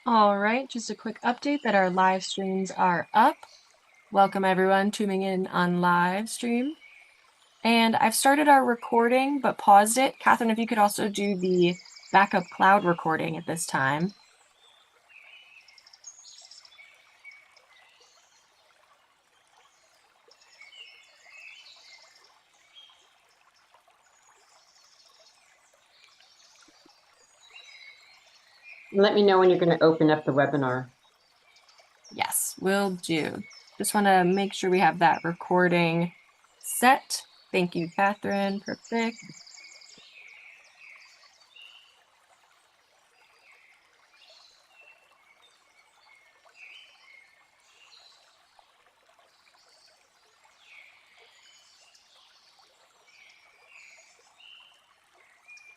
All right, just a quick update that our live streams are up. Welcome everyone tuning in on live stream. And I've started our recording, but paused it. Catherine, if you could also do the backup cloud recording at this time. Let me know when you're going to open up the webinar. Yes, will do. Just want to make sure we have that recording set. Thank you, Catherine. Perfect.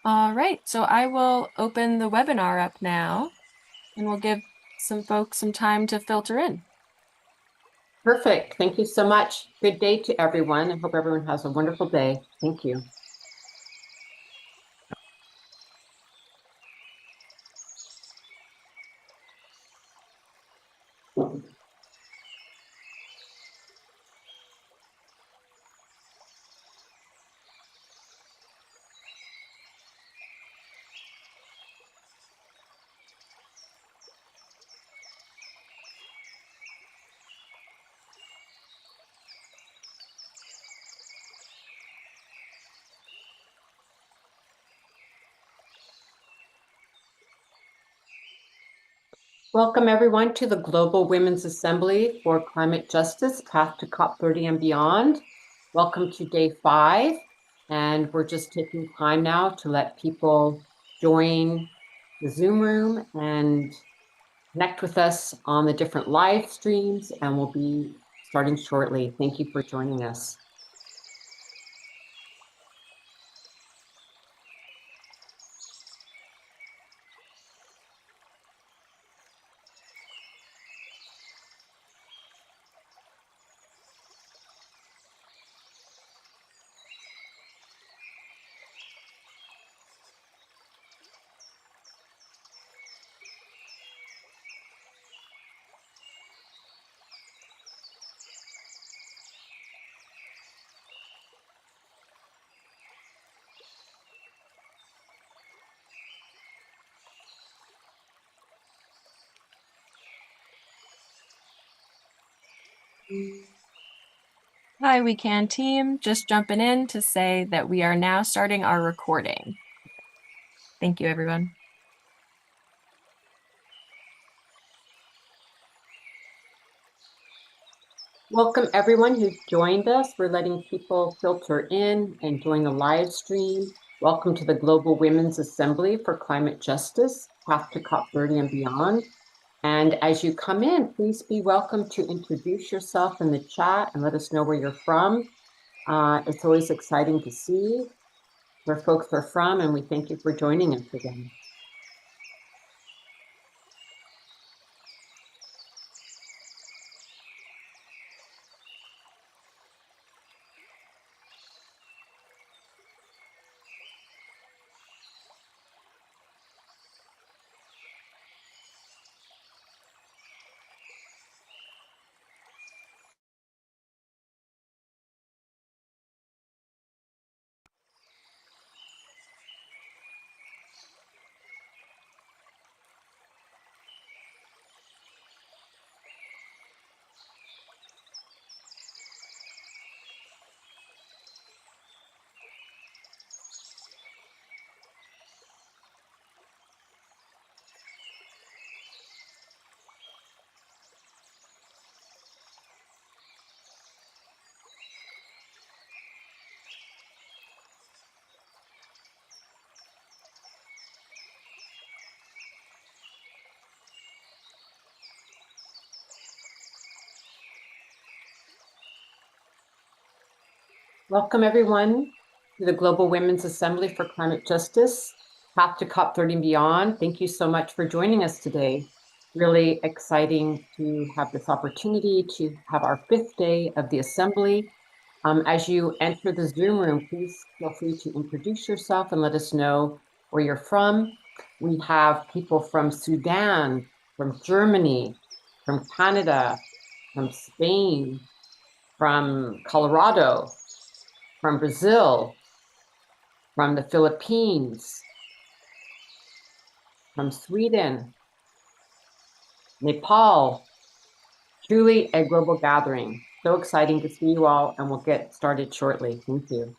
All right, so I will open the webinar up now, and we'll give some folks some time to filter in. Perfect. Thank you so much. Good day to everyone. I hope everyone has a wonderful day. Thank you. Welcome everyone to the Global Women's Assembly for Climate Justice, Path to COP30 and Beyond. Welcome to day 5, and we're just taking time now to let people join the Zoom room and connect with us on the different live streams, and we'll be starting shortly. Thank you for joining us. Hi, WECAN team. Just jumping in to say that we are now starting our recording. Thank you, everyone. Welcome everyone who's joined us. We're letting people filter in and join the live stream. Welcome to the Global Women's Assembly for Climate Justice, Path to COP30 and Beyond. And as you come in, please be welcome to introduce yourself in the chat and let us know where you're from. It's always exciting to see where folks are from, and we thank you for joining us again. Welcome everyone to the Global Women's Assembly for Climate Justice, Path to COP30 and Beyond. Thank you so much for joining us today. Really exciting to have this opportunity to have our 5th day of the Assembly. As you enter the Zoom room, please feel free to introduce yourself and let us know where you're from. We have people from Sudan, from Germany, from Canada, from Spain, from Colorado, from Brazil, from the Philippines, from Sweden, Nepal. Truly a global gathering. So exciting to see you all, and we'll get started shortly. Thank you.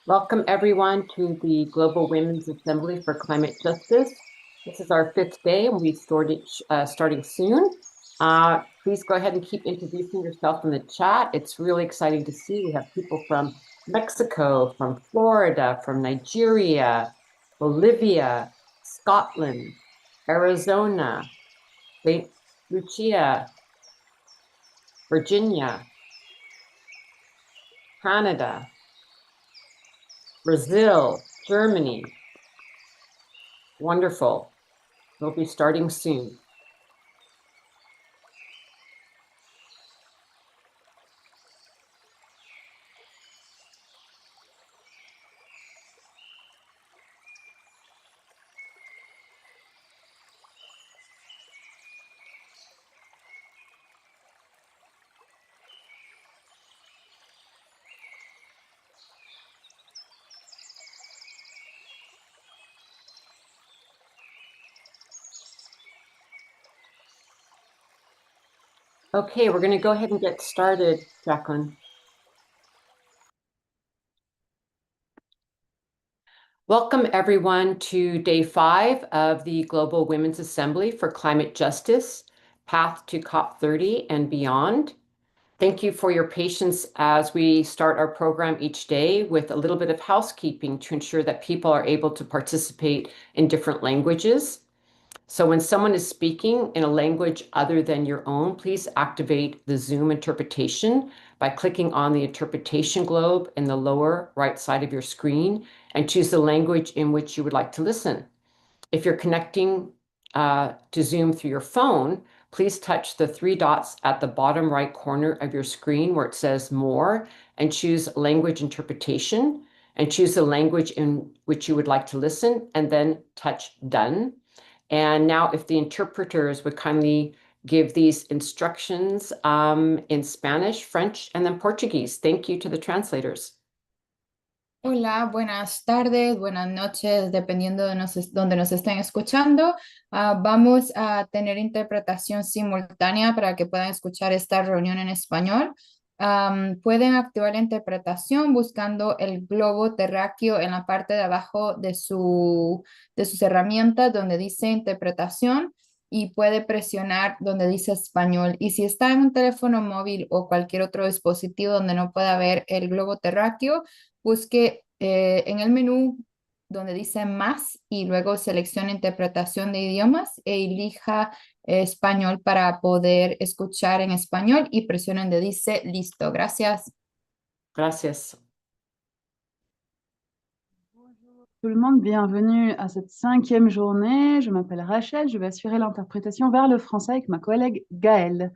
Welcome everyone to the Global Women's Assembly for Climate Justice. This is our 5th day and we starting soon. Please go ahead and keep introducing yourself in the chat. It's really exciting to see. We have people from Mexico, from Florida, from Nigeria, Bolivia, Scotland, Arizona, St. Lucia, Virginia, Canada, Brazil, Germany. Wonderful. We'll be starting soon. Okay, we're going to go ahead and get started, Jacqueline. Welcome everyone to day 5 of the Global Women's Assembly for Climate Justice, Path to COP30 and beyond. Thank you for your patience as we start our program each day with a little bit of housekeeping to ensure that people are able to participate in different languages. So when someone is speaking in a language other than your own, please activate the Zoom interpretation by clicking on the interpretation globe in the lower right side of your screen and choose the language in which you would like to listen. If you're connecting to Zoom through your phone, please touch the 3 dots at the bottom right corner of your screen where it says More and choose Language Interpretation and choose the language in which you would like to listen and then touch Done. And now if the interpreters would kindly give these instructions in Spanish, French, and then Portuguese. Thank you to the translators. Hola, buenas tardes, buenas noches, dependiendo de donde nos estén escuchando. Vamos a tener interpretación simultánea para que puedan escuchar esta reunión en español. Pueden activar la interpretación buscando el globo terráqueo en la parte de abajo de sus herramientas donde dice interpretación y puede presionar donde dice español. Y si está en un teléfono móvil o cualquier otro dispositivo donde no pueda ver el globo terráqueo, busque en el menú donde dice más y luego seleccione interpretación de idiomas e elija español para poder escuchar en español y presione donde dice listo. Gracias. Gracias. tout le monde, bienvenue à cette 5e journée. Je m'appelle Rachel, je vais assurer l'interprétation vers le français avec ma collègue Gaëlle.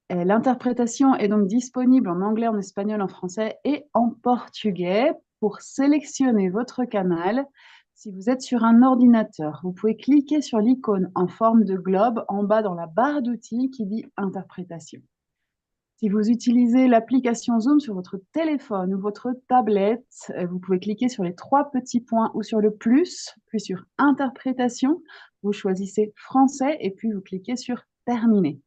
L'interprétation est donc disponible en anglais, en espagnol, en français et en portugais. Pour sélectionner votre canal, si vous êtes sur un ordinateur, vous pouvez cliquer sur l'icône en forme de globe en bas dans la barre d'outils qui dit interprétation. Si vous utilisez l'application Zoom sur votre téléphone ou votre tablette, vous pouvez cliquer sur les 3 petits points ou sur le plus, puis sur interprétation. Vous choisissez français et puis vous cliquez sur terminer.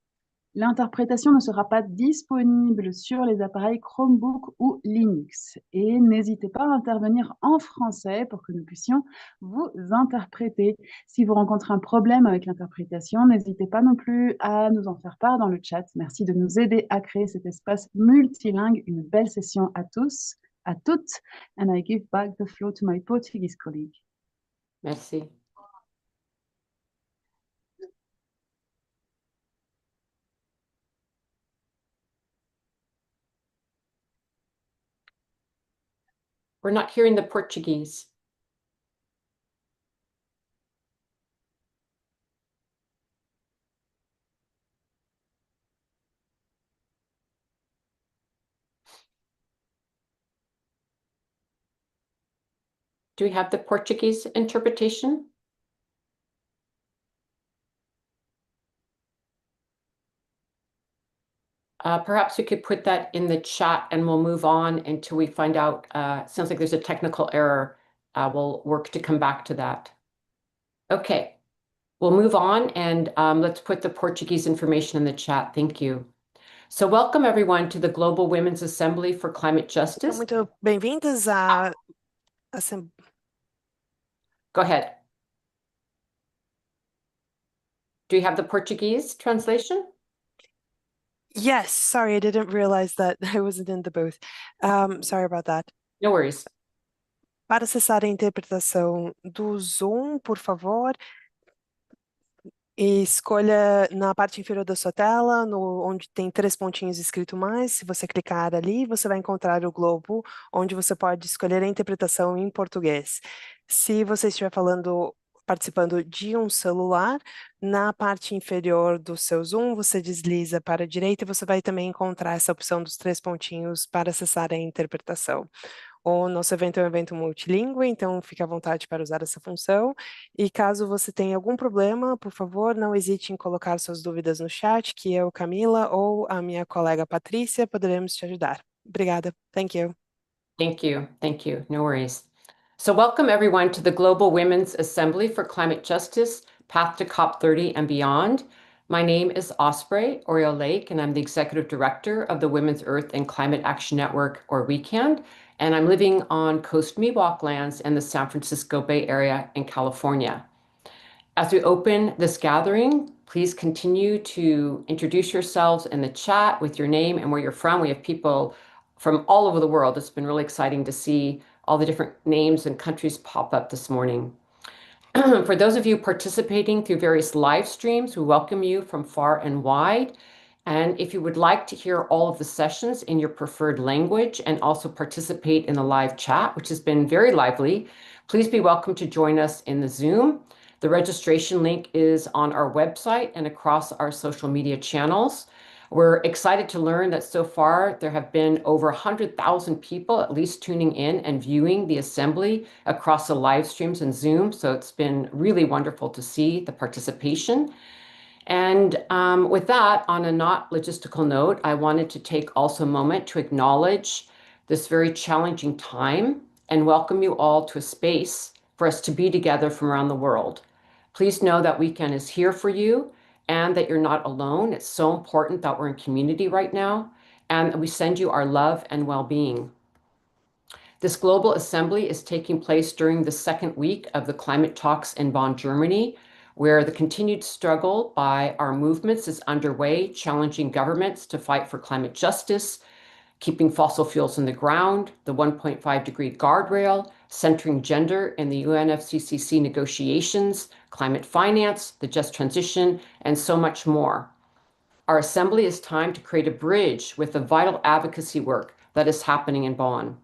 L'interprétation ne sera pas disponible sur les appareils Chromebook ou Linux. Et n'hésitez pas à intervenir en français pour que nous puissions vous interpréter. Si vous rencontrez un problème avec l'interprétation, n'hésitez pas non plus à nous en faire part dans le chat. Merci de nous aider à créer cet espace multilingue. Une belle session à tous, à toutes. And I give back the floor to my Portuguese colleague. Merci. We're not hearing the Portuguese. Do we have the Portuguese interpretation? Perhaps we could put that in the chat and we'll move on until we find out. Sounds like there's a technical error. We'll work to come back to that. Okay, we'll move on and let's put the Portuguese information in the chat. Thank you. So welcome everyone to the Global Women's Assembly for Climate Justice. Muito bem-vindas à Go ahead. Do you have the Portuguese translation? Yes, sorry, I didn't realize that I wasn't in the booth. Sorry about that. No worries. Para acessar a interpretação do Zoom, por favor, escolha na parte inferior da sua tela, onde tem 3 pontinhos escrito mais. Se você clicar ali, você vai encontrar o globo, onde você pode escolher a interpretação em português. Se você estiver participando de um celular, na parte inferior do seu Zoom, você desliza para a direita e você vai também encontrar essa opção dos 3 pontinhos para acessar a interpretação. O nosso evento é um evento multilingüe, então fique à vontade para usar essa função. E caso você tenha algum problema, por favor, não hesite em colocar suas dúvidas no chat, que eu, Camila, ou a minha colega Patricia poderemos te ajudar. Obrigada. Thank you. Thank you. Thank you. No worries. So welcome everyone to the Global Women's Assembly for Climate Justice, Path to COP30 and Beyond. My name is Osprey Oriole Lake, and I'm the Executive Director of the Women's Earth and Climate Action Network, or WECAN, and I'm living on Coast Miwok lands in the San Francisco Bay Area in California. As we open this gathering, please continue to introduce yourselves in the chat with your name and where you're from. We have people from all over the world. It's been really exciting to see all the different names and countries pop up this morning. For those of you participating through various live streams, we welcome you from far and wide. And if you would like to hear all of the sessions in your preferred language and also participate in the live chat, which has been very lively, please be welcome to join us in the Zoom. The registration link is on our website and across our social media channels. We're excited to learn that so far there have been over 100,000 people at least tuning in and viewing the assembly across the live streams and Zoom. So it's been really wonderful to see the participation. And with that, on a not logistical note, I wanted to take also a moment to acknowledge this very challenging time and welcome you all to a space for us to be together from around the world. Please know that WECAN is here for you and that you're not alone. It's so important that we're in community right now, and we send you our love and well-being. This global assembly is taking place during the 2nd week of the climate talks in Bonn, Germany, where the continued struggle by our movements is underway, challenging governments to fight for climate justice, keeping fossil fuels in the ground, the 1.5-degree guardrail, centering gender in the UNFCCC negotiations, climate finance, the just transition, and so much more. Our assembly is timed to create a bridge with the vital advocacy work that is happening in Bonn.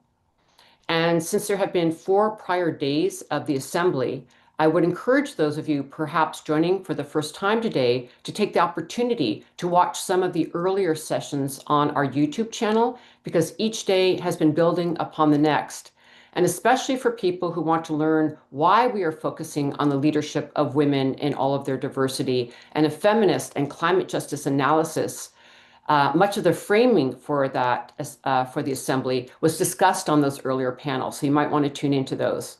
And since there have been 4 prior days of the assembly, I would encourage those of you perhaps joining for the first time today to take the opportunity to watch some of the earlier sessions on our YouTube channel, because each day has been building upon the next. And especially for people who want to learn why we are focusing on the leadership of women in all of their diversity and a feminist and climate justice analysis. Much of the framing for that, for the assembly, was discussed on those earlier panels, so you might want to tune into those.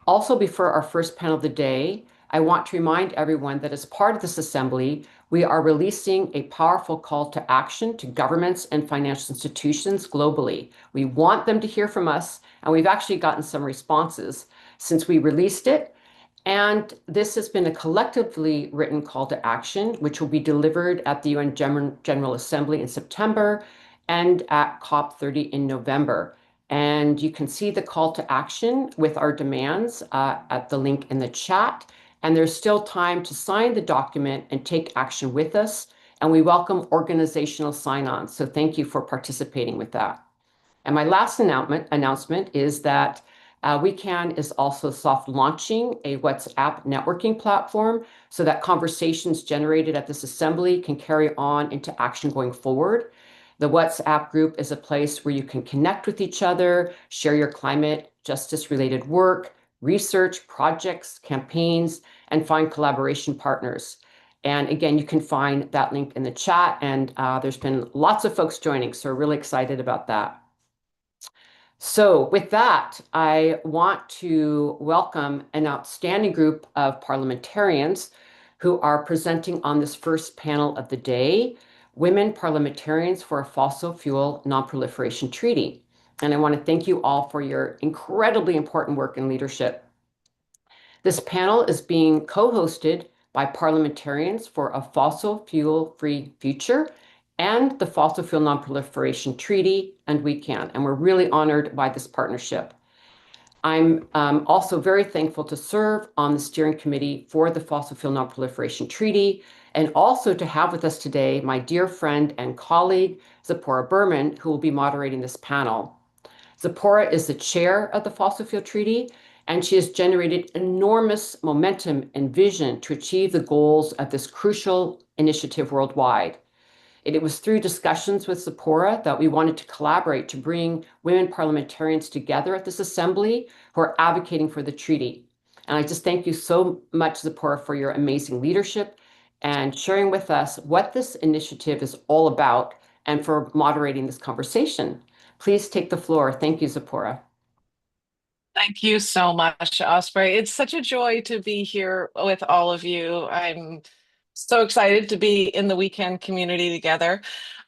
Also, before our first panel of the day, I want to remind everyone that as part of this assembly, we are releasing a powerful call to action to governments and financial institutions globally. We want them to hear from us, and we've actually gotten some responses since we released it. And this has been a collectively written call to action, which will be delivered at the UN General Assembly in September and at COP30 in November. And you can see the call to action with our demands at the link in the chat. And there's still time to sign the document and take action with us. And we welcome organizational sign-on. So thank you for participating with that. And my last announcement is that WECAN is also soft launching a WhatsApp networking platform so that conversations generated at this assembly can carry on into action going forward. The WhatsApp group is a place where you can connect with each other, share your climate justice related work, research, projects, campaigns, and find collaboration partners. And again, you can find that link in the chat, and there's been lots of folks joining, so we're really excited about that. So with that, I want to welcome an outstanding group of parliamentarians who are presenting on this first panel of the day, Women Parliamentarians for a Fossil Fuel Non-Proliferation Treaty. And I want to thank you all for your incredibly important work and leadership. This panel is being co-hosted by Parliamentarians for a Fossil Fuel-Free Future and the Fossil Fuel Non-Proliferation Treaty and WECAN, and we're really honored by this partnership. I'm also very thankful to serve on the steering committee for the Fossil Fuel Non-Proliferation Treaty, and also to have with us today my dear friend and colleague, Tzeporah Berman, who will be moderating this panel. Tzeporah is the chair of the Fossil Fuel Treaty, and she has generated enormous momentum and vision to achieve the goals of this crucial initiative worldwide. It was through discussions with Tzeporah that we wanted to collaborate to bring women parliamentarians together at this assembly who are advocating for the treaty. And I just thank you so much, Tzeporah, for your amazing leadership and sharing with us what this initiative is all about and for moderating this conversation. Please take the floor. Thank you, Tzeporah. Thank you so much, Osprey. It's such a joy to be here with all of you. I'm so excited to be in the WECAN community together.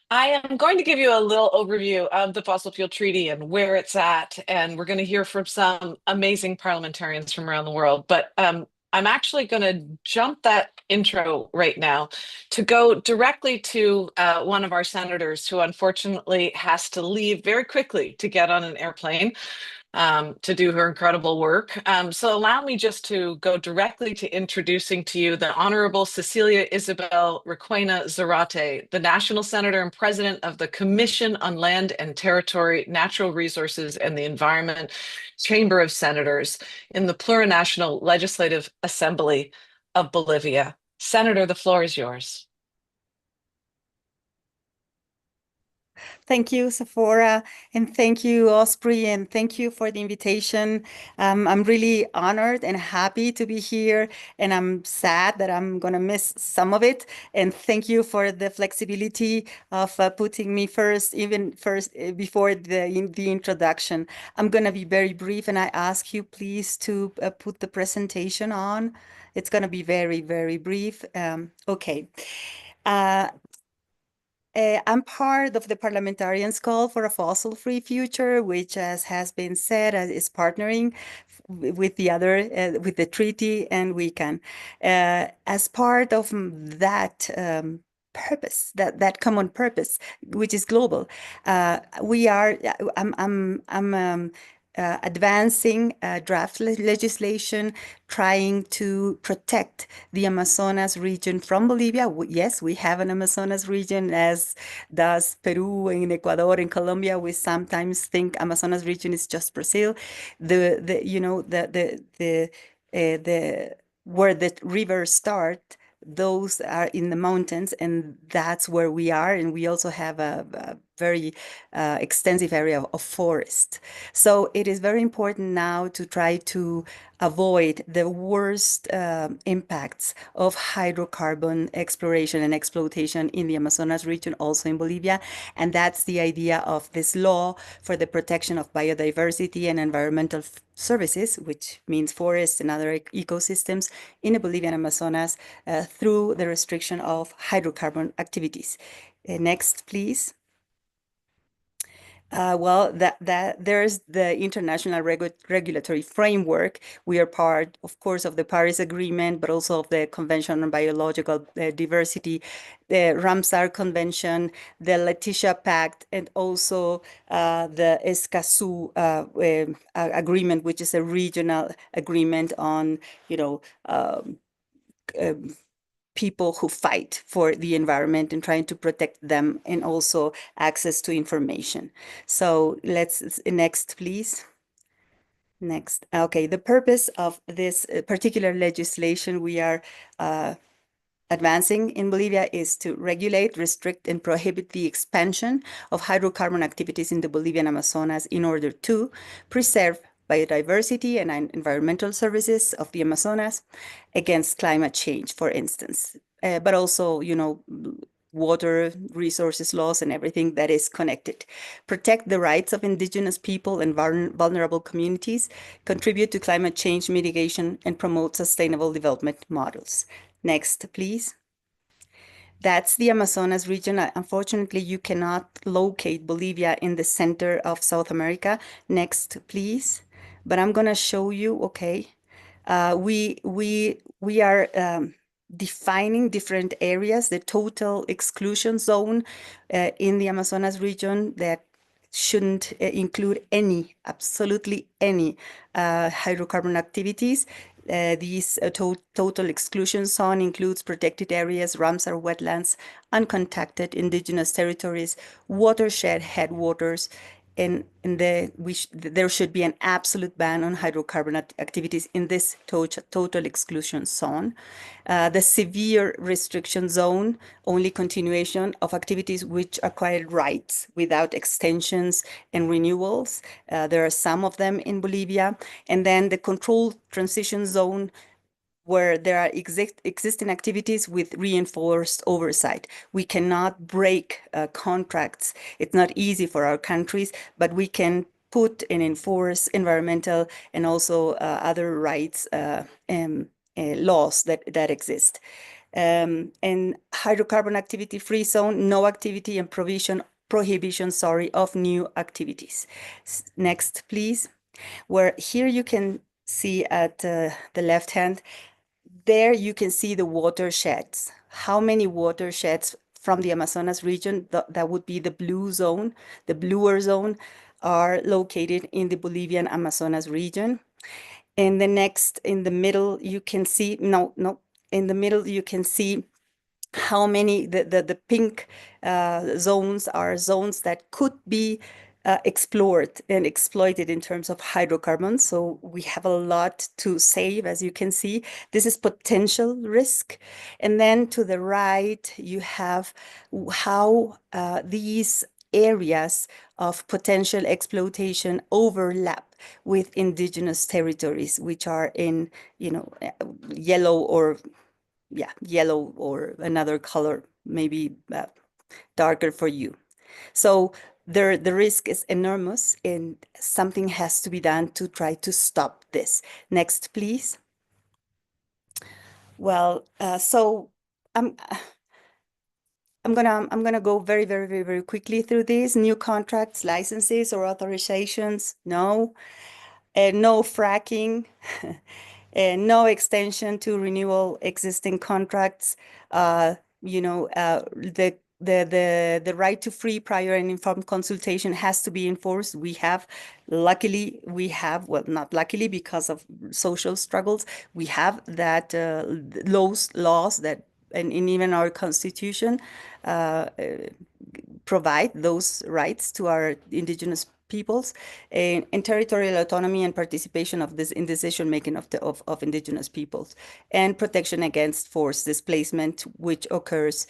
I am going to give you a little overview of the Fossil Fuel Treaty and where it's at, and we're going to hear from some amazing parliamentarians from around the world. But I'm actually going to jump that intro right now to go directly to one of our senators who unfortunately has to leave very quickly to get on an airplane to do her incredible work. So allow me just to go directly to introducing to you the Honorable Cecilia Isabel Requena Zarate, the National Senator and President of the Commission on Land and Territory, Natural Resources and the Environment Chamber of Senators in the Plurinational Legislative Assembly of Bolivia. Senator, the floor is yours. Thank you, Sephora, and thank you, Osprey, and thank you for the invitation. I'm really honored and happy to be here, and I'm sad that I'm going to miss some of it. And thank you for the flexibility of putting me first, before the introduction. I'm going to be very brief, and I ask you please to put the presentation on. It's going to be very, very brief. Okay. I'm part of the Parliamentarians Call for a Fossil-Free Future, which, as has been said, is partnering with with the treaty and WECAN. As part of that purpose, that common purpose, which is global, I'm advancing draft legislation trying to protect the Amazonas region from Bolivia. Yes, we have an Amazonas region, as does Peru and Ecuador and Colombia. We sometimes think Amazonas region is just Brazil. Where the rivers start, those are in the mountains, and that's where we are. And we also have a very extensive area of forest. So it is very important now to try to avoid the worst impacts of hydrocarbon exploration and exploitation in the Amazonas region, also in Bolivia. And that's the idea of this law for the protection of biodiversity and environmental services, which means forests and other ecosystems in the Bolivian Amazonas through the restriction of hydrocarbon activities. Next, please. Well, there's the international regulatory framework. We are part, of course, of the Paris Agreement, but also of the Convention on Biological Diversity, the Ramsar Convention, the Letitia Pact, and also the ESCAZU agreement, which is a regional agreement on, people who fight for the environment and trying to protect them, and also access to information. So next, please. Next. Okay, the purpose of this particular legislation we are advancing in Bolivia is to regulate, restrict, and prohibit the expansion of hydrocarbon activities in the Bolivian Amazonas in order to preserve biodiversity and environmental services of the Amazonas against climate change, for instance, but also, water resources laws and everything that is connected. Protect the rights of indigenous people and vulnerable communities, contribute to climate change mitigation, and promote sustainable development models. Next, please. That's the Amazonas region. Unfortunately, you cannot locate Bolivia in the center of South America. Next, please. But I'm going to show you, okay. We are defining different areas, the total exclusion zone in the Amazonas region that shouldn't include absolutely any hydrocarbon activities. These total exclusion zone includes protected areas, Ramsar wetlands, uncontacted indigenous territories, watershed headwaters, and there should be an absolute ban on hydrocarbon activities in this total exclusion zone. The severe restriction zone, only continuation of activities which acquired rights without extensions and renewals. There are some of them in Bolivia. And then the controlled transition zone, where there are existing activities with reinforced oversight. We cannot break contracts. It's not easy for our countries, but we can put and enforce environmental and also other rights and laws that exist. And hydrocarbon activity free zone, no activity and prohibition, of new activities. Next, please. Where here you can see at the left hand, there you can see the watersheds. How many watersheds from the Amazonas region, that would be the blue zone, the bluer zone, are located in the Bolivian Amazonas region. And the next, in the middle, you can see, in the middle, you can see how many, the pink zones are zones that could be explored and exploited in terms of hydrocarbons. So we have a lot to save, as you can see. This is potential risk. And then to the right, you have how these areas of potential exploitation overlap with indigenous territories, which are in, yellow or another color, maybe darker for you. So the risk is enormous, and something has to be done to try to stop this. Next, please. Well, so I'm gonna go very, very, very, very quickly through these. New contracts, licenses, or authorizations. No. No fracking. No extension to renewal existing contracts. The the right to free, prior, and informed consultation has to be enforced. Luckily, well, not luckily because of social struggles, we have that laws that, and even our constitution provide those rights to our indigenous peoples, and territorial autonomy and participation of this in decision making of indigenous peoples, and protection against forced displacement, which occurs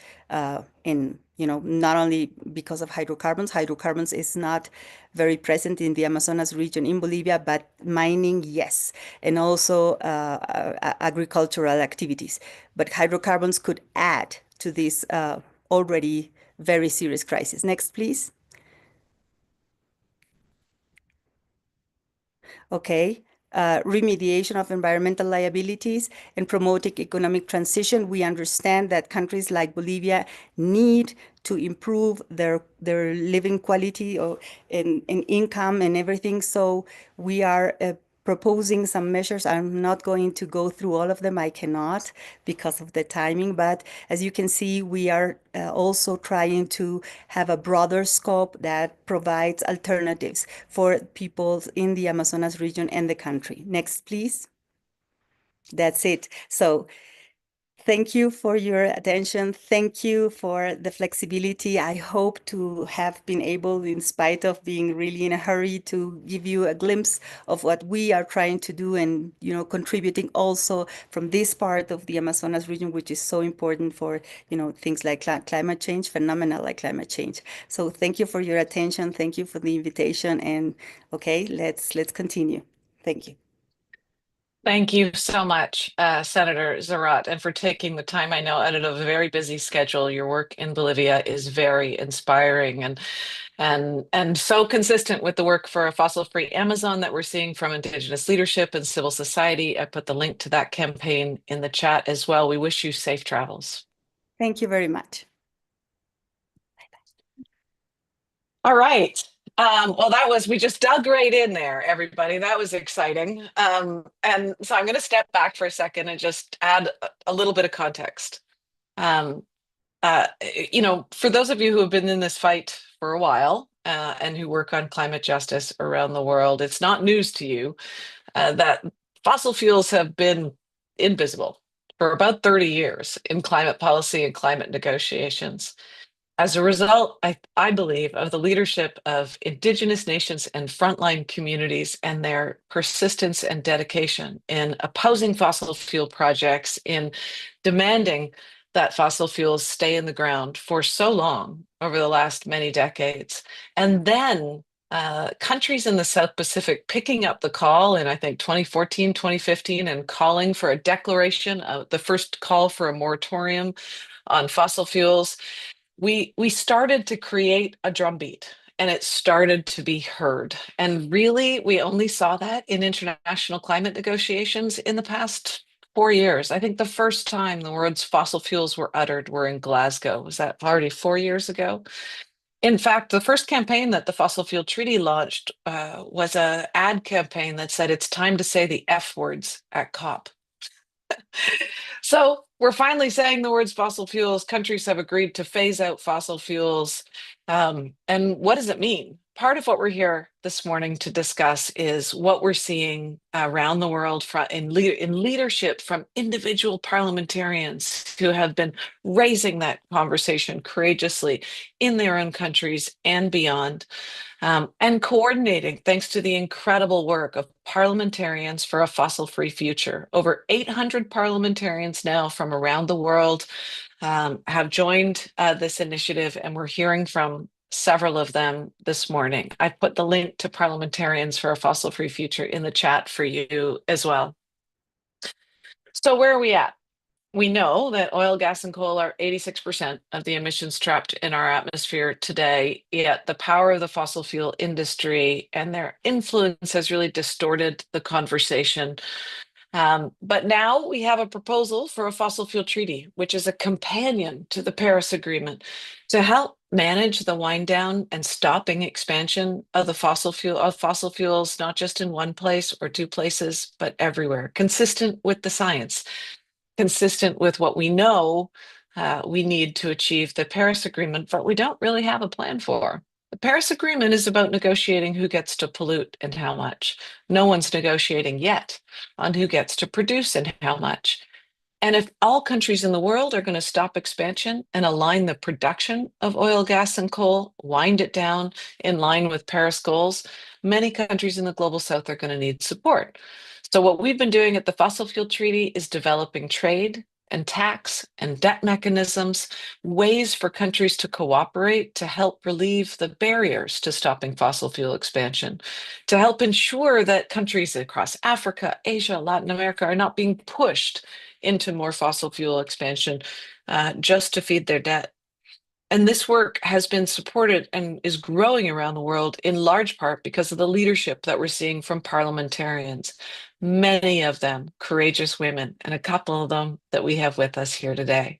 in, not only because of hydrocarbons. Hydrocarbons is not very present in the Amazonas region in Bolivia, but mining, yes, and also agricultural activities. But hydrocarbons could add to this already very serious crisis. Next, please. Okay. Remediation of environmental liabilities and promoting economic transition. We understand that countries like Bolivia need to improve their living quality and income and everything. So we are proposing some measures. I'm not going to go through all of them. I cannot because of the timing. But as you can see, we are also trying to have a broader scope that provides alternatives for people in the Amazonas region and the country. Next, please. That's it. So thank you for your attention. Thank you for the flexibility. I hope to have been able, in spite of being really in a hurry, to give you a glimpse of what we are trying to do, and contributing also from this part of the Amazonas region, which is so important for things like climate change, phenomena like climate change. So thank you for your attention. Thank you for the invitation. And okay, let's continue. Thank you. Thank you so much, Senator Zari, and for taking the time. I know out of a very busy schedule, your work in Bolivia is very inspiring and so consistent with the work for a fossil-free Amazon that we're seeing from Indigenous leadership and civil society. I put the link to that campaign in the chat as well. We wish you safe travels. Thank you very much. All right. Well, we just dug right in there, everybody. That was exciting. And so I'm going to step back for a second and just add a little bit of context. For those of you who have been in this fight for a while and who work on climate justice around the world, it's not news to you that fossil fuels have been invisible for about 30 years in climate policy and climate negotiations. As a result, I believe, of the leadership of Indigenous nations and frontline communities and their persistence and dedication in opposing fossil fuel projects, in demanding that fossil fuels stay in the ground for so long over the last many decades. And then countries in the South Pacific picking up the call in, I think, 2014, 2015, and calling for a declaration of the first call for a moratorium on fossil fuels. We started to create a drumbeat, and it started to be heard. And really, we only saw that in international climate negotiations in the past 4 years. I think the first time the words fossil fuels were uttered were in Glasgow. Was that already 4 years ago? In fact, the first campaign that the Fossil Fuel Treaty launched was an ad campaign that said it's time to say the F words at COP. So we're finally saying the words fossil fuels. Countries have agreed to phase out fossil fuels. And what does it mean? Part of what we're here this morning to discuss is what we're seeing around the world in leadership from individual parliamentarians who have been raising that conversation courageously in their own countries and beyond. And coordinating, thanks to the incredible work of Parliamentarians for a Fossil-Free Future. Over 800 parliamentarians now from around the world have joined this initiative, and we're hearing from several of them this morning. I put the link to Parliamentarians for a Fossil-Free Future in the chat for you as well. So where are we at? We know that oil, gas, and coal are 86% of the emissions trapped in our atmosphere today, yet the power of the fossil fuel industry and their influence has really distorted the conversation. But now we have a proposal for a fossil fuel treaty, which is a companion to the Paris Agreement, to help manage the wind down and stopping expansion of the fossil fuels, not just in one place or two places, but everywhere, consistent with the science. Consistent with what we know we need to achieve the Paris Agreement, but we don't really have a plan for. The Paris Agreement is about negotiating who gets to pollute and how much. No one's negotiating yet on who gets to produce and how much. And if all countries in the world are going to stop expansion and align the production of oil, gas, and coal, wind it down in line with Paris goals, many countries in the global south are going to need support. So what we've been doing at the Fossil Fuel Treaty is developing trade and tax and debt mechanisms, ways for countries to cooperate to help relieve the barriers to stopping fossil fuel expansion, to help ensure that countries across Africa, Asia, Latin America are not being pushed into more fossil fuel expansion just to feed their debt. And this work has been supported and is growing around the world in large part because of the leadership that we're seeing from parliamentarians, many of them courageous women, and a couple of them that we have with us here today.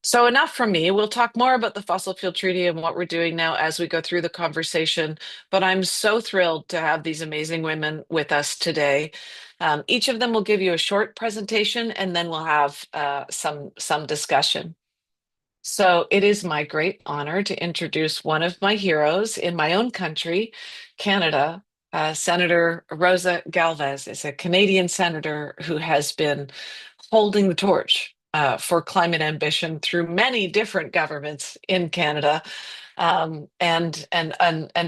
So enough from me. We'll talk more about the Fossil Fuel Treaty and what we're doing now as we go through the conversation. But I'm so thrilled to have these amazing women with us today. Each of them will give you a short presentation, and then we'll have some discussion. So it is my great honor to introduce one of my heroes in my own country, Canada. Senator Rosa Galvez is a Canadian senator who has been holding the torch for climate ambition through many different governments in Canada, and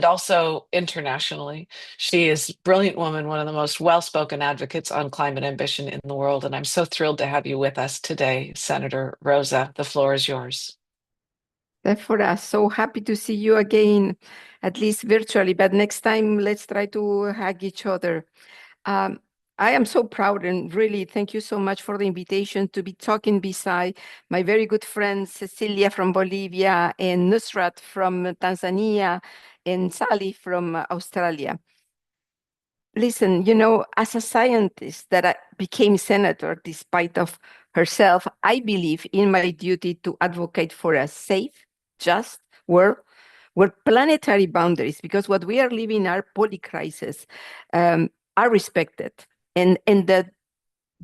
also internationally. She is a brilliant woman, one of the most well-spoken advocates on climate ambition in the world, and I'm so thrilled to have you with us today, Senator Rosa. The floor is yours. Tzeporah, so happy to see you again, at least virtually, but next time let's try to hug each other. I am so proud, and really thank you so much for the invitation to be talking beside my very good friend Cecilia from Bolivia, and Nusrat from Tanzania, and Zali from Australia. Listen, you know, as a scientist that I became senator despite of herself, I believe in my duty to advocate for a safe, just world where planetary boundaries, because what we are living are polycrises, are respected. And the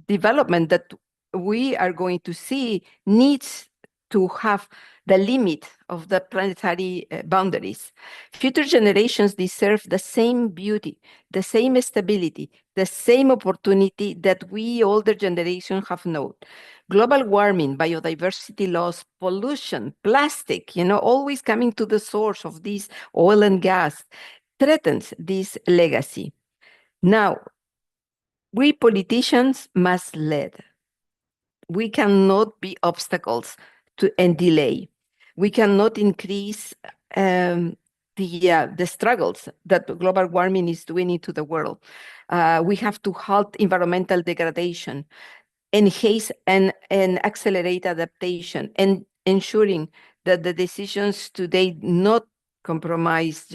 development that we are going to see needs to have the limit of the planetary boundaries. Future generations deserve the same beauty, the same stability, the same opportunity that we older generations have known. Global warming, biodiversity loss, pollution, plastic, you know, always coming to the source of this oil and gas, threatens this legacy. Now, we politicians must lead. We cannot be obstacles to and delay. We cannot increase the struggles that global warming is doing into the world. We have to halt environmental degradation, enhance and accelerate adaptation, and ensuring that the decisions today not compromise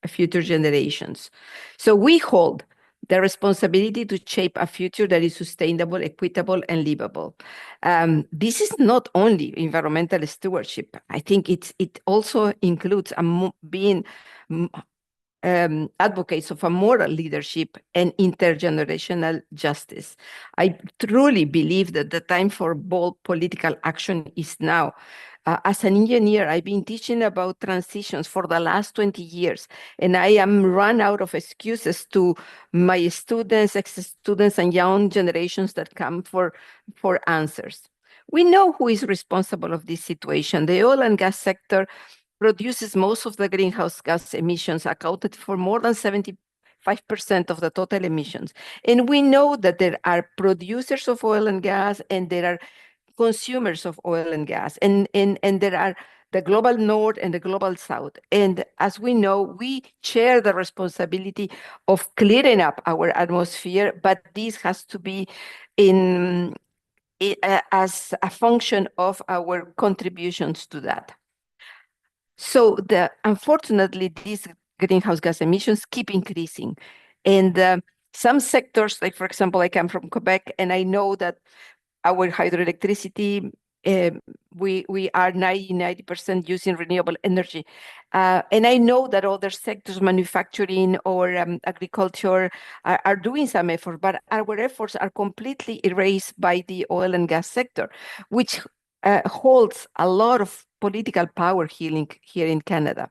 future generations. So we hold the responsibility to shape a future that is sustainable, equitable, and livable. This is not only environmental stewardship. I think it also includes being advocates of a moral leadership and intergenerational justice. I truly believe that the time for bold political action is now. As an engineer, I've been teaching about transitions for the last 20 years, and I am run out of excuses to my students, ex-students, and young generations that come for answers. We know who is responsible of this situation. The oil and gas sector produces most of the greenhouse gas emissions, accounted for more than 75% of the total emissions. And we know that there are producers of oil and gas, and there are consumers of oil and gas, and there are the global north and the global south. And as we know, we share the responsibility of clearing up our atmosphere, but this has to be as a function of our contributions to that. So unfortunately, these greenhouse gas emissions keep increasing. And some sectors, like for example, I come from Quebec, and I know that our hydroelectricity, we are 90% using renewable energy. And I know that other sectors, manufacturing or agriculture, are doing some effort, but our efforts are completely erased by the oil and gas sector, which holds a lot of political power here in Canada.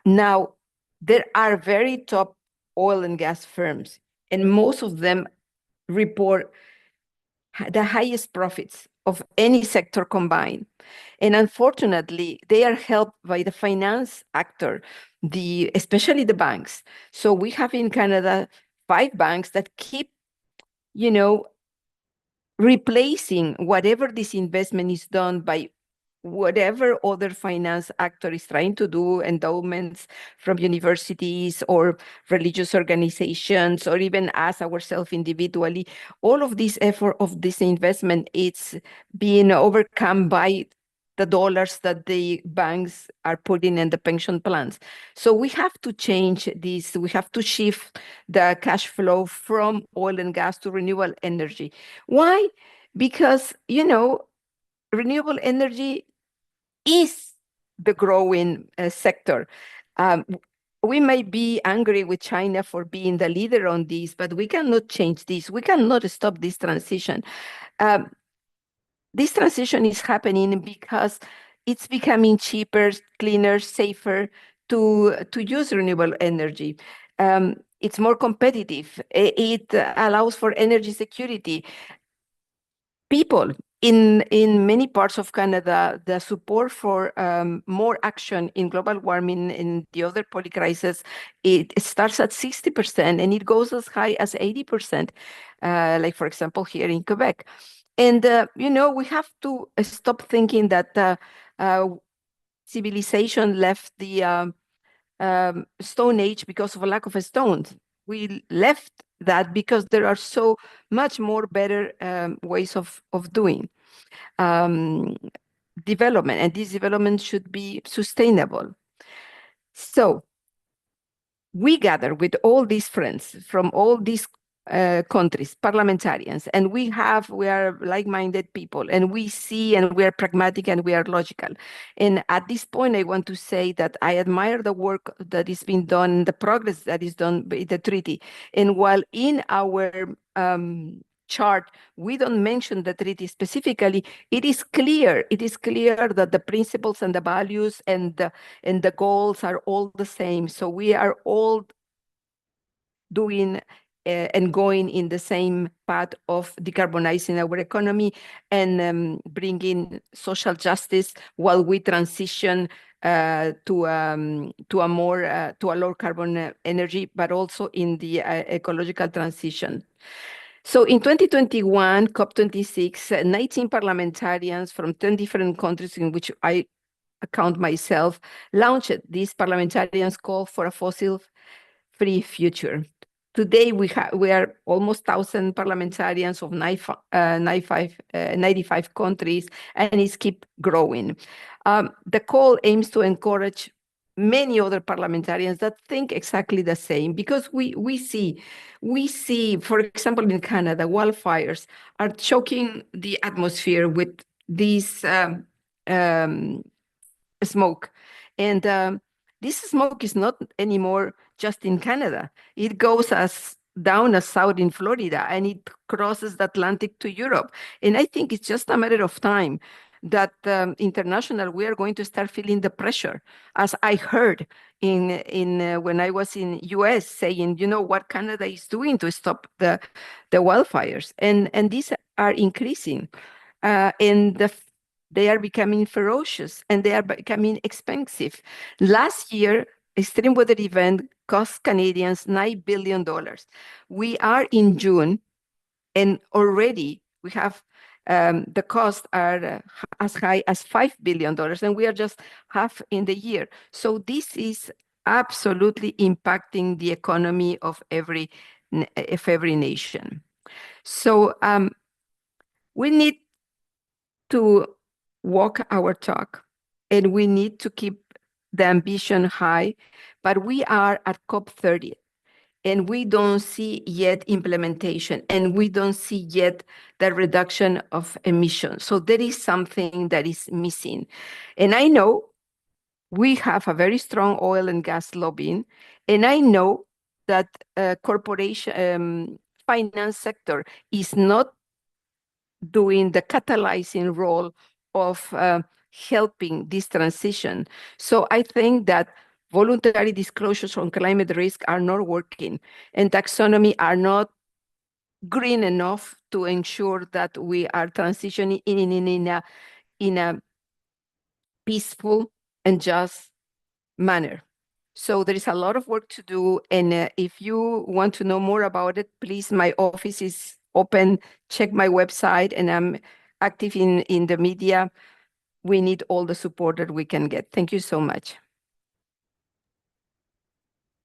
Now, there are very top oil and gas firms, and most of them report the highest profits of any sector combined. And unfortunately, they are helped by the finance actor, especially the banks. So we have in Canada 5 banks that keep, replacing whatever this investment is done by whatever other finance actor is trying to do, endowments from universities or religious organizations, or even us ourselves individually. All of this effort of this investment, it's being overcome by the dollars that the banks are putting in the pension plans. So we have to change this. We have to shift the cash flow from oil and gas to renewable energy. Why? Because, renewable energy is the growing sector. We might be angry with China for being the leader on this, but we cannot change this. We cannot stop this transition. This transition is happening because it's becoming cheaper, cleaner, safer to use renewable energy. It's more competitive. It allows for energy security. People in many parts of Canada, the support for more action in global warming and the other polycrisis, it starts at 60% and it goes as high as 80%, like for example here in Quebec. And we have to stop thinking that civilization left the Stone Age because of a lack of stones. We left that because there are so much more better ways of doing development, and this development should be sustainable. So we gather with all these friends from all these countries, parliamentarians, and we are like-minded people, and we see, and we are pragmatic, and we are logical. And at this point, I want to say that I admire the work that is being done, the progress that is done by the treaty. And while in our chart, we don't mention the treaty specifically, it is clear that the principles and the values and the goals are all the same. So we are all doing and going in the same path of decarbonizing our economy and bringing social justice while we transition to a low carbon energy, but also in the ecological transition. So in 2021, COP26, 19 parliamentarians from 10 different countries, in which I count myself, launched this parliamentarians' call for a fossil-free future. Today, we are almost 1,000 parliamentarians of 95 countries, and it's keep growing. The call aims to encourage many other parliamentarians that think exactly the same, because we see, for example, in Canada, wildfires are choking the atmosphere with this smoke. And this smoke is not anymore just in Canada. It goes down as south in Florida, and it crosses the Atlantic to Europe. And I think it's just a matter of time that international, we are going to start feeling the pressure, as I heard when I was in US saying, what Canada is doing to stop the wildfires. And these are increasing. And they are becoming ferocious, and they are becoming expensive. Last year, extreme weather event cost Canadians $9 billion. We are in June, and already we have the costs are as high as $5 billion, and we are just half in the year. So this is absolutely impacting the economy of every nation. So we need to walk our talk, and we need to keep the ambition high, but we are at COP30, and we don't see yet implementation, and we don't see yet the reduction of emissions. So there is something that is missing. And I know we have a very strong oil and gas lobbying, and I know that corporation finance sector is not doing the catalyzing role of helping this transition. So I think that voluntary disclosures on climate risk are not working, and taxonomy are not green enough to ensure that we are transitioning in a peaceful and just manner. So there is a lot of work to do. And if you want to know more about it, please, my office is open. Check my website, and I'm active in the media. We need all the support that we can get. Thank you so much.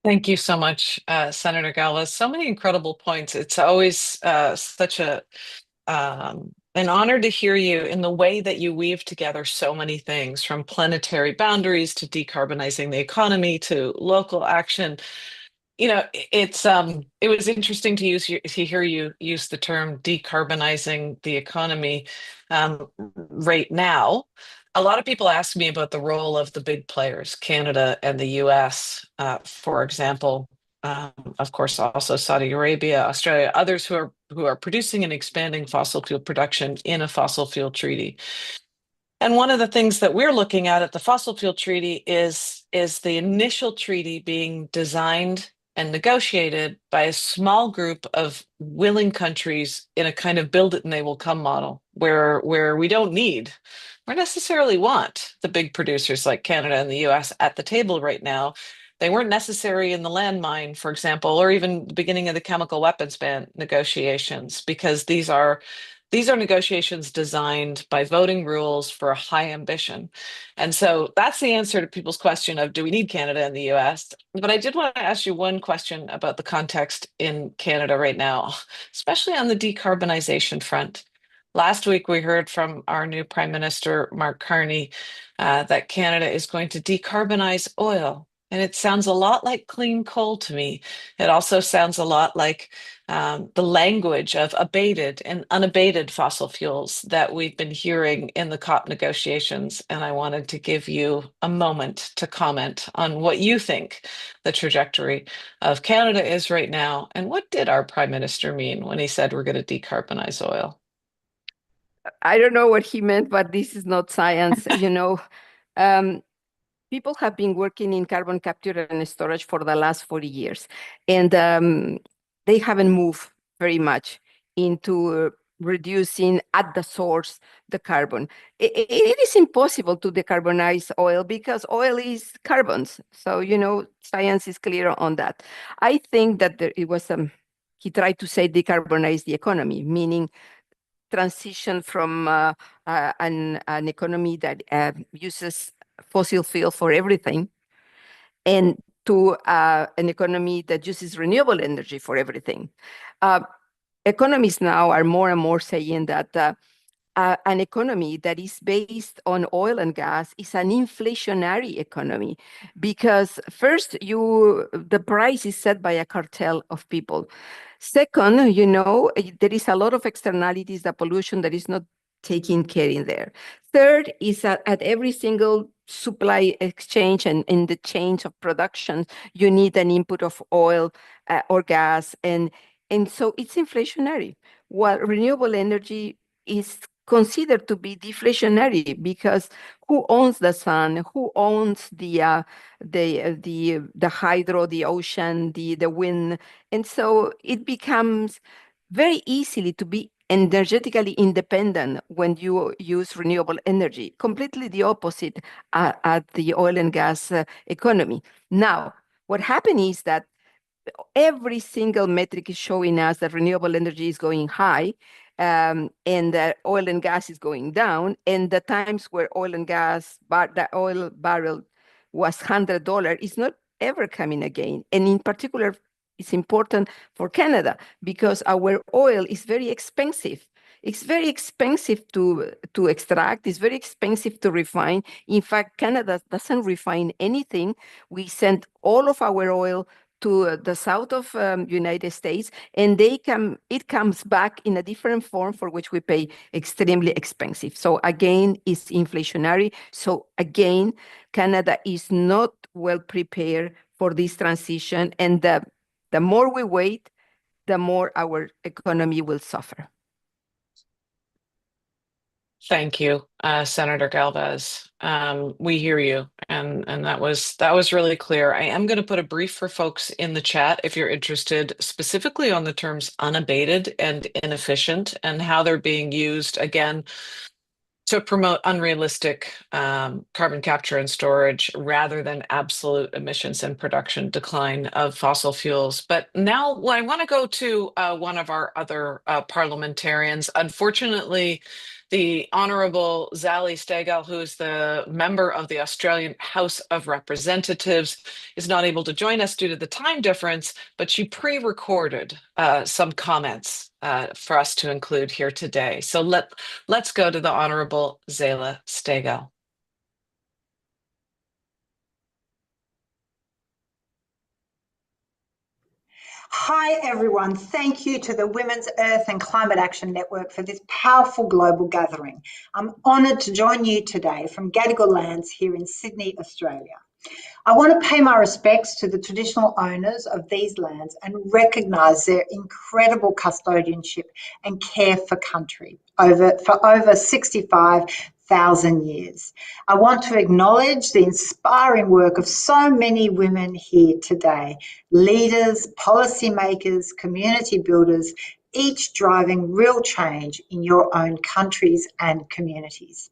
Thank you so much, Senator Galvez. So many incredible points. It's always such an honor to hear you in the way that you weave together so many things, from planetary boundaries to decarbonizing the economy to local action. You know, it was interesting to hear you use the term decarbonizing the economy right now. A lot of people ask me about the role of the big players, Canada and the US, for example. Of course, also Saudi Arabia, Australia, others who are producing and expanding fossil fuel production in a fossil fuel treaty. And one of the things that we're looking at the fossil fuel treaty is the initial treaty being designed and negotiated by a small group of willing countries in a kind of build it and they will come model where we don't need or necessarily want the big producers like Canada and the US at the table right now. They weren't necessary in the landmine, for example, or even the beginning of the chemical weapons ban negotiations, because these are negotiations designed by voting rules for a high ambition. And so that's the answer to people's question of, do we need Canada and the US? But I did want to ask you one question about the context in Canada right now, especially on the decarbonization front. Last week, we heard from our new Prime Minister, Mark Carney, that Canada is going to decarbonize oil. And it sounds a lot like clean coal to me. It also sounds a lot like the language of abated and unabated fossil fuels that we've been hearing in the COP negotiations. And I wanted to give you a moment to comment on what you think the trajectory of Canada is right now. And what did our Prime Minister mean when he said we're going to decarbonize oil? I don't know what he meant, but this is not science. People have been working in carbon capture and storage for the last 40 years, and they haven't moved very much into reducing at the source the carbon. It is impossible to decarbonize oil because oil is carbons. So, science is clear on that. I think that it was, he tried to say decarbonize the economy, meaning transition from an economy that uses fossil fuel for everything, and to an economy that uses renewable energy for everything. Economists now are more and more saying that an economy that is based on oil and gas is an inflationary economy, because first, the price is set by a cartel of people. Second, there is a lot of externalities, the pollution that is not taken care in there. Third is that at every single supply exchange and in the change of production, you need an input of oil or gas, and so it's inflationary. While renewable energy is considered to be deflationary, because who owns the sun? Who owns the hydro, the ocean, the wind? And so it becomes very easily to be energetically independent when you use renewable energy, completely the opposite at the oil and gas economy. Now, what happened is that every single metric is showing us that renewable energy is going high, and that oil and gas is going down. And the times where the oil barrel was $100 is not ever coming again. And in particular, it's important for Canada because our oil is very expensive. It's very expensive to extract. It's very expensive to refine. In fact, Canada doesn't refine anything. We send all of our oil to the south of United States, and it comes back in a different form for which we pay extremely expensive. So again, it's inflationary. So again, Canada is not well prepared for this transition, and the more we wait, the more our economy will suffer. Thank you, Senator Galvez. We hear you, and that was really clear. I am going to put a brief for folks in the chat if you're interested specifically on the terms unabated and inefficient and how they're being used again to promote unrealistic carbon capture and storage rather than absolute emissions and production decline of fossil fuels. But now I want to go to one of our other parliamentarians. Unfortunately, the Honorable Zali Steggall, who is the member of the Australian House of Representatives, is not able to join us due to the time difference, but she pre-recorded some comments for us to include here today. So let's go to the Honorable Zali Steggall. Hi, everyone. Thank you to the Women's Earth and Climate Action Network for this powerful global gathering. I'm honoured to join you today from Gadigal lands here in Sydney, Australia. I want to pay my respects to the traditional owners of these lands and recognise their incredible custodianship and care for country for over 65,000 years. I want to acknowledge the inspiring work of so many women here today, leaders, policymakers, community builders, each driving real change in your own countries and communities.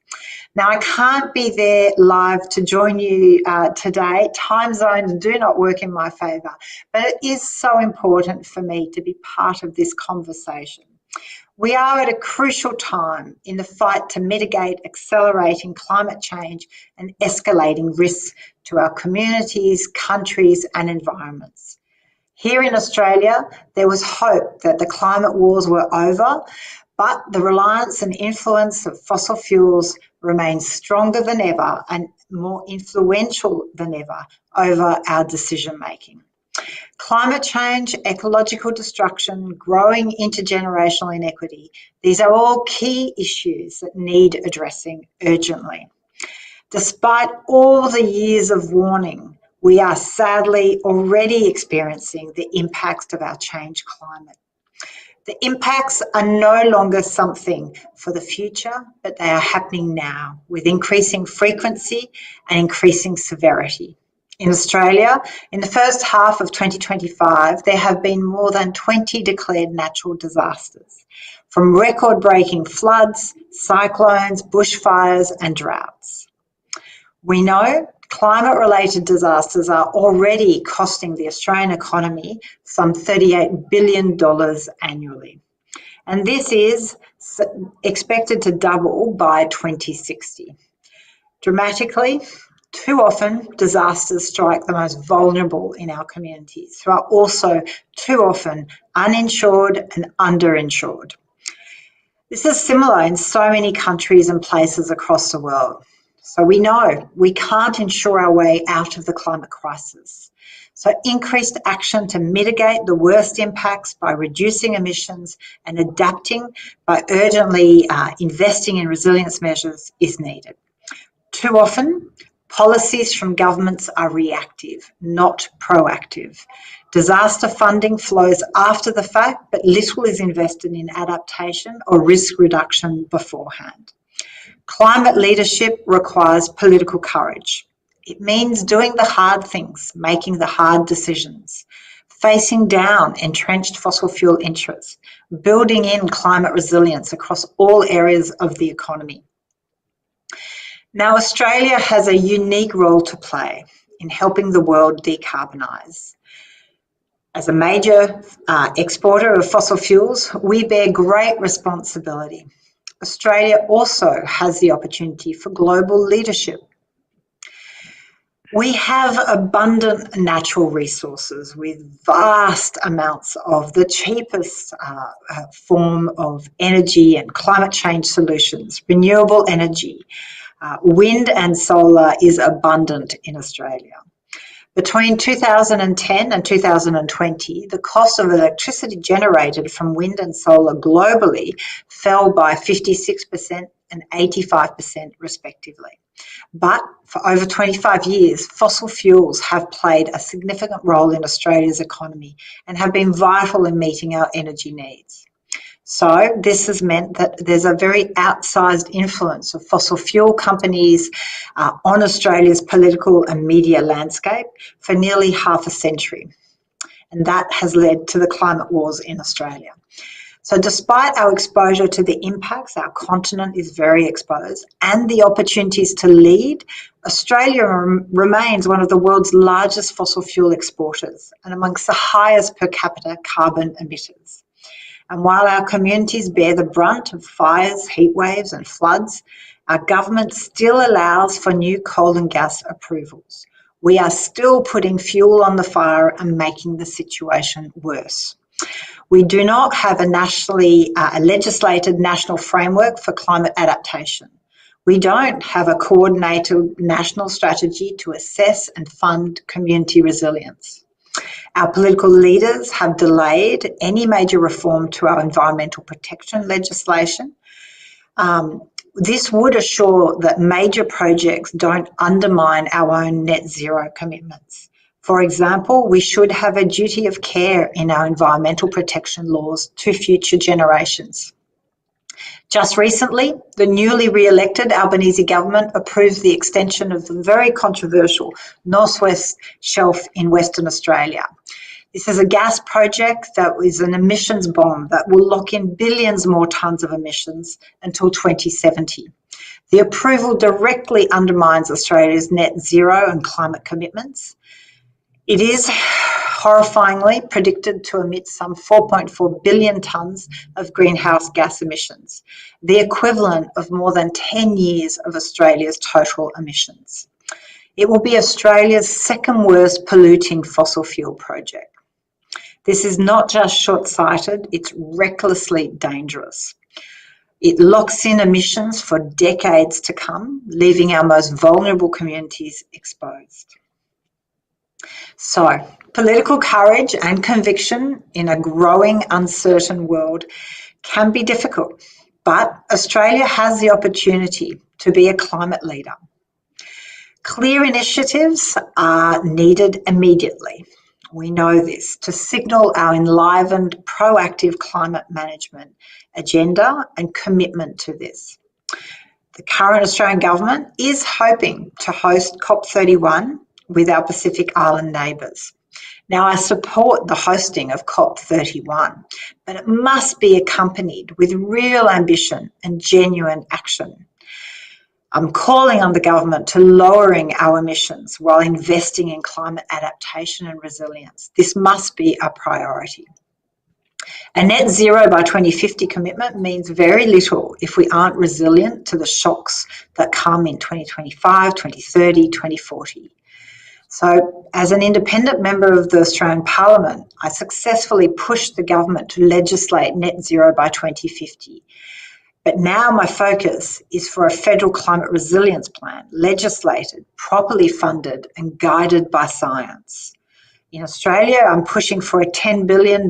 Now, I can't be there live to join you today. Time zones do not work in my favour, but it is so important for me to be part of this conversation. We are at a crucial time in the fight to mitigate accelerating climate change and escalating risks to our communities, countries and environments. Here in Australia, there was hope that the climate wars were over, but the reliance and influence of fossil fuels remains stronger than ever and more influential than ever over our decision making. Climate change, ecological destruction, growing intergenerational inequity, these are all key issues that need addressing urgently. Despite all the years of warning, we are sadly already experiencing the impacts of our changed climate. The impacts are no longer something for the future, but they are happening now with increasing frequency and increasing severity. In Australia, in the first half of 2025, there have been more than 20 declared natural disasters, from record-breaking floods, cyclones, bushfires and droughts. We know climate-related disasters are already costing the Australian economy some $38 billion annually. And this is expected to double by 2060. Dramatically, too often disasters strike the most vulnerable in our communities, who are also too often uninsured and underinsured. This is similar in so many countries and places across the world. So we know we can't insure our way out of the climate crisis. So increased action to mitigate the worst impacts by reducing emissions and adapting by urgently investing in resilience measures is needed. Too often, policies from governments are reactive, not proactive. Disaster funding flows after the fact, but little is invested in adaptation or risk reduction beforehand. Climate leadership requires political courage. It means doing the hard things, making the hard decisions, facing down entrenched fossil fuel interests, building in climate resilience across all areas of the economy. Now, Australia has a unique role to play in helping the world decarbonise. As a major exporter of fossil fuels, we bear great responsibility. Australia also has the opportunity for global leadership. We have abundant natural resources with vast amounts of the cheapest form of energy and climate change solutions, renewable energy. Wind and solar is abundant in Australia. Between 2010 and 2020, the cost of electricity generated from wind and solar globally fell by 56% and 85% respectively. But for over 25 years, fossil fuels have played a significant role in Australia's economy and have been vital in meeting our energy needs. So this has meant that there's a very outsized influence of fossil fuel companies on Australia's political and media landscape for nearly half a century. And that has led to the climate wars in Australia. So despite our exposure to the impacts, our continent is very exposed, and the opportunities to lead, Australia remains one of the world's largest fossil fuel exporters and amongst the highest per capita carbon emitters. And while our communities bear the brunt of fires, heat waves and floods, our government still allows for new coal and gas approvals. We are still putting fuel on the fire and making the situation worse. We do not have a legislated national framework for climate adaptation. We don't have a coordinated national strategy to assess and fund community resilience. Our political leaders have delayed any major reform to our environmental protection legislation. This would assure that major projects don't undermine our own net zero commitments. For example, we should have a duty of care in our environmental protection laws to future generations. Just recently, the newly re-elected Albanese government approved the extension of the very controversial Northwest Shelf in Western Australia. This is a gas project that is an emissions bomb that will lock in billions more tonnes of emissions until 2070. The approval directly undermines Australia's net zero and climate commitments. It is horrifyingly predicted to emit some 4.4 billion tonnes of greenhouse gas emissions, the equivalent of more than 10 years of Australia's total emissions. It will be Australia's second worst polluting fossil fuel project. This is not just short-sighted, it's recklessly dangerous. It locks in emissions for decades to come, leaving our most vulnerable communities exposed. So, political courage and conviction in a growing, uncertain world can be difficult, but Australia has the opportunity to be a climate leader. Clear initiatives are needed immediately. We know this, to signal our enlivened, proactive climate management agenda and commitment to this. The current Australian government is hoping to host COP31 with our Pacific Island neighbours. Now, I support the hosting of COP31, but it must be accompanied with real ambition and genuine action. I'm calling on the government to lowering our emissions while investing in climate adaptation and resilience. This must be a priority. A net zero by 2050 commitment means very little if we aren't resilient to the shocks that come in 2025, 2030, 2040. So, as an independent member of the Australian Parliament, I successfully pushed the government to legislate net zero by 2050. But now my focus is for a federal climate resilience plan, legislated, properly funded and guided by science. In Australia, I'm pushing for $10 billion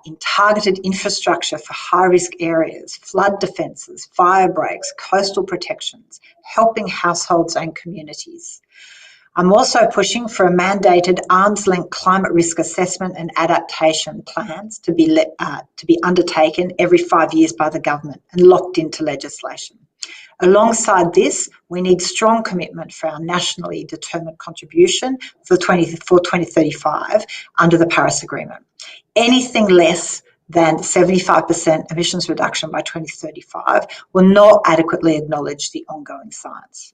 in targeted infrastructure for high-risk areas, flood defences, fire breaks, coastal protections, helping households and communities. I'm also pushing for a mandated arm's-length climate risk assessment and adaptation plans to be undertaken every 5 years by the government and locked into legislation. Alongside this, we need strong commitment for our nationally determined contribution for 2035 under the Paris Agreement. Anything less than 75% emissions reduction by 2035 will not adequately acknowledge the ongoing science.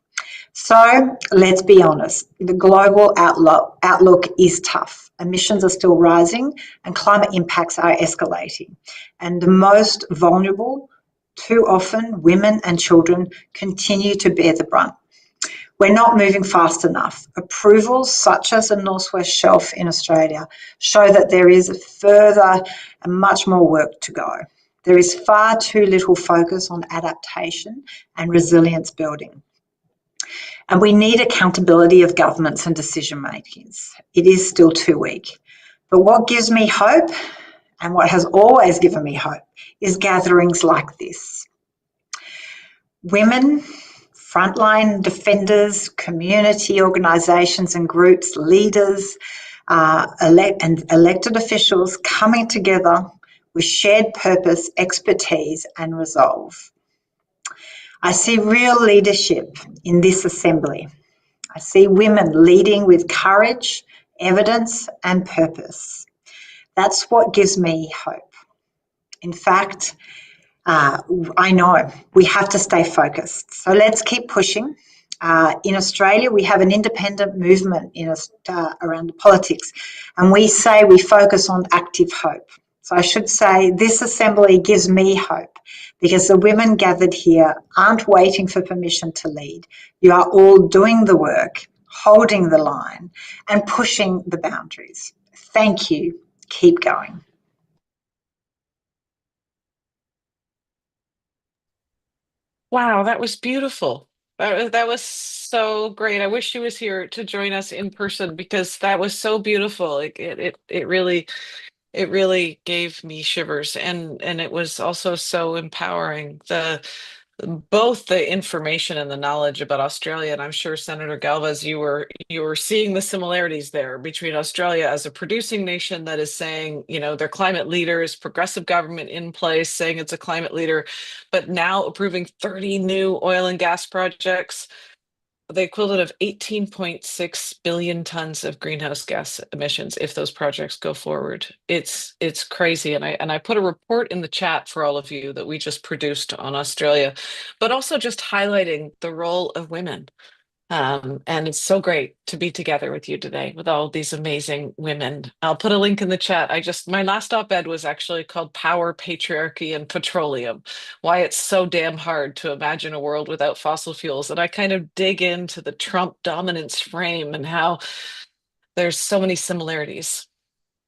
So let's be honest, the global outlook is tough. Emissions are still rising and climate impacts are escalating. And the most vulnerable, too often women and children, continue to bear the brunt. We're not moving fast enough. Approvals such as the Northwest Shelf in Australia show that there is further and much more work to go. There is far too little focus on adaptation and resilience building. And we need accountability of governments and decision makers. It is still too weak. But what gives me hope, and what has always given me hope, is gatherings like this. Women, frontline defenders, community organisations and groups, leaders, and elected officials coming together with shared purpose, expertise and resolve. I see real leadership in this assembly. I see women leading with courage, evidence and purpose. That's what gives me hope. In fact, I know we have to stay focused. So let's keep pushing. In Australia, we have an independent movement around politics, and we say we focus on active hope. So I should say this assembly gives me hope because the women gathered here aren't waiting for permission to lead. You are all doing the work, holding the line, and pushing the boundaries. Thank you. Keep going. Wow, that was beautiful. That was so great. I wish she was here to join us in person because that was so beautiful. It really gave me shivers, and it was also so empowering. Both the information and the knowledge about Australia, and I'm sure Senator Galvez, you were seeing the similarities there between Australia as a producing nation that is saying, you know, their climate leaders, progressive government in place saying it's a climate leader, but now approving 30 new oil and gas projects, the equivalent of 18.6 billion tons of greenhouse gas emissions if those projects go forward. It's crazy. And I put a report in the chat for all of you that we just produced on Australia, but also just highlighting the role of women. And it's so great to be together with you today with all these amazing women. I'll put a link in the chat. My last op-ed was actually called Power, Patriarchy, and Petroleum, why it's so damn hard to imagine a world without fossil fuels. And I kind of dig into the Trump dominance frame and how there's so many similarities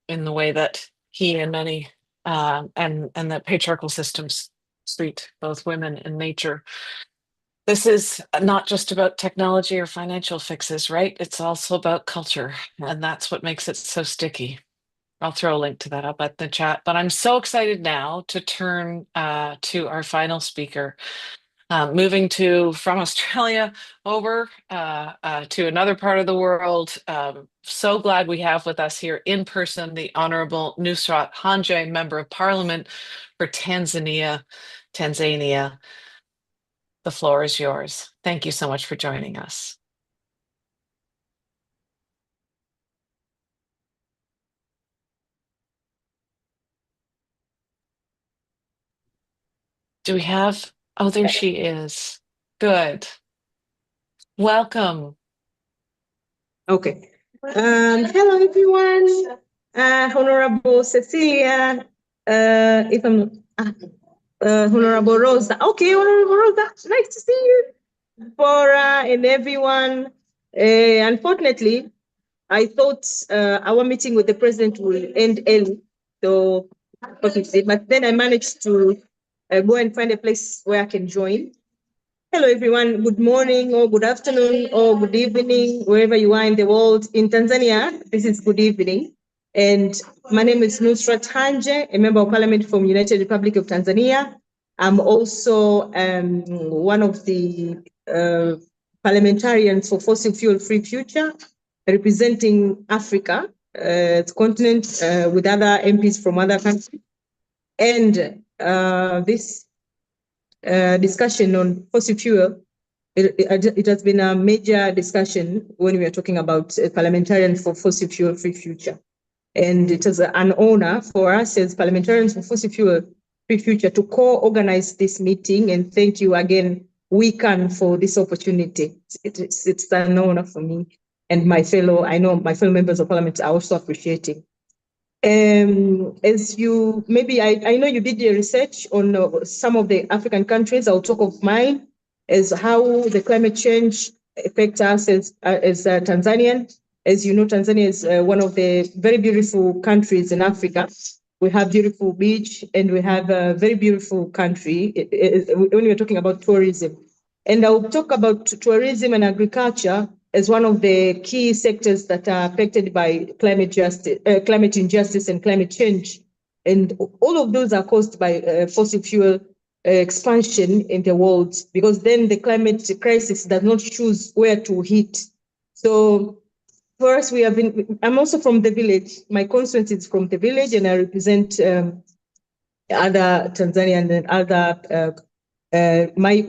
in the way that he and many and that patriarchal systems treat both women and nature. This is not just about technology or financial fixes, right? It's also about culture, and that's what makes it so sticky. I'll throw a link to that up at the chat, but I'm so excited now to turn to our final speaker, moving from Australia over to another part of the world. So glad we have with us here in person the Honorable Nusrat Hanje, Member of Parliament for Tanzania. The floor is yours. Thank you so much for joining us. Do we have, oh, there she is. Good. Welcome. Okay. Hello, everyone. Honorable Cecilia, if I'm Honorable Rosa. Okay, Honorable Rosa, nice to see you. Tzeporah and everyone. Unfortunately, I thought our meeting with the president will end early, so but then I managed to go and find a place where I can join. Hello, everyone. Good morning, or good afternoon, or good evening, wherever you are in the world. In Tanzania, this is good evening. And my name is Nusrat Hanje, a member of parliament from United Republic of Tanzania. I'm also one of the parliamentarians for Fossil Fuel Free Future, representing Africa, the continent, with other MPs from other countries. And this discussion on fossil fuel, it has been a major discussion when we are talking about parliamentarians for Fossil Fuel Free Future. And it is an honor for us as parliamentarians for Fossil Fuel Free Future to co-organize this meeting. And thank you again, WECAN, for this opportunity. It's an honor for me and my fellow members of parliament are also appreciating. As you, maybe I know you did your research on some of the African countries. I'll talk of mine as how the climate change affects us as Tanzanian. As you know, Tanzania is one of the very beautiful countries in Africa. We have beautiful beach and we have a very beautiful country when we're talking about tourism. And I'll talk about tourism and agriculture as one of the key sectors that are affected by climate injustice and climate change. And all of those are caused by fossil fuel expansion in the world, because then the climate crisis does not choose where to hit. So for us, I'm also from the village. My constituency is from the village, and I represent other Tanzanian and other my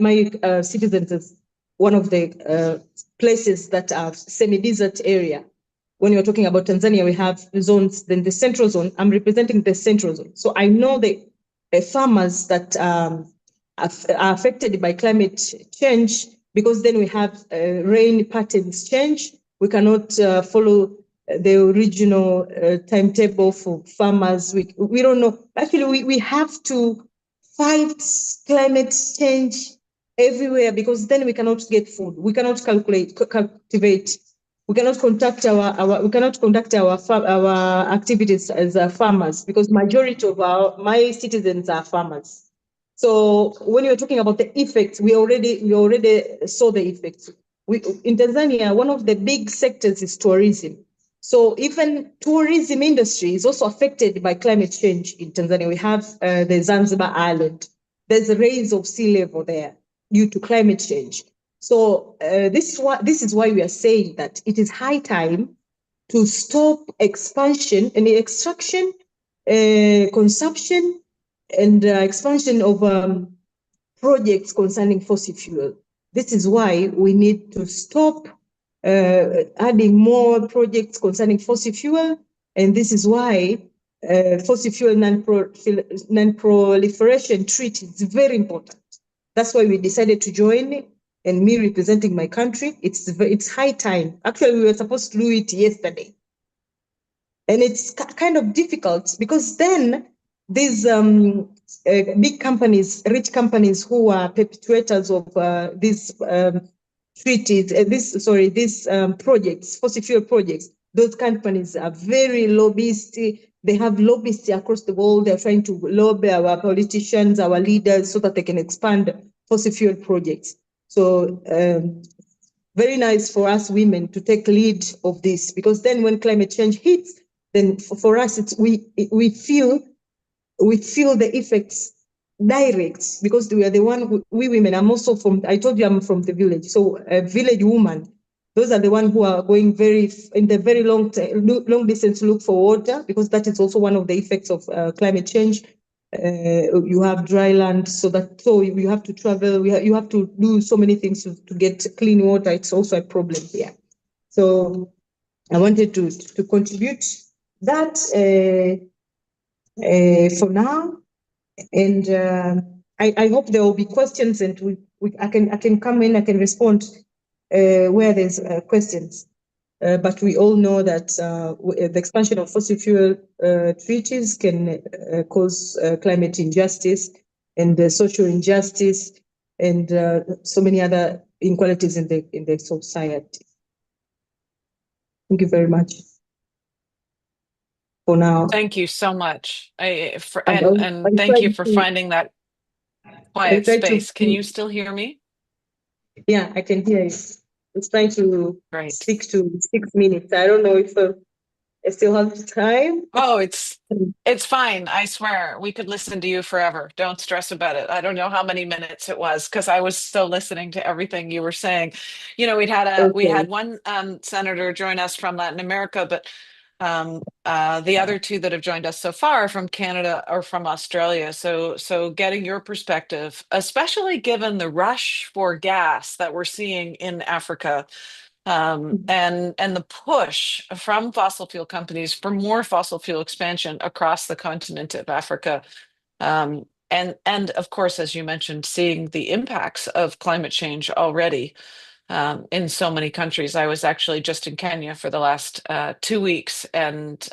citizens is one of the places that are semi-desert area. When you're talking about Tanzania, we have zones. Then the central zone. I'm representing the central zone, so I know the farmers that are affected by climate change, because then we have rain patterns change. We cannot follow the original timetable for farmers. We don't know. Actually, we have to fight climate change everywhere, because then we cannot get food. We cannot cultivate. We cannot conduct our activities as farmers, because majority of my citizens are farmers. So when you're talking about the effects, we already saw the effects. In Tanzania, one of the big sectors is tourism. So even tourism industry is also affected by climate change in Tanzania. We have the Zanzibar Island. There's a rise of sea level there due to climate change. So this is why we are saying that it is high time to stop expansion and extraction, consumption, and expansion of projects concerning fossil fuel. This is why we need to stop adding more projects concerning fossil fuel, and this is why fossil fuel non-proliferation treaty is very important. That's why we decided to join, and me representing my country, it's high time. Actually, we were supposed to do it yesterday, and it's kind of difficult, because then these big companies, rich companies who are perpetuators of these treaties, these projects, fossil fuel projects, those companies are very lobbyistic. They have lobbyists across the world. They're trying to lobby our politicians, our leaders, so that they can expand fossil fuel projects. So very nice for us women to take lead of this, because then when climate change hits, then for us, we feel the effects direct, because we are the one we women. I'm also I told you I'm from the village, so a village woman. Those are the ones who are going in the very long distance to look for water, because that is also one of the effects of climate change. You have dry land, so you have to travel. You have to do so many things to get clean water. It's also a problem here. So I wanted to contribute that for now, and I hope there will be questions, and I can come in, I can respond where there's questions. But we all know that the expansion of fossil fuel treaties can cause climate injustice and social injustice, and so many other inequalities in the society. Thank you very much for now. Thank you so much. And I'm thank you trying for to- finding that quiet try to- space. Can you still hear me? Yeah, I can hear you. I'm trying to Great. stick to 6 minutes. I don't know if I still have time. Oh, it's fine. I swear we could listen to you forever. Don't stress about it. I don't know how many minutes it was, because I was still listening to everything you were saying. You know, we had one senator join us from Latin America, but the other two that have joined us so far are from Canada or from Australia. So getting your perspective, especially given the rush for gas that we're seeing in Africa. And the push from fossil fuel companies for more fossil fuel expansion across the continent of Africa. And of course, as you mentioned, seeing the impacts of climate change already in so many countries. I was actually just in Kenya for the last 2 weeks, and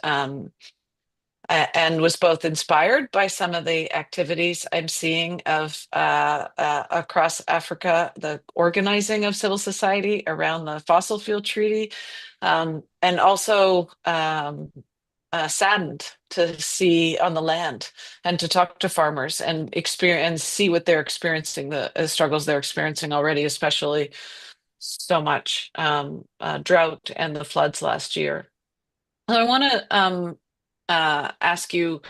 was both inspired by some of the activities I'm seeing of across Africa, the organizing of civil society around the fossil fuel treaty, and also saddened to see on the land and to talk to farmers and experience and see what they're experiencing, the struggles they're experiencing already, especially so much drought and the floods last year. I want to ask you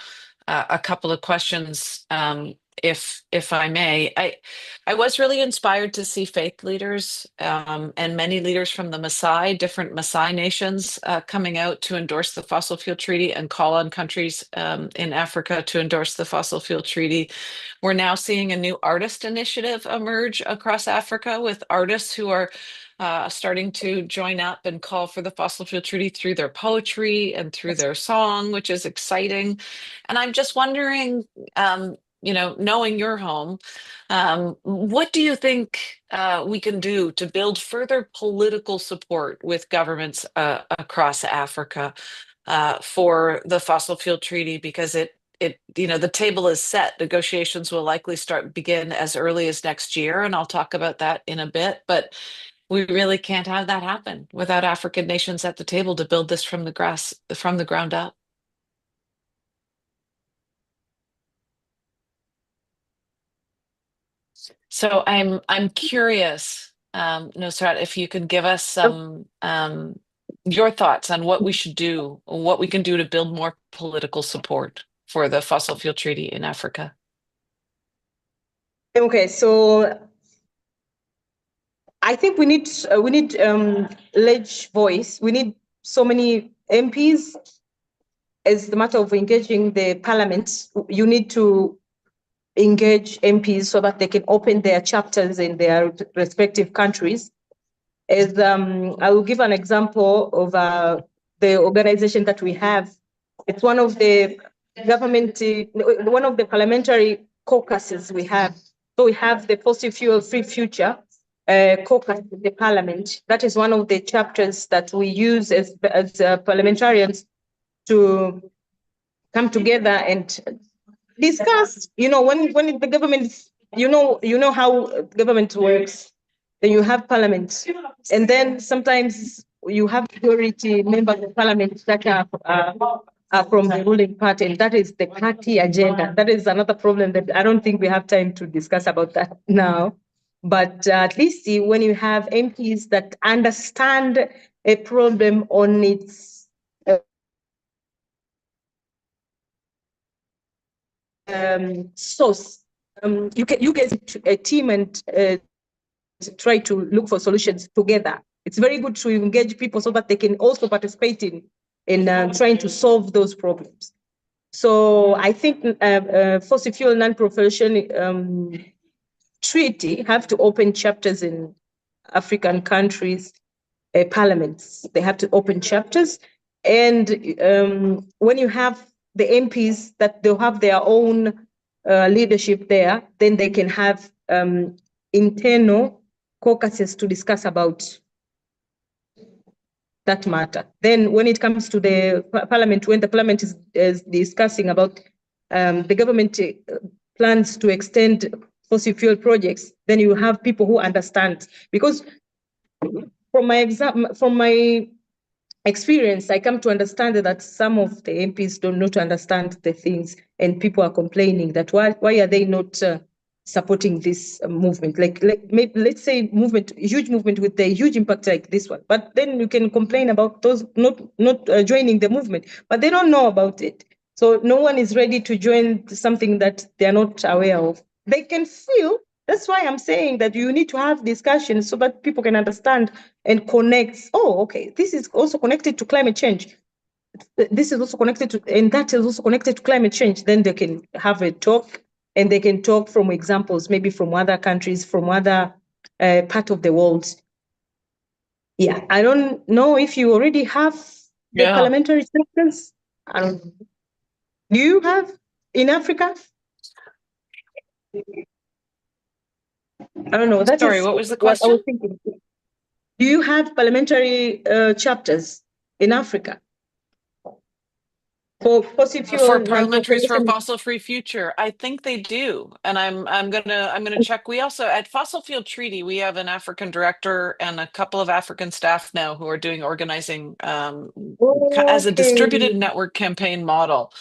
a couple of questions if I may. I was really inspired to see faith leaders and many leaders from the Maasai, different Maasai nations, coming out to endorse the fossil fuel treaty and call on countries in Africa to endorse the fossil fuel treaty. We're now seeing a new artist initiative emerge across Africa with artists who are starting to join up and call for the fossil fuel treaty through their poetry and through their song, which is exciting. And I'm just wondering, knowing your home, what do you think we can do to build further political support with governments across Africa for the fossil fuel treaty? Because the table is set. Negotiations will likely begin as early as next year, and I'll talk about that in a bit. But we really can't have that happen without African nations at the table to build this from the ground up. So I'm curious, Nusrat, if you could give us some your thoughts on what we should do, what we can do to build more political support for the fossil fuel treaty in Africa. Okay, so I think we need large voice. We need so many MPs. As the matter of engaging the parliament, you need to engage MPs so that they can open their chapters in their respective countries. As I will give an example of the organization that we have. It's one of the one of the parliamentary caucuses we have. So we have the Fossil Fuel Free Future caucus in the parliament. That is one of the chapters that we use as parliamentarians to come together and discuss. When the government, you know how government works. Then you have parliament, and then sometimes you have majority members of parliament that are from the ruling party, and that is the party agenda. That is another problem that I don't think we have time to discuss about that now. But at least when you have MPs that understand a problem on its source, you get a team and try to look for solutions together. It's very good to engage people so that they can also participate in trying to solve those problems. So I think fossil fuel non-proliferation treaty have to open chapters in African countries, parliaments. They have to open chapters. And when you have the MPs that they'll have their own leadership there, then they can have internal caucuses to discuss about that matter. Then when it comes to the parliament, when the parliament is discussing about the government plans to extend fossil fuel projects, then you have people who understand. Because from my experience, I come to understand that some of the MPs don't not understand the things, and people are complaining that why are they not supporting this movement? Like maybe let's say huge movement with a huge impact like this one. But then you can complain about those not joining the movement, but they don't know about it. So no one is ready to join something that they are not aware of. They can feel. That's why I'm saying that you need to have discussions so that people can understand and connect. Oh, okay, this is also connected to climate change. This is also connected to, and that is also connected to climate change. Then they can have a talk, and they can talk from examples, maybe from other countries, from other part of the world. Yeah, I don't know if you already have the parliamentary chapters. I don't know. Do you have in Africa? I don't know. Sorry, what was the question? I was thinking. Do you have parliamentary chapters in Africa for fossil fuel? For parliamentaries for fossil free future, I think they do, and I'm gonna check. We also at Fossil Fuel Treaty we have an African director and a couple of African staff now who are doing organizing as a distributed network campaign model.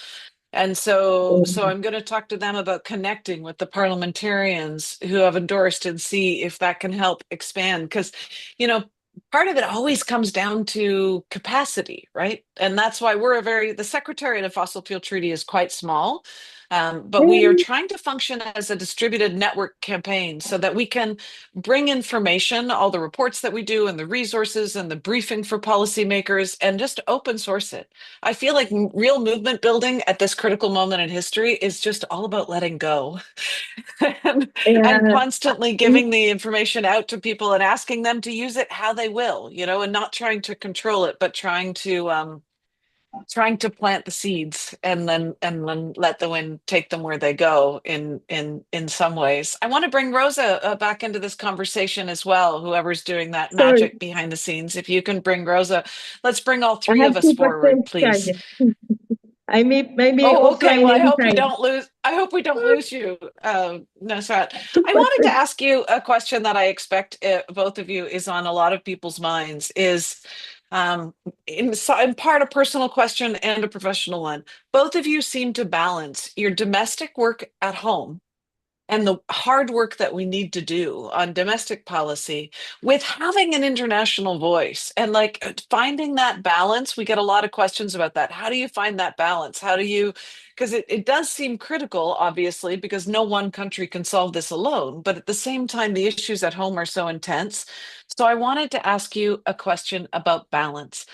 And so I'm going to talk to them about connecting with the parliamentarians who have endorsed and see if that can help expand. Because, part of it always comes down to capacity, right? And that's why the Secretariat of Fossil Fuel Treaty is quite small. But we are trying to function as a distributed network campaign so that we can bring information, all the reports that we do and the resources and the briefing for policymakers, and just open source it. I feel like real movement building at this critical moment in history is just all about letting go and constantly giving the information out to people and asking them to use it how they will, and not trying to control it, but trying to plant the seeds and then let the wind take them where they go in some ways. I want to bring Rosa back into this conversation as well. Whoever's doing that magic behind the scenes, if you can bring Rosa, let's bring all three of us forward, please. I may Oh, okay. Well, I offline hope we anytime. don't lose. I hope we don't lose you, Nusrat. I wanted to ask you a question that I expect both of you is on a lot of people's minds. Is in part a personal question and a professional one. Both of you seem to balance your domestic work at home and the hard work that we need to do on domestic policy with having an international voice and finding that balance. We get a lot of questions about that. How do you find that balance? Because it does seem critical, obviously, because no one country can solve this alone, but at the same time, the issues at home are so intense. So I wanted to ask you a question about balance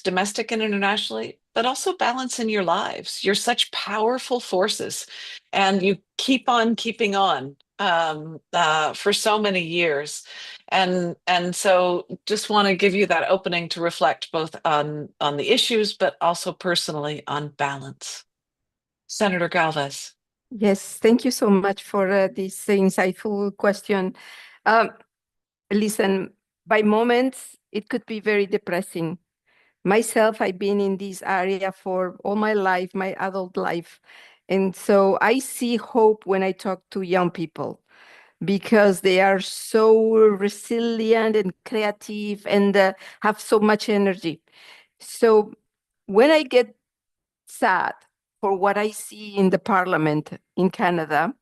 domestic and internationally, but also balance in your lives. You're such powerful forces and you keep on keeping on for so many years. And so just want to give you that opening to reflect both on the issues, but also personally on balance. Senator Galvez. Yes, thank you so much for this insightful question. Listen, by moments, it could be very depressing. Myself, I've been in this area for all my life, my adult life. And so I see hope when I talk to young people because they are so resilient and creative and have so much energy. So when I get sad for what I see in the parliament in Canada,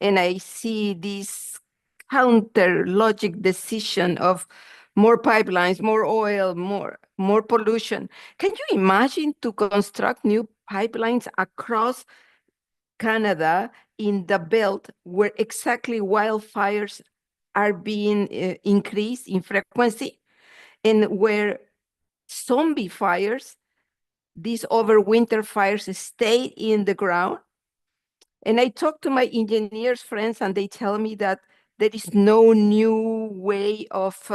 and I see this counter logic decision of more pipelines, more oil, more pollution. Can you imagine to construct new pipelines across Canada in the belt where exactly wildfires are being increased in frequency and where zombie fires, these overwinter fires, stay in the ground? And I talk to my engineers friends and they tell me that there is no new way of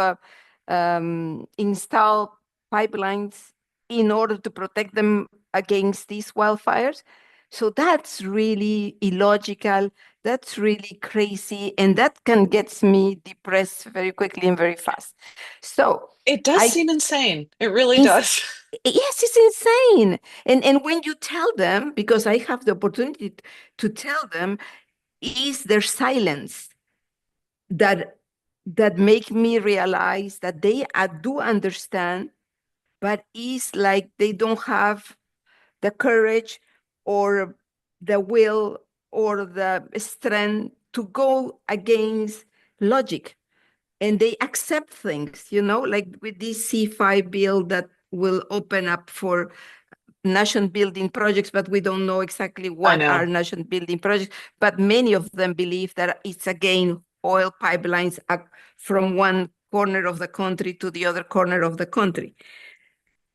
install pipelines in order to protect them against these wildfires. So that's really illogical. That's really crazy. And that can get me depressed very quickly and very fast. So it does seem insane. It really does. Yes, it's insane. And when you tell them, because I have the opportunity to tell them, is their silence that make me realize that they do understand, but it's like they don't have the courage or the will or the strength to go against logic. And they accept things, like with this C5 bill that will open up for nation building projects, but we don't know exactly what are nation building projects. But many of them believe that it's again oil pipelines from one corner of the country to the other corner of the country.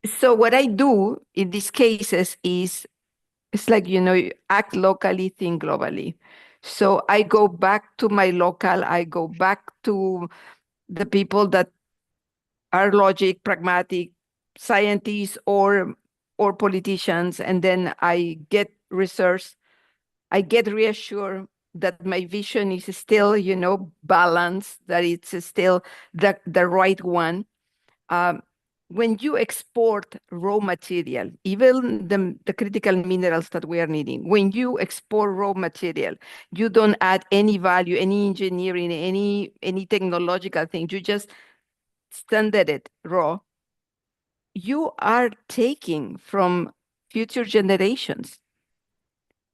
So what I do in these cases is, it's like, act locally, think globally. So I go back to my local, I go back to the people that are logic, pragmatic, scientists or politicians, and then I get research. I get reassured that my vision is still, balanced, that it's still the right one. When you export raw material, even the critical minerals that we are needing, when you export raw material, you don't add any value, any engineering, any technological thing. You just standard it raw. You are taking from future generations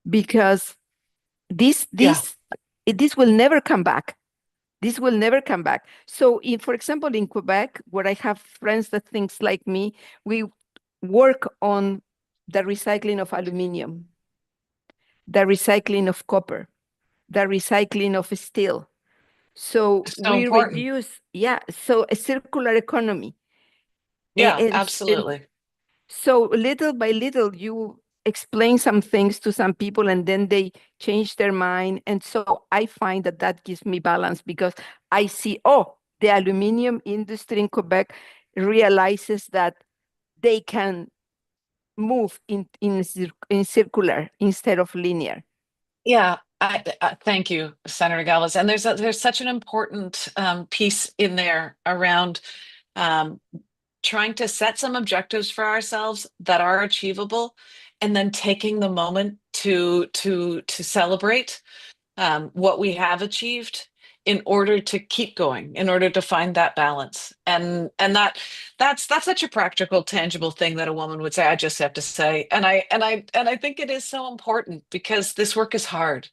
because this will never come back. This will never come back. So, for example, in Quebec, where I have friends that think like me, we work on the recycling of aluminum. the recycling of copper, the recycling of steel. So So we important. reduce, so a circular economy. Yeah, absolutely. So little by little, you explain some things to some people and then they change their mind. And so I find that that gives me balance because I see, the aluminum industry in Quebec realizes that they can move in circular instead of linear. Yeah, thank you, Senator Galvez. And there's such an important piece in there around trying to set some objectives for ourselves that are achievable, and then taking the moment to celebrate what we have achieved in order to keep going, in order to find that balance. And that's such a practical, tangible thing that a woman would say. I just have to say, and I think it is so important because this work is hard.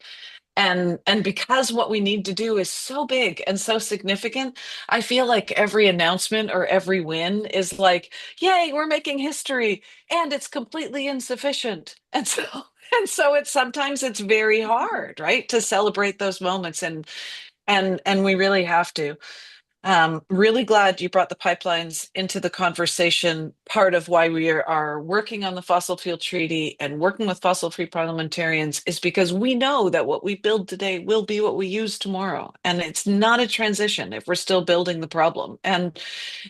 And because what we need to do is so big and so significant, I feel like every announcement or every win is like, yay, we're making history, and it's completely insufficient. And so it's sometimes it's very hard, right, to celebrate those moments, and we really have to. Really glad you brought the pipelines into the conversation. Part of why we are working on the fossil fuel treaty and working with fossil free parliamentarians is because we know that what we build today will be what we use tomorrow. And it's not a transition if we're still building the problem. And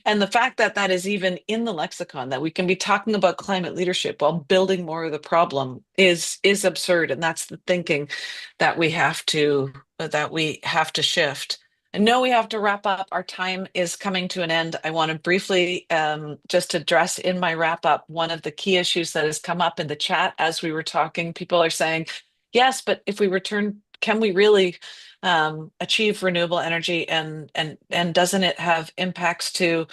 the fact that that is even in the lexicon, that we can be talking about climate leadership while building more of the problem is absurd. And that's the thinking that we have to shift. I know we have to wrap up. Our time is coming to an end. I want to briefly just address in my wrap up one of the key issues that has come up in the chat as we were talking. People are saying, yes, but if we return, can we really achieve renewable energy, and doesn't it have impacts to,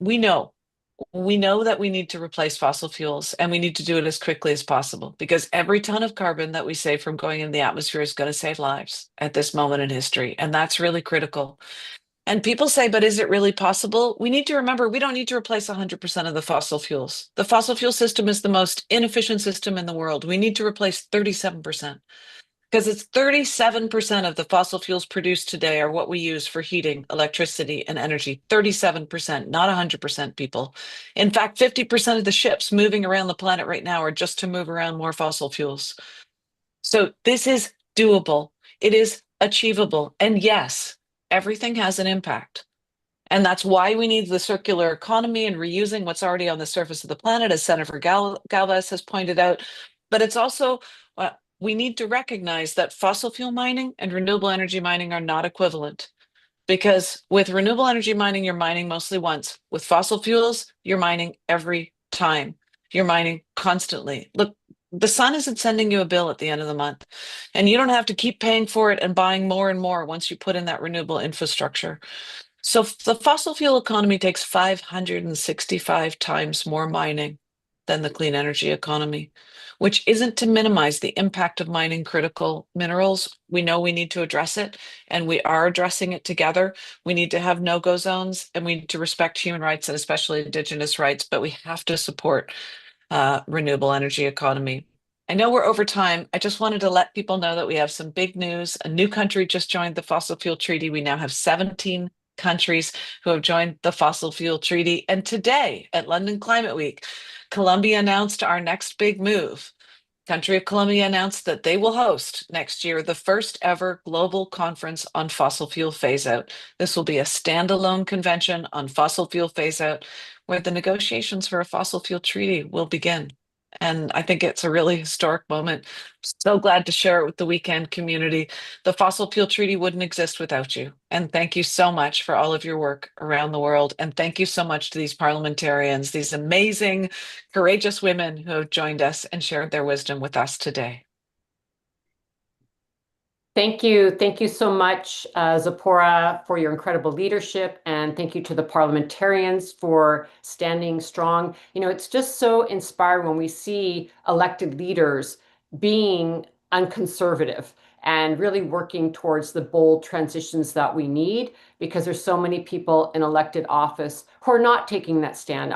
we know that we need to replace fossil fuels, and we need to do it as quickly as possible, because every ton of carbon that we save from going in the atmosphere is going to save lives at this moment in history. And that's really critical. And people say, but is it really possible? We need to remember, we don't need to replace 100% of the fossil fuels. The fossil fuel system is the most inefficient system in the world. We need to replace 37%. Because it's 37% of the fossil fuels produced today are what we use for heating, electricity, and energy. 37%, not 100%, people. In fact, 50% of the ships moving around the planet right now are just to move around more fossil fuels. So this is doable. It is achievable. And yes, everything has an impact. And that's why we need the circular economy and reusing what's already on the surface of the planet, as Senator Galvez has pointed out. But it's also, we need to recognize that fossil fuel mining and renewable energy mining are not equivalent. Because with renewable energy mining, you're mining mostly once. With fossil fuels, you're mining every time. You're mining constantly. Look, the sun isn't sending you a bill at the end of the month, and you don't have to keep paying for it and buying more and more once you put in that renewable infrastructure. So the fossil fuel economy takes 565 times more mining than the clean energy economy, which isn't to minimize the impact of mining critical minerals. We know we need to address it, and we are addressing it together. We need to have no-go zones, and we need to respect human rights, and especially Indigenous rights, but we have to support renewable energy economy. I know we're over time. I just wanted to let people know that we have some big news. A new country just joined the Fossil Fuel Treaty. We now have 17 countries who have joined the Fossil Fuel Treaty. And today at London Climate Week, Colombia announced our next big move. Country of Colombia announced that they will host next year the first ever global conference on fossil fuel phase out. This will be a standalone convention on fossil fuel phase out, where the negotiations for a fossil fuel treaty will begin. And I think it's a really historic moment. So glad to share it with the WECAN community. The fossil fuel treaty wouldn't exist without you. And thank you so much for all of your work around the world. And thank you so much to these parliamentarians, these amazing, courageous women who have joined us and shared their wisdom with us today. Thank you. Thank you so much, Tzeporah, for your incredible leadership. And thank you to the parliamentarians for standing strong. You know, it's just so inspiring when we see elected leaders being unconservative and really working towards the bold transitions that we need, because there's so many people in elected office who are not taking that stand,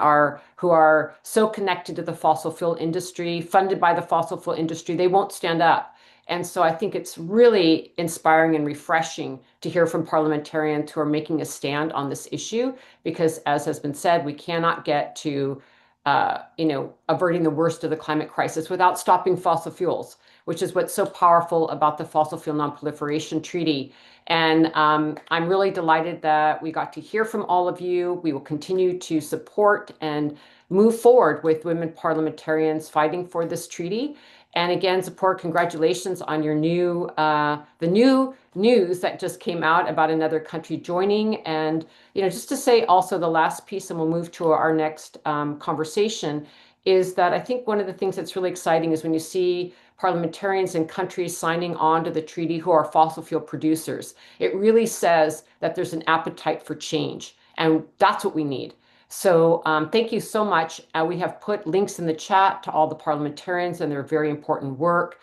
who are so connected to the fossil fuel industry, funded by the fossil fuel industry, they won't stand up. And so I think it's really inspiring and refreshing to hear from parliamentarians who are making a stand on this issue, because as has been said, we cannot get to averting the worst of the climate crisis without stopping fossil fuels, which is what's so powerful about the Fossil Fuel Non-Proliferation Treaty. And I'm really delighted that we got to hear from all of you. We will continue to support and move forward with women parliamentarians fighting for this treaty. And again, Tzeporah, congratulations on your the new news that just came out about another country joining. And just to say also the last piece, and we'll move to our next conversation, is that I think one of the things that's really exciting is when you see parliamentarians in countries signing on to the treaty who are fossil fuel producers. It really says that there's an appetite for change, and that's what we need. So thank you so much. We have put links in the chat to all the parliamentarians and their very important work.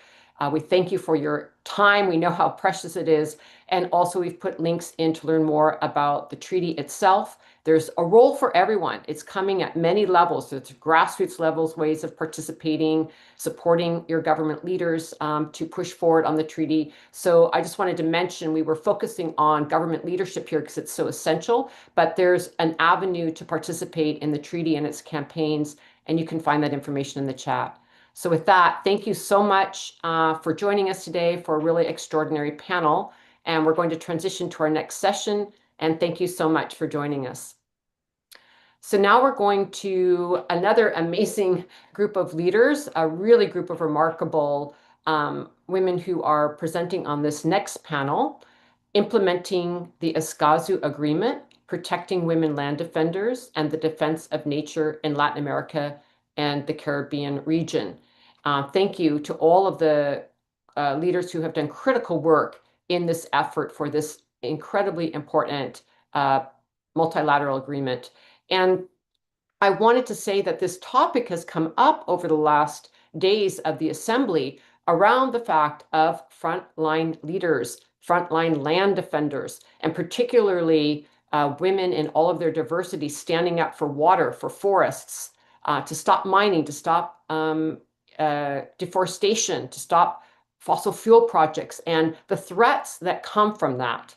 We thank you for your time. We know how precious it is. And also we've put links in to learn more about the treaty itself. There's a role for everyone. It's coming at many levels. So it's grassroots levels, ways of participating, supporting your government leaders to push forward on the treaty. So I just wanted to mention we were focusing on government leadership here because it's so essential, but there's an avenue to participate in the treaty and its campaigns, and you can find that information in the chat. So with that, thank you so much for joining us today for a really extraordinary panel. And we're going to transition to our next session. And thank you so much for joining us. So now we're going to another amazing group of leaders, a really group of remarkable women who are presenting on this next panel, implementing the ESCAZU agreement, protecting women land defenders and the defense of nature in Latin America and the Caribbean region. Thank you to all of the leaders who have done critical work in this effort for this incredibly important multilateral agreement. And I wanted to say that this topic has come up over the last days of the Assembly around the fact of frontline leaders, frontline land defenders, and particularly women in all of their diversity standing up for water, for forests, to stop mining, to stop deforestation, to stop fossil fuel projects, and the threats that come from that.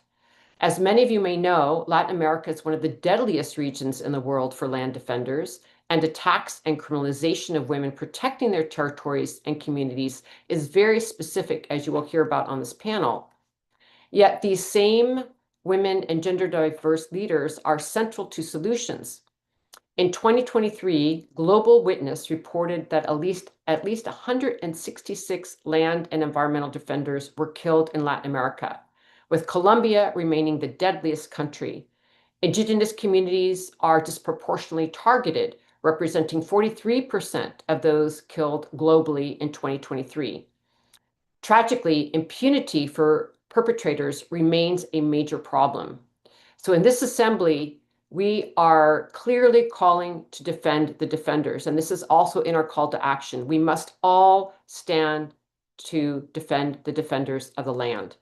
As many of you may know, Latin America is one of the deadliest regions in the world for land defenders, and attacks and criminalization of women protecting their territories and communities is very specific, as you will hear about on this panel. Yet these same women and gender diverse leaders are central to solutions. In 2023, Global Witness reported that at least 166 land and environmental defenders were killed in Latin America, with Colombia remaining the deadliest country. Indigenous communities are disproportionately targeted, representing 43% of those killed globally in 2023. Tragically, impunity for perpetrators remains a major problem. So in this assembly, we are clearly calling to defend the defenders, and this is also in our call to action. We must all stand to defend the defenders of the land.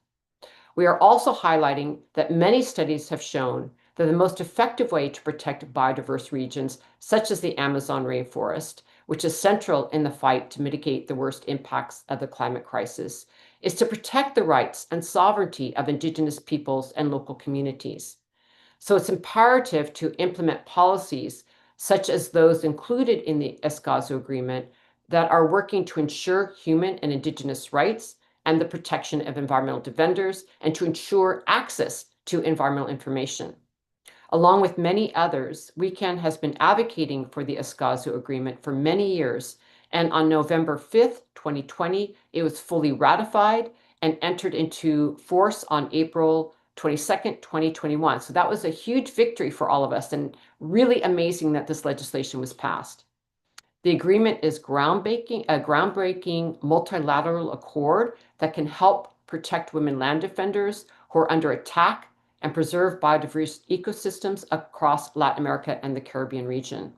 We are also highlighting that many studies have shown that the most effective way to protect biodiverse regions, such as the Amazon rainforest, which is central in the fight to mitigate the worst impacts of the climate crisis, is to protect the rights and sovereignty of Indigenous peoples and local communities. So it's imperative to implement policies such as those included in the ESCAZU agreement that are working to ensure human and Indigenous rights and the protection of environmental defenders, and to ensure access to environmental information. Along with many others, WECAN has been advocating for the ESCAZU agreement for many years, and on November 5th, 2020, it was fully ratified and entered into force on April 22nd, 2021. So that was a huge victory for all of us, and really amazing that this legislation was passed. The agreement is a groundbreaking multilateral accord that can help protect women land defenders who are under attack and preserve biodiverse ecosystems across Latin America and the Caribbean region.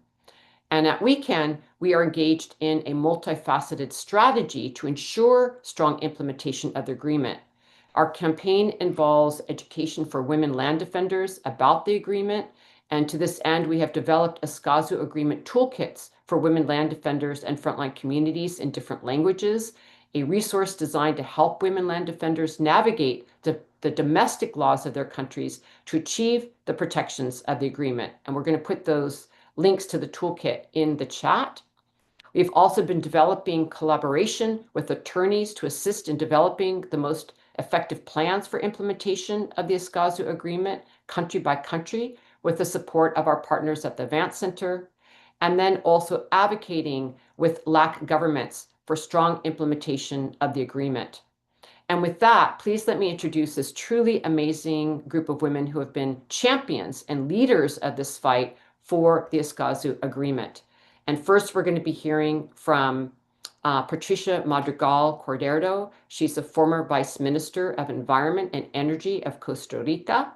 And at WECAN, we are engaged in a multifaceted strategy to ensure strong implementation of the agreement. Our campaign involves education for women land defenders about the agreement, and to this end, we have developed ESCAZU agreement toolkits for women land defenders and frontline communities in different languages, a resource designed to help women land defenders navigate the domestic laws of their countries to achieve the protections of the agreement. And we're going to put those links to the toolkit in the chat. We've also been developing collaboration with attorneys to assist in developing the most effective plans for implementation of the ESCAZU agreement, country by country, with the support of our partners at the Advance Center, and then also advocating with LAC governments for strong implementation of the agreement. And with that, please let me introduce this truly amazing group of women who have been champions and leaders of this fight for the ESCAZU agreement. And first, we're going to be hearing from Patricia Madrigal Cordero. She's the former Vice Minister of Environment and Energy of Costa Rica.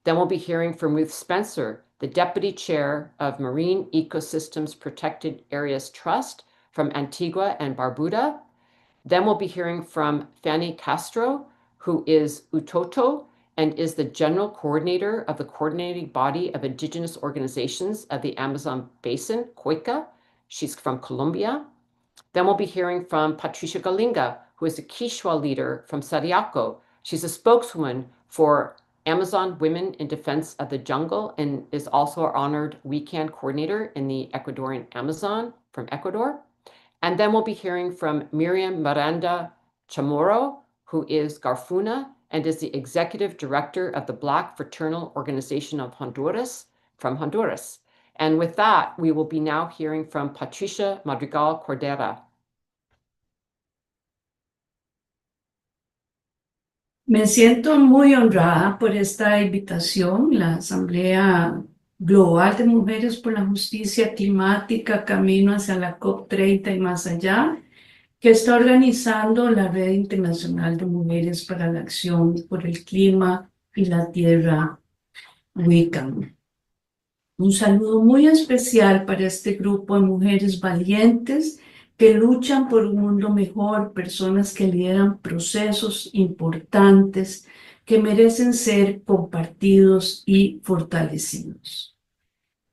Then we'll be hearing from Ruth Spencer, the Deputy Chair of Marine Ecosystems Protected Areas Trust from Antigua and Barbuda. Then we'll be hearing from Fanny Castro, who is Utoto and is the General Coordinator of the Coordinating Body of Indigenous Organizations of the Amazon Basin, COICA. She's from Colombia. Then we'll be hearing from Patricia Galinga, who is a Quechua leader from Sariaco. She's a spokeswoman for Amazon Women in Defense of the Jungle and is also our honored WECAN coordinator in the Ecuadorian Amazon from Ecuador. And then we'll be hearing from Miriam Miranda Chamorro, who is Garfuna and is the Executive Director of the Black Fraternal Organization of Honduras from Honduras. And with that, we will be now hearing from Patricia Madrigal Cordero. Me siento muy honrada por esta invitación. La Asamblea Global de Mujeres por la Justicia Climática, Camino hacia la COP30 y más allá, que está organizando la Red Internacional de Mujeres para la Acción por el Clima y la Tierra, WECAN. Un saludo muy especial para este grupo de mujeres valientes que luchan por un mundo mejor, personas que lideran procesos importantes que merecen ser compartidos y fortalecidos.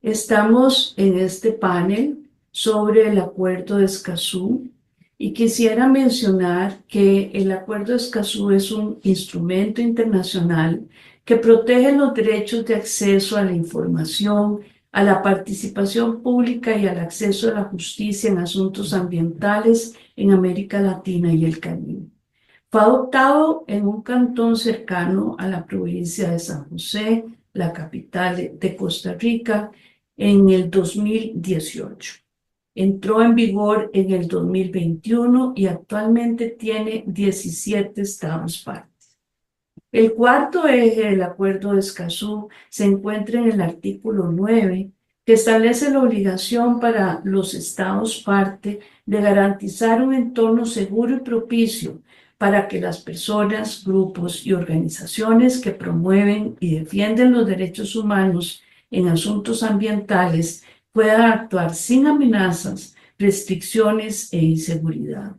Estamos en este panel sobre el acuerdo de ESCAZU y quisiera mencionar que el acuerdo de ESCAZU es un instrumento internacional que protege los derechos de acceso a la información, a la participación pública y al acceso a la justicia en asuntos ambientales en América Latina y el Caribe. Fue adoptado en un cantón cercano a la provincia de San José, la capital de Costa Rica, en el 2018. Entró en vigor en el 2021 y actualmente tiene 17 estados partes. El cuarto eje del acuerdo de ESCAZU se encuentra en el artículo 9, que establece la obligación para los estados parte de garantizar un entorno seguro y propicio para que las personas, grupos y organizaciones que promueven y defienden los derechos humanos en asuntos ambientales puedan actuar sin amenazas, restricciones e inseguridad.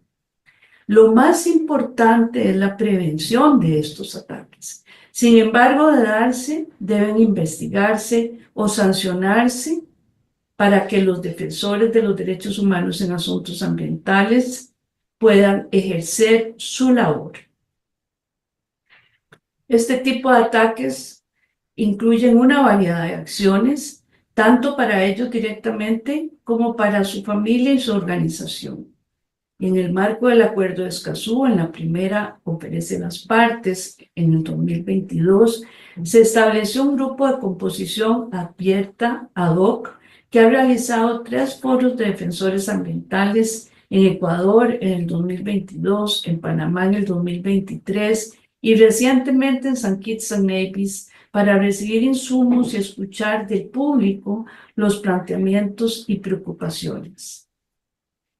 Lo más importante es la prevención de estos ataques. Sin embargo, de darse, deben investigarse o sancionarse para que los defensores de los derechos humanos en asuntos ambientales puedan ejercer su labor. Este tipo de ataques incluyen una variedad de acciones, tanto para ellos directamente como para su familia y su organización. En el marco del acuerdo de ESCAZU, en la primera conferencia de las partes, en el 2022, se estableció un grupo de composición abierta ad hoc que ha realizado 3 foros de defensores ambientales en Ecuador en el 2022, en Panamá en el 2023 y recientemente en San Kitts and Nevis para recibir insumos y escuchar del público los planteamientos y preocupaciones.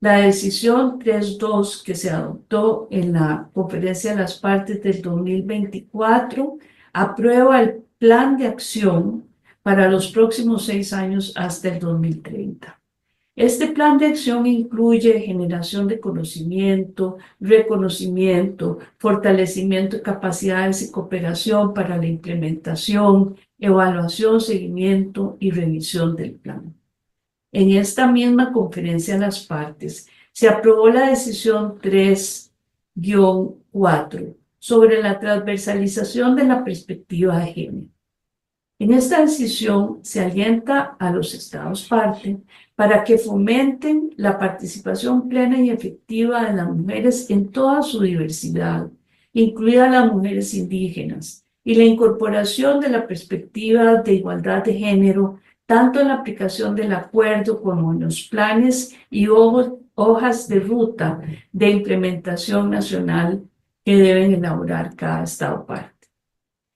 La decisión 3.2 que se adoptó en la Conferencia de las Partes del 2024 aprueba el plan de acción para los próximos 6 años hasta el 2030. Este plan de acción incluye generación de conocimiento, reconocimiento, fortalecimiento de capacidades y cooperación para la implementación, evaluación, seguimiento y revisión del plan. En esta misma conferencia de las partes se aprobó la decisión 3-4 sobre la transversalización de la perspectiva de género. En esta decisión se alienta a los Estados parte para que fomenten la participación plena y efectiva de las mujeres en toda su diversidad, incluidas las mujeres indígenas, y la incorporación de la perspectiva de igualdad de género, tanto en la aplicación del acuerdo como en los planes y hojas de ruta de implementación nacional que deben elaborar cada Estado parte.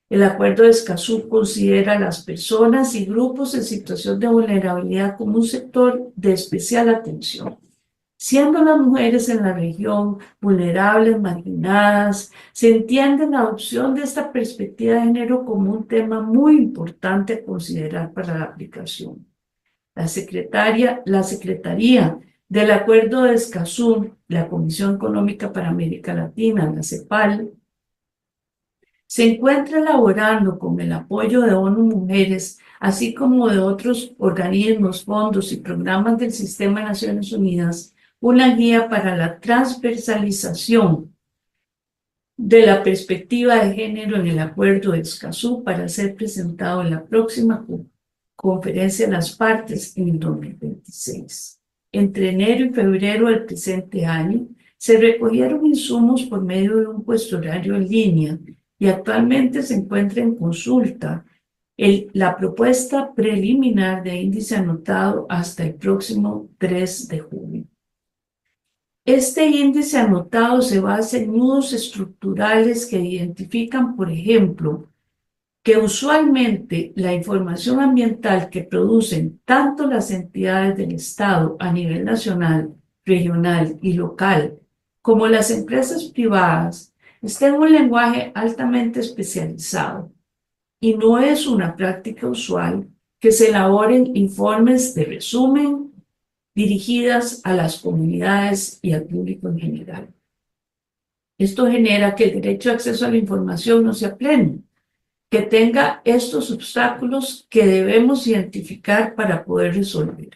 El acuerdo de ESCAZU considera a las personas y grupos en situación de vulnerabilidad como un sector de especial atención, siendo las mujeres en la región vulnerables, marginadas. Se entiende la adopción de esta perspectiva de género como un tema muy importante a considerar para la aplicación. La Secretaría del Acuerdo de ESCAZU, la Comisión Económica para América Latina, la CEPAL, se encuentra elaborando con el apoyo de ONU Mujeres, así como de otros organismos, fondos y programas del Sistema de Naciones Unidas, una guía para la transversalización de la perspectiva de género en el acuerdo de ESCAZU para ser presentado en la próxima conferencia de las partes en el 2026. Entre enero y febrero del presente año, se recogieron insumos por medio de un cuestionario en línea y actualmente se encuentra en consulta la propuesta preliminar de índice anotado hasta el próximo 3 de junio. Este índice anotado se basa en nudos estructurales que identifican, por ejemplo, que usualmente la información ambiental que producen tanto las entidades del Estado a nivel nacional, regional y local, como las empresas privadas, está en un lenguaje altamente especializado y no es una práctica usual que se elaboren informes de resumen dirigidas a las comunidades y al público en general. Esto genera que el derecho de acceso a la información no sea pleno, que tenga estos obstáculos que debemos identificar para poder resolver,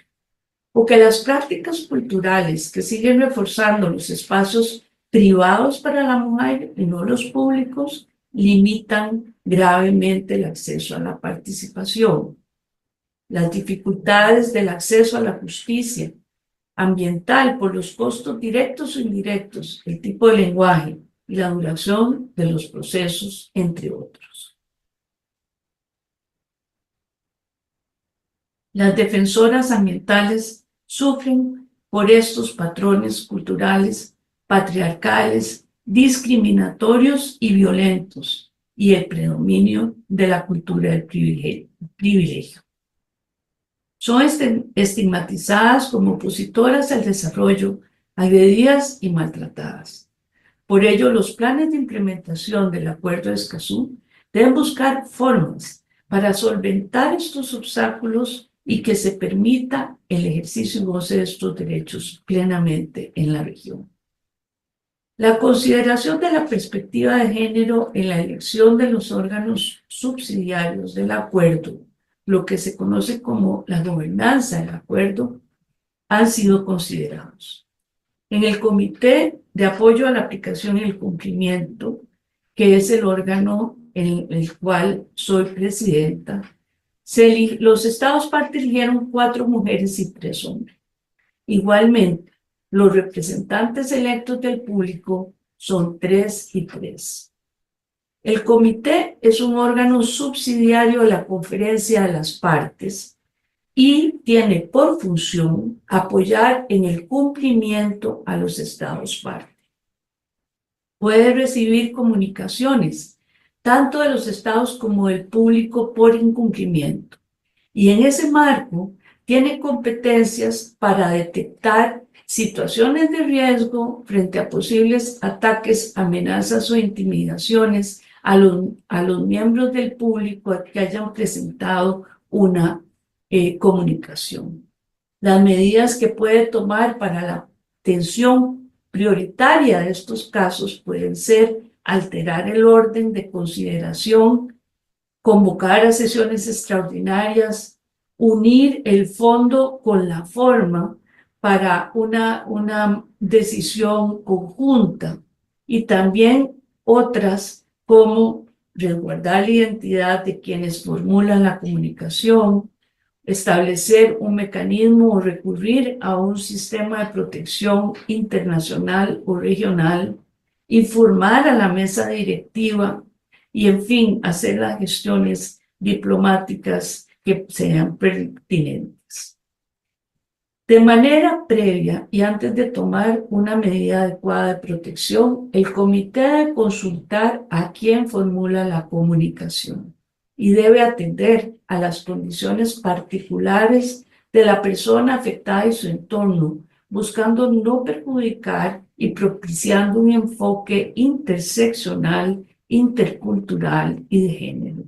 o que las prácticas culturales que siguen reforzando los espacios privados para la mujer y no los públicos limitan gravemente el acceso a la participación. Las dificultades del acceso a la justicia ambiental por los costos directos o indirectos, el tipo de lenguaje y la duración de los procesos, entre otros. Las defensoras ambientales sufren por estos patrones culturales, patriarcales, discriminatorios y violentos, y el predominio de la cultura del privilegio. Son estigmatizadas como opositoras al desarrollo, agredidas y maltratadas. Por ello, los planes de implementación del Acuerdo de ESCAZU deben buscar formas para solventar estos obstáculos y que se permita el ejercicio y goce de estos derechos plenamente en la región. La consideración de la perspectiva de género en la elección de los órganos subsidiarios del acuerdo, lo que se conoce como la gobernanza del acuerdo, han sido considerados. En el Comité de Apoyo a la Aplicación y el Cumplimiento, que es el órgano en el cual soy presidenta, los Estados parte eligieron 4 mujeres y 3 hombres. Igualmente, los representantes electos del público son 3 y 3. El comité es un órgano subsidiario de la Conferencia de las Partes y tiene por función apoyar en el cumplimiento a los Estados parte. Puede recibir comunicaciones tanto de los Estados como del público por incumplimiento, y en ese marco tiene competencias para detectar situaciones de riesgo frente a posibles ataques, amenazas o intimidaciones a los miembros del público que hayan presentado una comunicación. Las medidas que puede tomar para la atención prioritaria de estos casos pueden ser alterar el orden de consideración, convocar a sesiones extraordinarias, unir el fondo con la forma para una decisión conjunta y también otras como resguardar la identidad de quienes formulan la comunicación, establecer un mecanismo o recurrir a un sistema de protección internacional o regional, informar a la mesa directiva y, en fin, hacer las gestiones diplomáticas que sean pertinentes. De manera previa y antes de tomar una medida adecuada de protección, el comité debe consultar a quien formula la comunicación y debe atender a las condiciones particulares de la persona afectada y su entorno, buscando no perjudicar y propiciando un enfoque interseccional, intercultural y de género.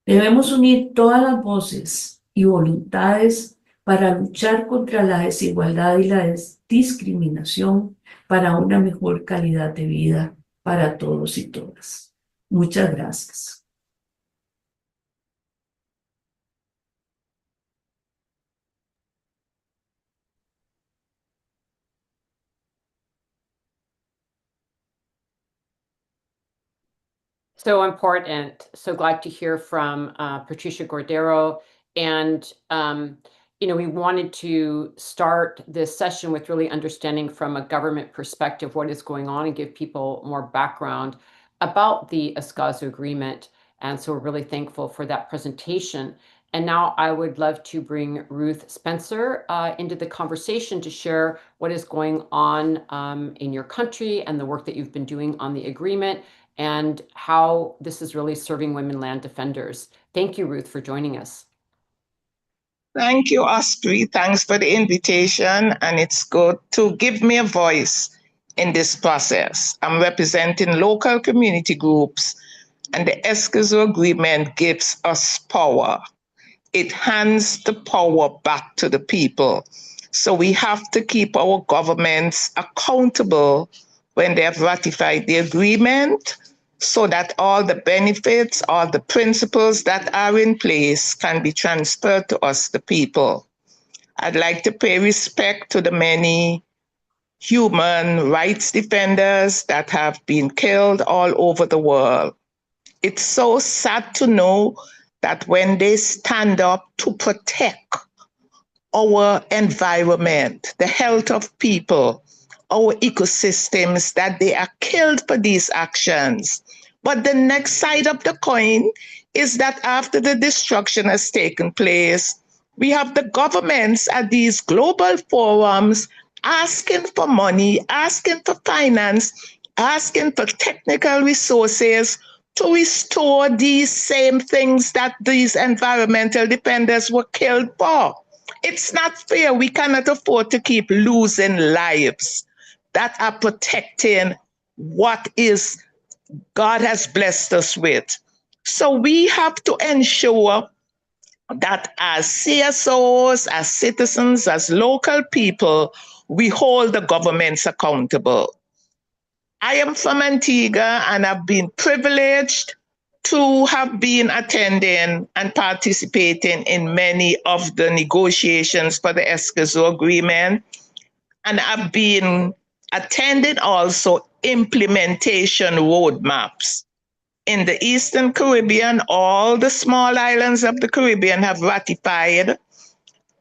Debemos unir todas las voces y voluntades para luchar contra la desigualdad y la discriminación para una mejor calidad de vida para todos y todas. Muchas gracias. So important. So glad to hear from Patricia Cordero. And, we wanted to start this session with really understanding from a government perspective what is going on and give people more background about the ESCAZU agreement. And so we're really thankful for that presentation. And now I would love to bring Ruth Spencer into the conversation to share what is going on in your country and the work that you've been doing on the agreement and how this is really serving women land defenders. Thank you, Ruth, for joining us. Thank you, Osprey. Thanks for the invitation, and it's good to give me a voice in this process. I'm representing local community groups, and the ESCAZU agreement gives us power. It hands the power back to the people. So we have to keep our governments accountable when they have ratified the agreement, so that all the benefits, all the principles that are in place can be transferred to us, the people. I'd like to pay respect to the many human rights defenders that have been killed all over the world. It's so sad to know that when they stand up to protect our environment, the health of people, our ecosystems, that they are killed for these actions. But the next side of the coin is that after the destruction has taken place, we have the governments at these global forums asking for money, asking for finance, asking for technical resources to restore these same things that these environmental defenders were killed for. It's not fair. We cannot afford to keep losing lives that are protecting what is God has blessed us with. So we have to ensure that as CSOs, as citizens, as local people, we hold the governments accountable. I am from Antigua and I've been privileged to have been attending and participating in many of the negotiations for the ESCAZU agreement. And I've been attending also implementation roadmaps. In the Eastern Caribbean, all the small islands of the Caribbean have ratified,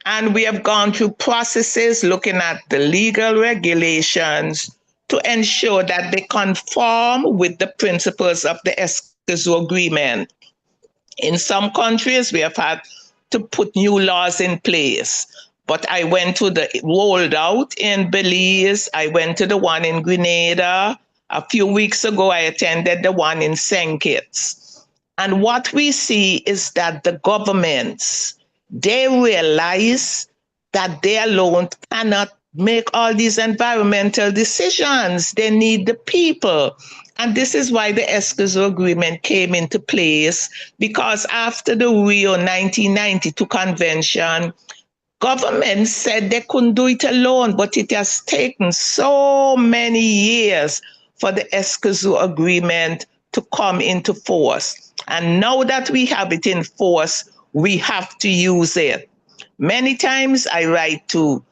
and we have gone through processes looking at the legal regulations to ensure that they conform with the principles of the ESCAZU agreement. In some countries, we have had to put new laws in place. But I went to the rolled out in Belize. I went to the one in Grenada. A few weeks ago, I attended the one in St. Kitts. And what we see is that the governments, they realize that they alone cannot make all these environmental decisions. They need the people. And this is why the ESCAZU agreement came into place, because after the Rio 1992 convention, government said they couldn't do it alone, but it has taken so many years for the ESCAZU agreement to come into force. And now that we have it in force, we have to use it. Many times I write to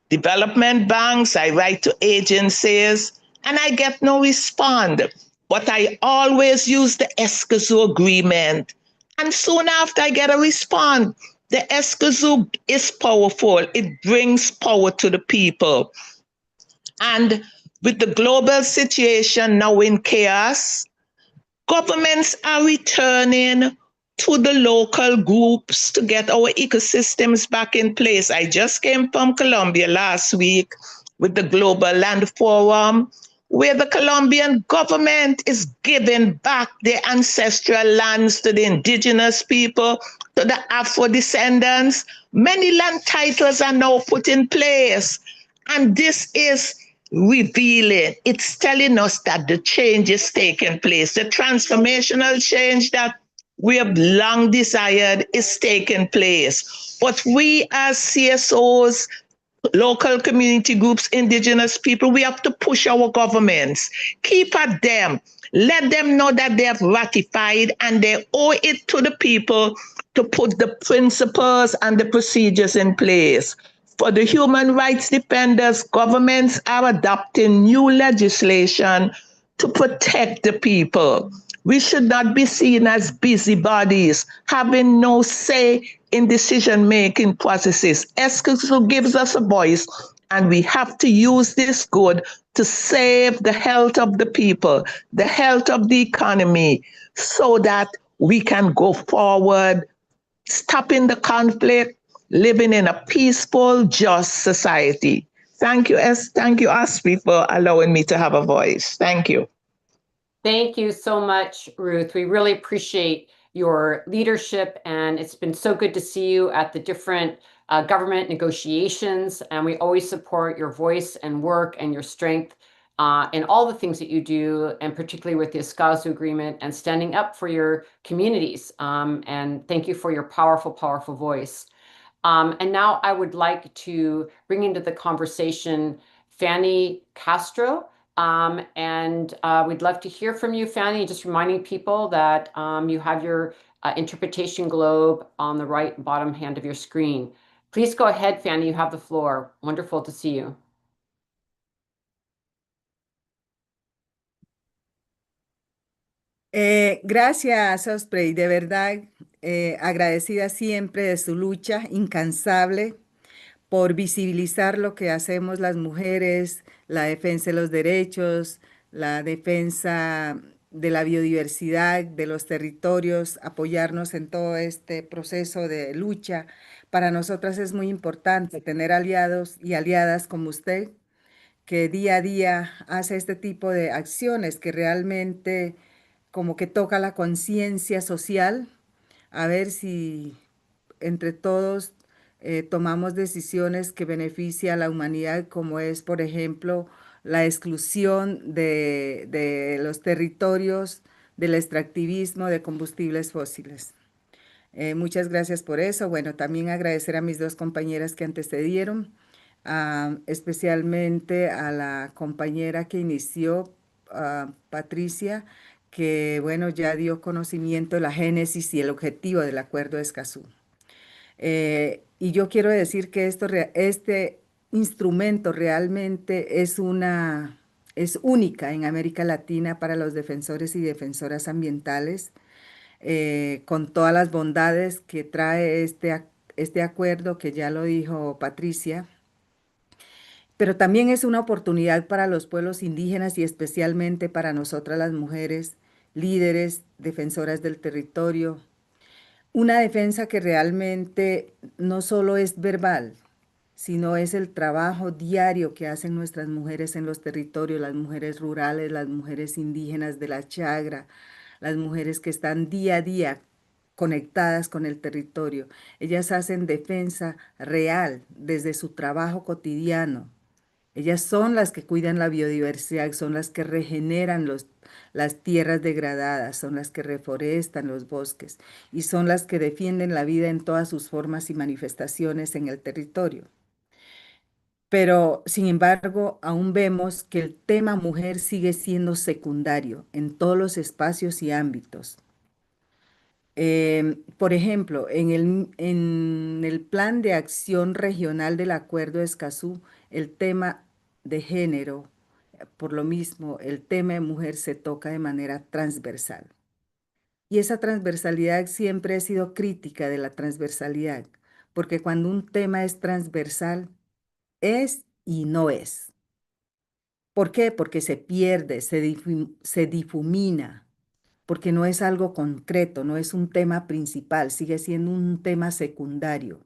development banks, I write to agencies, and I get no response. But I always use the ESCAZU agreement. And soon after I get a response, the ESCAZU is powerful. It brings power to the people. And with the global situation now in chaos, governments are returning to the local groups to get our ecosystems back in place. I just came from Colombia last week with the Global Land Forum, where the Colombian government is giving back their ancestral lands to the indigenous people, to the Afro descendants. Many land titles are now put in place. And this is revealing, it's telling us that the change is taking place. The transformational change that we have long desired is taking place. But we as CSOs, local community groups, indigenous people, we have to push our governments, keep at them, let them know that they have ratified and they owe it to the people to put the principles and the procedures in place. For the human rights defenders, governments are adopting new legislation to protect the people. We should not be seen as busybodies, having no say in decision-making processes. ESCAZU gives us a voice, and we have to use this good to save the health of the people, the health of the economy, so that we can go forward, stopping the conflict, living in a peaceful, just society. Thank you, thank you, Aspi, for allowing me to have a voice. Thank you. Thank you so much, Ruth. We really appreciate your leadership, and it's been so good to see you at the different government negotiations, and we always support your voice and work and your strength in all the things that you do, and particularly with the ESCAZU agreement and standing up for your communities. And thank you for your powerful, powerful voice. And now I would like to bring into the conversation Fanny Castro. And we'd love to hear from you, Fanny, just reminding people that you have your interpretation globe on the right bottom hand of your screen. Please go ahead, Fanny, you have the floor. Wonderful to see you. Gracias, Osprey, de verdad agradecida siempre de su lucha incansable por visibilizar lo que hacemos las mujeres, la defensa de los derechos, la defensa de la biodiversidad, de los territorios, apoyarnos en todo este proceso de lucha. Para nosotras es muy importante tener aliados y aliadas como usted, que día a día hace este tipo de acciones que realmente como que toca la conciencia social, a ver si entre todos tomamos decisiones que benefician a la humanidad, como es, por ejemplo, la exclusión de los territorios del extractivismo de combustibles fósiles. Muchas gracias por eso. Bueno, también agradecer a mis dos compañeras que antecedieron, especialmente a la compañera que inició, Patricia, que bueno, ya dio conocimiento de la génesis y el objetivo del acuerdo de ESCAZU. Y yo quiero decir que este instrumento realmente es única en América Latina para los defensores y defensoras ambientales, con todas las bondades que trae este acuerdo, que ya lo dijo Patricia, pero también es una oportunidad para los pueblos indígenas y especialmente para nosotras las mujeres, líderes, defensoras del territorio. Una defensa que realmente no solo es verbal, sino es el trabajo diario que hacen nuestras mujeres en los territorios, las mujeres rurales, las mujeres indígenas de la Chagra, las mujeres que están día a día conectadas con el territorio. Ellas hacen defensa real desde su trabajo cotidiano Ellas son las que cuidan la biodiversidad, son las que regeneran las tierras degradadas, son las que reforestan los bosques y son las que defienden la vida en todas sus formas y manifestaciones en el territorio. Pero, sin embargo, aún vemos que el tema mujer sigue siendo secundario en todos los espacios y ámbitos. Por ejemplo, en el Plan de Acción Regional del Acuerdo de Escazú, el tema de género, por lo mismo, el tema de mujer se toca de manera transversal. Y esa transversalidad siempre ha sido crítica de la transversalidad, porque cuando un tema es transversal, es y no es. ¿Por qué? Porque se pierde, se difumina, porque no es algo concreto, no es un tema principal, sigue siendo un tema secundario.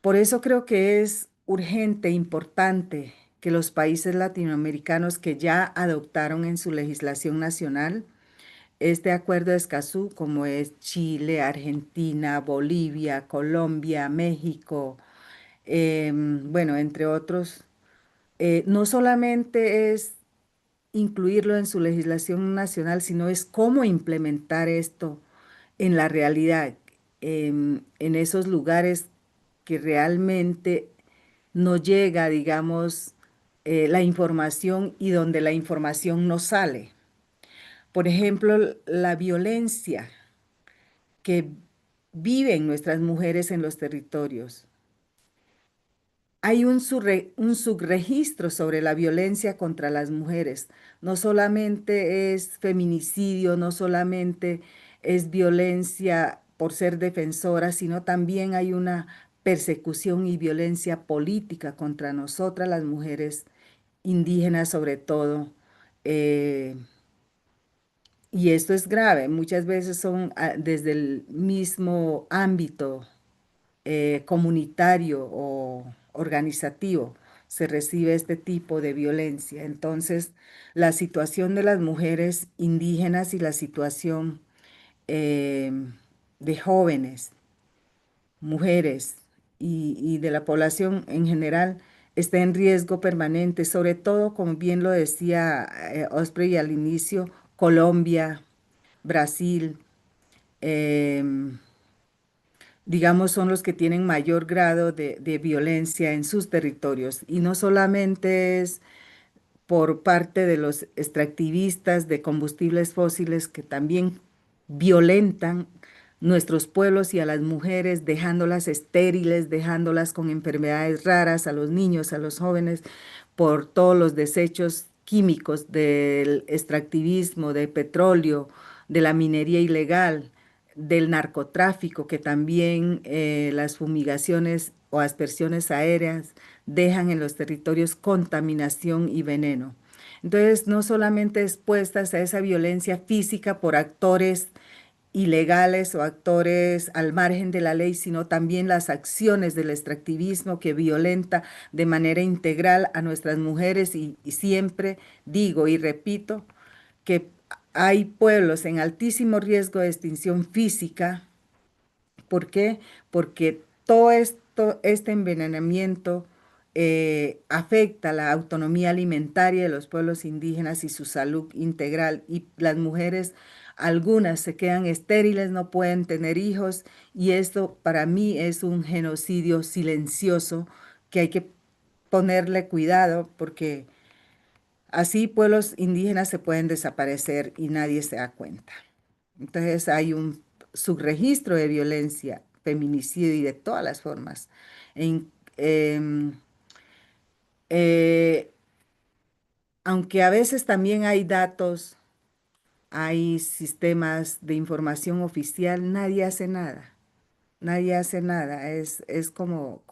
Por eso creo que es urgente, importante que los países latinoamericanos que ya adoptaron en su legislación nacional este acuerdo de Escazú, como es Chile, Argentina, Bolivia, Colombia, México, bueno, entre otros, no solamente es incluirlo en su legislación nacional, sino es cómo implementar esto en la realidad, en esos lugares que realmente no llega, digamos, la información y donde la información no sale. Por ejemplo, la violencia que viven nuestras mujeres en los territorios. Hay un subregistro sobre la violencia contra las mujeres. No solamente es feminicidio, no solamente es violencia por ser defensora, sino también hay una persecución y violencia política contra nosotras, las mujeres indígenas sobre todo. Y esto es grave. Muchas veces son desde el mismo ámbito comunitario o organizativo se recibe este tipo de violencia. Entonces, la situación de las mujeres indígenas y la situación eh, de jóvenes, mujeres y de la población en general está en riesgo permanente, sobre todo, como bien lo decía Osprey al inicio, Colombia, Brasil, em, digamos, son los que tienen mayor grado de violencia en sus territorios. Y no solamente es por parte de los extractivistas de combustibles fósiles que también violentan nuestros pueblos y a las mujeres, dejándolas estériles, dejándolas con enfermedades raras, a los niños, a los jóvenes, por todos los desechos químicos del extractivismo, de petróleo, de la minería ilegal, del narcotráfico, que también las fumigaciones o aspersiones aéreas dejan en los territorios contaminación y veneno. Entonces, no solamente expuestas a esa violencia física por actores ilegales o actores al margen de la ley, sino también las acciones del extractivismo que violenta de manera integral a nuestras mujeres y siempre digo y repito que hay pueblos en altísimo riesgo de extinción física. ¿Por qué? Porque todo esto, este envenenamiento afecta la autonomía alimentaria de los pueblos indígenas y su salud integral. Y las mujeres, algunas se quedan estériles, no pueden tener hijos, y esto para mí es un genocidio silencioso que hay que ponerle cuidado porque así pueblos indígenas se pueden desaparecer y nadie se da cuenta. Entonces hay un subregistro de violencia, feminicidio y de todas las formas. En- em, eh, Aunque a veces también hay datos, hay sistemas de información oficial, nadie hace nada. Nadie hace nada. Es como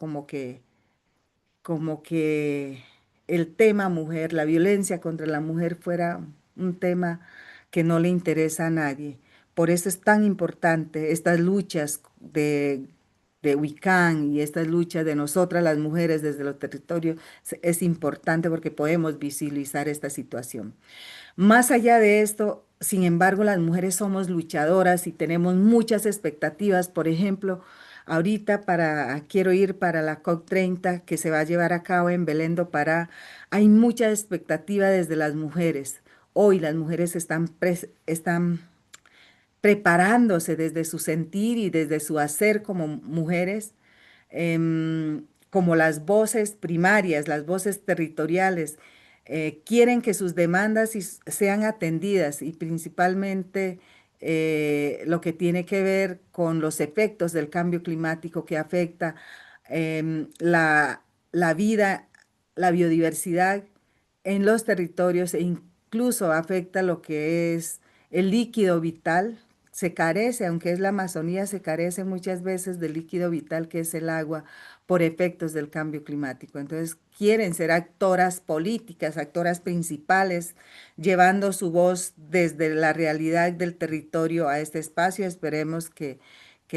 que el tema mujer, la violencia contra la mujer fuera un tema que no le interesa a nadie. Por eso es tan importante estas luchas de WECAN y estas luchas de nosotras las mujeres desde los territorios. Es importante porque podemos visibilizar esta situación. Más allá de esto, sin embargo, las mujeres somos luchadoras y tenemos muchas expectativas. Por ejemplo, Ahorita quiero ir para la COP30 que se va a llevar a cabo en Belén do Pará. Hay mucha expectativa desde las mujeres. Hoy las mujeres están preparándose desde su sentir y desde su hacer como mujeres, como las voces primarias, las voces territoriales, quieren que sus demandas sean atendidas y principalmente lo que tiene que ver con los efectos del cambio climático que afecta la vida, la biodiversidad en los territorios e incluso afecta lo que es el líquido vital. Se carece, aunque es la Amazonía, se carece muchas veces del líquido vital que es el agua por efectos del cambio climático. Entonces quieren ser actoras políticas, actoras principales, llevando su voz desde la realidad del territorio a este espacio. Esperemos que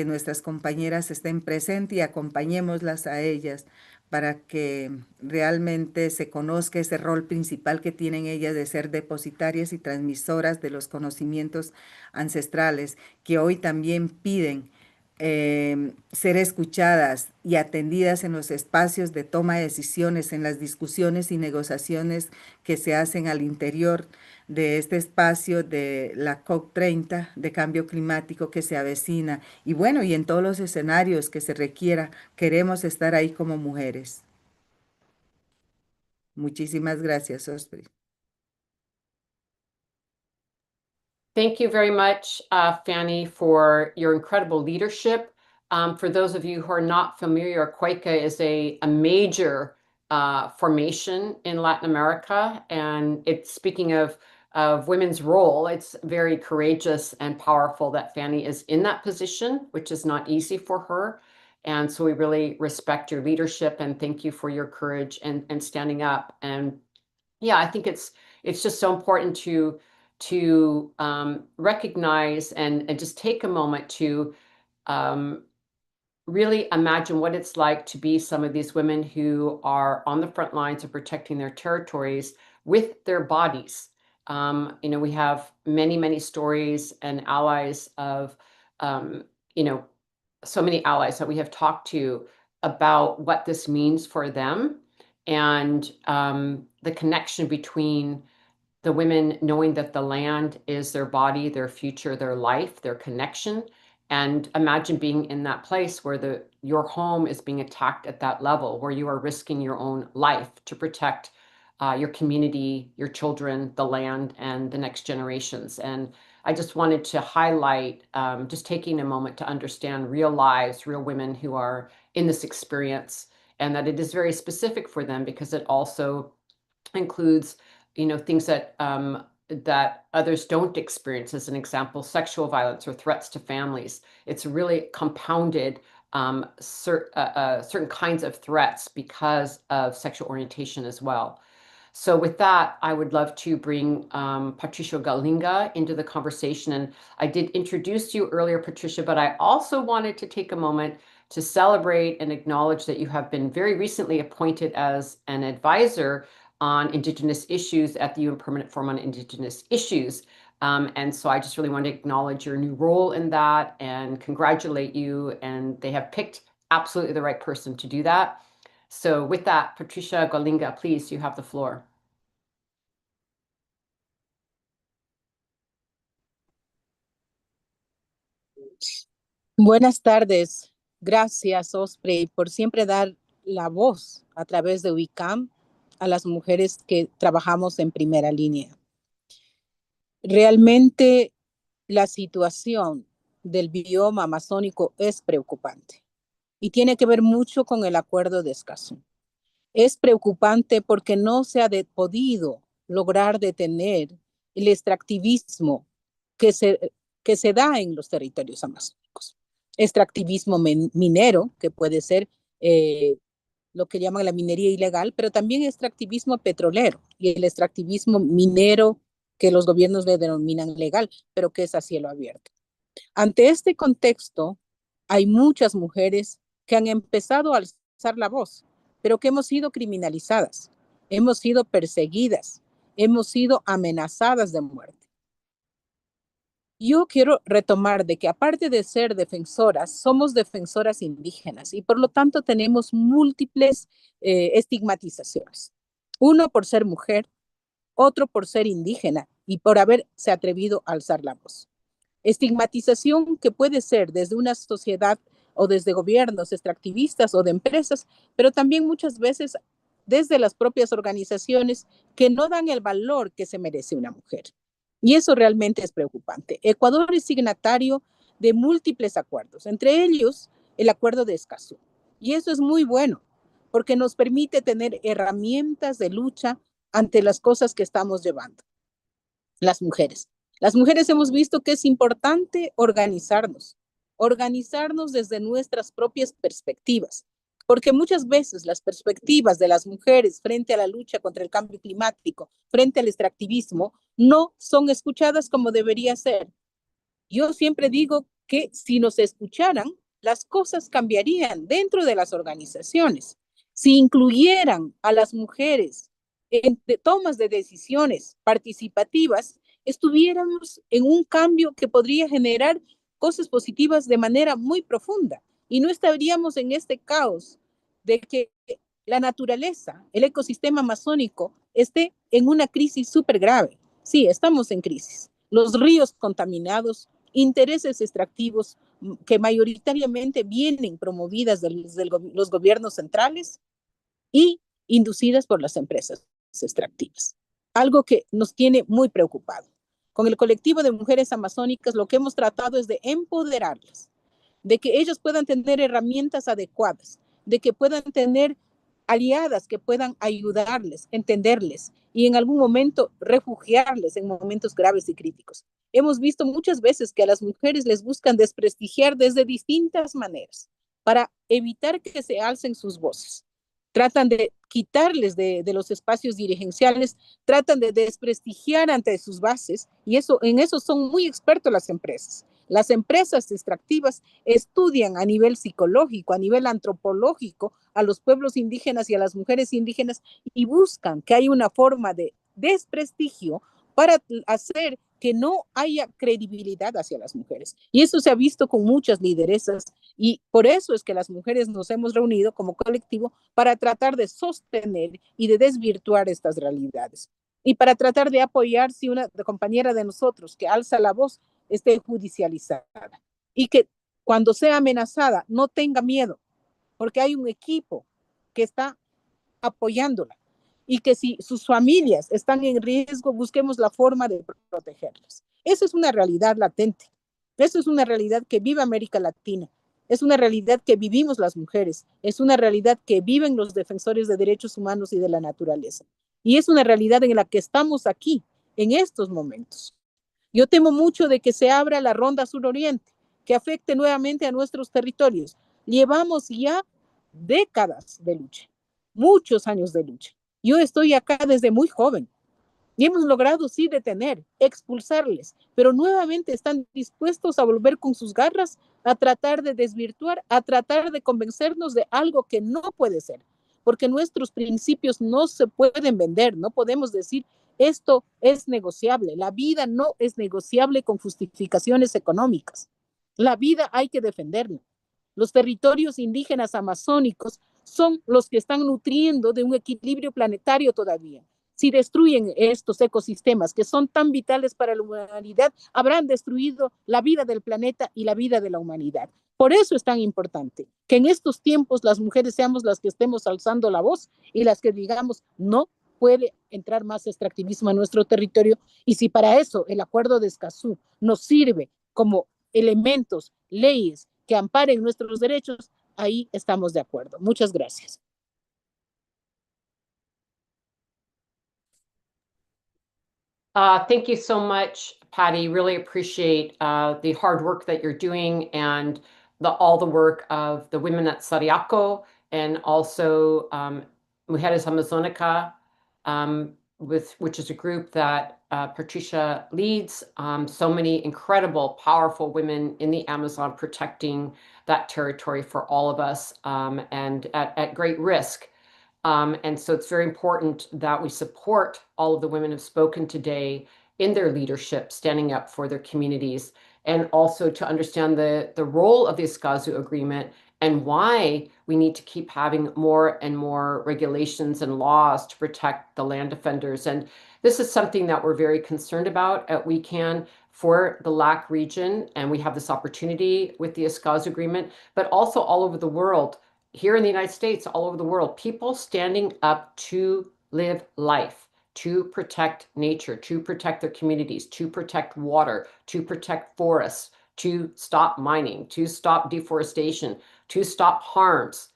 nuestras compañeras estén presentes y acompañémoslas a ellas para que realmente se conozca ese rol principal que tienen ellas de ser depositarias y transmisoras de los conocimientos ancestrales, que hoy también piden ser escuchadas y atendidas en los espacios de toma de decisiones, en las discusiones y negociaciones que se hacen al interior de este espacio de la COP30 de cambio climático que se avecina. Y bueno, y en todos los escenarios que se requiera, queremos estar ahí como mujeres. Muchísimas gracias, Osprey. Thank you very much, Fanny, for your incredible leadership. For those of you who are not familiar, COICA is a major formation in Latin America. And it's speaking of women's role, it's very courageous and powerful that Fanny is in that position, which is not easy for her. And so we really respect your leadership and thank you for your courage and standing up. And yeah, I think it's just so important to recognize and just take a moment to really imagine what it's like to be some of these women who are on the front lines of protecting their territories with their bodies. You know, we have many, many stories and allies of, you know, so many allies that we have talked to about what this means for them and the connection between the women knowing that the land is their body, their future, their life, their connection. And imagine being in that place where your home is being attacked at that level, where you are risking your own life to protect your community, your children, the land, and the next generations. And I just wanted to highlight just taking a moment to understand real lives, real women who are in this experience, and that it is very specific for them because it also includes, you know, things that that others don't experience. As an example, sexual violence or threats to families. It's really compounded certain kinds of threats because of sexual orientation as well. So with that, I would love to bring Patricia Galinga into the conversation. And I did introduce you earlier, Patricia, but I also wanted to take a moment to celebrate and acknowledge that you have been very recently appointed as an advisor on Indigenous issues at the UN Permanent Forum on Indigenous Issues. And so I just really want to acknowledge your new role in that and congratulate you. And they have picked absolutely the right person to do that. So with that, Patricia Galinga, please, you have the floor. Buenas tardes. Gracias, Osprey, por siempre dar la voz a través de WECAN a las mujeres que trabajamos en primera línea. Realmente la situación del bioma amazónico es preocupante y tiene que ver mucho con el acuerdo de ESCAZU. Es preocupante porque no se ha podido lograr detener el extractivismo que se da en los territorios amazónicos. Extractivismo minero, que puede ser lo que llaman la minería ilegal, pero también extractivismo petrolero y el extractivismo minero que los gobiernos le denominan legal, pero que es a cielo abierto. Ante este contexto, hay muchas mujeres que han empezado a alzar la voz, pero que hemos sido criminalizadas, hemos sido perseguidas, hemos sido amenazadas de muerte. yo quiero retomar de que aparte de ser defensoras, somos defensoras indígenas y por lo tanto tenemos múltiples estigmatizaciones. Uno por ser mujer, otro por ser indígena y por haberse atrevido a alzar la voz. Estigmatización que puede ser desde una sociedad o desde gobiernos extractivistas o de empresas, pero también muchas veces desde las propias organizaciones que no dan el valor que se merece una mujer. Y eso realmente es preocupante. Ecuador es signatario de múltiples acuerdos, entre ellos el acuerdo de ESCAZU. Y eso es muy bueno, porque nos permite tener herramientas de lucha ante las cosas que estamos llevando, las mujeres. Las mujeres hemos visto que es importante organizarnos desde nuestras propias perspectivas, porque muchas veces las perspectivas de las mujeres frente a la lucha contra el cambio climático, frente al extractivismo, no son escuchadas como debería ser. Yo siempre digo que si nos escucharan, las cosas cambiarían dentro de las organizaciones. Si incluyeran a las mujeres en tomas de decisiones participativas, estuviéramos en un cambio que podría generar cosas positivas de manera muy profunda y no estaríamos en este caos de que la naturaleza, el ecosistema amazónico, esté en una crisis súper grave. Sí, estamos en crisis. Los ríos contaminados, intereses extractivos que mayoritariamente vienen promovidas de los gobiernos centrales y inducidas por las empresas extractivas. Algo que nos tiene muy preocupado. Con el colectivo de mujeres amazónicas lo que hemos tratado es de empoderarlas, de que ellas puedan tener herramientas adecuadas, de que puedan tener aliadas que puedan ayudarles, entenderles y en algún momento refugiarles en momentos graves y críticos. Hemos visto muchas veces que a las mujeres les buscan desprestigiar desde distintas maneras para evitar que se alcen sus voces. Tratan de quitarles de los espacios dirigenciales, tratan de desprestigiar ante sus bases y en eso son muy expertos las empresas. Las empresas extractivas estudian a nivel psicológico, a nivel antropológico, a los pueblos indígenas y a las mujeres indígenas y buscan que haya una forma de desprestigio para hacer que no haya credibilidad hacia las mujeres. Y eso se ha visto con muchas lideresas y por eso es que las mujeres nos hemos reunido como colectivo para tratar de sostener y de desvirtuar estas realidades. Y para tratar de apoyar si una compañera de nosotros que alza la voz esté judicializada y que cuando sea amenazada no tenga miedo, porque hay un equipo que está apoyándola y que si sus familias están en riesgo, busquemos la forma de protegerlas. Eso es una realidad latente, eso es una realidad que vive América Latina, es una realidad que vivimos las mujeres, es una realidad que viven los defensores de derechos humanos y de la naturaleza. Y es una realidad en la que estamos aquí, en estos momentos. Yo temo mucho de que se abra la ronda suroriente, que afecte nuevamente a nuestros territorios. Llevamos ya décadas de lucha, muchos años de lucha. Yo estoy acá desde muy joven y hemos logrado sí detener, expulsarles, pero nuevamente están dispuestos a volver con sus garras a tratar de desvirtuar, a tratar de convencernos de algo que no puede ser, porque nuestros principios no se pueden vender, no podemos decir esto es negociable, la vida no es negociable con justificaciones económicas, la vida hay que defenderla. Los territorios indígenas amazónicos son los que están nutriendo de un equilibrio planetario todavía. Si destruyen estos ecosistemas que son tan vitales para la humanidad, habrán destruido la vida del planeta y la vida de la humanidad. Por eso es tan importante que en estos tiempos las mujeres seamos las que estemos alzando la voz y las que digamos no puede entrar más extractivismo a nuestro territorio. Y si para eso el acuerdo de ESCAZU nos sirve como elementos, leyes que amparen nuestros derechos, ahí estamos de acuerdo. Muchas gracias. Thank you so much, Patty. Really appreciate the hard work that you're doing and all the work of the women at Sariaco and also Mujeres Amazonica, which is a group that Patricia leads. So many incredible, powerful women in the Amazon protecting that territory for all of us and at great risk. And so it's very important that we support all of the women who've spoken today in their leadership, standing up for their communities, and also to understand the role of the ESCAZU agreement and why we need to keep having more and more regulations and laws to protect the land defenders. And this is something that we're very concerned about at WECAN for the LAC region, and we have this opportunity with the ESCAZU agreement, but also all over the world, here in the United States, all over the world, people standing up to live life, to protect nature, to protect their communities, to protect water, to protect forests, to stop mining, to stop deforestation, to stop harms.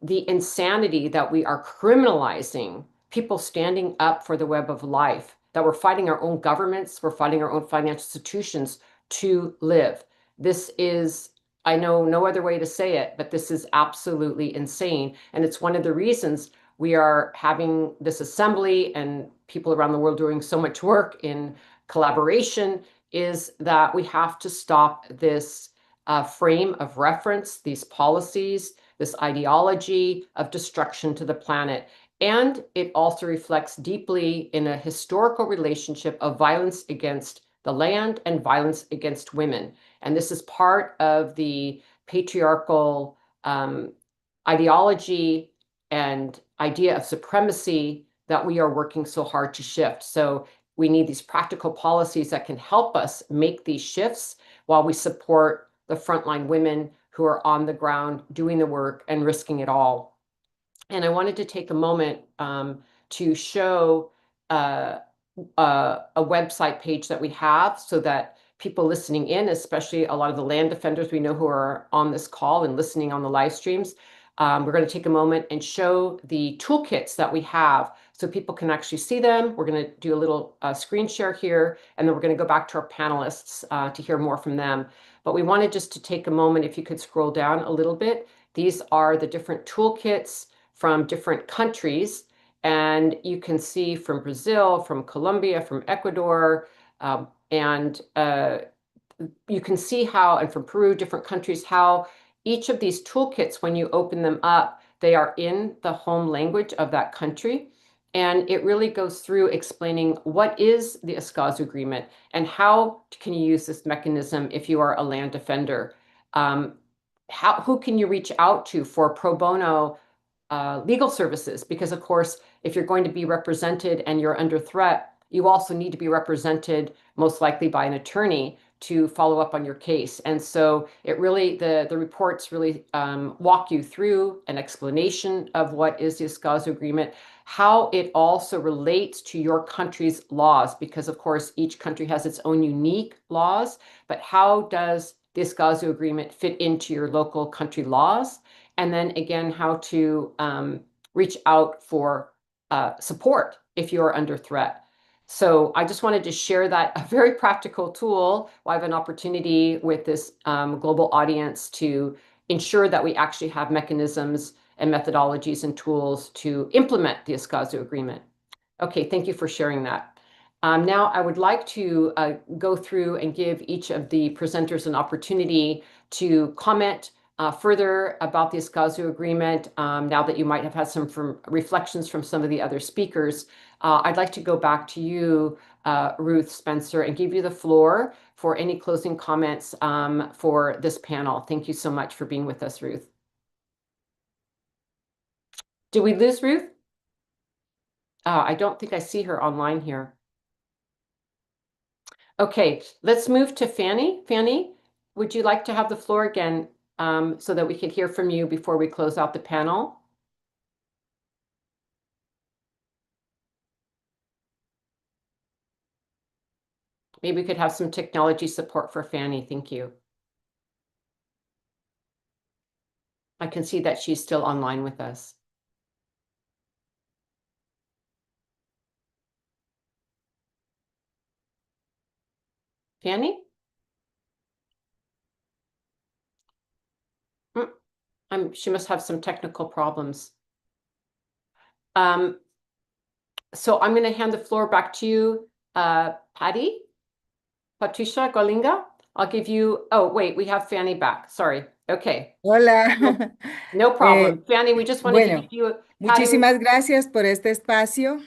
The insanity that we are criminalizing people standing up for the web of life, that we're fighting our own governments, we're fighting our own financial institutions to live. This is, I know no other way to say it, but this is absolutely insane. And it's one of the reasons we are having this assembly and people around the world doing so much work in collaboration, is that we have to stop this frame of reference, these policies, this ideology of destruction to the planet. And it also reflects deeply in a historical relationship of violence against the land and violence against women. And this is part of the patriarchal ideology and idea of supremacy that we are working so hard to shift. So we need these practical policies that can help us make these shifts while we support the frontline women who are on the ground doing the work and risking it all. And I wanted to take a moment to show a website page that we have so that people listening in, especially a lot of the land defenders we know who are on this call and listening on the live streams, we're going to take a moment and show the toolkits that we have so people can actually see them. We're going to do a little screen share here, and then we're going to go back to our panelists to hear more from them. But we wanted just to take a moment, if you could scroll down a little bit. These are the different toolkits from different countries. And you can see from Brazil, from Colombia, from Ecuador, and you can see how, and from Peru, different countries, how each of these toolkits, when you open them up, they are in the home language of that country. And it really goes through explaining what is the ESCAZU agreement and how can you use this mechanism if you are a land defender. Who can you reach out to for pro bono legal services? Because of course, if you're going to be represented and you're under threat, you also need to be represented most likely by an attorney to follow up on your case. And so it really, the reports really walk you through an explanation of what is the ESCAZU agreement, how it also relates to your country's laws, because of course, each country has its own unique laws, but how does the ESCAZU agreement fit into your local country laws? And then again, how to reach out for support if you're under threat. So I just wanted to share that, a very practical tool. I have an opportunity with this global audience to ensure that we actually have mechanisms and methodologies and tools to implement the ESCAZU agreement. Okay, thank you for sharing that. Now I would like to go through and give each of the presenters an opportunity to comment further about the ESCAZU agreement, now that you might have had some reflections from some of the other speakers. I'd like to go back to you, Ruth Spencer, and give you the floor for any closing comments for this panel. Thank you so much for being with us, Ruth. Did we lose Ruth? I don't think I see her online here. Okay, let's move to Fanny. Fanny, would you like to have the floor again so that we could hear from you before we close out the panel? Maybe we could have some technology support for Fanny. Thank you. I can see that she's still online with us. Fanny? She must have some technical problems. So I'm going to hand the floor back to you, Patricia Golinga. I'll give you, oh, wait, we have Fanny back. Sorry. Okay. Hola. No problem. Fanny, we just want to give you... Muchísimas gracias por este espacio.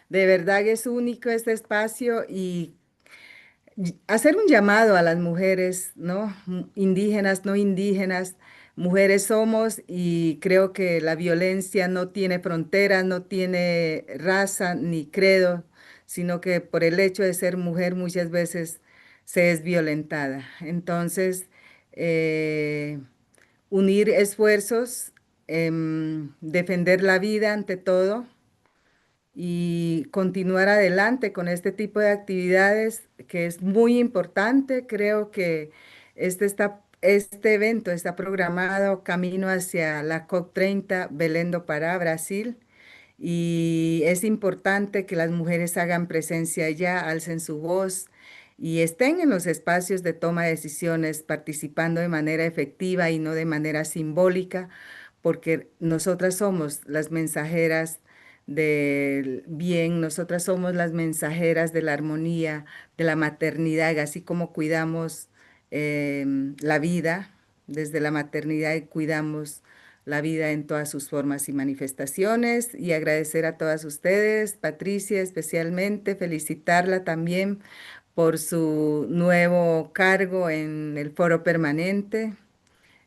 De verdad es único este espacio y hacer un llamado a las mujeres, ¿no? Indígenas, no indígenas, mujeres somos y creo que la violencia no tiene fronteras, no tiene raza ni credo, sino que por el hecho de ser mujer muchas veces se es violentada. Entonces, unir esfuerzos, defender la vida ante todo y continuar adelante con este tipo de actividades que es muy importante. Creo que este evento está programado camino hacia la COP30 Belém do Pará, Brasil, y es importante que las mujeres hagan presencia allá, alcen su voz y estén en los espacios de toma de decisiones, participando de manera efectiva y no de manera simbólica, porque nosotras somos las mensajeras del bien, nosotras somos las mensajeras de la armonía, de la maternidad, así como cuidamos la vida, desde la maternidad y cuidamos la vida en todas sus formas y manifestaciones, y agradecer a todas ustedes, Patricia especialmente, felicitarla también por su nuevo cargo en el foro permanente.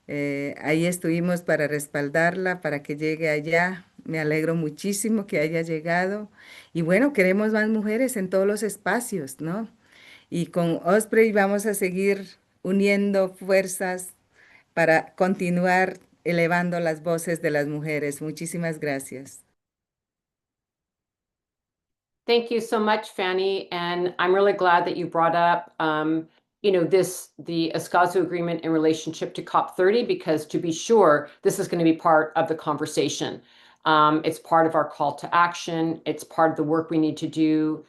Ahí estuvimos para respaldarla, para que llegue allá. Me alegro muchísimo que haya llegado. Y bueno, queremos más mujeres en todos los espacios, ¿no? Y con Osprey vamos a seguir uniendo fuerzas para continuar elevando las voces de las mujeres. Muchísimas gracias. Thank you so much, Fanny. And I'm really glad that you brought up, the ESCAZU agreement in relationship to COP30, because to be sure, this is going to be part of the conversation. It's part of our call to action. It's part of the work we need to do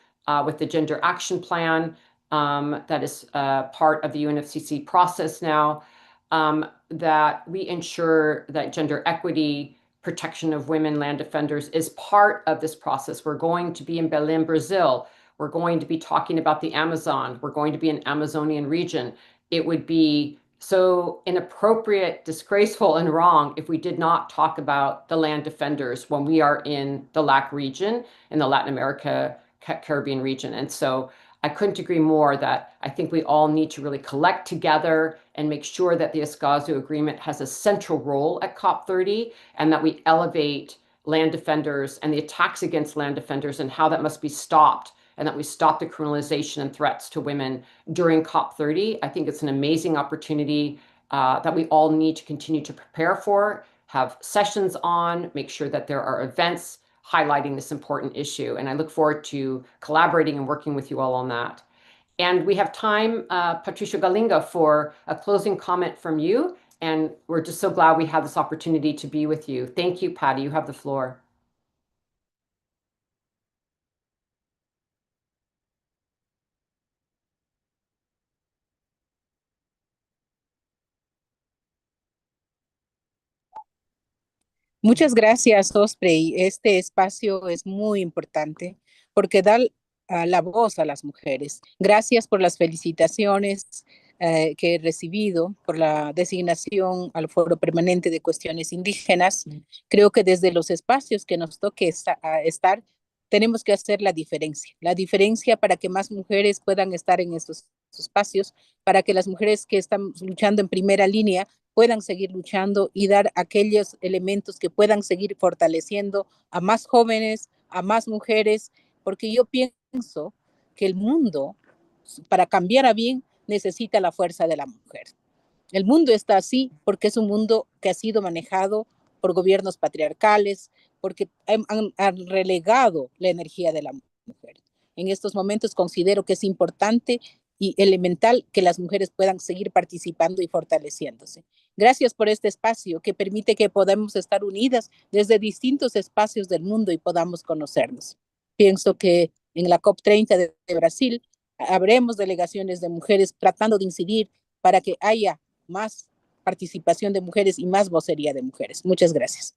with the Gender Action Plan that is part of the UNFCCC process now, that we ensure that gender equity, protection of women land defenders is part of this process. We're going to be in Belém, Brazil. We're going to be talking about the Amazon. We're going to be in Amazonian region. It would be so inappropriate, disgraceful, and wrong if we did not talk about the land defenders when we are in the LAC region, in the Latin America, Caribbean region. And so I couldn't agree more that I think we all need to really collect together and make sure that the ESCAZU agreement has a central role at COP30, and that we elevate land defenders and the attacks against land defenders and how that must be stopped, and that we stop the criminalization and threats to women during COP30. I think it's an amazing opportunity that we all need to continue to prepare for, have sessions on, make sure that there are events highlighting this important issue. And I look forward to collaborating and working with you all on that. And we have time, Patricia Galinga, for a closing comment from you. And we're just so glad we have this opportunity to be with you. Thank you, Patty. You have the floor. Muchas gracias, Osprey. Este espacio es muy importante porque da la voz a las mujeres. Gracias por las felicitaciones que he recibido por la designación al Foro Permanente de Cuestiones Indígenas. Creo que desde los espacios que nos toque estar, tenemos que hacer la diferencia para que más mujeres puedan estar en estos espacios, para que las mujeres que están luchando en primera línea puedan seguir luchando y dar aquellos elementos que puedan seguir fortaleciendo a más jóvenes, a más mujeres, porque yo pienso que el mundo, para cambiar a bien, necesita la fuerza de la mujer. El mundo está así porque es un mundo que ha sido manejado por gobiernos patriarcales, porque han relegado la energía de la mujer. En estos momentos considero que es importante y elemental que las mujeres puedan seguir participando y fortaleciéndose. Gracias por este espacio que permite que podamos estar unidas desde distintos espacios del mundo y podamos conocernos. Pienso que en la COP30 de Brasil habremos delegaciones de mujeres tratando de incidir para que haya más participación de mujeres y más vocería de mujeres. Muchas gracias.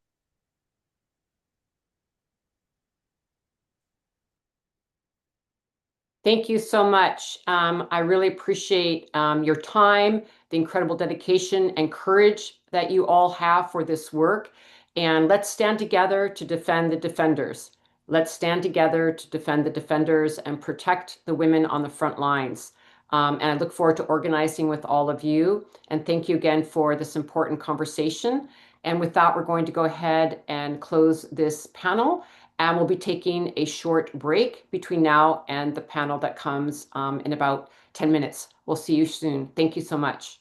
Thank you so much. I really appreciate your time, the incredible dedication and courage that you all have for this work. And let's stand together to defend the defenders. Let's stand together to defend the defenders and protect the women on the front lines. And I look forward to organizing with all of you. And thank you again for this important conversation. And with that, we're going to go ahead and close this panel. And we'll be taking a short break between now and the panel that comes in about 10 minutes. We'll see you soon. Thank you so much.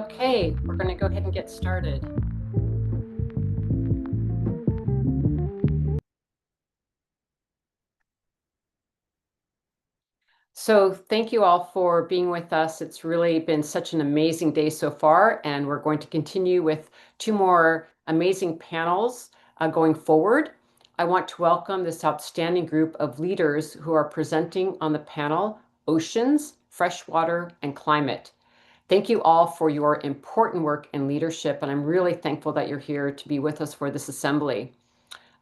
Okay, we're going to go ahead and get started. So thank you all for being with us. It's really been such an amazing day so far, and we're going to continue with 2 more amazing panels going forward. I want to welcome this outstanding group of leaders who are presenting on the panel, Oceans, Freshwater, and Climate. Thank you all for your important work and leadership, and I'm really thankful that you're here to be with us for this assembly.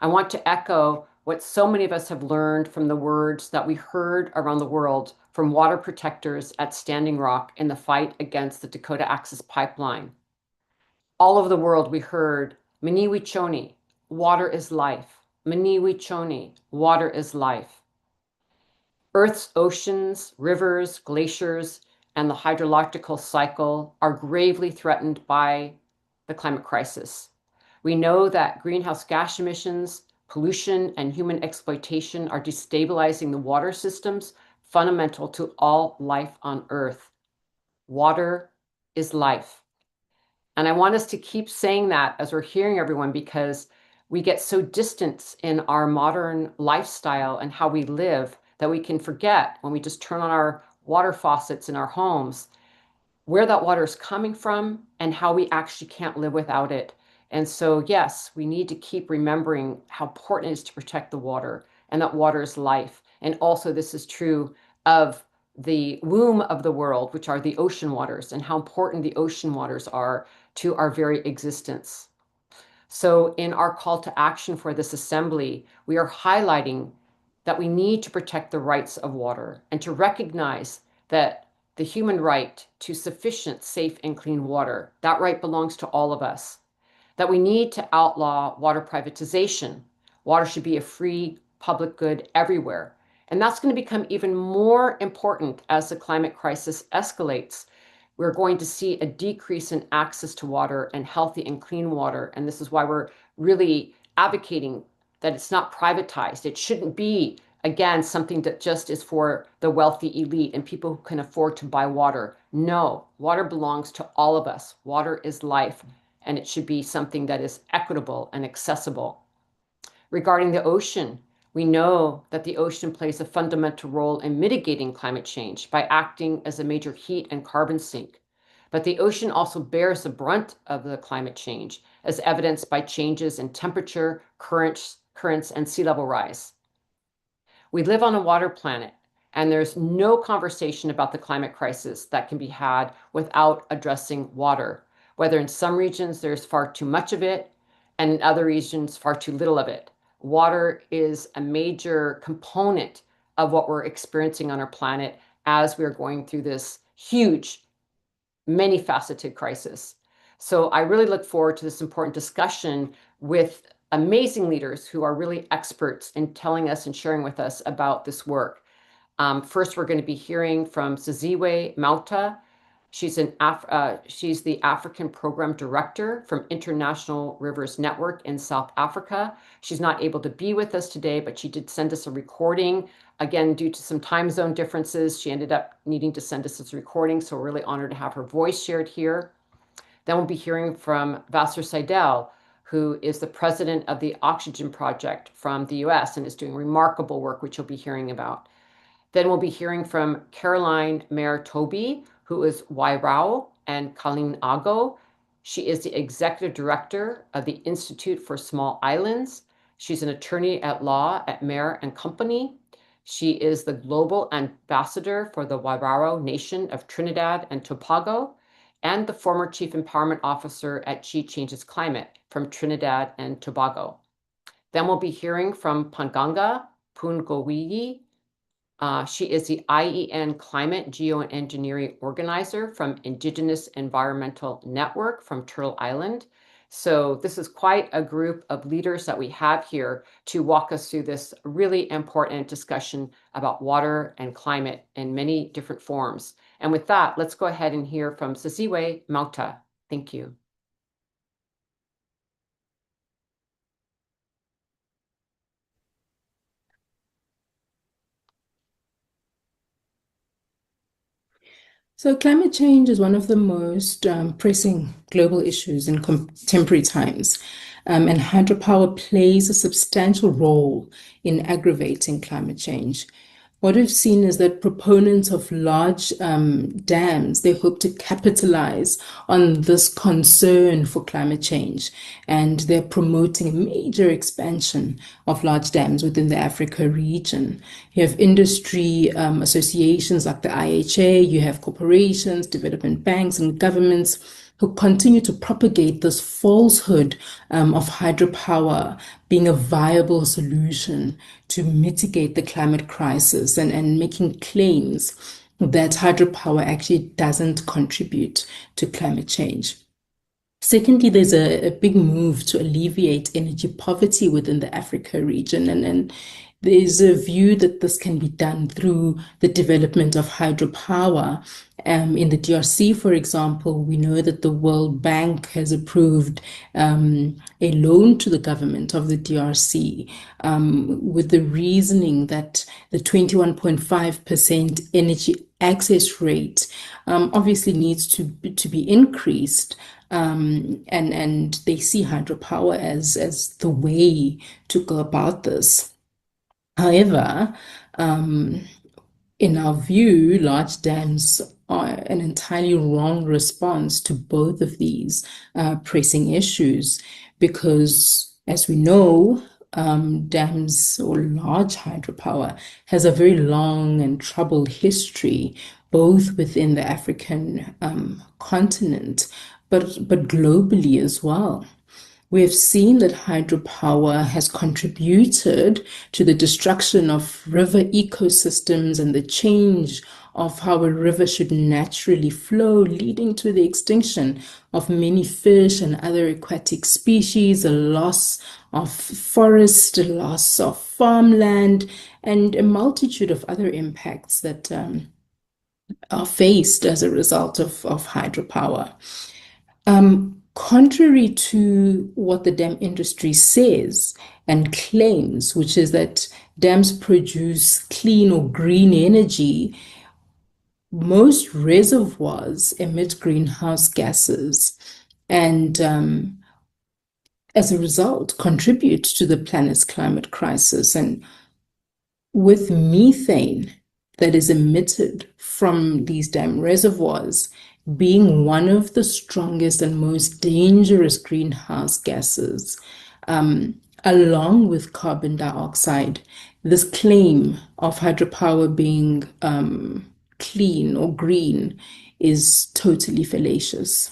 I want to echo what so many of us have learned from the words that we heard around the world from water protectors at Standing Rock in the fight against the Dakota Access Pipeline. All over the world, we heard, Maniwi Choni, water is life. Maniwi Choni, water is life. Earth's oceans, rivers, glaciers, and the hydrological cycle are gravely threatened by the climate crisis. We know that greenhouse gas emissions, pollution, and human exploitation are destabilizing the water systems fundamental to all life on Earth. Water is life. And I want us to keep saying that as we're hearing everyone, because we get so distant in our modern lifestyle and how we live that we can forget when we just turn on our water faucets in our homes where that water is coming from and how we actually can't live without it. And so, yes, we need to keep remembering how important it is to protect the water and that water is life. And also this is true of the womb of the world, which are the ocean waters, and how important the ocean waters are to our very existence. So in our call to action for this assembly, we are highlighting that we need to protect the rights of water and to recognize that the human right to sufficient, safe, and clean water, that right belongs to all of us. That we need to outlaw water privatization. Water should be a free public good everywhere. And that's going to become even more important as the climate crisis escalates. We're going to see a decrease in access to water and healthy and clean water. And this is why we're really advocating that it's not privatized. It shouldn't be, again, something that just is for the wealthy elite and people who can afford to buy water. No, water belongs to all of us. Water is life, and it should be something that is equitable and accessible. Regarding the ocean, we know that the ocean plays a fundamental role in mitigating climate change by acting as a major heat and carbon sink. But the ocean also bears the brunt of the climate change, as evidenced by changes in temperature, currents, and sea level rise. We live on a water planet, and there's no conversation about the climate crisis that can be had without addressing water, whether in some regions there's far too much of it, and in other regions far too little of it. Water is a major component of what we're experiencing on our planet as we're going through this huge, many-faceted crisis. So I really look forward to this important discussion with amazing leaders who are really experts in telling us and sharing with us about this work. First, we're going to be hearing from Cecilia Mauta. She's the African Program Director from International Rivers Network in South Africa. She's not able to be with us today, but she did send us a recording. Again, due to some time zone differences, she ended up needing to send us this recording, so we're really honored to have her voice shared here. Then we'll be hearing from Vassar Steggall, who is the president of the Oxygen Project from the US and is doing remarkable work, which you'll be hearing about. Then we'll be hearing from Caroline Mayer-Toby, who is Wairau and Colleen Ago. She is the executive director of the Institute for Small Islands. She's an attorney at law at Mayer and Company. She is the global ambassador for the Wairau Nation of Trinidad and Tobago, and the former chief empowerment officer at She Changes Climate from Trinidad and Tobago. Then we'll be hearing from Panganga Pungowiyi. She is the IEN Climate Geoengineering Organizer from Indigenous Environmental Network from Turtle Island. So this is quite a group of leaders that we have here to walk us through this really important discussion about water and climate in many different forms. And with that, let's go ahead and hear from Cecilia Mauta. Thank you. So climate change is one of the most pressing global issues in contemporary times, and hydropower plays a substantial role in aggravating climate change. What we've seen is that proponents of large dams, they hope to capitalize on this concern for climate change, and they're promoting a major expansion of large dams within the Africa region. You have industry associations like the IHA, you have corporations, development banks, and governments who continue to propagate this falsehood of hydropower being a viable solution to mitigate the climate crisis, and making claims that hydropower actually doesn't contribute to climate change. Secondly, there's a big move to alleviate energy poverty within the Africa region, and there's a view that this can be done through the development of hydropower. In the DRC, for example, we know that the World Bank has approved a loan to the government of the DRC with the reasoning that the 21.5% energy access rate obviously needs to be increased. And they see hydropower as the way to go about this. However, in our view, large dams are an entirely wrong response to both of these pressing issues, because, as we know, dams or large hydropower has a very long and troubled history, both within the African continent, but globally as well. We have seen that hydropower has contributed to the destruction of river ecosystems and the change of how a river should naturally flow, leading to the extinction of many fish and other aquatic species, a loss of forest, a loss of farmland, and a multitude of other impacts that are faced as a result of hydropower. Contrary to what the dam industry says and claims, which is that dams produce clean or green energy, most reservoirs emit greenhouse gases and, as a result, contribute to the planet's climate crisis. And with methane that is emitted from these dam reservoirs being one of the strongest and most dangerous greenhouse gases, along with carbon dioxide, this claim of hydropower being clean or green is totally fallacious.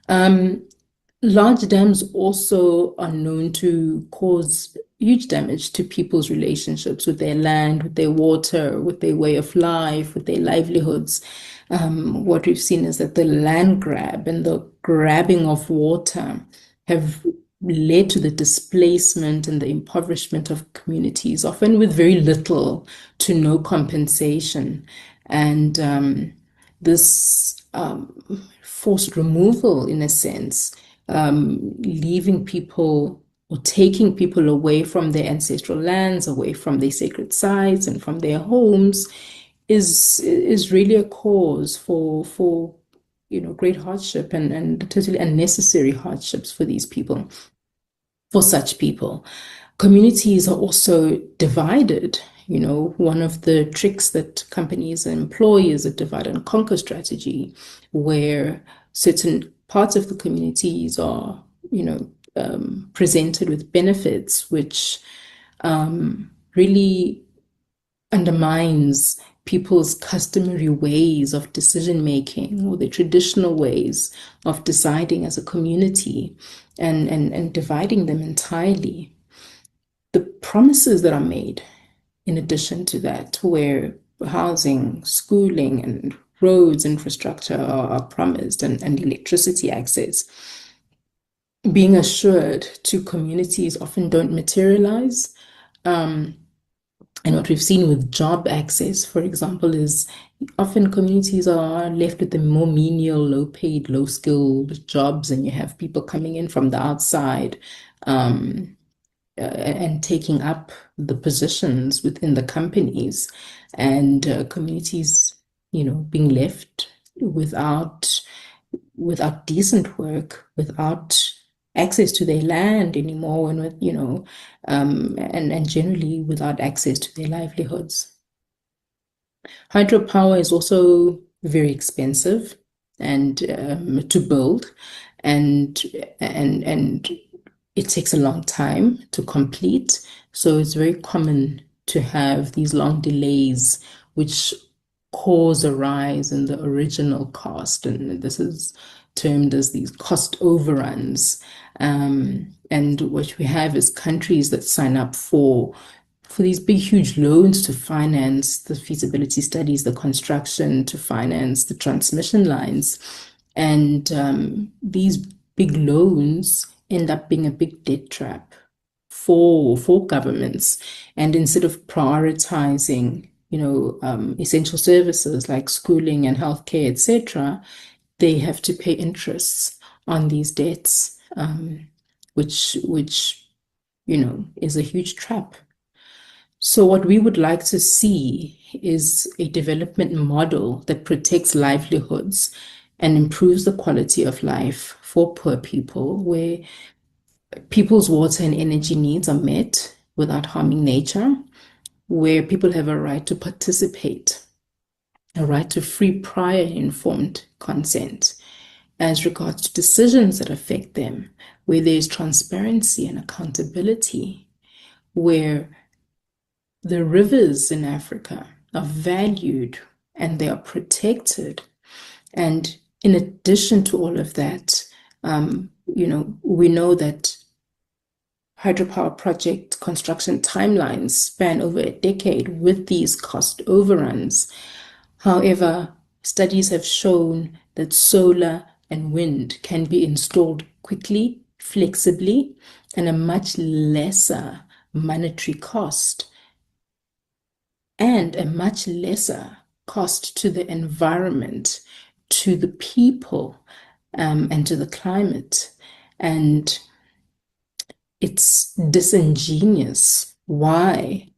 Large dams also are known to cause huge damage to people's relationships with their land, with their water, with their way of life, with their livelihoods. What we've seen is that the land grab and the grabbing of water have led to the displacement and the impoverishment of communities, often with very little to no compensation. And this forced removal, in a sense, leaving people or taking people away from their ancestral lands, away from their sacred sites and from their homes, is really a cause for great hardship and totally unnecessary hardships for these people, for such people. Communities are also divided. One of the tricks that companies employ is a divide and conquer strategy, where certain parts of the communities are, presented with benefits, which really undermines people's customary ways of decision-making or the traditional ways of deciding as a community, and dividing them entirely. The promises that are made, in addition to that, where housing, schooling, and roads infrastructure are promised, and electricity access, being assured to communities often don't materialize. And what we've seen with job access, for example, is often communities are left with the more menial, low-paid, low-skilled jobs, and you have people coming in from the outside and taking up the positions within the companies, and communities being left without decent work, without access to their land anymore, and and generally without access to their livelihoods. Hydropower is also very expensive and to build, and it takes a long time to complete. So it's very common to have these long delays, which cause a rise in the original cost, and this is termed as these cost overruns. And what we have is countries that sign up for these big, huge loans to finance the feasibility studies, the construction, to finance the transmission lines. And these big loans end up being a big debt trap for governments. And instead of prioritizing, essential services like schooling and healthcare, etc., they have to pay interests on these debts, which is a huge trap. So what we would like to see is a development model that protects livelihoods and improves the quality of life for poor people, where people's water and energy needs are met without harming nature, where people have a right to participate, a right to free, prior, informed consent as regards to decisions that affect them, where there's transparency and accountability, where the rivers in Africa are valued and they are protected. And in addition to all of that, we know that hydropower project construction timelines span over a decade with these cost overruns. However, studies have shown that solar and wind can be installed quickly, flexibly, and a much lesser monetary cost, and a much lesser cost to the environment, to the people, and to the climate. And it's disingenuous why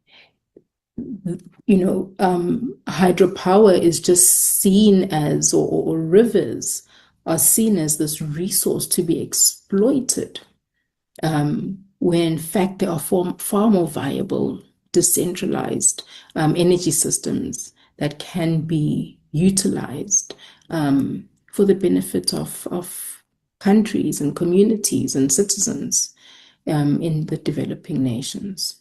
hydropower is just seen as, or rivers are seen as, this resource to be exploited, where in fact there are far more viable, decentralized energy systems that can be utilized for the benefit of countries and communities and citizens in the developing nations.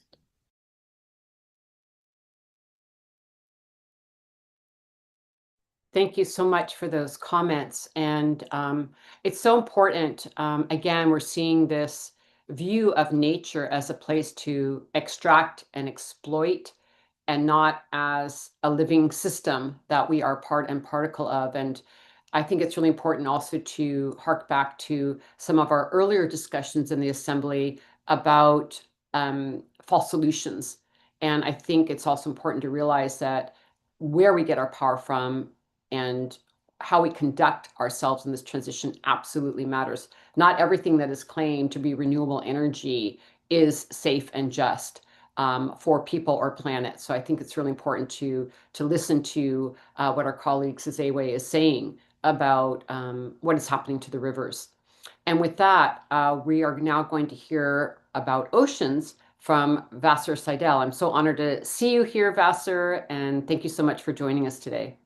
Thank you so much for those comments. And it's so important. Again, we're seeing this view of nature as a place to extract and exploit, and not as a living system that we are part and particle of. And I think it's really important also to hark back to some of our earlier discussions in the Assembly about false solutions. And I think it's also important to realize that where we get our power from and how we conduct ourselves in this transition absolutely matters. Not everything that is claimed to be renewable energy is safe and just for people or planet. So I think it's really important to listen to what our colleague Cecilia is saying about what is happening to the rivers. And with that, we are now going to hear about oceans from Vassar Steggall. I'm so honored to see you here, Vassar, and thank you so much for joining us today.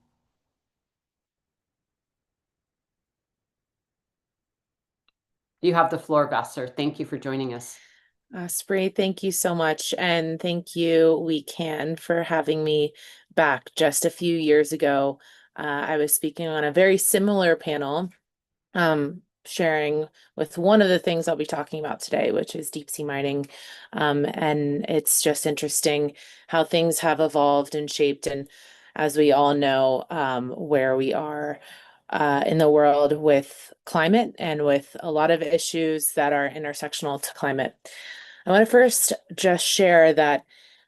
You have the floor, Vassar. Thank you for joining us. Osprey, thank you so much. And thank you, WECAN, for having me back. Just a few years ago, I was speaking on a very similar panel, sharing with one of the things I'll be talking about today, which is deep sea mining. And it's just interesting how things have evolved and shaped. And as we all know, where we are in the world with climate and with a lot of issues that are intersectional to climate. I want to first just share that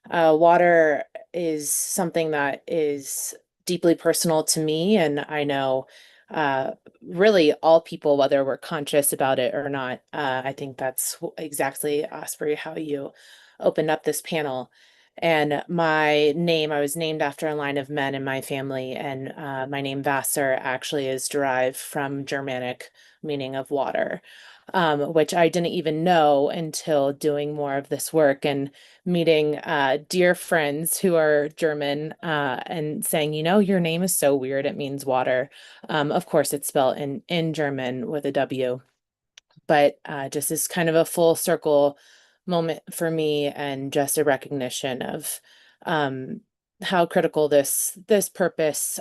water is something that is deeply personal to me, and I know really all people, whether we're conscious about it or not. I think that's exactly, Osprey, how you opened up this panel. And my name, I was named after a line of men in my family, and my name Vassar actually is derived from Germanic meaning of water, which I didn't even know until doing more of this work and meeting dear friends who are German and saying, you know, your name is so weird, it means water. Of course, it's spelled in German with a W, but just as kind of a full circle moment for me and just a recognition of how critical this purpose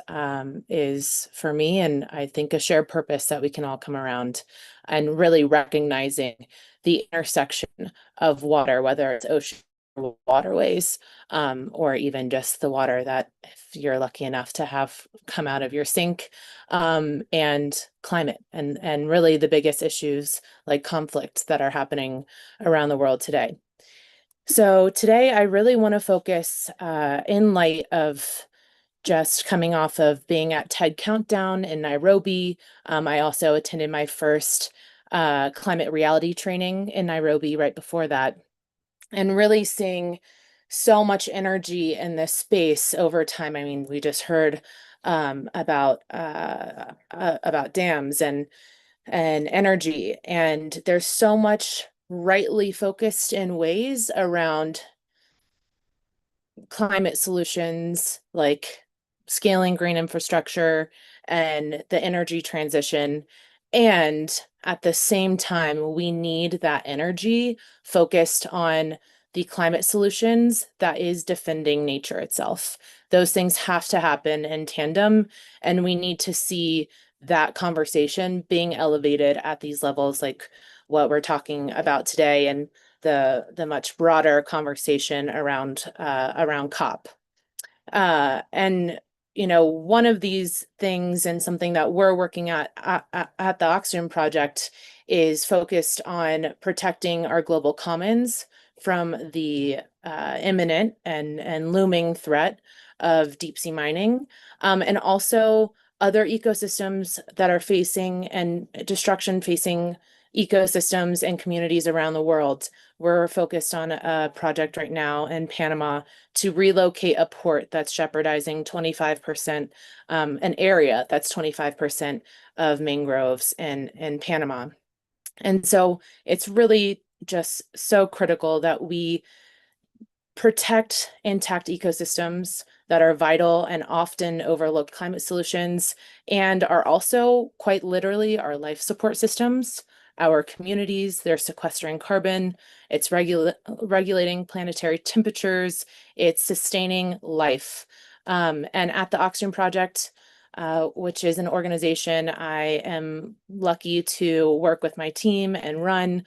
is for me, and I think a shared purpose that we can all come around and really recognizing the intersection of water, whether it's ocean or waterways, or even just the water that if you're lucky enough to have come out of your sink, and climate and really the biggest issues like conflicts that are happening around the world today. So today I really want to focus in light of just coming off of being at TED Countdown in Nairobi. I also attended my first climate reality training in Nairobi right before that, and really seeing so much energy in this space over time. I mean, we just heard about dams and energy, and there's so much rightly focused in ways around climate solutions like scaling green infrastructure and the energy transition. And at the same time, we need that energy focused on the climate solutions that is defending nature itself. Those things have to happen in tandem, and we need to see that conversation being elevated at these levels, like what we're talking about today, and the much broader conversation around COP. And you know, one of these things and something that we're working at the Oxygen Project is focused on protecting our global commons from the imminent and looming threat of deep sea mining, and also other ecosystems that are facing and destruction facing ecosystems and communities around the world. We're focused on a project right now in Panama to relocate a port that's jeopardizing 25%, an area that's 25% of mangroves in Panama. And so it's really just so critical that we protect intact ecosystems that are vital and often overlooked climate solutions, and are also quite literally our life support systems. Our communities, they're sequestering carbon, it's regulating planetary temperatures, it's sustaining life. And at the Oxygen Project, which is an organization I am lucky to work with my team and run,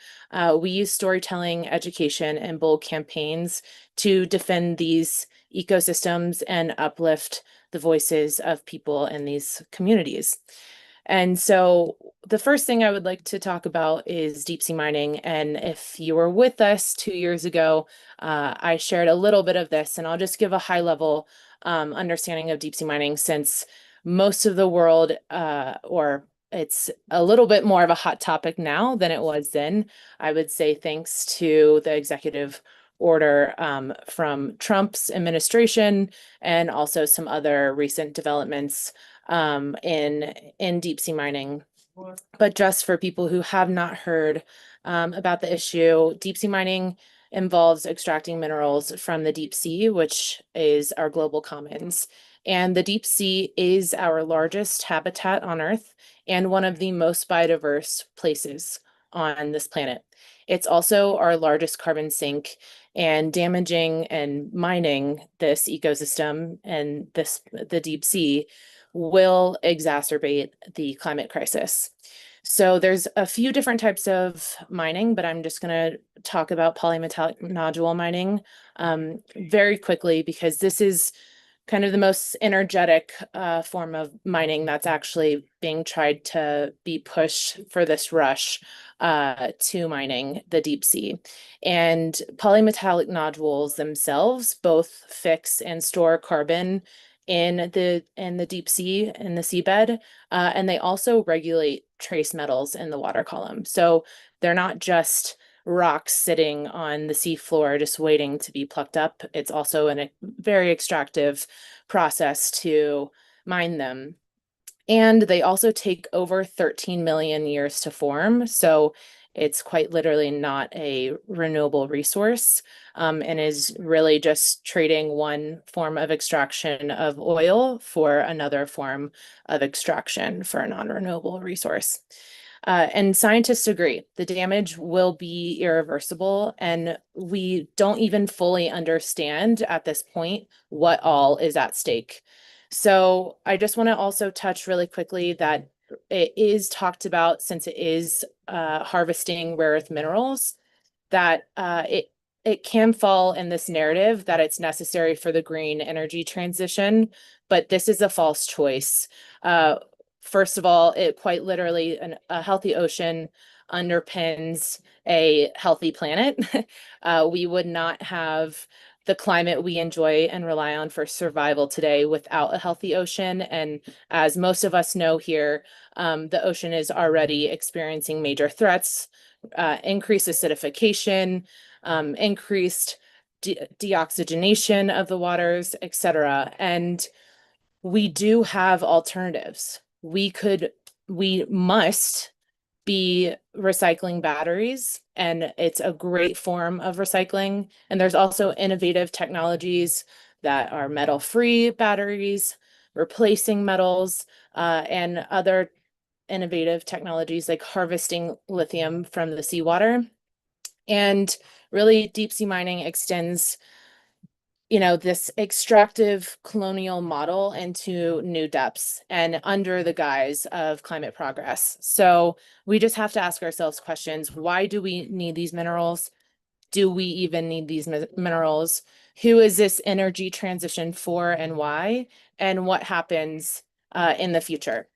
we use storytelling, education, and bold campaigns to defend these ecosystems and uplift the voices of people in these communities. And so the first thing I would like to talk about is deep sea mining. And if you were with us 2 years ago, I shared a little bit of this, and I'll just give a high level understanding of deep sea mining, since most of the world, or it's a little bit more of a hot topic now than it was then. I would say thanks to the executive order from Trump's administration, and also some other recent developments in deep sea mining. But just for people who have not heard about the issue, deep sea mining involves extracting minerals from the deep sea, which is our global commons. And the deep sea is our largest habitat on Earth and one of the most biodiverse places on this planet. It's also our largest carbon sink, and damaging and mining this ecosystem and the deep sea will exacerbate the climate crisis. So there's a few different types of mining, but I'm just going to talk about polymetallic nodule mining very quickly, because this is kind of the most energetic form of mining that's actually being tried to be pushed for this rush to mining the deep sea. And polymetallic nodules themselves both fix and store carbon in the deep sea, in the seabed, and they also regulate trace metals in the water column. So they're not just rocks sitting on the seafloor just waiting to be plucked up. It's also a very extractive process to mine them. And they also take over 13 million years to form. So it's quite literally not a renewable resource, and is really just trading one form of extraction of oil for another form of extraction for a non-renewable resource. And scientists agree the damage will be irreversible, and we don't even fully understand at this point what all is at stake. So I just want to also touch really quickly that it is talked about, since it is harvesting rare earth minerals, that it can fall in this narrative that it's necessary for the green energy transition, but this is a false choice. First of all, it quite literally, a healthy ocean underpins a healthy planet. We would not have the climate we enjoy and rely on for survival today without a healthy ocean. And as most of us know here, the ocean is already experiencing major threats, increased acidification, increased deoxygenation of the waters, etc. And we do have alternatives. We must be recycling batteries, and it's a great form of recycling. And there's also innovative technologies that are metal-free batteries, replacing metals, and other innovative technologies like harvesting lithium from the seawater. And really, deep sea mining extends this extractive colonial model into new depths and under the guise of climate progress. So we just have to ask ourselves questions. Why do we need these minerals? Do we even need these minerals? Who is this energy transition for and why? And what happens in the future?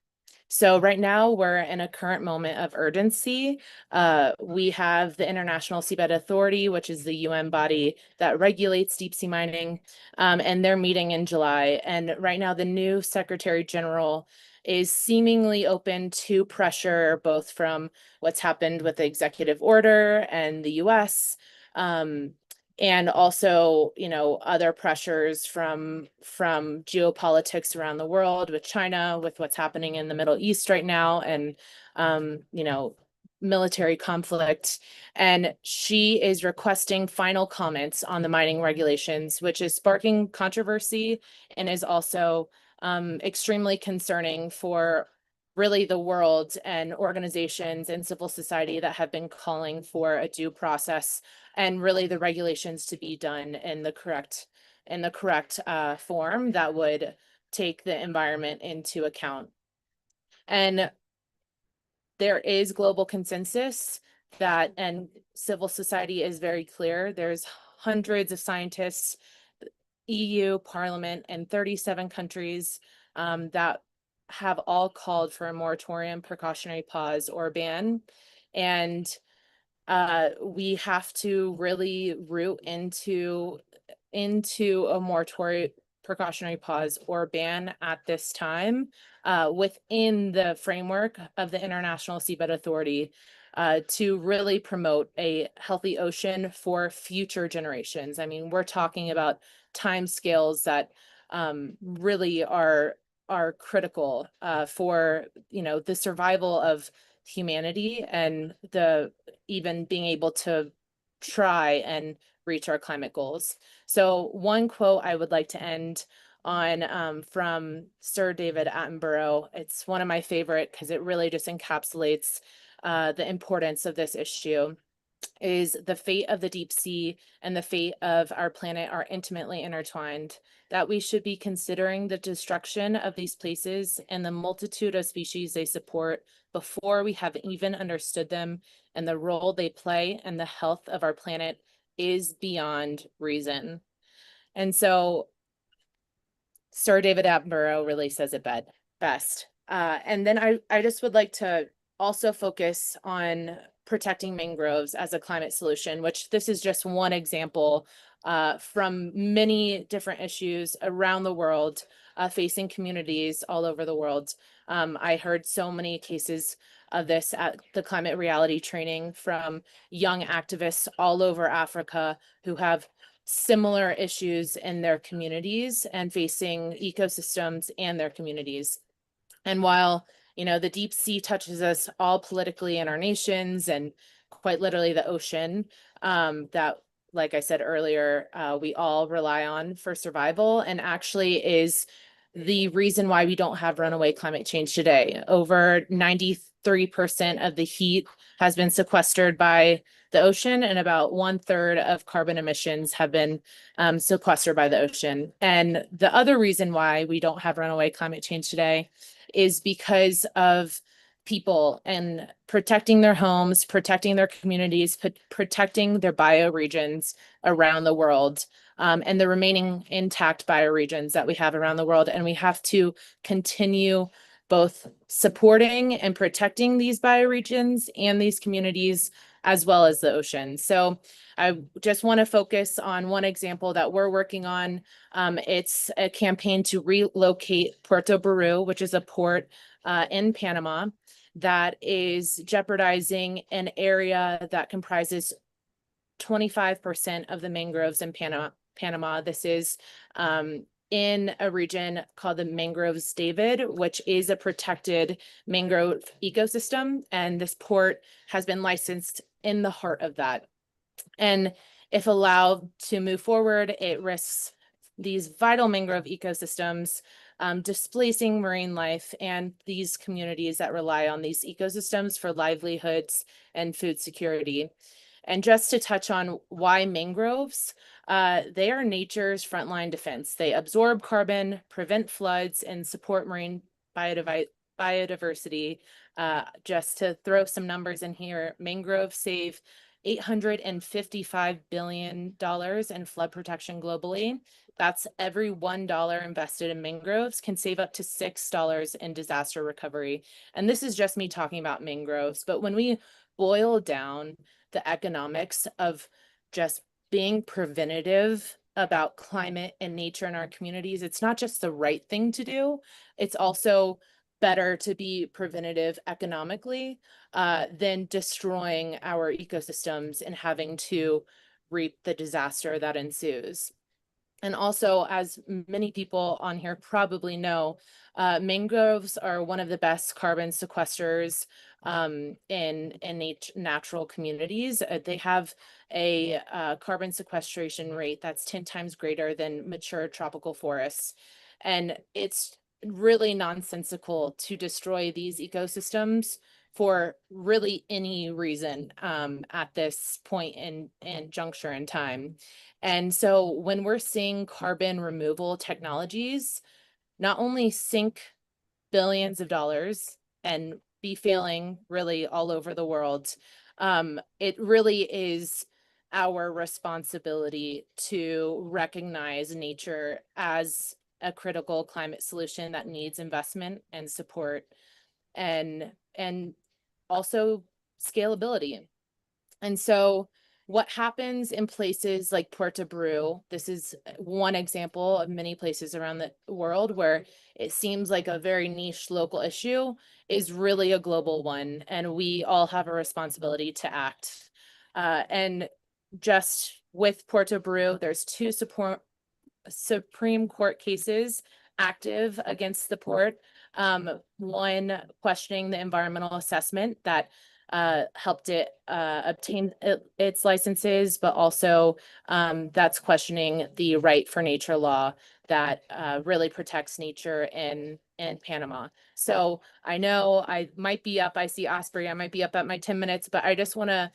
So right now we're in a current moment of urgency. We have the International Seabed Authority, which is the UN body that regulates deep sea mining, and they're meeting in July. And right now the new Secretary General is seemingly open to pressure, both from what's happened with the executive order and the US, and also, other pressures from geopolitics around the world, with China, with what's happening in the Middle East right now, and military conflict. And she is requesting final comments on the mining regulations, which is sparking controversy and is also extremely concerning for really the world and organizations and civil society that have been calling for a due process and really the regulations to be done in the correct form that would take the environment into account. And there is global consensus that, and civil society is very clear, there's hundreds of scientists, EU, Parliament, and 37 countries that have all called for a moratorium, precautionary pause, or ban. And we have to really root into a moratorium, precautionary pause, or ban at this time within the framework of the International Seabed Authority to really promote a healthy ocean for future generations. I mean, we're talking about timescales that really are critical for the survival of humanity and the even being able to try and reach our climate goals. So one quote I would like to end on from Sir David Attenborough. It's one of my favorite because it really just encapsulates the importance of this issue. Is the fate of the deep sea and the fate of our planet are intimately intertwined, that we should be considering the destruction of these places and the multitude of species they support before we have even understood them, and the role they play in the health of our planet is beyond reason. And so Sir David Attenborough really says it best. And then I just would like to also focus on protecting mangroves as a climate solution, which this is just one example from many different issues around the world facing communities all over the world. I heard so many cases of this at the climate reality training from young activists all over Africa who have similar issues in their communities and facing ecosystems and their communities. And while, you know, the deep sea touches us all politically in our nations and quite literally the ocean, that, like I said earlier, we all rely on for survival, and actually is the reason why we don't have runaway climate change today. Over 93% of the heat has been sequestered by the ocean, and about 1/3 of carbon emissions have been sequestered by the ocean. And the other reason why we don't have runaway climate change today is because of people and protecting their homes, protecting their communities, protecting their bioregions around the world, and the remaining intact bioregions that we have around the world. And we have to continue both supporting and protecting these bioregions and these communities, as well as the ocean. So I just want to focus on one example that we're working on. It's a campaign to relocate Puerto Baru, which is a port in Panama that is jeopardizing an area that comprises 25% of the mangroves in Panama. This is in a region called the Mangroves David, which is a protected mangrove ecosystem. And this port has been licensed in the heart of that. And if allowed to move forward, it risks these vital mangrove ecosystems, displacing marine life and these communities that rely on these ecosystems for livelihoods and food security. And just to touch on why mangroves, they are nature's frontline defense. They absorb carbon, prevent floods, and support marine biodiversity. Just to throw some numbers in here, mangroves save $855 billion in flood protection globally. That's every $1 invested in mangroves can save up to $6 in disaster recovery. And this is just me talking about mangroves. But when we boil down the economics of just being preventative about climate and nature in our communities, it's not just the right thing to do. It's also better to be preventative economically than destroying our ecosystems and having to reap the disaster that ensues. And also, as many people on here probably know, mangroves are one of the best carbon sequesters in natural communities. They have a carbon sequestration rate that's 10 times greater than mature tropical forests. And it's really nonsensical to destroy these ecosystems for really any reason at this point in juncture in time. And so when we're seeing carbon removal technologies not only sink billions of dollars and be failing really all over the world, it really is our responsibility to recognize nature as a critical climate solution that needs investment and support, and also scalability. And so what happens in places like Puerto Baru, this is one example of many places around the world where it seems like a very niche local issue, is really a global one. And we all have a responsibility to act. And just with Puerto Baru, there's 2 Supreme Court cases active against the port. One questioning the environmental assessment that helped it obtain its licenses, but also that's questioning the right for nature law that really protects nature in Panama. So I know I might be up, I see Osprey, I might be up at my 10 minutes, but I just want to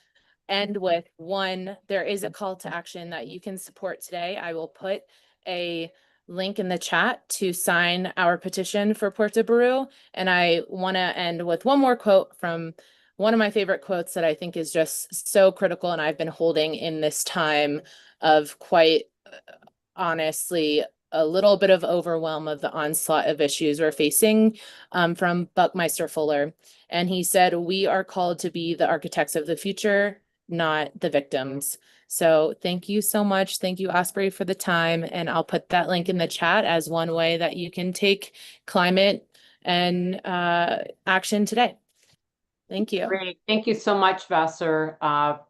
end with one. There is a call to action that you can support today. I will put a link in the chat to sign our petition for Puerto Baru. And I want to end with one more quote from one of my favorite quotes that I think is just so critical, and I've been holding in this time of quite honestly a little bit of overwhelm of the onslaught of issues we're facing, from Buckminster Fuller. And he said, "We are called to be the architects of the future, not the victims." So thank you so much. Thank you, Osprey, for the time. And I'll put that link in the chat as one way that you can take climate and action today. Thank you. Great. Thank you so much, Vassar.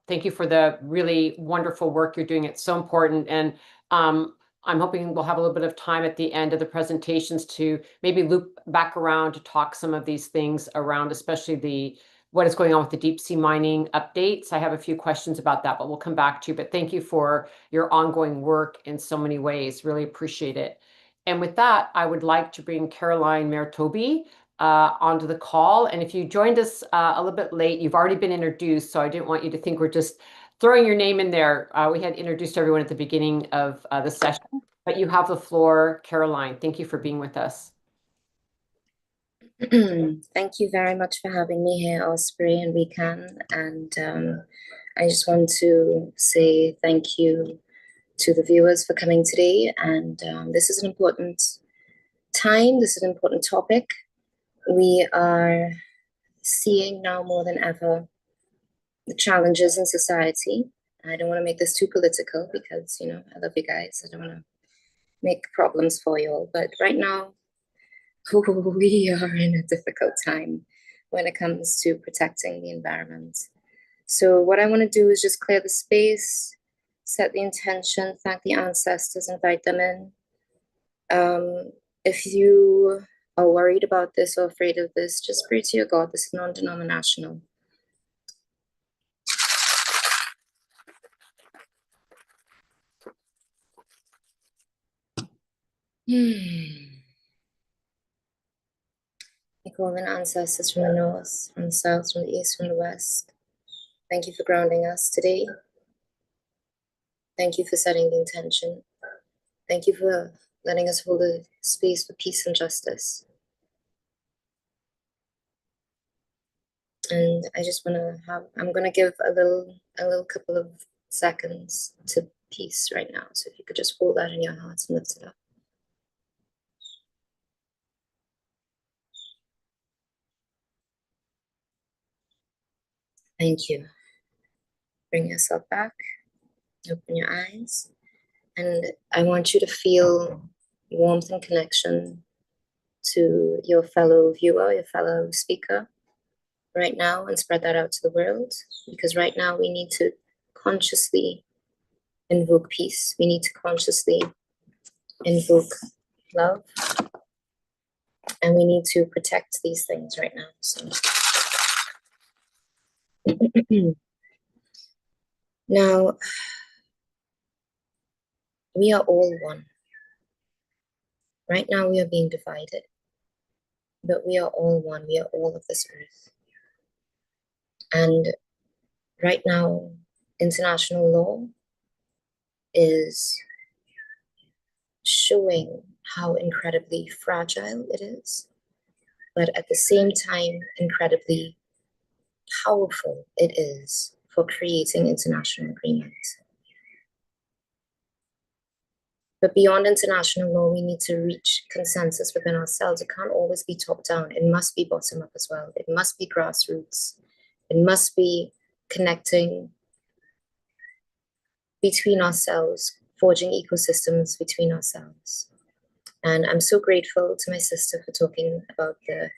Thank you for the really wonderful work you're doing. It's so important. And I'm hoping we'll have a little bit of time at the end of the presentations to maybe loop back around to talk some of these things around, especially what is going on with the deep sea mining updates. I have a few questions about that, but we'll come back to you. But thank you for your ongoing work in so many ways. Really appreciate it. And with that, I would like to bring Caroline Mertobi onto the call. And if you joined us a little bit late, you've already been introduced, so I didn't want you to think we're just throwing your name in there. We had introduced everyone at the beginning of the session, but you have the floor, Caroline. Thank you for being with us. Thank you very much for having me here, Osprey and Rican. And I just want to say thank you to the viewers for coming today. And this is an important time. This is an important topic. We are seeing now more than ever the challenges in society. I don't want to make this too political because, you know, I love you guys. I don't want to make problems for you all. But right now, we are in a difficult time when it comes to protecting the environment. So what I want to do is just clear the space, set the intention, thank the ancestors, invite them in. If you are worried about this or afraid of this, just pray to your God. This is non-denominational. I call in ancestors from the north, from the south, from the east, from the west. Thank you for grounding us today. Thank you for setting the intention. Thank you for letting us hold a space for peace and justice. And I just want to I'm going to give a little couple of seconds to peace right now. So if you could just hold that in your hearts and lift it up. Thank you. Bring yourself back, open your eyes, and I want you to feel warmth and connection to your fellow viewer, your fellow speaker right now, and spread that out to the world, because right now we need to consciously invoke peace. We need to consciously invoke love, and we need to protect these things right now. So now, we are all one. Right now we are being divided, but we are all one. We are all of this earth. And right now, international law is showing how incredibly fragile it is, but at the same time, incredibly powerful it is for creating international agreements. But beyond international law, we need to reach consensus within ourselves. It can't always be top down. It must be bottom up as well. It must be grassroots. It must be connecting between ourselves, forging ecosystems between ourselves. And I'm so grateful to my sister for talking about the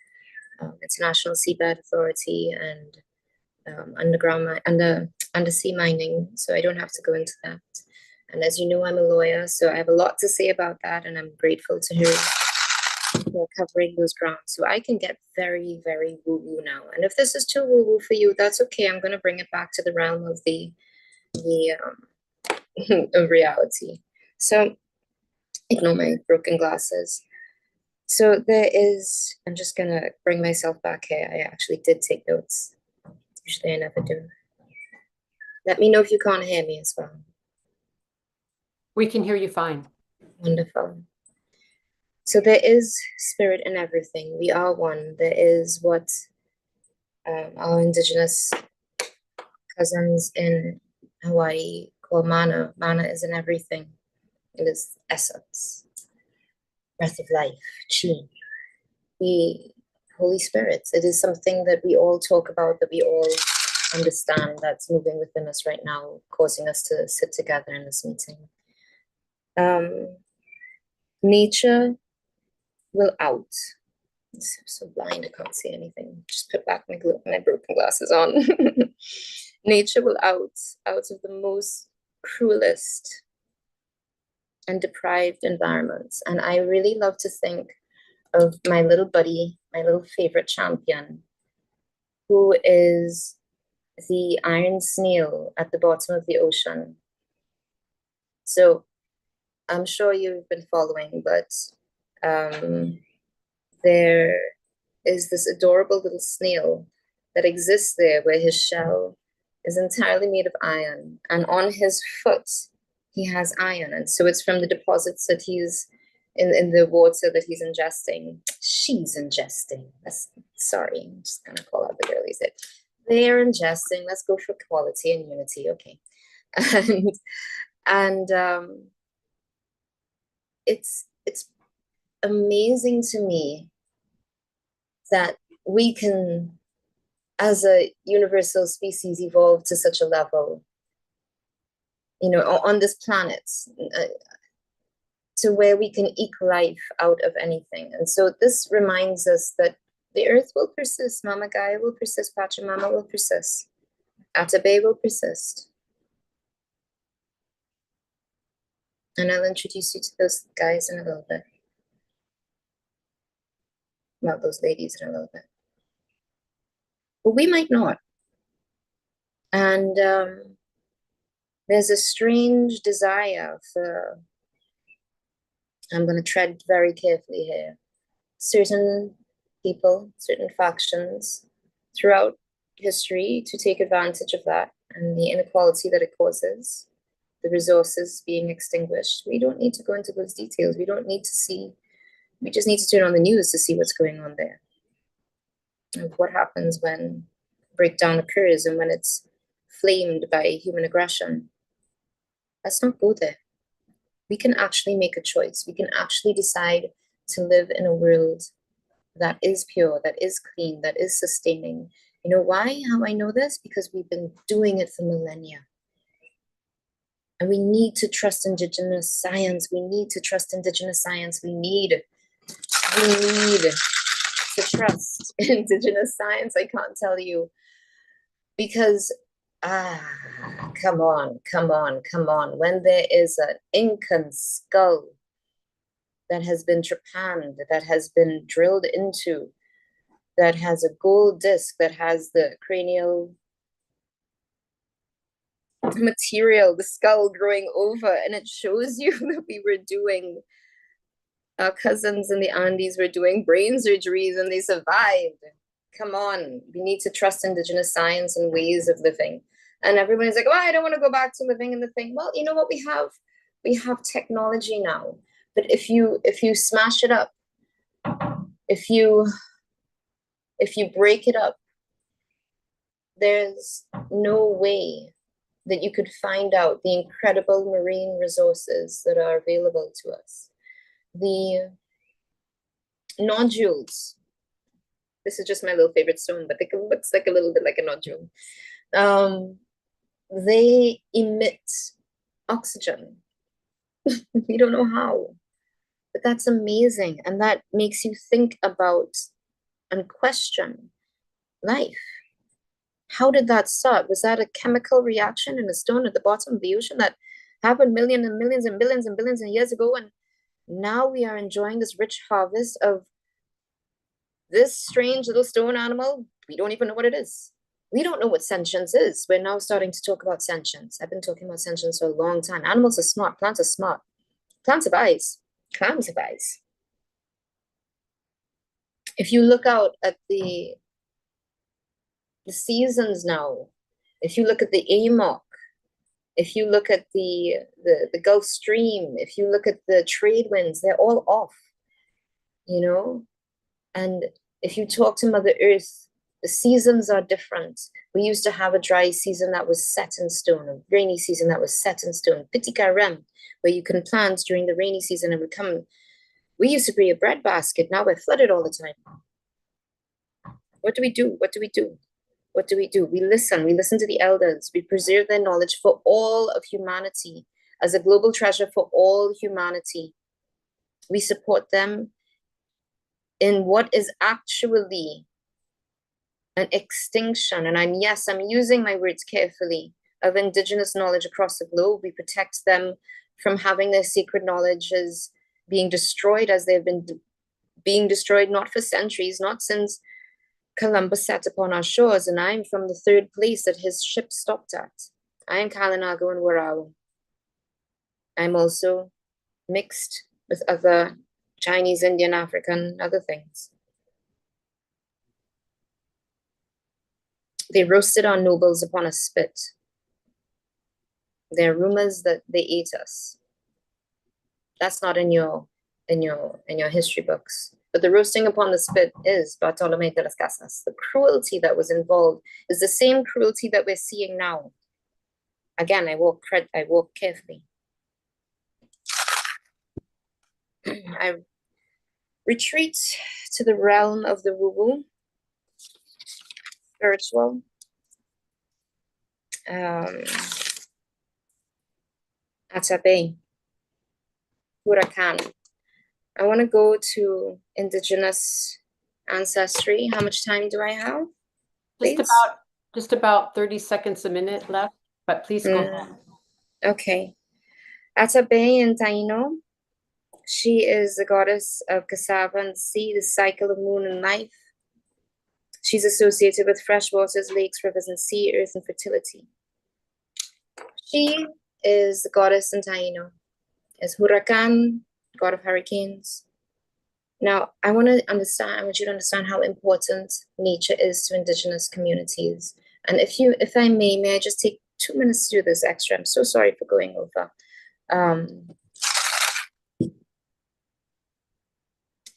International Seabed Authority and undersea mining. So I don't have to go into that. And as you know, I'm a lawyer, so I have a lot to say about that, and I'm grateful to her for covering those grounds. So I can get very, very woo-woo now. And if this is too woo-woo for you, that's okay. I'm going to bring it back to the realm of the of reality. So ignore my broken glasses. So there is, I'm just going to bring myself back here. I actually did take notes. Usually I never do. Let me know if you can't hear me as well. We can hear you fine. Wonderful. So there is spirit in everything. We are one. There is what our indigenous cousins in Hawaii call mana. Mana is in everything. It is essence, breath of life, chi. The Holy Spirit. It is something that we all talk about, that we all understand, that's moving within us right now, causing us to sit together in this meeting. Nature will out. so blind, I can't see anything. Just put back my broken glasses on. Nature will out of the most cruelest and deprived environments. And I really love to think of my little buddy, my little favorite champion, who is the iron snail at the bottom of the ocean. So I'm sure you've been following, but there is this adorable little snail that exists there where his shell is entirely made of iron, and on his foot he has iron, and so it's from the deposits that he's in the water that he's ingesting. She's ingesting. Sorry, I'm just gonna call out the girlies. They're ingesting. Let's go for quality and unity, okay? And it's amazing to me that we can, as a universal species, evolve to such a level, you know, on this planet, to where we can eke life out of anything. And so this reminds us that the earth will persist. Mama Gaia will persist. Pachamama will persist. Atabey will persist. And I'll introduce you to those guys in a little bit. Well, those ladies in a little bit. But we might not. And there's a strange desire for, I'm going to tread very carefully here, certain people, certain factions throughout history to take advantage of that and the inequality that it causes, the resources being extinguished. We don't need to go into those details. We don't need to see, we just need to turn on the news to see what's going on there. And what happens when breakdown occurs and when it's flamed by human aggression. Let's not go there. We can actually make a choice. We can actually decide to live in a world that is pure, that is clean, that is sustaining. You know why? How I know this? Because we've been doing it for millennia. And we need to trust Indigenous science. We need to trust Indigenous science. We need to trust Indigenous science. I can't tell you. Because, come on. When there is an Incan skull that has been trepanned, that has been drilled into, that has a gold disc, that has the cranial material, the skull growing over, and it shows you that we were doing, our cousins in the Andes were doing brain surgeries and they survived. Come on, we need to trust Indigenous science and ways of living. And everybody's like, oh, I don't want to go back to living in the thing. Well, you know what we have? We have technology now. But if you smash it up, if you break it up, there's no way that you could find out the incredible marine resources that are available to us. The nodules, this is just my little favorite stone, but it looks like a little bit like a nodule. They emit oxygen. We don't know how, but that's amazing. And that makes you think about and question life. How did that start? Was that a chemical reaction in a stone at the bottom of the ocean that happened millions and millions and billions and billions of years ago? And now we are enjoying this rich harvest of this strange little stone animal. We don't even know what it is. We don't know what sentience is. We're now starting to talk about sentience. I've been talking about sentience for a long time. Animals are smart. Plants are smart. Plants have eyes. Clams have eyes. If you look out at the seasons now, if you look at the AMOC, if you look at the Gulf Stream, if you look at the trade winds, they're all off, you know? And if you talk to Mother Earth, the seasons are different. We used to have a dry season that was set in stone, a rainy season that was set in stone. Pitika Rem, where you can plant during the rainy season and we used to be a bread basket. Now we're flooded all the time. What do we do? What do we do? What do we do? We listen to the elders. We preserve their knowledge for all of humanity as a global treasure for all humanity. We support them in what is actually an extinction, and I'm using my words carefully, of indigenous knowledge across the globe. We protect them from having their sacred knowledges being destroyed, as they've been being destroyed not for centuries, not since Columbus set upon our shores. And I'm from the third place that his ship stopped at. I am Kalinago and Warao. I'm also mixed with other Chinese, Indian, African, other things. They roasted our nobles upon a spit. There are rumors that they ate us. That's not in your history books. But the roasting upon the spit is Bartolome de las Casas. The cruelty that was involved is the same cruelty that we're seeing now. Again, I walk carefully. I retreat to the realm of the woo-woo, spiritual. Atabe, Huracan. I want to go to indigenous ancestry. How much time do I have? Please? Just about 30 seconds a minute left, but please go ahead. Okay. Atabe in Taino, she is the goddess of cassava and sea, the cycle of moon and life. She's associated with fresh waters, lakes, rivers, and sea, earth, and fertility. She is the goddess in Taino, is Huracan, god of hurricanes. Now, I want you to understand how important nature is to indigenous communities. And if I may I just take 2 minutes to do this extra? I'm so sorry for going over.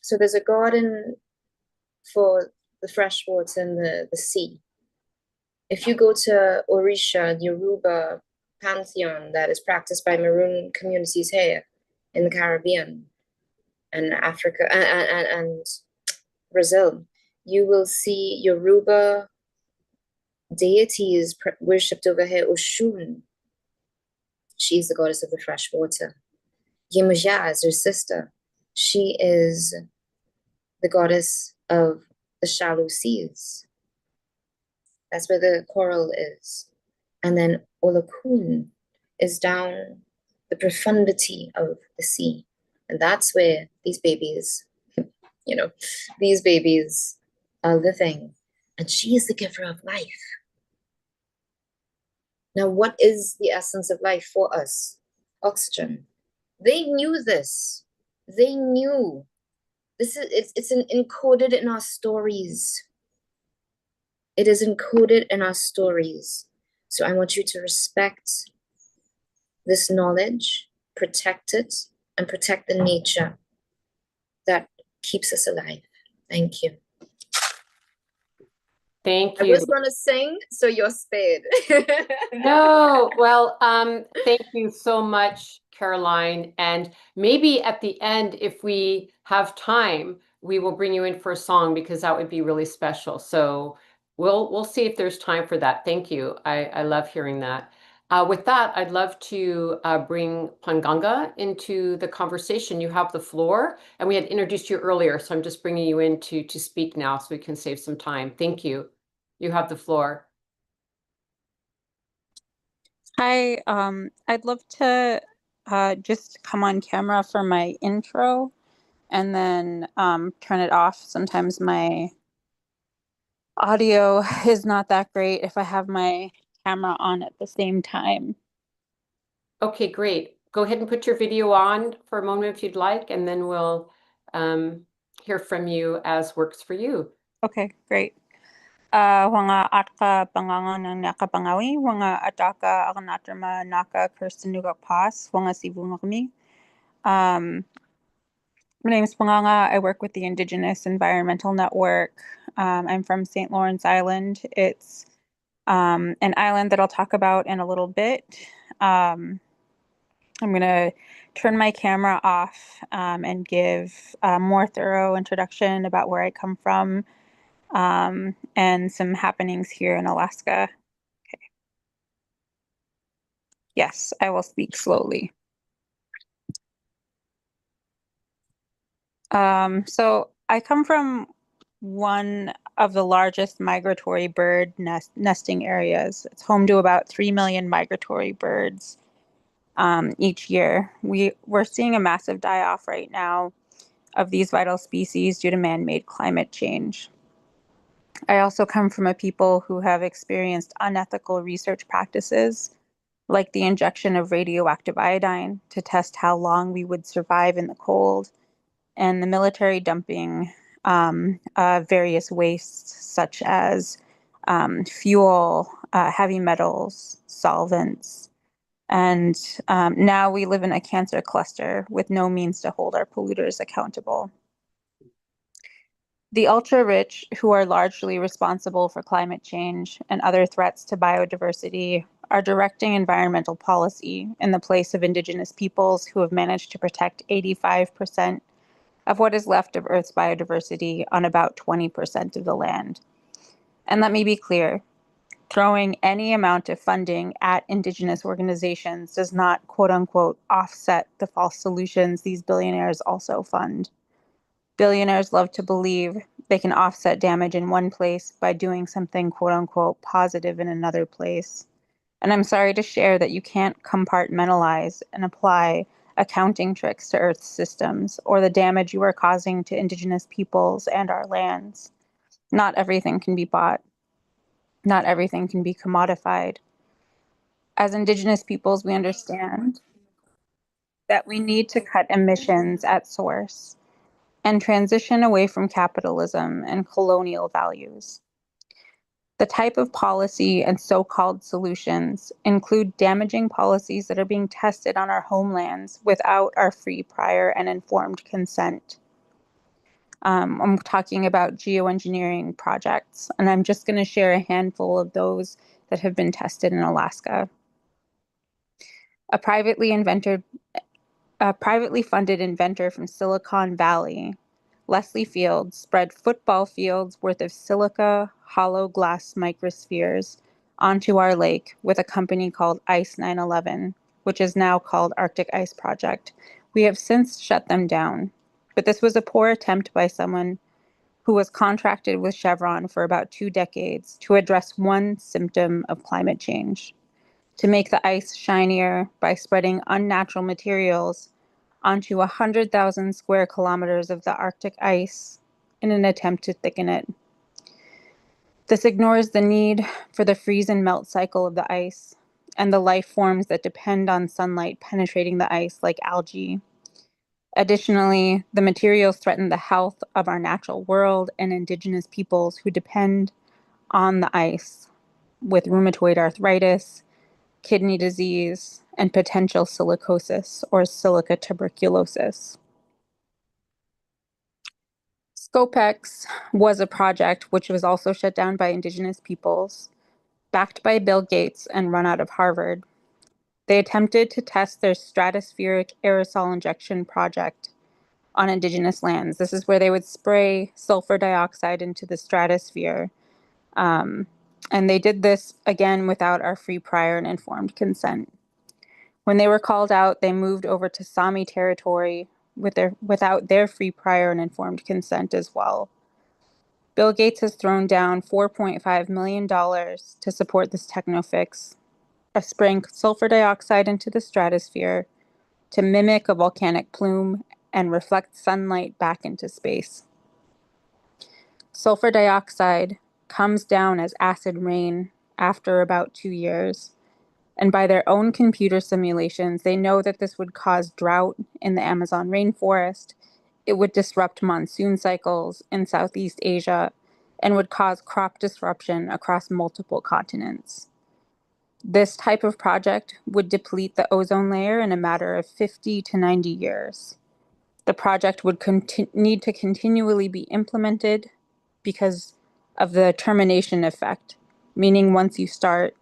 So there's a garden for the fresh water and the sea. If you go to Orisha, the Yoruba pantheon that is practiced by Maroon communities here in the Caribbean and Africa and Brazil, you will see Yoruba deities worshipped over here. Oshun, she's the goddess of the fresh water. Yemoja is her sister. She is the goddess of the shallow seas. That's where the coral is. And then Olokun is down the profundity of the sea. And that's where these babies, these babies are living. And she is the giver of life. Now, what is the essence of life for us? Oxygen. They knew this. They knew. It's encoded in our stories. It is encoded in our stories. So I want you to respect this knowledge, protect it, and protect the nature that keeps us alive. Thank you. Thank you. I was going to sing, so you're spared. No, well, thank you so much, Caroline. And maybe at the end, if we have time, we will bring you in for a song, because that would be really special. So we'll see if there's time for that. Thank you. I love hearing that. With that, I'd love to bring Panganga into the conversation. You have the floor, and we had introduced you earlier, so I'm just bringing you in to speak now so we can save some time. Thank you. You have the floor. Hi, I'd love to just come on camera for my intro and then turn it off. Sometimes my audio is not that great if I have my camera on at the same time. Okay, great. Go ahead and put your video on for a moment if you'd like, and then we'll hear from you as works for you. Okay, great. Wanga atka panganga ng nakapangawi, wanga ataka akanatrama naka kirstenugak pas, wanga sibunga kami. My name is Panganga. I work with the Indigenous Environmental Network. I'm from St. Lawrence Island. It's an island that I'll talk about in a little bit. I'm going to turn my camera off and give a more thorough introduction about where I come from and some happenings here in Alaska. Okay. Yes, I will speak slowly. So I come from one of the largest migratory bird nesting areas. It's home to about 3 million migratory birds each year. We're seeing a massive die-off right now of these vital species due to man-made climate change. I also come from a people who have experienced unethical research practices, like the injection of radioactive iodine to test how long we would survive in the cold, and the military dumping various wastes such as fuel, heavy metals, solvents. And now we live in a cancer cluster with no means to hold our polluters accountable. The ultra-rich, who are largely responsible for climate change and other threats to biodiversity, are directing environmental policy in the place of indigenous peoples who have managed to protect 85% of what is left of Earth's biodiversity on about 20% of the land. And let me be clear, throwing any amount of funding at indigenous organizations does not, quote unquote, offset the false solutions these billionaires also fund. Billionaires love to believe they can offset damage in one place by doing something, quote unquote, positive in another place. And I'm sorry to share that you can't compartmentalize and apply accounting tricks to Earth's systems or the damage you are causing to indigenous peoples and our lands. Not everything can be bought. Not everything can be commodified. As indigenous peoples, we understand that we need to cut emissions at source and transition away from capitalism and colonial values. The type of policy and so-called solutions include damaging policies that are being tested on our homelands without our free, prior, and informed consent. I'm talking about geoengineering projects, and I'm just going to share a handful of those that have been tested in Alaska. A privately funded inventor from Silicon Valley, Leslie Fields, spread football fields worth of silica hollow glass microspheres onto our lake with a company called Ice 911, which is now called Arctic Ice Project. We have since shut them down, but this was a poor attempt by someone who was contracted with Chevron for about 2 decades to address one symptom of climate change, to make the ice shinier by spreading unnatural materials onto 100,000 square kilometers of the Arctic ice in an attempt to thicken it. This ignores the need for the freeze and melt cycle of the ice and the life forms that depend on sunlight penetrating the ice, like algae. Additionally, the materials threaten the health of our natural world and indigenous peoples who depend on the ice with rheumatoid arthritis, kidney disease, and potential silicosis or silica tuberculosis. ScopeX was a project which was also shut down by indigenous peoples, backed by Bill Gates and run out of Harvard. They attempted to test their stratospheric aerosol injection project on indigenous lands. This is where they would spray sulfur dioxide into the stratosphere. And they did this, again, without our free, prior, and informed consent. When they were called out, they moved over to Sami territory without their free, prior, and informed consent as well. Bill Gates has thrown down $4.5 million to support this technofix of spraying sulfur dioxide into the stratosphere to mimic a volcanic plume and reflect sunlight back into space. Sulfur dioxide comes down as acid rain after about 2 years. And by their own computer simulations, they know that this would cause drought in the Amazon rainforest. It would disrupt monsoon cycles in Southeast Asia and would cause crop disruption across multiple continents. This type of project would deplete the ozone layer in a matter of 50 to 90 years. The project would need to continually be implemented because of the termination effect, meaning once you start,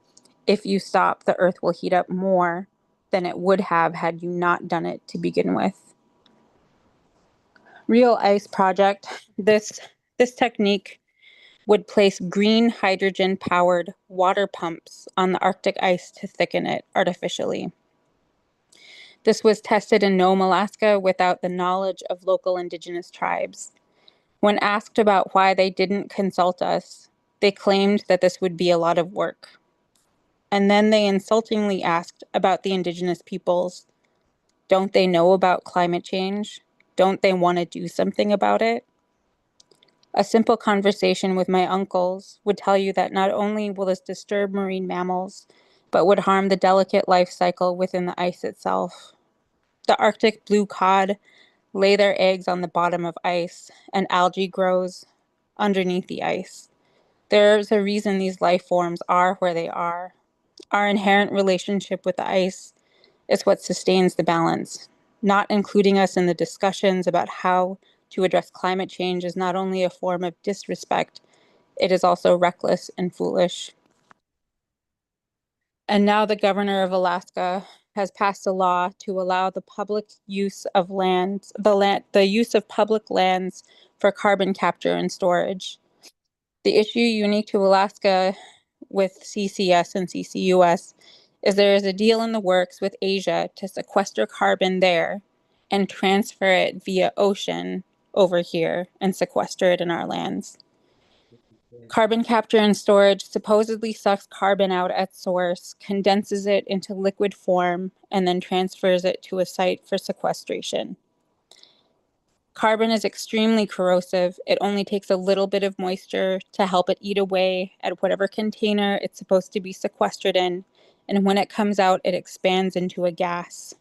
if you stop, the Earth will heat up more than it would have had you not done it to begin with. Real Ice Project, this technique would place green hydrogen-powered water pumps on the Arctic ice to thicken it artificially. This was tested in Nome, Alaska, without the knowledge of local indigenous tribes. When asked about why they didn't consult us, they claimed that this would be a lot of work. And then they insultingly asked about the indigenous peoples. Don't they know about climate change? Don't they want to do something about it? A simple conversation with my uncles would tell you that not only will this disturb marine mammals, but would harm the delicate life cycle within the ice itself. The Arctic blue cod lay their eggs on the bottom of ice, and algae grows underneath the ice. There's a reason these life forms are where they are. Our inherent relationship with the ice is what sustains the balance. Not including us in the discussions about how to address climate change is not only a form of disrespect, it is also reckless and foolish. And now the governor of Alaska has passed a law to allow the public use of lands, the use of public lands for carbon capture and storage. The issue unique to Alaska with CCS and CCUS is there is a deal in the works with Asia to sequester carbon there and transfer it via ocean over here and sequester it in our lands. Carbon capture and storage supposedly sucks carbon out at source, condenses it into liquid form, and then transfers it to a site for sequestration. Carbon is extremely corrosive. It only takes a little bit of moisture to help it eat away at whatever container it's supposed to be sequestered in, and when it comes out, it expands into a gas.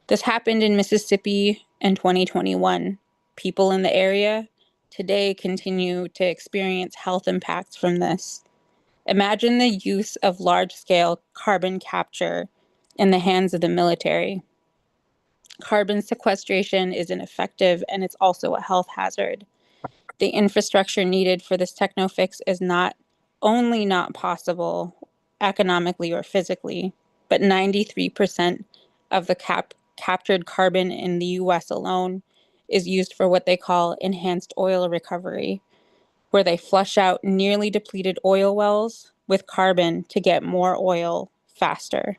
This happened in Mississippi in 2021. People in the area today continue to experience health impacts from this. Imagine the use of large-scale carbon capture in the hands of the military. Carbon sequestration is ineffective, and it's also a health hazard. The infrastructure needed for this techno-fix is not only not possible economically or physically, but 93% of the captured carbon in the US alone is used for what they call enhanced oil recovery, where they flush out nearly depleted oil wells with carbon to get more oil faster.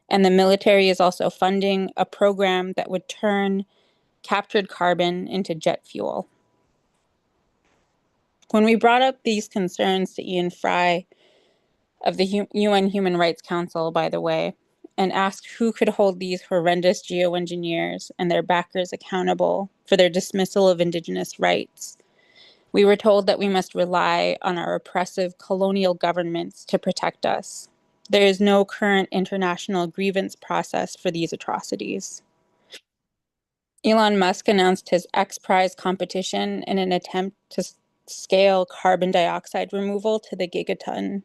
And the military is also funding a program that would turn captured carbon into jet fuel. When we brought up these concerns to Ian Fry of the UN Human Rights Council, by the way, and asked who could hold these horrendous geoengineers and their backers accountable for their dismissal of Indigenous rights, we were told that we must rely on our oppressive colonial governments to protect us. There is no current international grievance process for these atrocities. Elon Musk announced his X Prize competition in an attempt to scale carbon dioxide removal to the gigaton,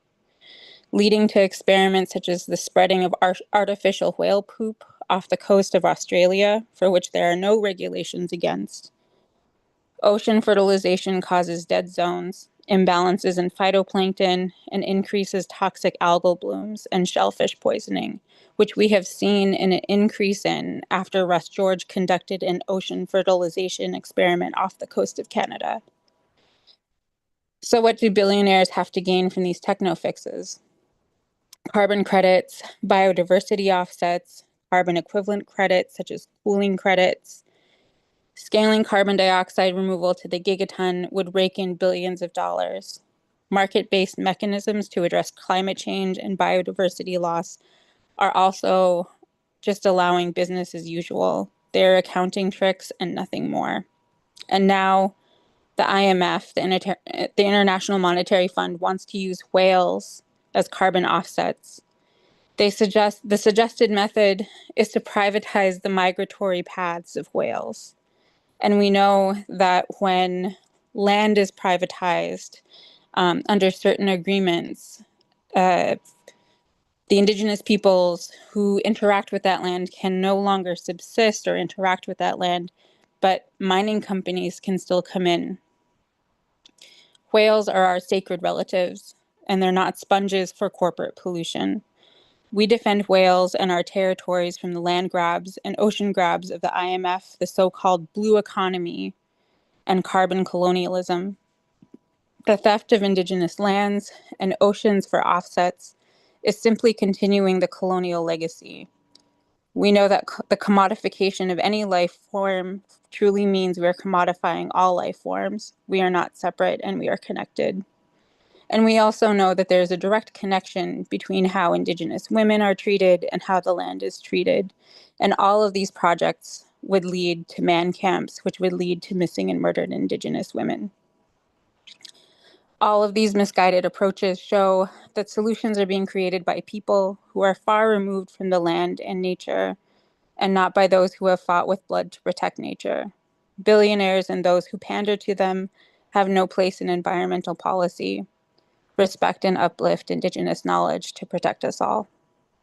leading to experiments such as the spreading of artificial whale poop off the coast of Australia, for which there are no regulations against. Ocean fertilization causes dead zones, imbalances in phytoplankton, and increases toxic algal blooms and shellfish poisoning, which we have seen an increase in after Russ George conducted an ocean fertilization experiment off the coast of Canada. So what do billionaires have to gain from these techno-fixes? Carbon credits, biodiversity offsets, carbon equivalent credits such as cooling credits. Scaling carbon dioxide removal to the gigaton would rake in billions of dollars. Market-based mechanisms to address climate change and biodiversity loss are also just allowing business as usual. They're accounting tricks and nothing more. And now the IMF, the International Monetary Fund, wants to use whales as carbon offsets. The suggested method is to privatize the migratory paths of whales. And we know that when land is privatized under certain agreements, the indigenous peoples who interact with that land can no longer subsist or interact with that land, but mining companies can still come in. Whales are our sacred relatives, and they're not sponges for corporate pollution. We defend whales and our territories from the land grabs and ocean grabs of the IMF, the so-called blue economy, and carbon colonialism. The theft of indigenous lands and oceans for offsets is simply continuing the colonial legacy. We know that the commodification of any life form truly means we're commodifying all life forms. We are not separate and we are connected. And we also know that there's a direct connection between how Indigenous women are treated and how the land is treated. And all of these projects would lead to man camps, which would lead to missing and murdered Indigenous women. All of these misguided approaches show that solutions are being created by people who are far removed from the land and nature, and not by those who have fought with blood to protect nature. Billionaires and those who pander to them have no place in environmental policy. Respect and uplift Indigenous knowledge to protect us all.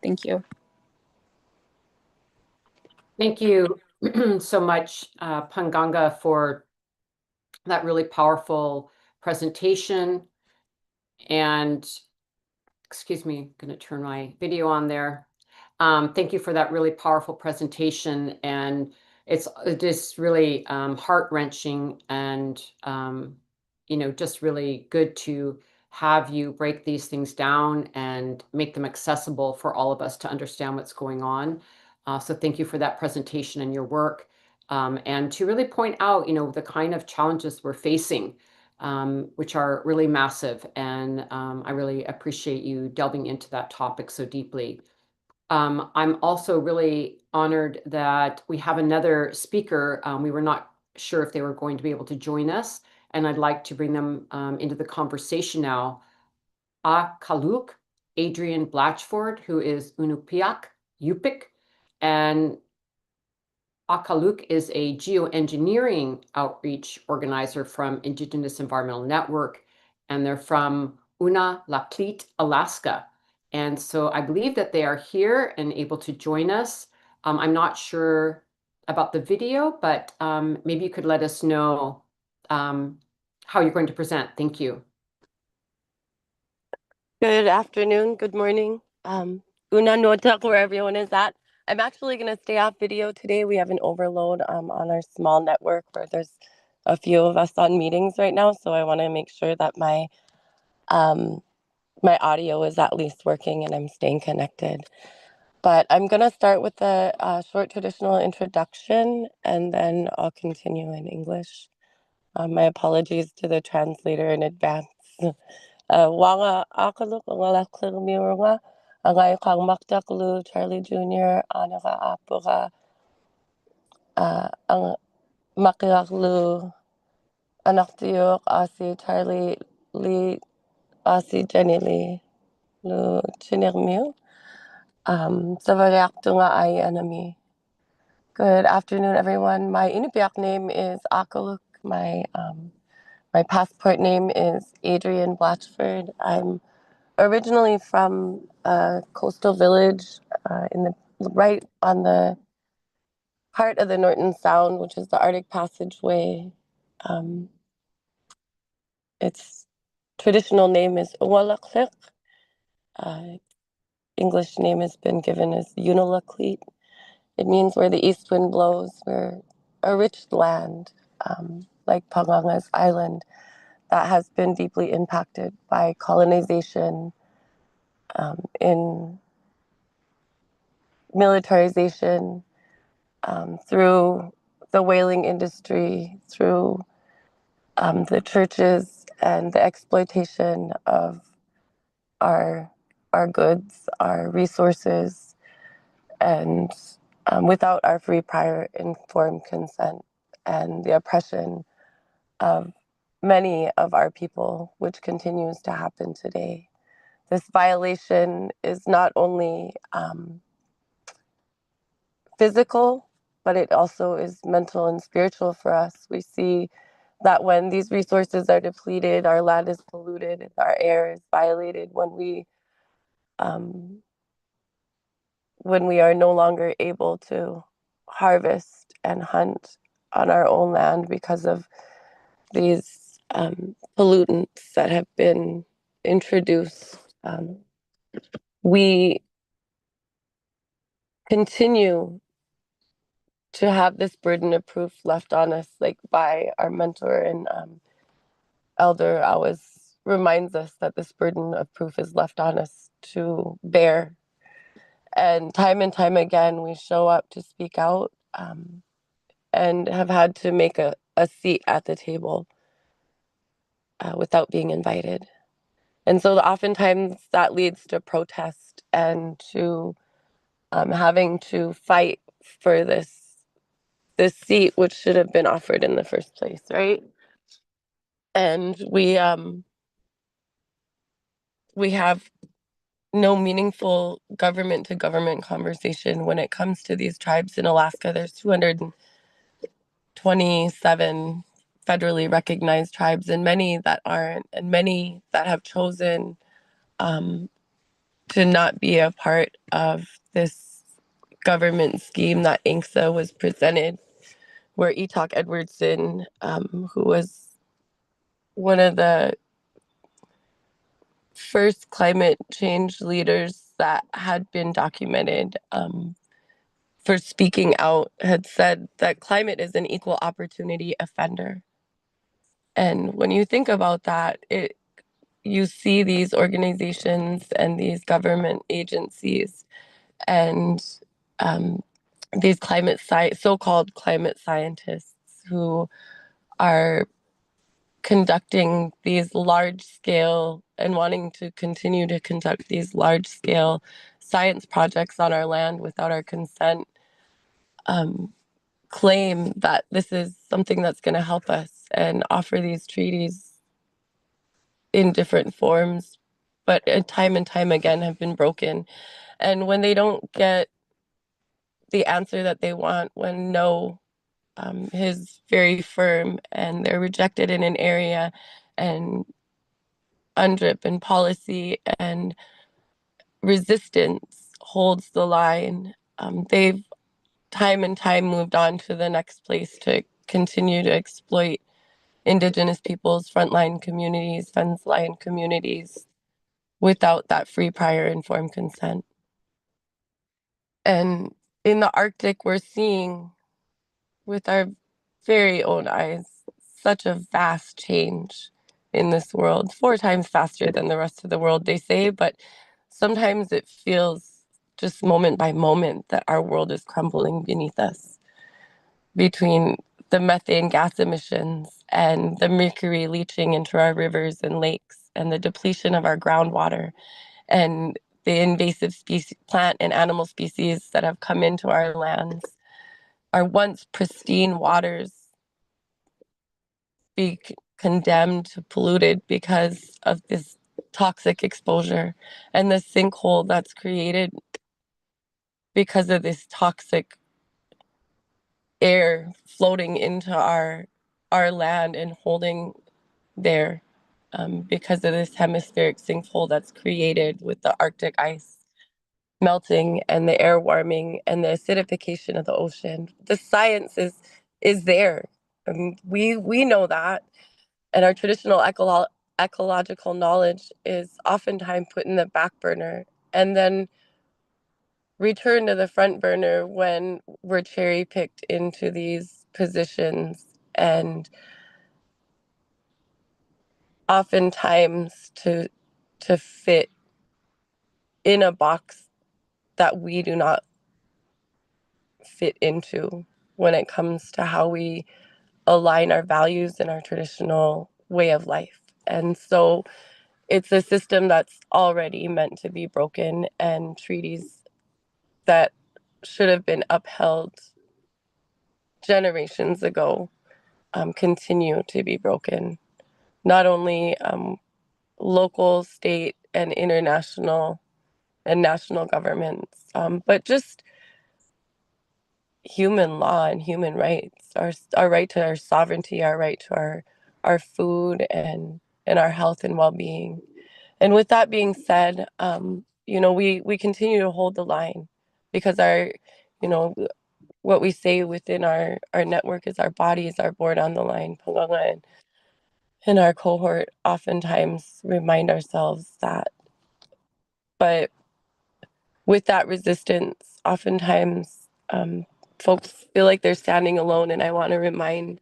Thank you. Thank you so much, Panganga, for that really powerful presentation. And excuse me, I'm going to turn my video on there. Thank you for that really powerful presentation. And it's just really heart-wrenching and, you know, just really good to have you break these things down and make them accessible for all of us to understand what's going on. So thank you for that presentation and your work, and to really point out, you know, the kind of challenges we're facing, which are really massive. And I really appreciate you delving into that topic so deeply. I'm also really honored that we have another speaker. We were not sure if they were going to be able to join us, and I'd like to bring them into the conversation now. Kaluk, Adrian Blatchford, who is Inupiaq, Yupik, and Akaluk is a geoengineering outreach organizer from Indigenous Environmental Network, and they're from Unalakleet, Alaska. And so I believe that they are here and able to join us. I'm not sure about the video, but maybe you could let us know how you're going to present. Thank you. Good afternoon, good morning. Una Notak, where everyone is at. I'm actually going to stay off video today. We have an overload on our small network where there's a few of us on meetings right now. So I want to make sure that my audio is at least working and I'm staying connected. But I'm going to start with a short traditional introduction and then I'll continue in English. My apologies to the translator in advance. Wanga akaluk wala klirmiwa angay kang maktaklu Charlie Jr. anaga apuga ang makilaklu anak tiyok asi Charlie Lee asi Jenny Lee lu chinirmiu savariak tunga ay enemy. Good afternoon, everyone. My Inupiaq name is Akaluk. My passport name is Adrian Blatchford. I'm originally from a coastal village right on the heart of the Norton Sound, which is the Arctic Passageway. Its traditional name is Uwalaklik. English name has been given as Unalakleet. It means where the east wind blows. We're a rich land, like Panganga's island, that has been deeply impacted by colonization, in militarization, through the whaling industry, through the churches and the exploitation of our goods, our resources, and without our free, prior, informed consent, and the oppression of many of our people, which continues to happen today. This violation is not only physical, but it also is mental and spiritual for us. We see that when these resources are depleted, our land is polluted, our air is violated, when we are no longer able to harvest and hunt on our own land because of these pollutants that have been introduced. We continue to have this burden of proof left on us, like by our mentor and elder always reminds us that this burden of proof is left on us to bear. And time again, we show up to speak out and have had to make a seat at the table without being invited. And so oftentimes that leads to protest and to having to fight for this seat, which should have been offered in the first place, right? And we have no meaningful government to government conversation when it comes to these tribes in Alaska. There's 227 federally recognized tribes, and many that aren't, and many that have chosen to not be a part of this government scheme that INCSA was presented, where Etok Edwardson, who was one of the first climate change leaders that had been documented for speaking out, had said that climate is an equal opportunity offender. And when you think about that, you see these organizations and these government agencies and these so-called climate scientists who are conducting these large-scale and wanting to continue to conduct these large-scale science projects on our land without our consent, claim that this is something that's going to help us and offer these treaties in different forms, but time and time again have been broken. And when they don't get the answer that they want, when no is very firm and they're rejected in an area, and UNDRIP and policy and resistance holds the line, they've time and time moved on to the next place to continue to exploit Indigenous peoples, frontline communities, fence-line communities without that free, prior, informed consent. And in the Arctic, we're seeing with our very own eyes such a vast change in this world, 4 times faster than the rest of the world, they say, but sometimes it feels just moment by moment that our world is crumbling beneath us, between the methane gas emissions and the mercury leaching into our rivers and lakes and the depletion of our groundwater and the invasive species, plant and animal species that have come into our lands. Our once pristine waters be condemned to polluted because of this toxic exposure, and the sinkhole that's created because of this toxic air floating into our land and holding there, because of this hemispheric sinkhole that's created with the Arctic ice melting and the air warming and the acidification of the ocean. The science is there. We know that, and our traditional ecological knowledge is oftentimes put in the back burner and then return to the front burner when we're cherry picked into these positions, and oftentimes to fit in a box that we do not fit into when it comes to how we align our values and our traditional way of life. And so it's a system that's already meant to be broken, and treaties that should have been upheld generations ago continue to be broken. Not only local, state, and international and national governments, but just human law and human rights, our right to our sovereignty, our right to our food and our health and well-being. And with that being said, we continue to hold the line, because what we say within our network is our bodies are born on the line. Paganga and our cohort oftentimes remind ourselves that. But with that resistance, oftentimes folks feel like they're standing alone. And I want to remind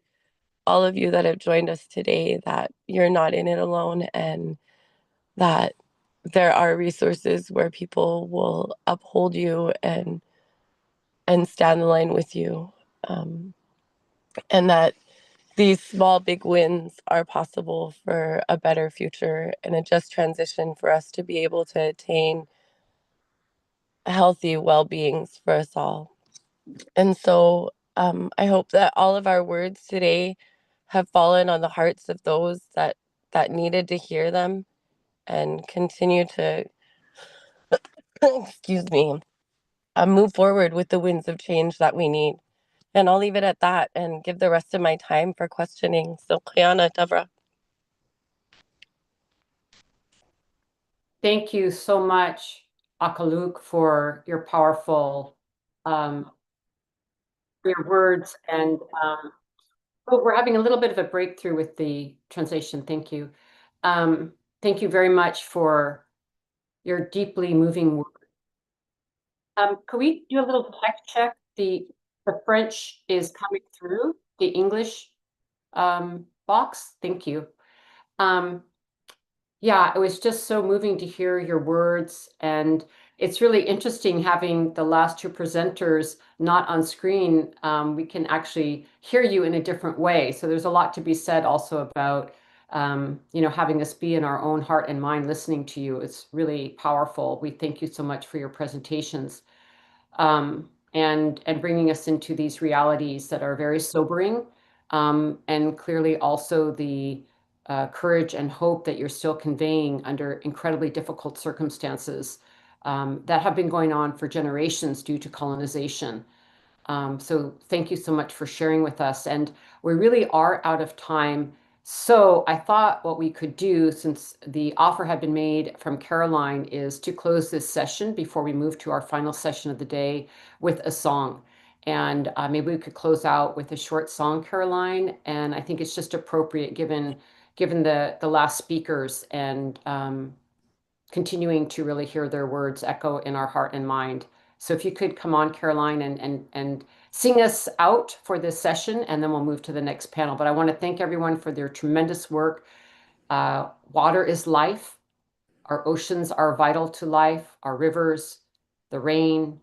all of you that have joined us today that you're not in it alone, and that there are resources where people will uphold you and stand in line with you, and that these small, big wins are possible for a better future and a just transition for us to be able to attain healthy well-beings for us all. And so I hope that all of our words today have fallen on the hearts of those that needed to hear them and continue to, excuse me, move forward with the winds of change that we need. And I'll leave it at that and give the rest of my time for questioning. So, Rihanna, Tzeporah. Thank you so much, Akaluk, for your powerful your words. And we're having a little bit of a breakthrough with the translation. Thank you. Thank you very much for your deeply moving work. Could we do a little tech check? The French is coming through the English box. Thank you. Yeah, it was just so moving to hear your words, and it's really interesting having the last two presenters not on screen. We can actually hear you in a different way. So there's a lot to be said also about having us be in our own heart and mind listening to you. It's really powerful. We thank you so much for your presentations, and bringing us into these realities that are very sobering, and clearly also the courage and hope that you're still conveying under incredibly difficult circumstances that have been going on for generations due to colonization. So thank you so much for sharing with us. And we really are out of time. So I thought what we could do, since the offer had been made from Caroline, is to close this session before we move to our final session of the day with a song. And maybe we could close out with a short song, Caroline. And I think it's just appropriate given the last speakers, and continuing to really hear their words echo in our heart and mind. So if you could come on, Caroline, and sing us out for this session, and then we'll move to the next panel. But I want to thank everyone for their tremendous work. Water is life. Our oceans are vital to life. Our rivers, the rain,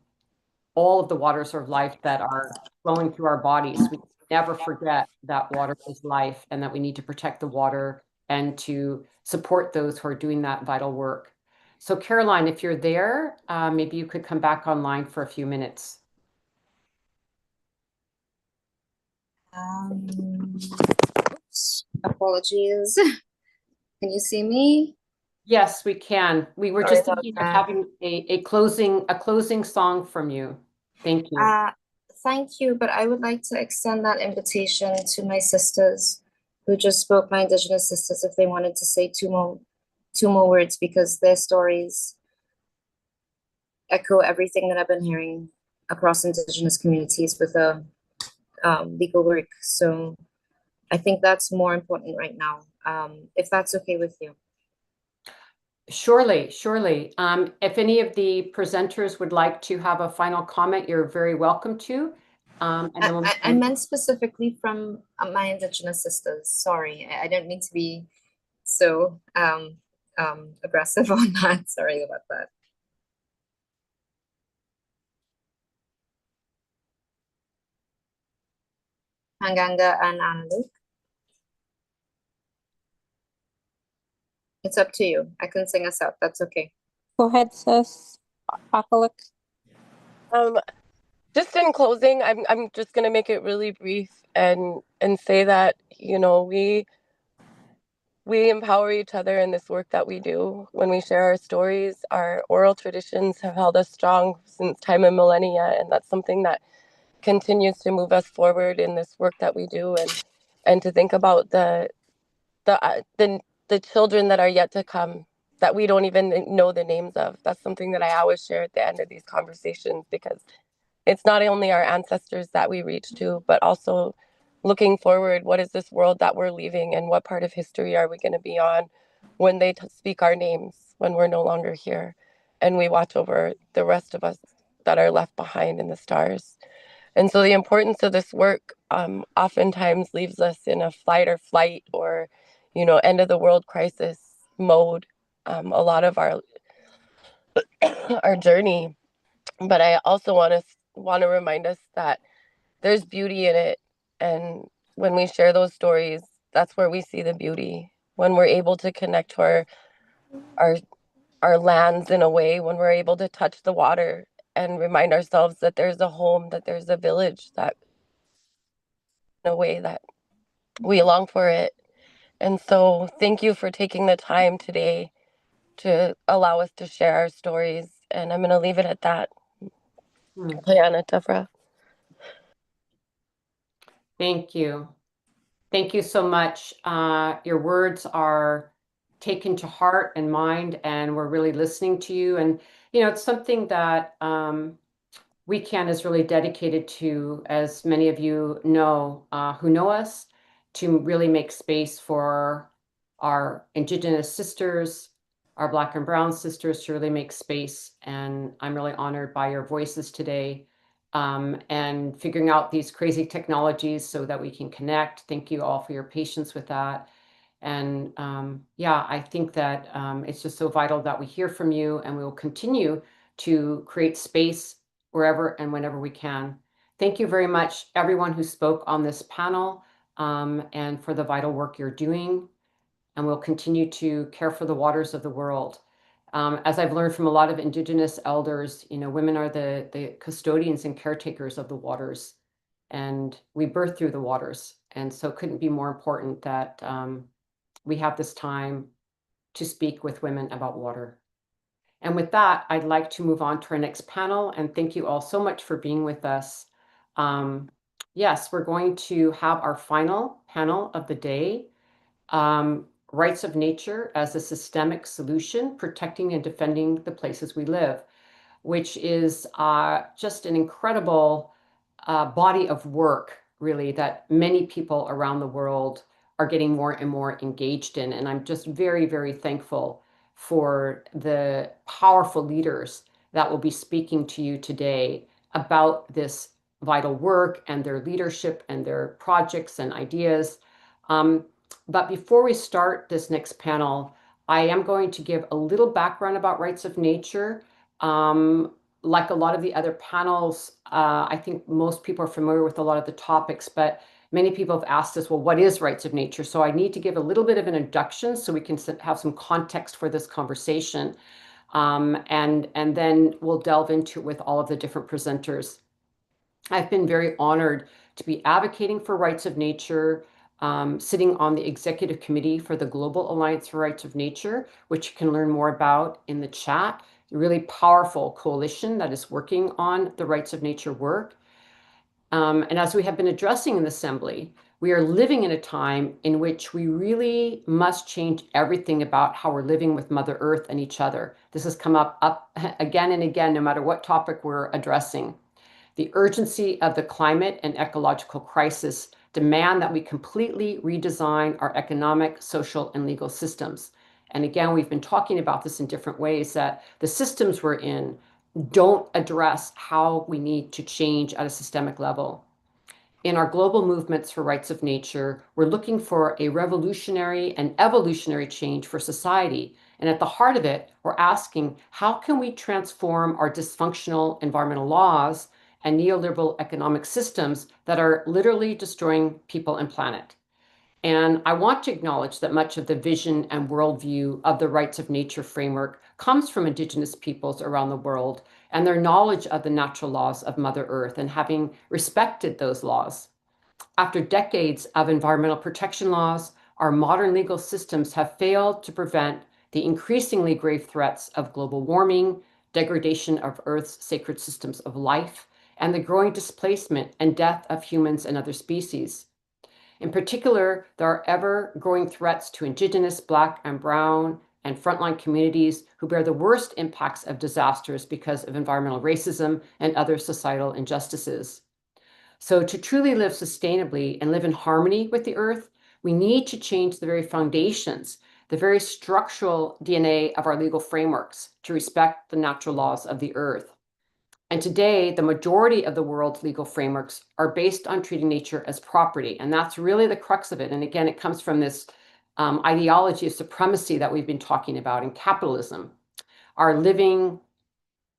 all of the waters of life that are flowing through our bodies. We never forget that water is life, and that we need to protect the water and to support those who are doing that vital work. So Caroline, if you're there, maybe you could come back online for a few minutes. Oops, apologies. Can you see me? Yes, we can. We were just thinking of having a closing song from you. Thank you. Thank you, but I would like to extend that invitation to my sisters who just spoke, my Indigenous sisters, if they wanted to say two more words, because their stories echo everything that I've been hearing across Indigenous communities with the legal work. So I think that's more important right now, if that's okay with you. Surely, surely. If any of the presenters would like to have a final comment, you're very welcome to. And then I meant specifically from my Indigenous sisters. Sorry, I didn't mean to be so aggressive on that. Sorry about that. Hanganga and Analuk. It's up to you. I can sing us out. That's okay. Go ahead, sis. Akaluk. Just in closing, I'm just gonna make it really brief and say that, we empower each other in this work that we do. When we share our stories, our oral traditions have held us strong since time and millennia, and that's something that continues to move us forward in this work that we do, and to think about the children that are yet to come that we don't even know the names of. That's something that I always share at the end of these conversations, because it's not only our ancestors that we reach to, but also looking forward, what is this world that we're leaving, and what part of history are we going to be on when they speak our names, when we're no longer here, and we watch over the rest of us that are left behind in the stars. And so the importance of this work oftentimes leaves us in a fight or flight, or, end of the world crisis mode. a lot of our our journey. But I also want to remind us that there's beauty in it, and when we share those stories, that's where we see the beauty. When we're able to connect to our lands in a way, when we're able to touch the water and remind ourselves that there's a home, that there's a village, that in a way that we long for it. And so thank you for taking the time today to allow us to share our stories. And I'm going to leave it at that. Payana Tzeporah. Thank you. Thank you so much. Your words are taken to heart and mind, and we're really listening to you. And, you know, it's something that WECAN is really dedicated to, as many of you know, who know us, to really make space for our Indigenous sisters, our Black and Brown sisters, to really make space. And I'm really honored by your voices today, and figuring out these crazy technologies so that we can connect. Thank you all for your patience with that. And yeah, I think that it's just so vital that we hear from you, and we will continue to create space wherever and whenever we can. Thank you very much, everyone who spoke on this panel, and for the vital work you're doing. And we'll continue to care for the waters of the world. As I've learned from a lot of Indigenous elders, you know, women are the custodians and caretakers of the waters, and we birth through the waters. And so it couldn't be more important that we have this time to speak with women about water. And with that, I'd like to move on to our next panel, and thank you all so much for being with us. Yes, we're going to have our final panel of the day, Rights of Nature as a Systemic Solution, Protecting and Defending the Places We Live, which is just an incredible body of work, really, that many people around the world are getting more and more engaged in. And I'm just very, very thankful for the powerful leaders that will be speaking to you today about this vital work and their leadership and their projects and ideas. But before we start this next panel, I am going to give a little background about rights of nature. Like a lot of the other panels, I think most people are familiar with a lot of the topics, but many people have asked us, well, what is rights of nature? So I need to give a little bit of an introduction so we can have some context for this conversation. And then we'll delve into it with all of the different presenters. I've been very honored to be advocating for rights of nature, sitting on the executive committee for the Global Alliance for Rights of Nature, which you can learn more about in the chat. A really powerful coalition that is working on the rights of nature work. And as we have been addressing in the Assembly, we are living in a time in which we really must change everything about how we're living with Mother Earth and each other. This has come up again and again, no matter what topic we're addressing. The urgency of the climate and ecological crisis demand that we completely redesign our economic, social, and legal systems. And again, we've been talking about this in different ways, that the systems we're in don't address how we need to change at a systemic level. In our global movements for rights of nature, we're looking for a revolutionary and evolutionary change for society. And at the heart of it, we're asking, how can we transform our dysfunctional environmental laws and neoliberal economic systems that are literally destroying people and planet? And I want to acknowledge that much of the vision and worldview of the rights of nature framework comes from Indigenous peoples around the world and their knowledge of the natural laws of Mother Earth and having respected those laws. After decades of environmental protection laws, our modern legal systems have failed to prevent the increasingly grave threats of global warming, degradation of Earth's sacred systems of life, and the growing displacement and death of humans and other species. In particular, there are ever-growing threats to Indigenous, Black, and Brown, and frontline communities who bear the worst impacts of disasters because of environmental racism and other societal injustices. So to truly live sustainably and live in harmony with the Earth, we need to change the very foundations, the very structural DNA of our legal frameworks to respect the natural laws of the Earth. And today, the majority of the world's legal frameworks are based on treating nature as property. And that's really the crux of it. And again, it comes from this ideology of supremacy that we've been talking about in capitalism. Our living,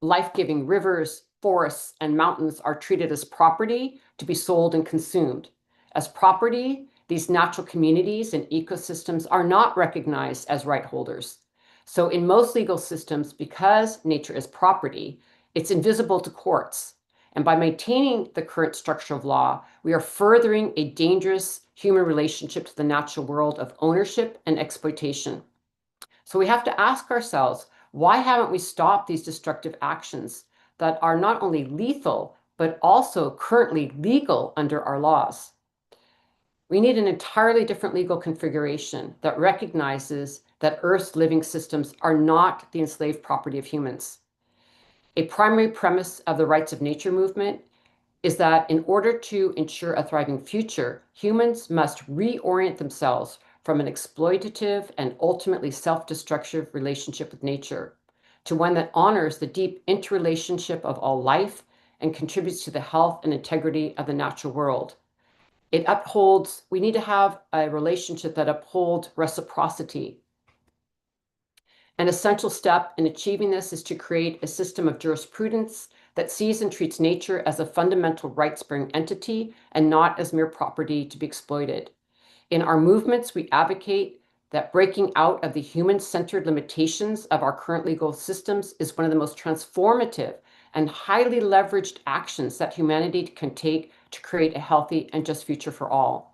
life-giving rivers, forests, and mountains are treated as property to be sold and consumed. As property, these natural communities and ecosystems are not recognized as right holders. So in most legal systems, because nature is property, it's invisible to courts. And by maintaining the current structure of law, we are furthering a dangerous human relationship to the natural world of ownership and exploitation. So we have to ask ourselves, why haven't we stopped these destructive actions that are not only lethal, but also currently legal under our laws? We need an entirely different legal configuration that recognizes that Earth's living systems are not the enslaved property of humans. A primary premise of the rights of nature movement is that in order to ensure a thriving future, humans must reorient themselves from an exploitative and ultimately self-destructive relationship with nature to one that honors the deep interrelationship of all life and contributes to the health and integrity of the natural world. It upholds, we need to have a relationship that upholds reciprocity. An essential step in achieving this is to create a system of jurisprudence that sees and treats nature as a fundamental rights-bearing entity and not as mere property to be exploited. In our movements, we advocate that breaking out of the human-centered limitations of our current legal systems is one of the most transformative and highly leveraged actions that humanity can take to create a healthy and just future for all.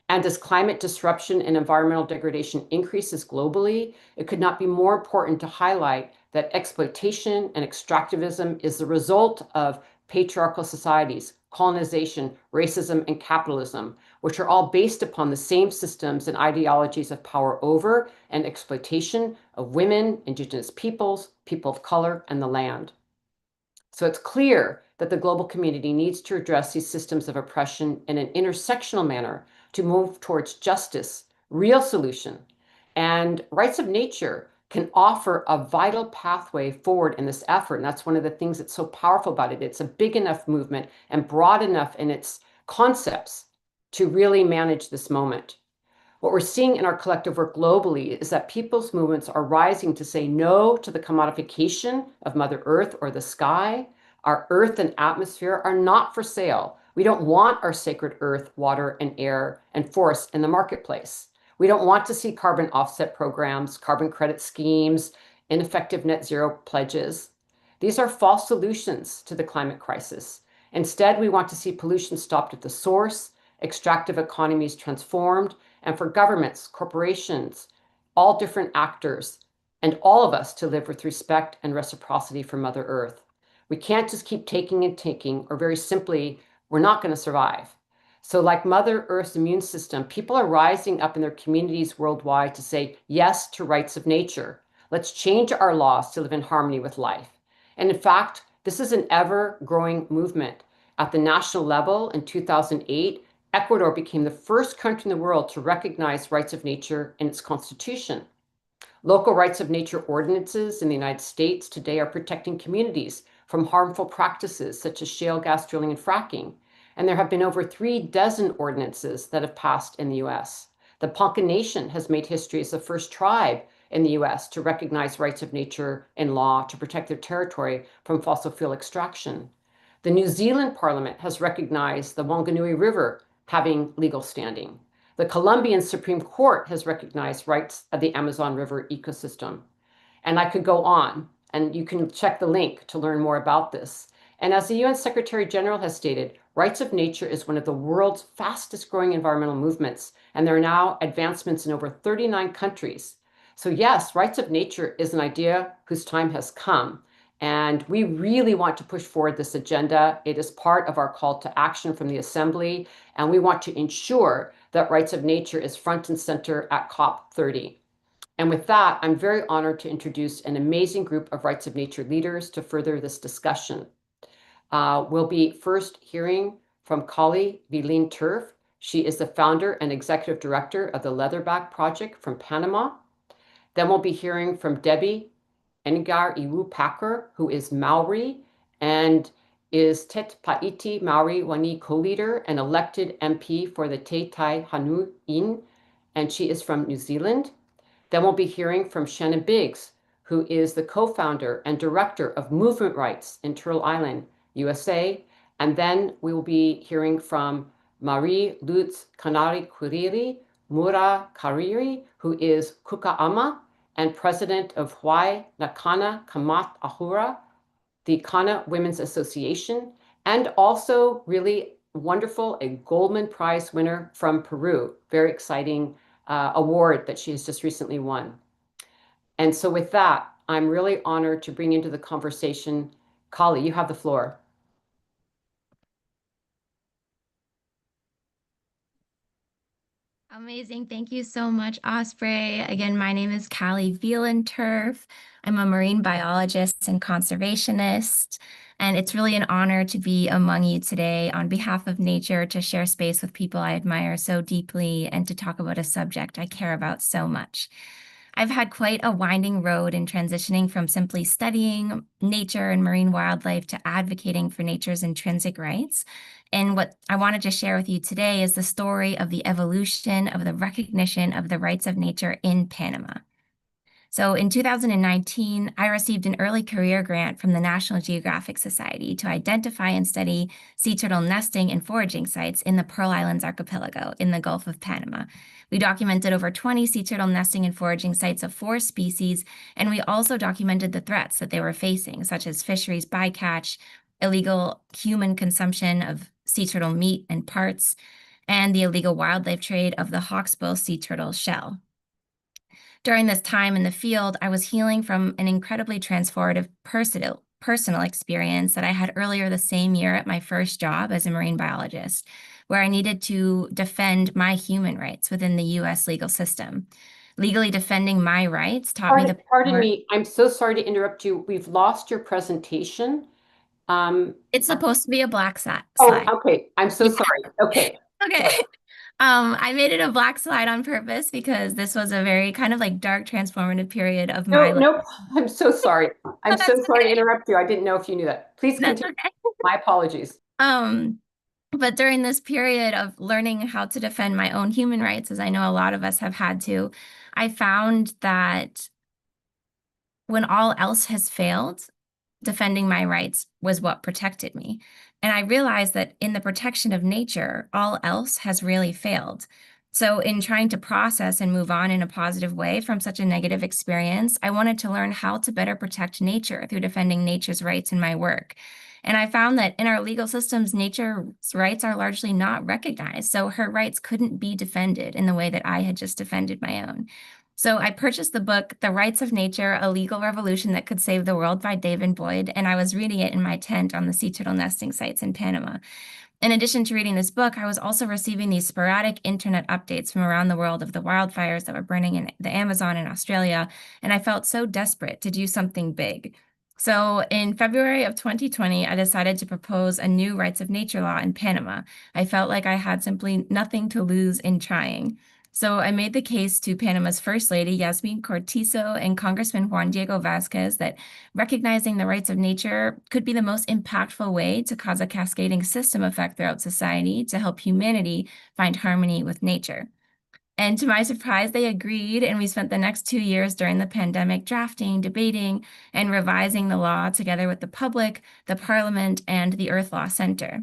And as climate disruption and environmental degradation increases globally, it could not be more important to highlight that exploitation and extractivism is the result of patriarchal societies, colonization, racism, and capitalism, which are all based upon the same systems and ideologies of power over and exploitation of women, indigenous peoples, people of color, and the land. So it's clear that the global community needs to address these systems of oppression in an intersectional manner to move towards justice, real solution, and rights of nature can offer a vital pathway forward in this effort. And that's one of the things that's so powerful about it. It's a big enough movement and broad enough in its concepts to really manage this moment. What we're seeing in our collective work globally is that people's movements are rising to say no to the commodification of Mother Earth or the sky. Our earth and atmosphere are not for sale. We don't want our sacred earth, water, and air and forests in the marketplace. We don't want to see carbon offset programs, carbon credit schemes, ineffective net zero pledges. These are false solutions to the climate crisis. Instead, we want to see pollution stopped at the source, extractive economies transformed, and for governments, corporations, all different actors, and all of us to live with respect and reciprocity for Mother Earth. We can't just keep taking and taking, or very simply, we're not going to survive. So like Mother Earth's immune system, people are rising up in their communities worldwide to say yes to rights of nature. Let's change our laws to live in harmony with life. And in fact, this is an ever-growing movement. At the national level in 2008, Ecuador became the first country in the world to recognize rights of nature in its constitution. Local rights of nature ordinances in the United States today are protecting communities from harmful practices such as shale gas drilling and fracking. And there have been over 36 ordinances that have passed in the US. The Ponca Nation has made history as the first tribe in the US to recognize rights of nature in law to protect their territory from fossil fuel extraction. The New Zealand Parliament has recognized the Wanganui River having legal standing. The Colombian Supreme Court has recognized rights of the Amazon River ecosystem. And I could go on, and you can check the link to learn more about this. And as the UN Secretary General has stated, rights of nature is one of the world's fastest growing environmental movements, and there are now advancements in over 39 countries. So yes, rights of nature is an idea whose time has come. And we really want to push forward this agenda. It is part of our call to action from the Assembly, and we want to ensure that rights of nature is front and center at COP30. And with that, I'm very honored to introduce an amazing group of rights of nature leaders to further this discussion. We'll be first hearing from Kali Vilin Turf. She is the founder and executive director of the Leatherback Project from Panama. Then we'll be hearing from Debbie Engar Iwu Packer, who is Maori and is Tet Paiti Maori Wani co-leader and elected MP for the Te Tai Hanu In and she is from New Zealand. Then we'll be hearing from Shannon Biggs, who is the co-founder and director of Movement Rights in Turtle Island, USA. And then we will be hearing from Marie Lutz Kanari Kuriri Mura Kariri, who is Kuka'ama and president of Hawaii Nakana Kamat Ahura, the Kana Women's Association, and also really wonderful, a Goldman Prize winner from Peru. Very exciting award that she has just recently won. And so with that, I'm really honored to bring into the conversation, Kali, you have the floor. Amazing. Thank you so much, Osprey. Again, my name is Callie Wielenturf. I'm a marine biologist and conservationist, and it's really an honor to be among you today on behalf of nature to share space with people I admire so deeply and to talk about a subject I care about so much. I've had quite a winding road in transitioning from simply studying nature and marine wildlife to advocating for nature's intrinsic rights. And what I wanted to share with you today is the story of the evolution of the recognition of the rights of nature in Panama. So in 2019, I received an early career grant from the National Geographic Society to identify and study sea turtle nesting and foraging sites in the Pearl Islands archipelago in the Gulf of Panama. We documented over 20 sea turtle nesting and foraging sites of 4 species, and we also documented the threats that they were facing, such as fisheries bycatch, illegal human consumption of sea turtle meat and parts, and the illegal wildlife trade of the hawksbill sea turtle shell. During this time in the field, I was healing from an incredibly transformative personal experience that I had earlier the same year at my first job as a marine biologist, where I needed to defend my human rights within the US legal system. Legally defending my rights taught me the— Pardon me, I'm so sorry to interrupt you. We've lost your presentation. It's supposed to be a black slide. Oh, okay. I'm so sorry. Okay. Okay. I made it a black slide on purpose because this was a very kind of like dark transformative period of my life. No, I'm so sorry. I'm so sorry to interrupt you. I didn't know if you knew that. Please continue. Okay. My apologies. But during this period of learning how to defend my own human rights, as I know a lot of us have had to, I found that when all else has failed, defending my rights was what protected me. And I realized that in the protection of nature, all else has really failed. So in trying to process and move on in a positive way from such a negative experience, I wanted to learn how to better protect nature through defending nature's rights in my work. And I found that in our legal systems, nature's rights are largely not recognized. So her rights couldn't be defended in the way that I had just defended my own. So I purchased the book, The Rights of Nature, A Legal Revolution That Could Save the World by David Boyd, and I was reading it in my tent on the sea turtle nesting sites in Panama. In addition to reading this book, I was also receiving these sporadic internet updates from around the world of the wildfires that were burning in the Amazon and Australia, and I felt so desperate to do something big. So in February of 2020, I decided to propose a new rights of nature law in Panama. I felt like I had simply nothing to lose in trying. So I made the case to Panama's First Lady, Yasmin Cortizo, and Congressman Juan Diego Vazquez that recognizing the rights of nature could be the most impactful way to cause a cascading system effect throughout society to help humanity find harmony with nature. And to my surprise, they agreed, and we spent the next 2 years during the pandemic drafting, debating, and revising the law together with the public, the Parliament, and the Earth Law Center.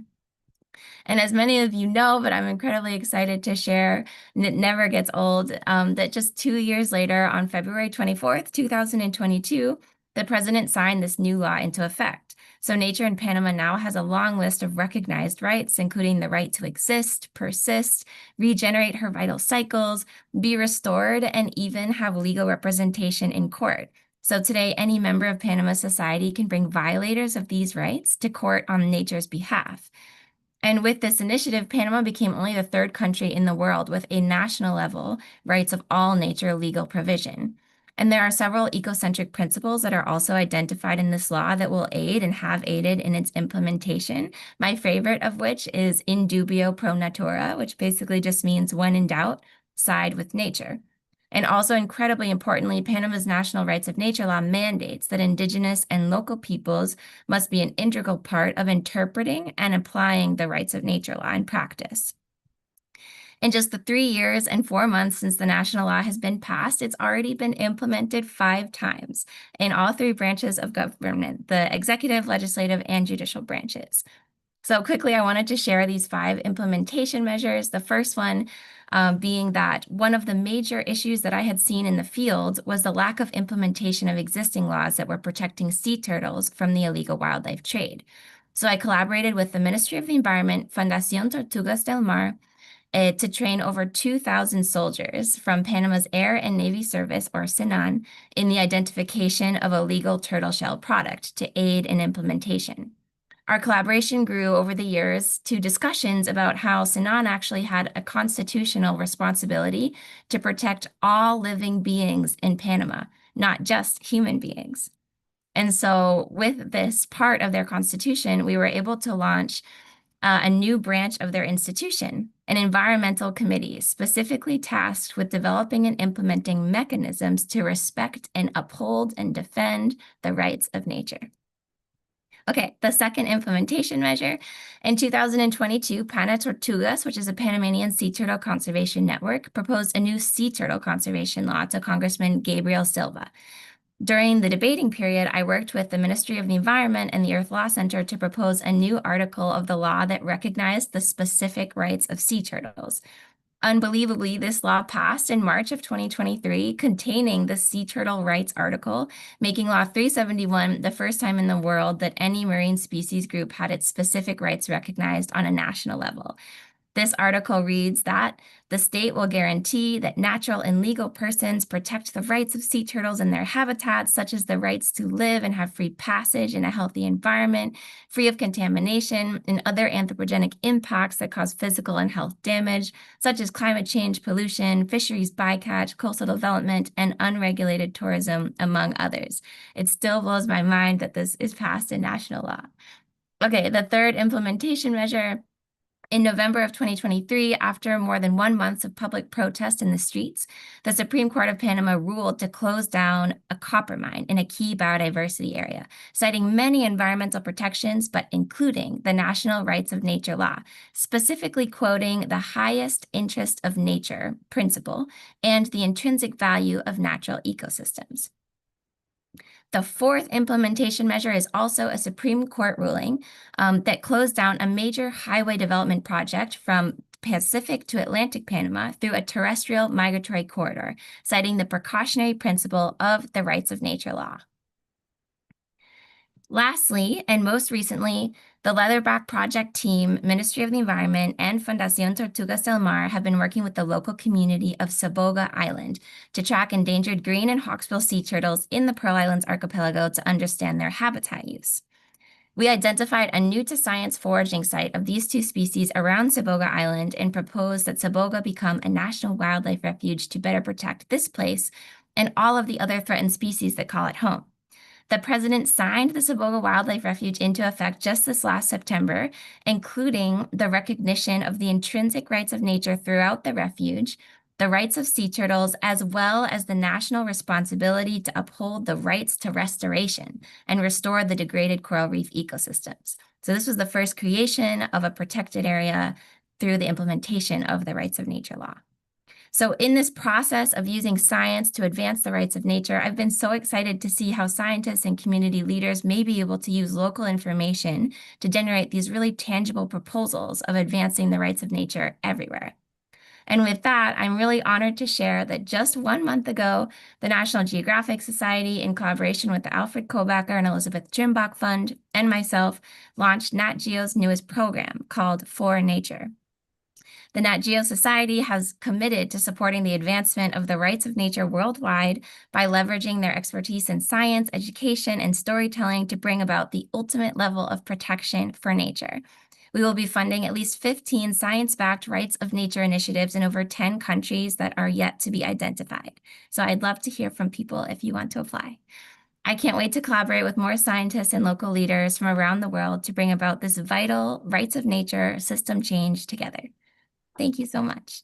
And as many of you know, but I'm incredibly excited to share, and it never gets old, that just 2 years later, on February 24th, 2022, the president signed this new law into effect. So nature in Panama now has a long list of recognized rights, including the right to exist, persist, regenerate her vital cycles, be restored, and even have legal representation in court. So today, any member of Panama society can bring violators of these rights to court on nature's behalf. And with this initiative, Panama became only the 3rd country in the world with a national level rights of all nature legal provision. And there are several ecocentric principles that are also identified in this law that will aid and have aided in its implementation. My favorite of which is in dubio pro natura, which basically just means when in doubt, side with nature. And also incredibly importantly, Panama's national rights of nature law mandates that indigenous and local peoples must be an integral part of interpreting and applying the rights of nature law in practice. In just the 3 years and 4 months since the national law has been passed, it's already been implemented 5 times in all 3 branches of government, the executive, legislative, and judicial branches. So quickly, I wanted to share these 5 implementation measures. The first one being that one of the major issues that I had seen in the field was the lack of implementation of existing laws that were protecting sea turtles from the illegal wildlife trade. So I collaborated with the Ministry of the Environment, Fundación Tortugas del Mar, to train over 2,000 soldiers from Panama's Air and Navy Service, or SENAN, in the identification of a legal turtle shell product to aid in implementation. Our collaboration grew over the years to discussions about how SENAN actually had a constitutional responsibility to protect all living beings in Panama, not just human beings. And so with this part of their constitution, we were able to launch a new branch of their institution, an environmental committee specifically tasked with developing and implementing mechanisms to respect and uphold and defend the rights of nature. Okay, the second implementation measure. In 2022, Pana Tortugas, which is a Panamanian sea turtle conservation network, proposed a new sea turtle conservation law to Congressman Gabriel Silva. During the debating period, I worked with the Ministry of the Environment and the Earth Law Center to propose a new article of the law that recognized the specific rights of sea turtles. Unbelievably, this law passed in March of 2023, containing the Sea Turtle Rights article, making Law 371 the first time in the world that any marine species group had its specific rights recognized on a national level. This article reads that the state will guarantee that natural and legal persons protect the rights of sea turtles and their habitats, such as the rights to live and have free passage in a healthy environment, free of contamination and other anthropogenic impacts that cause physical and health damage, such as climate change, pollution, fisheries bycatch, coastal development, and unregulated tourism, among others. It still blows my mind that this is passed in national law. Okay, the third implementation measure. In November of 2023, after more than 1 month of public protest in the streets, the Supreme Court of Panama ruled to close down a copper mine in a key biodiversity area, citing many environmental protections, but including the National Rights of Nature law, specifically quoting the highest interest of nature principle and the intrinsic value of natural ecosystems. The fourth implementation measure is also a Supreme Court ruling that closed down a major highway development project from Pacific to Atlantic Panama through a terrestrial migratory corridor, citing the precautionary principle of the rights of nature law. Lastly, and most recently, the Leatherback Project team, Ministry of the Environment, and Fundación Tortugas del Mar have been working with the local community of Saboga Island to track endangered green and hawksbill sea turtles in the Pearl Islands archipelago to understand their habitat use. We identified a new-to-science foraging site of these 2 species around Saboga Island and proposed that Saboga become a national wildlife refuge to better protect this place and all of the other threatened species that call it home. The president signed the Saboga Wildlife Refuge into effect just this last September, including the recognition of the intrinsic rights of nature throughout the refuge, the rights of sea turtles, as well as the national responsibility to uphold the rights to restoration and restore the degraded coral reef ecosystems. So this was the first creation of a protected area through the implementation of the rights of nature law. So in this process of using science to advance the rights of nature, I've been so excited to see how scientists and community leaders may be able to use local information to generate these really tangible proposals of advancing the rights of nature everywhere. And with that, I'm really honored to share that just 1 month ago, the National Geographic Society, in collaboration with the Alfred Kobacker and Elizabeth Trimbach Fund, and myself, launched Nat Geo's newest program called For Nature. The Nat Geo Society has committed to supporting the advancement of the rights of nature worldwide by leveraging their expertise in science, education, and storytelling to bring about the ultimate level of protection for nature. We will be funding at least 15 science-backed rights of nature initiatives in over 10 countries that are yet to be identified. So I'd love to hear from people if you want to apply. I can't wait to collaborate with more scientists and local leaders from around the world to bring about this vital rights of nature system change together. Thank you so much.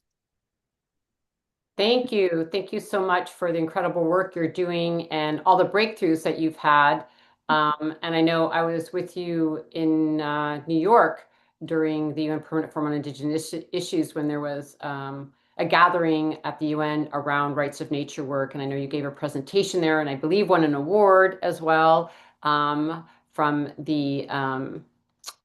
Thank you. Thank you so much for the incredible work you're doing and all the breakthroughs that you've had. And I know I was with you in New York during the UN Permanent Forum on Indigenous Issues when there was a gathering at the UN around rights of nature work. And I know you gave a presentation there, and I believe won an award as well from the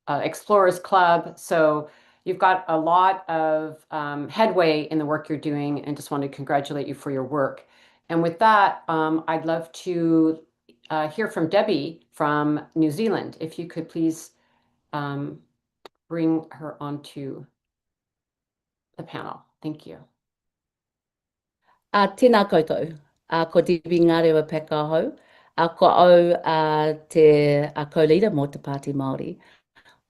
Explorers Club. So you've got a lot of headway in the work you're doing, and just want to congratulate you for your work. And with that, I'd love to hear from Debbie from New Zealand. If you could please bring her onto the panel. Thank you. Tēnā koutou, ko Debbie Ngārewa Peka hau, ko au te co-leader mō te Pāti Māori,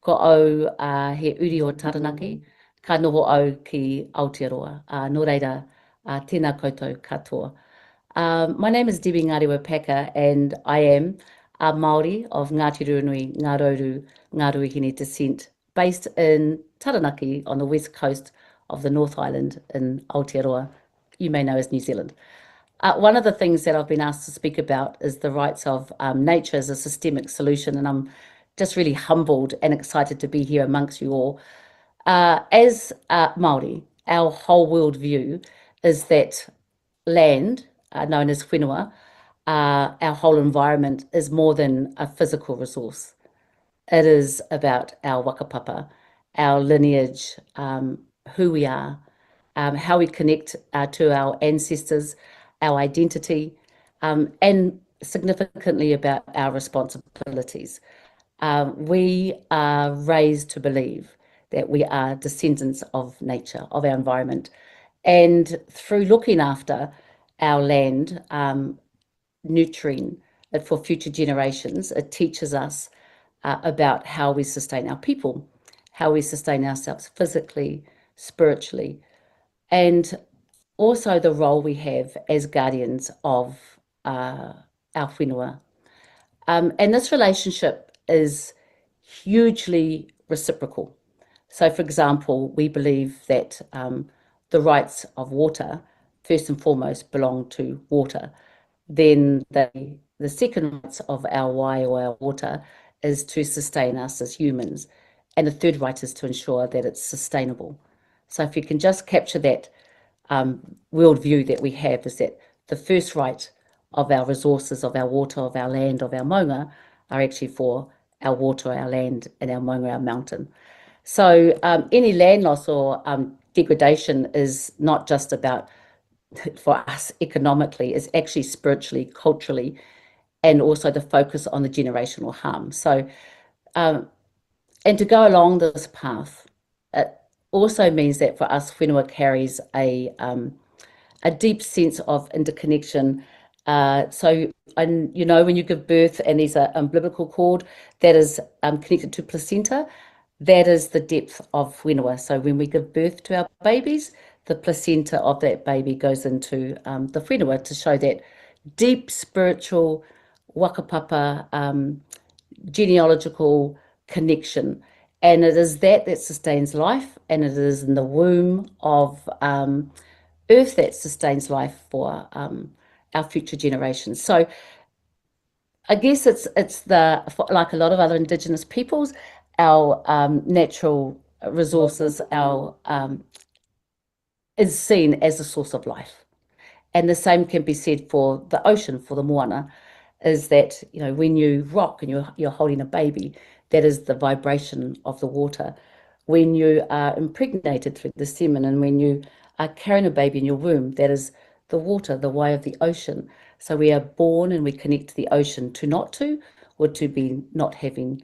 ko au he uri o Taranaki, ka noho au ki Aotearoa. Nō reira, tēnā koutou katoa. My name is Debbie Ngārewa Peka, and I am a Māori of Ngāti Runui, Ngārouru, Ngāruihine descent, based in Taranaki on the west coast of the North Island in Aotearoa, you may know as New Zealand. One of the things that I've been asked to speak about is the rights of nature as a systemic solution, and I'm just really humbled and excited to be here amongst you all. As Māori, our whole world view is that land, known as whenua, our whole environment is more than a physical resource. It is about our whakapapa, our lineage, who we are, how we connect to our ancestors, our identity, and significantly about our responsibilities. We are raised to believe that we are descendants of nature, of our environment. And through looking after our land, nurturing it for future generations, it teaches us about how we sustain our people, how we sustain ourselves physically, spiritually, and also the role we have as guardians of our whenua. And this relationship is hugely reciprocal. So, for example, we believe that the rights of water, first and foremost, belong to water. Then the second rights of our wai or our water is to sustain us as humans. And the third right is to ensure that it's sustainable. So if you can just capture that worldview that we have, is that the first right of our resources, of our water, of our land, of our maunga, are actually for our water, our land, and our maunga, our mountain. So any land loss or degradation is not just about, for us economically, is actually spiritually, culturally, and also the focus on the generational harm. So, and to go along this path, it also means that for us, whenua carries a deep sense of interconnection. So, and you know, when you give birth and there's an umbilical cord that is connected to placenta, that is the depth of whenua. So when we give birth to our babies, the placenta of that baby goes into the whenua to show that deep spiritual whakapapa genealogical connection. And it is that sustains life, and it is in the womb of earth that sustains life for our future generations. So I guess it's like a lot of other Indigenous peoples, our natural resources, our is seen as a source of life. And the same can be said for the ocean, for the moana, is that, you know, when you rock and you're holding a baby, that is the vibration of the water. When you are impregnated through the semen, and when you are carrying a baby in your womb, that is the water, the way of the ocean. So we are born and we connect to the ocean or to be not having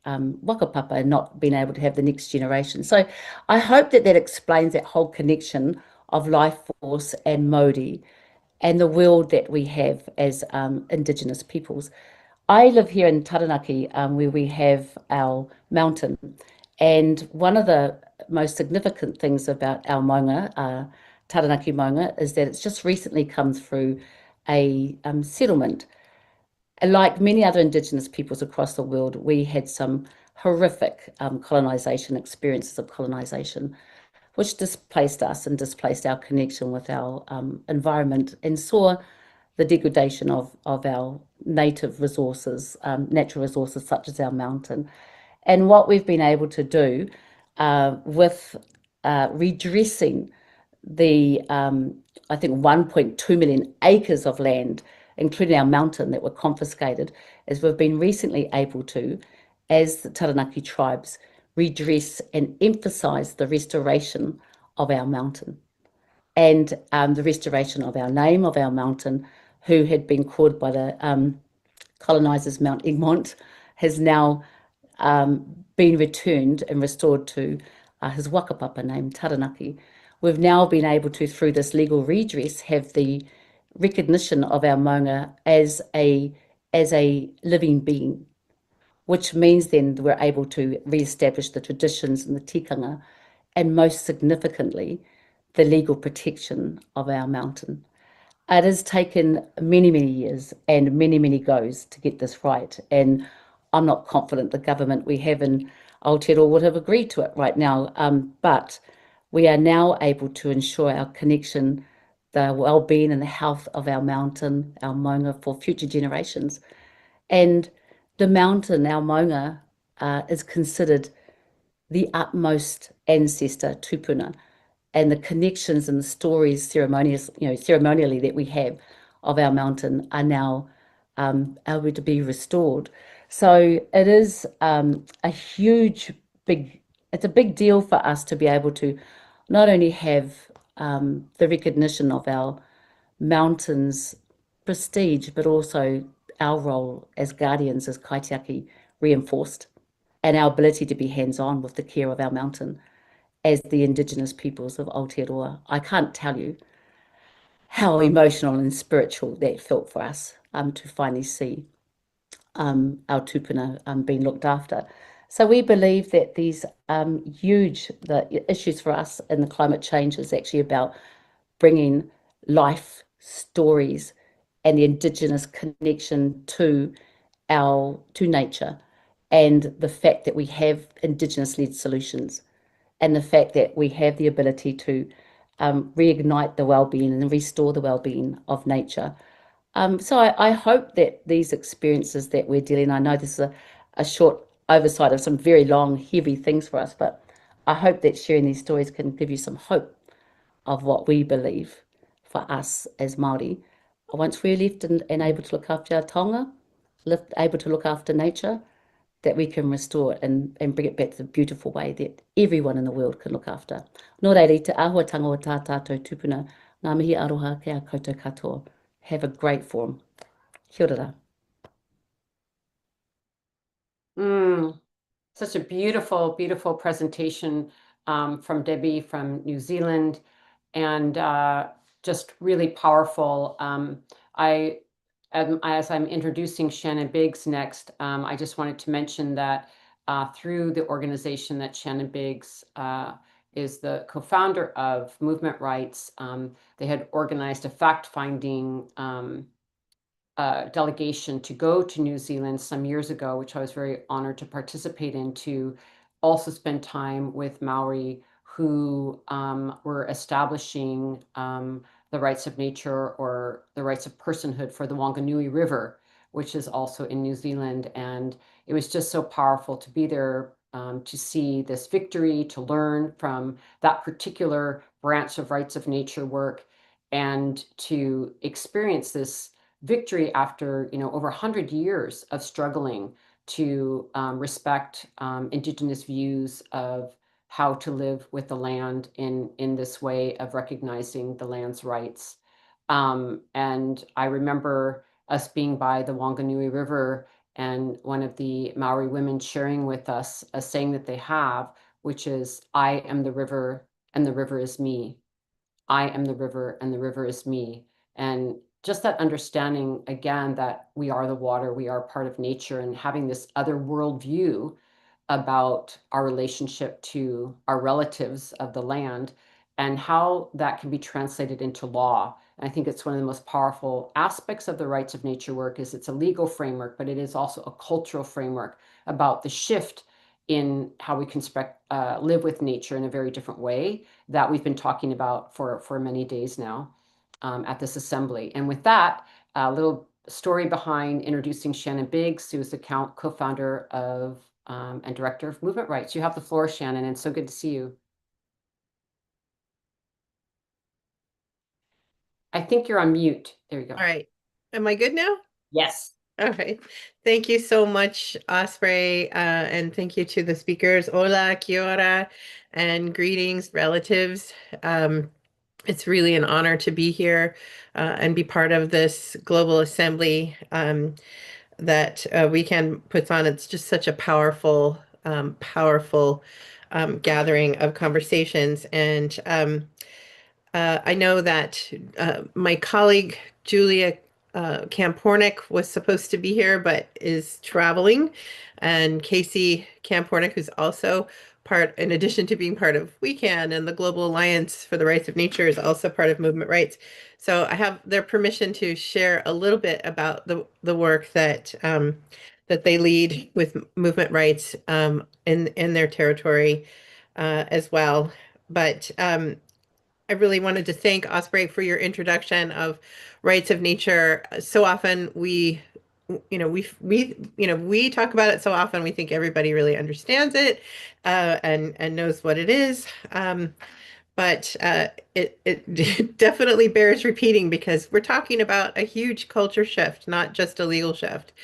whakapapa and not being able to have the next generation. So I hope that explains that whole connection of life force and Māori and the world that we have as Indigenous peoples. I live here in Taranaki, where we have our mountain, and one of the most significant things about our maunga, Taranaki maunga, is that it's just recently come through a settlement. Like many other Indigenous peoples across the world, we had some horrific experiences of colonisation, which displaced us and displaced our connection with our environment, and saw the degradation of our native resources, natural resources such as our mountain. And what we've been able to do with redressing the, I think, 1.2 million acres of land, including our mountain, that were confiscated, as we've been recently able to, as the Taranaki tribes, redress and emphasise the restoration of our mountain and the restoration of our name, of our mountain, who had been called by the colonisers Mount Egmont, has now been returned and restored to his wakapapa name, Taranaki. We've now been able to, through this legal redress, have the recognition of our maunga as a living being, which means then we're able to re-establish the traditions and the tikanga, and most significantly, the legal protection of our mountain. It has taken many, many years and many, many goes to get this right. And I'm not confident the government we have in Aotearoa would have agreed to it right now. But we are now able to ensure our connection, the well-being and the health of our mountain, our maunga, for future generations. And the mountain, our maunga, is considered the utmost ancestor, tupuna, and the connections and the stories ceremonially that we have of our mountain are now able to be restored. So it is a huge, it's a big deal for us to be able to not only have the recognition of our mountain's prestige, but also our role as guardians, as kaitiaki, reinforced, and our ability to be hands-on with the care of our mountain as the Indigenous peoples of Aotearoa. I can't tell you how emotional and spiritual that felt for us to finally see our tupuna being looked after. So we believe that these the issues for us in the climate change is actually about bringing life, stories, and the Indigenous connection to nature, and the fact that we have Indigenous-led solutions, and the fact that we have the ability to reignite the well-being and restore the well-being of nature. So I hope that these experiences that we're dealing, I know this is a short oversight of some very long, heavy things for us, but I hope that sharing these stories can give you some hope of what we believe for us as Māori. Once we're left and able to look after our taonga, able to look after nature, that we can restore it and bring it back to the beautiful way that everyone in the world can look after. Nō reira, te āhuatanga o tā tātou tupuna, ngā mihi aroha kia koutou katoa. Have a great forum. Kia ora. Such a beautiful, beautiful presentation from Debbie from New Zealand, and just really powerful. As I'm introducing Shannon Biggs next, I just wanted to mention that through the organization that Shannon Biggs is the co-founder of Movement Rights, they had organized a fact-finding delegation to go to New Zealand some years ago, which I was very honored to participate in, to also spend time with Maori who were establishing the rights of nature or the rights of personhood for the Wanganui River, which is also in New Zealand. And it was just so powerful to be there, to see this victory, to learn from that particular branch of rights of nature work, and to experience this victory after over 100 years of struggling to respect Indigenous views of how to live with the land in this way of recognizing the land's rights. And I remember us being by the Wanganui River and one of the Maori women sharing with us a saying that they have, which is, "I am the river and the river is me. I am the river and the river is me." And just that understanding, again, that we are the water, we are part of nature, and having this other worldview about our relationship to our relatives of the land and how that can be translated into law. And I think it's one of the most powerful aspects of the rights of nature work is it's a legal framework, but it is also a cultural framework about the shift in how we can live with nature in a very different way that we've been talking about for many days now at this assembly. And with that, a little story behind introducing Shannon Biggs, who's the co-founder of and director of Movement Rights. You have the floor, Shannon, and so good to see you. I think you're on mute. There you go. All right. Am I good now? Yes. All right. Thank you so much, Osprey, and thank you to the speakers. Hola, kia ora, and greetings, relatives. It's really an honor to be here and be part of this global assembly that WECAN puts on. It's just such a powerful, powerful gathering of conversations. And I know that my colleague, Julia Kampornik, was supposed to be here, but is traveling. And Casey Kampornik, who's also part, in addition to being part of WECAN and the Global Alliance for the Rights of Nature, is also part of Movement Rights. So I have their permission to share a little bit about the work that that they lead with Movement Rights in their territory as well. But I really wanted to thank Osprey for your introduction of rights of nature. So often we talk about it so often we think everybody really understands it and knows what it is. But it definitely bears repeating because we're talking about a huge culture shift, not just a legal shift.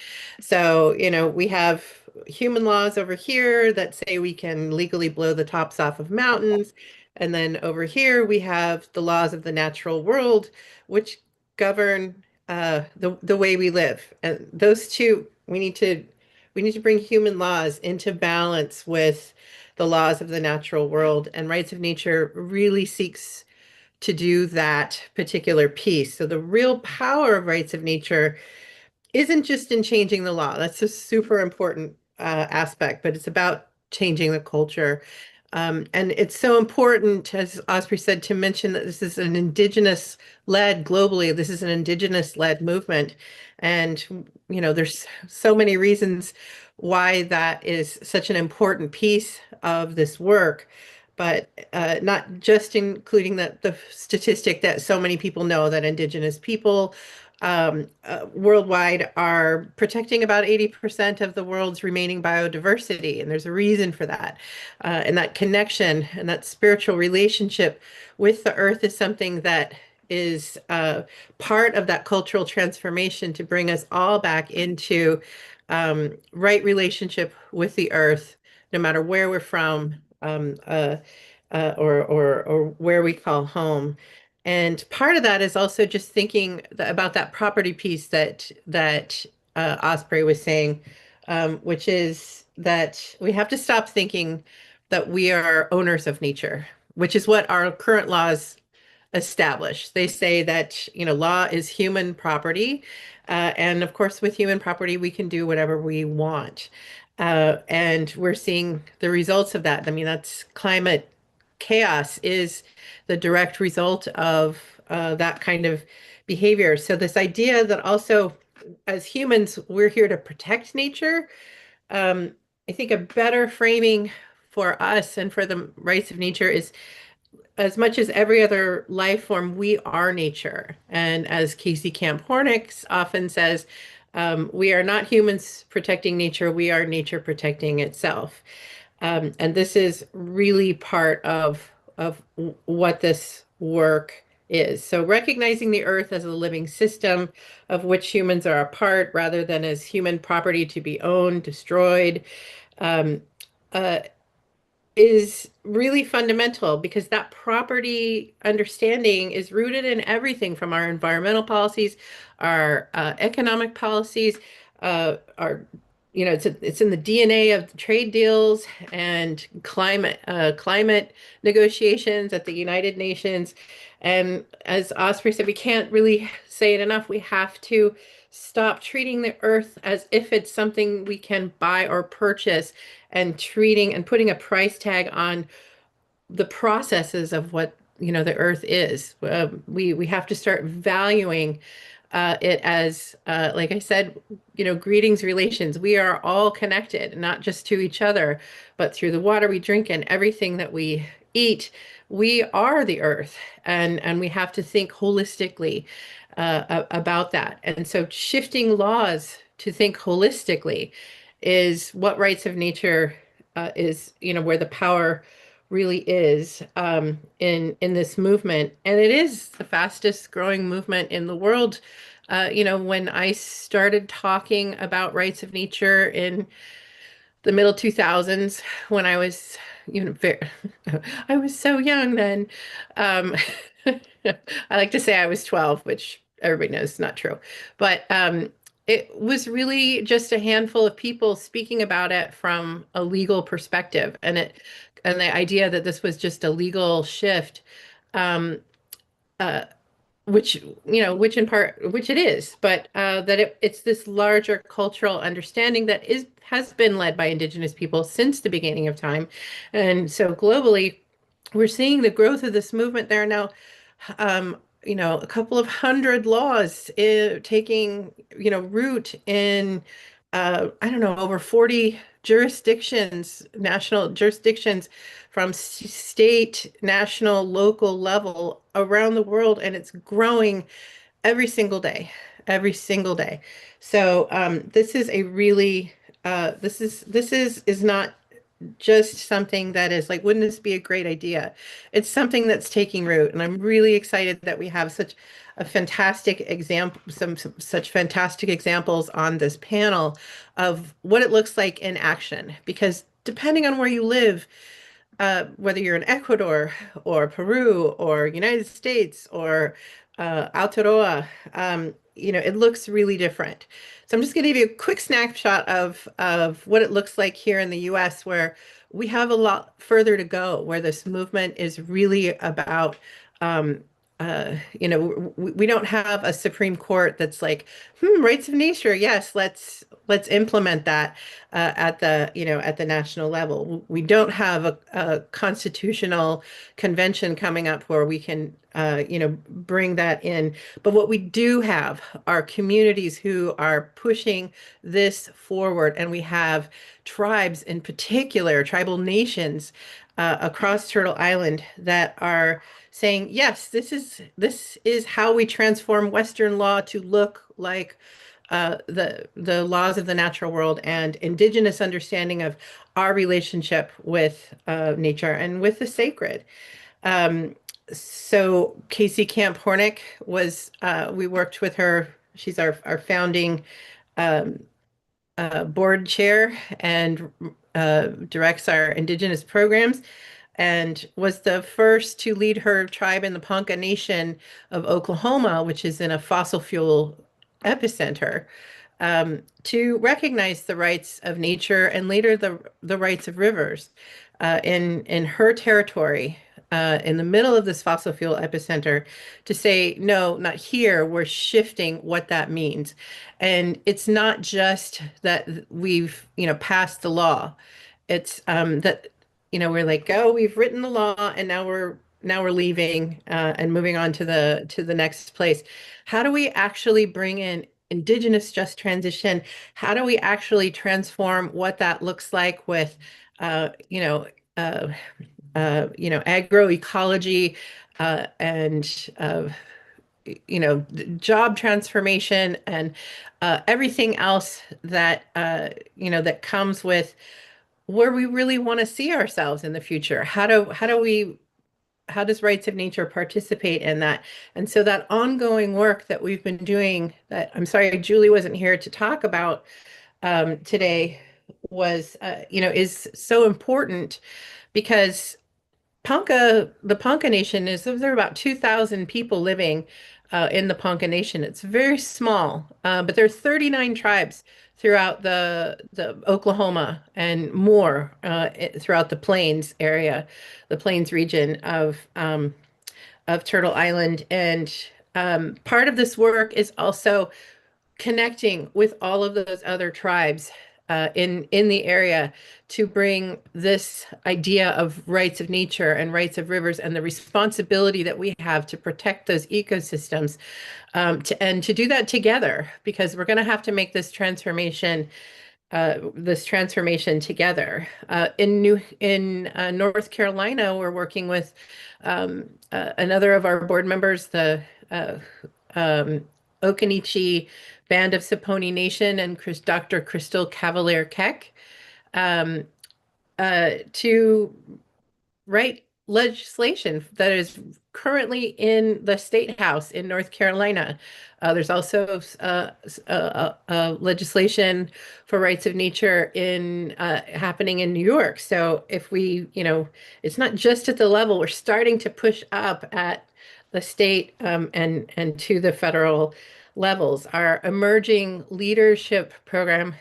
So, we have human laws over here that say we can legally blow the tops off of mountains. And then over here, we have the laws of the natural world, which govern the way we live. And those two, we need to bring human laws into balance with the laws of the natural world. And rights of nature really seeks to do that particular piece. So the real power of rights of nature isn't just in changing the law. That's a super important aspect, but it's about changing the culture. And it's so important, as Osprey said, to mention that this is an indigenous-led globally. This is an indigenous-led movement. And, there's so many reasons why that is such an important piece of this work, but not just including the statistic that so many people know that indigenous people worldwide are protecting about 80% of the world's remaining biodiversity. And there's a reason for that. And that connection and that spiritual relationship with the earth is something that is part of that cultural transformation to bring us all back into right relationship with the earth, no matter where we're from or where we call home. And part of that is also just thinking about that property piece that Osprey was saying, which is that we have to stop thinking that we are owners of nature, which is what our current laws establish. They say that, law is human property. And of course, with human property, we can do whatever we want. And we're seeing the results of that. I mean, that's climate chaos is the direct result of that kind of behavior. So this idea that also as humans, we're here to protect nature. I think a better framing for us and for the rights of nature is as much as every other life form, we are nature. And as Casey Camp-Hornicks often says, we are not humans protecting nature, we are nature protecting itself. And this is really part of what this work is. So recognizing the earth as a living system of which humans are a part rather than as human property to be owned, destroyed, is really fundamental because that property understanding is rooted in everything from our environmental policies, our economic policies, our it's in the DNA of the trade deals and climate negotiations at the United Nations. And as Osprey said, we can't really say it enough. We have to stop treating the earth as if it's something we can buy or purchase and treating and putting a price tag on the processes of what the earth is. We have to start valuing it as, like I said, greetings, relations. We are all connected, not just to each other, but through the water we drink and everything that we eat. We are the earth, and we have to think holistically. about that. And so shifting laws to think holistically is what rights of nature is, where the power really is in this movement. And it is the fastest growing movement in the world. When I started talking about rights of nature in the middle 2000s, when I was, very, I was so young then. Um, I like to say I was 12, which everybody knows is not true. But it was really just a handful of people speaking about it from a legal perspective, and the idea that this was just a legal shift, um, uh, which which in part, which it is, but that it's this larger cultural understanding that has been led by Indigenous people since the beginning of time, and so globally, we're seeing the growth of this movement. There are now, a couple of hundred laws taking, root in, I don't know, over 40 jurisdictions, national jurisdictions from state, national, local level around the world, and it's growing every single day. So this is a really, this is not just something that is like, wouldn't this be a great idea? It's something that's taking root, and I'm really excited that we have such a fantastic example, some such fantastic examples on this panel of what it looks like in action. Because depending on where you live, whether you're in Ecuador or Peru or United States or Aotearoa, it looks really different. So I'm just going to give you a quick snapshot of what it looks like here in the US, where we have a lot further to go, where this movement is really about, we don't have a Supreme Court that's like, rights of nature, yes, let's implement that at the national level. We don't have a constitutional convention coming up where we can bring that in. But what we do have are communities who are pushing this forward, and we have tribes in particular, tribal nations across Turtle Island that are saying, yes, this is how we transform Western law to look like the laws of the natural world and Indigenous understanding of our relationship with nature and with the sacred. So Casey Camp Hornick we worked with her. She's our founding board chair and directs our Indigenous programs, and was the first to lead her tribe in the Ponca Nation of Oklahoma, which is in a fossil fuel epicenter, to recognize the rights of nature and later the rights of rivers in her territory, in the middle of this fossil fuel epicenter, to say, no, not here. We're shifting what that means. And it's not just that we've, passed the law. It's that, we're like, oh, we've written the law and now we're leaving and moving on to the next place. How do we actually bring in Indigenous just transition? How do we actually transform what that looks like with, agroecology and job transformation and everything else that that comes with where we really want to see ourselves in the future. How does rights of nature participate in that? And so that ongoing work that we've been doing, that I'm sorry Julie wasn't here to talk about today, is so important, because the Ponca Nation there are about 2,000 people living in the Ponca Nation. It's very small, but there are 39 tribes throughout the Oklahoma and more throughout the Plains area, the Plains region of Turtle Island. And part of this work is also connecting with all of those other tribes in the area to bring this idea of rights of nature and rights of rivers and the responsibility that we have to protect those ecosystems, and to do that together, because we're going to have to make this transformation together. In North Carolina, we're working with another of our board members, the Okanichi Band of Saponi Nation and Dr. Crystal Cavalier Keck to write legislation that is currently in the State House in North Carolina. There's also legislation for rights of nature in happening in New York. So if we, it's not just at the level, we're starting to push up at the state and to the federal levels. Our emerging leadership program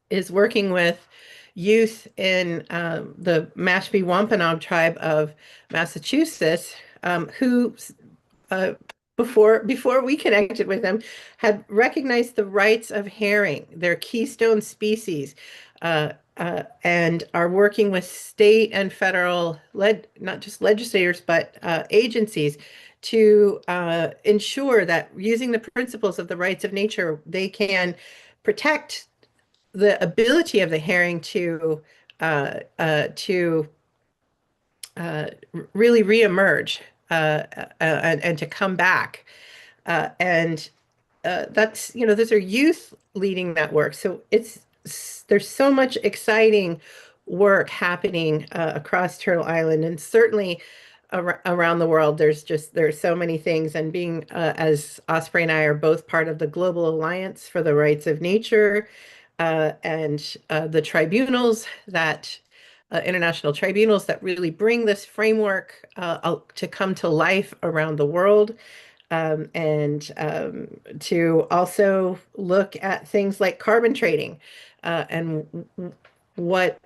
is working with youth in the Mashpee Wampanoag tribe of Massachusetts, who before we connected with them, had recognized the rights of herring, their keystone species, and are working with state and federal not just legislators but agencies to ensure that using the principles of the rights of nature, they can protect the ability of the herring to really reemerge and to come back. And that's, those are youth leading that work. So there's so much exciting work happening across Turtle Island, and certainly around the world. There's so many things. And being, as Osprey and I are both part of the Global Alliance for the Rights of Nature, and the tribunals that international tribunals that really bring this framework to come to life around the world, and to also look at things like carbon trading, and what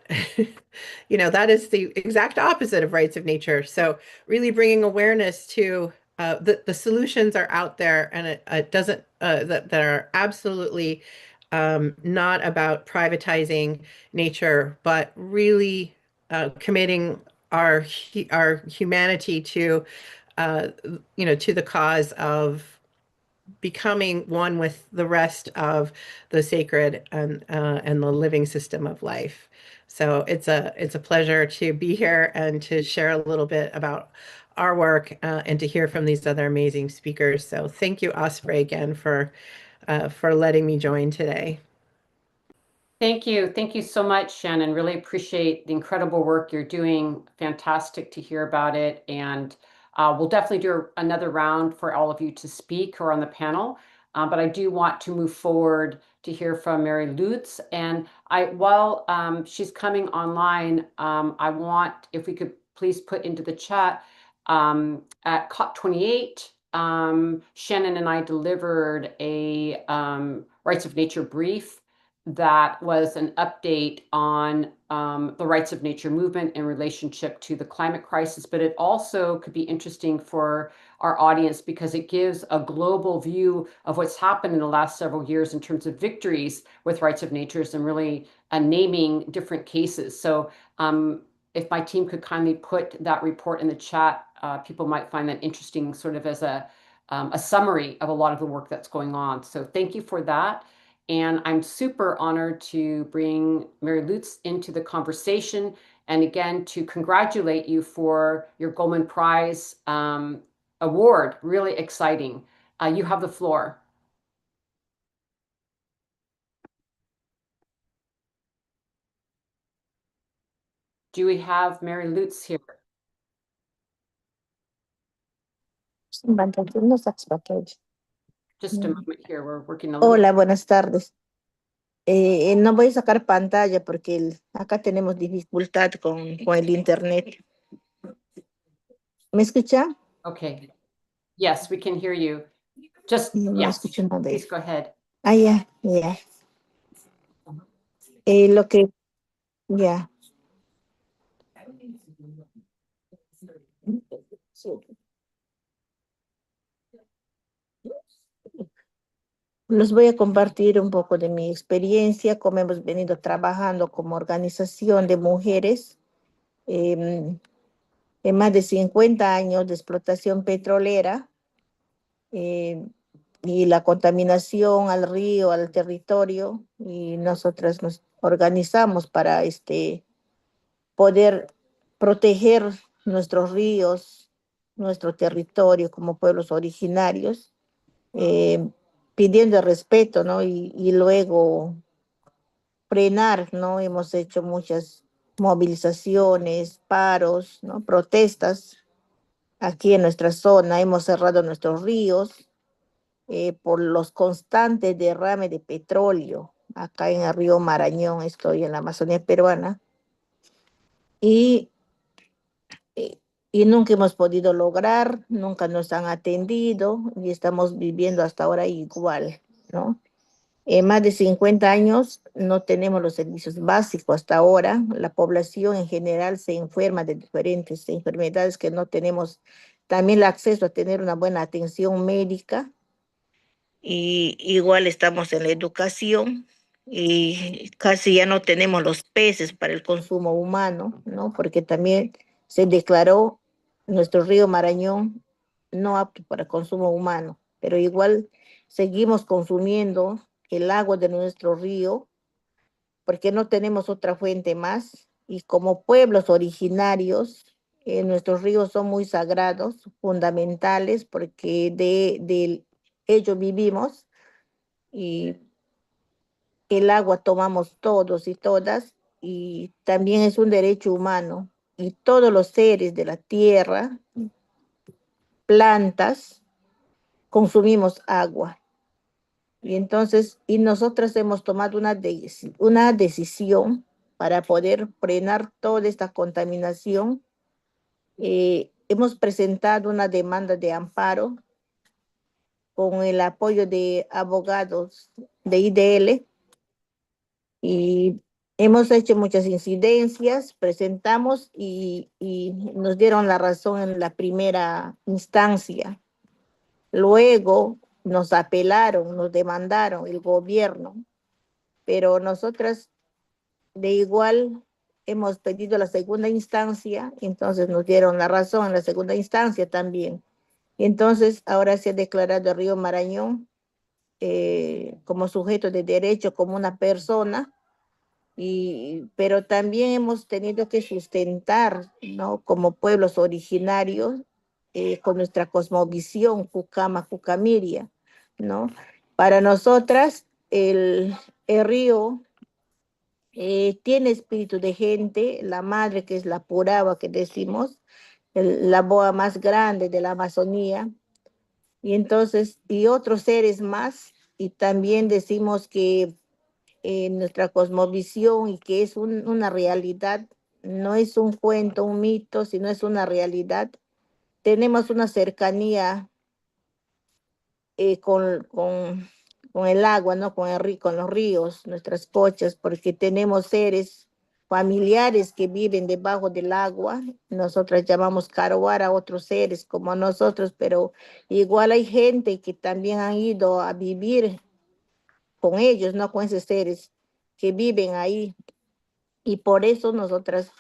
that is the exact opposite of rights of nature. So really bringing awareness to the solutions are out there, and it doesn't that are absolutely not about privatizing nature, but really committing our humanity to to the cause of becoming one with the rest of the sacred and the living system of life. So it's a pleasure to be here and to share a little bit about our work, and to hear from these other amazing speakers. So thank you, Osprey, again for letting me join today. Thank you. Thank you so much, Shannon. Really appreciate the incredible work you're doing. Fantastic to hear about it. And we'll definitely do another round for all of you to speak who are on the panel. But I do want to move forward to hear from Mary Lutz. And while she's coming online, I want, if we could please put into the chat, at COP28, Shannon and I delivered a Rights of Nature brief that was an update on the rights of nature movement in relationship to the climate crisis, but it also could be interesting for our audience because it gives a global view of what's happened in the last several years in terms of victories with rights of nature and really naming different cases. So if my team could kindly put that report in the chat, people might find that interesting, sort of as a summary of a lot of the work that's going on. So thank you for that. And I'm super honored to bring Mary Lutz into the conversation, and again, to congratulate you for your Goldman Prize award. Really exciting. You have the floor. Do we have Mary Lutz here? Just a moment here, we're working a little. Hola, buenas tardes. No voy a sacar pantalla porque acá tenemos dificultad con el internet. ¿Me escucha? Okay. Yes, we can hear you. Just, no yes, escucho nada. please go ahead. Ya. Lo que, ya. Les voy a compartir un poco de mi experiencia, cómo hemos venido trabajando como organización de mujeres en más de 50 años de explotación petrolera, y la contaminación al río, al territorio, y nosotras nos organizamos para poder proteger nuestros ríos nuestro territorio como pueblos originarios, pidiendo el respeto, ¿no? Y luego frenar, ¿no? Hemos hecho muchas movilizaciones, paros, ¿no? Protestas aquí en nuestra zona, hemos cerrado nuestros ríos por los constantes derrames de petróleo. Acá en el río Marañón, estoy en la Amazonía peruana, y, eh, y nunca hemos podido lograr, nunca nos han atendido y estamos viviendo hasta ahora igual, ¿no? En más de 50 años no tenemos los servicios básicos hasta ahora. La población en general se enferma de diferentes enfermedades que no tenemos también el acceso a tener una buena atención médica. Y igual estamos en la educación y casi ya no tenemos los peces para el consumo humano, ¿no? Porque también se declaró nuestro río Marañón no apto para consumo humano, pero igual seguimos consumiendo el agua de nuestro río porque no tenemos otra fuente más y como pueblos originarios, nuestros ríos son muy sagrados, fundamentales, porque de ellos vivimos y el agua tomamos todos y todas y también es un derecho humano y todos los seres de la tierra, plantas, consumimos agua. Y entonces, y nosotros hemos tomado una decisión para poder frenar toda esta contaminación. Hemos presentado una demanda de amparo con el apoyo de abogados de IDL y hemos hecho muchas incidencias, presentamos y nos dieron la razón en la primera instancia. Luego nos apelaron, nos demandaron el gobierno, pero nosotras de igual hemos pedido la segunda instancia, entonces nos dieron la razón en la segunda instancia también. Entonces ahora se ha declarado el río Marañón como sujeto de derecho, como una persona, pero también hemos tenido que sustentar, ¿no? Como pueblos originarios, con nuestra cosmovisión, Cucama, Cucamiria, ¿no? Para nosotras, el río tiene espíritu de gente, la madre que es la Puraba que decimos, la boa más grande de la Amazonía, y entonces, y otros seres más, y también decimos que nuestra cosmovisión y que es una realidad, no es un cuento, un mito, sino es una realidad. Tenemos una cercanía con el agua, ¿no? Con los ríos, nuestras pochas, porque tenemos seres familiares que viven debajo del agua. Nosotras llamamos caroar a otros seres como nosotros, pero igual hay gente que también han ido a vivir con ellos, no con esos seres que viven ahí. Y por eso nosotras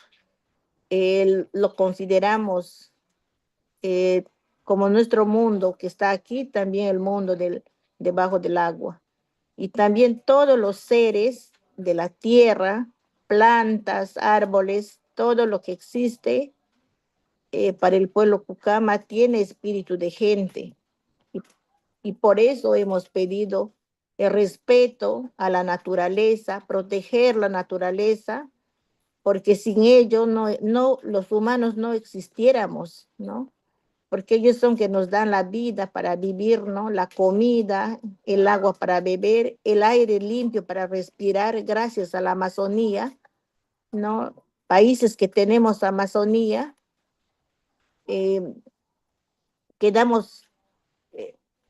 lo consideramos eh, como nuestro mundo que está aquí, también el mundo debajo del agua. Y también todos los seres de la tierra, plantas, árboles, todo lo que existe para el pueblo Cucama tiene espíritu de gente. Y por eso hemos pedido el respeto a la naturaleza, proteger la naturaleza, porque sin ello los humanos no existiéramos, ¿no? Porque ellos son que nos dan la vida para vivir, ¿no? La comida, el agua para beber, el aire limpio para respirar, gracias a la Amazonía, ¿no? Países que tenemos Amazonía, eh, que damos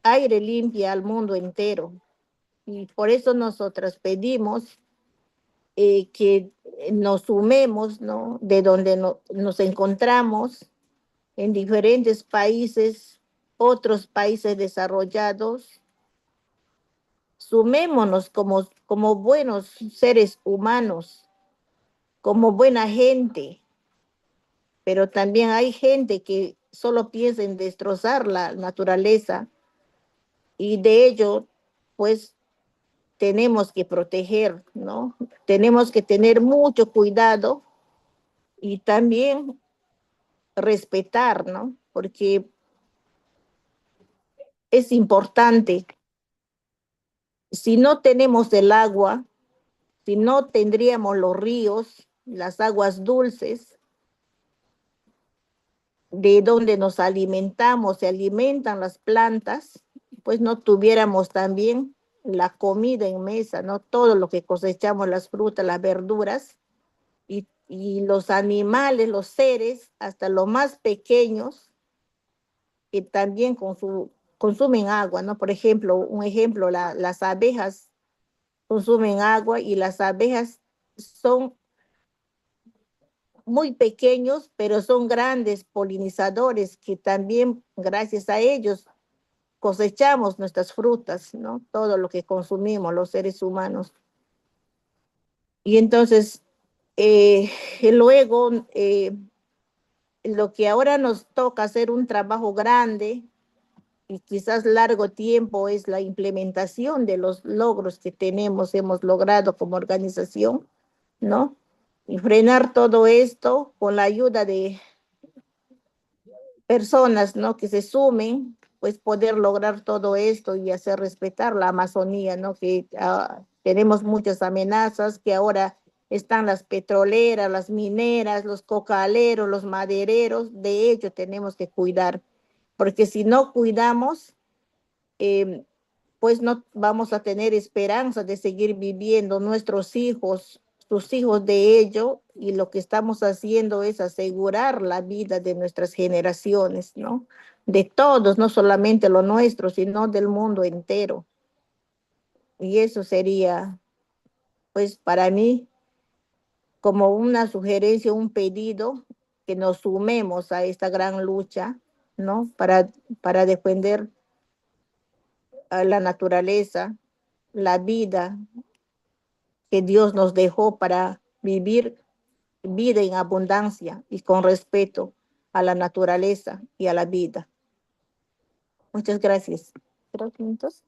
aire limpio al mundo entero. Y por eso nosotras pedimos que nos sumemos, ¿no? De donde nos encontramos en diferentes países, otros países desarrollados, sumémonos como buenos seres humanos, como buena gente, pero también hay gente que solo piensa en destrozar la naturaleza y de ello, pues, tenemos que proteger, ¿no? Tenemos que tener mucho cuidado y también respetar, ¿no? porque es importante. Si no tenemos el agua, si no tendríamos los ríos, las aguas dulces, de donde nos alimentamos, se alimentan las plantas, pues no tuviéramos también la comida en mesa, ¿no? Todo lo que cosechamos, las frutas, las verduras, y los animales, los seres, hasta los más pequeños, que también consumen agua, ¿no? Por ejemplo, un ejemplo, las abejas consumen agua y las abejas son muy pequeños, pero son grandes polinizadores que también gracias a ellos cosechamos nuestras frutas, ¿no? Todo lo que consumimos los seres humanos. Y entonces, luego, lo que ahora nos toca hacer un trabajo grande y quizás largo tiempo es la implementación de los logros que hemos logrado como organización, ¿no? Y frenar todo esto con la ayuda de personas, ¿no? Que se sumen, pues poder lograr todo esto y hacer respetar la Amazonía, ¿no? Que tenemos muchas amenazas, que ahora están las petroleras, las mineras, los cocaleros, los madereros, de ello tenemos que cuidar, porque si no cuidamos, pues no vamos a tener esperanza de seguir viviendo nuestros hijos, sus hijos de ello, y lo que estamos haciendo es asegurar la vida de nuestras generaciones, ¿no? De todos, no solamente lo nuestro, sino del mundo entero. Y eso sería, pues para mí, como una sugerencia, un pedido, que nos sumemos a esta gran lucha, ¿no? Para defender a la naturaleza, la vida que Dios nos dejó para vivir vida en abundancia y con respeto a la naturaleza y a la vida. Muchas gracias. 3 minutos.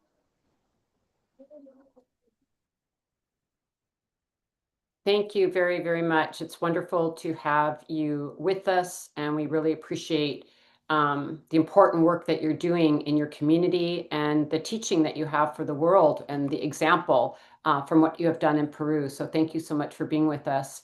Thank you very, very much. It's wonderful to have you with us, and we really appreciate the important work that you're doing in your community and the teaching that you have for the world and the example from what you have done in Peru. So thank you so much for being with us.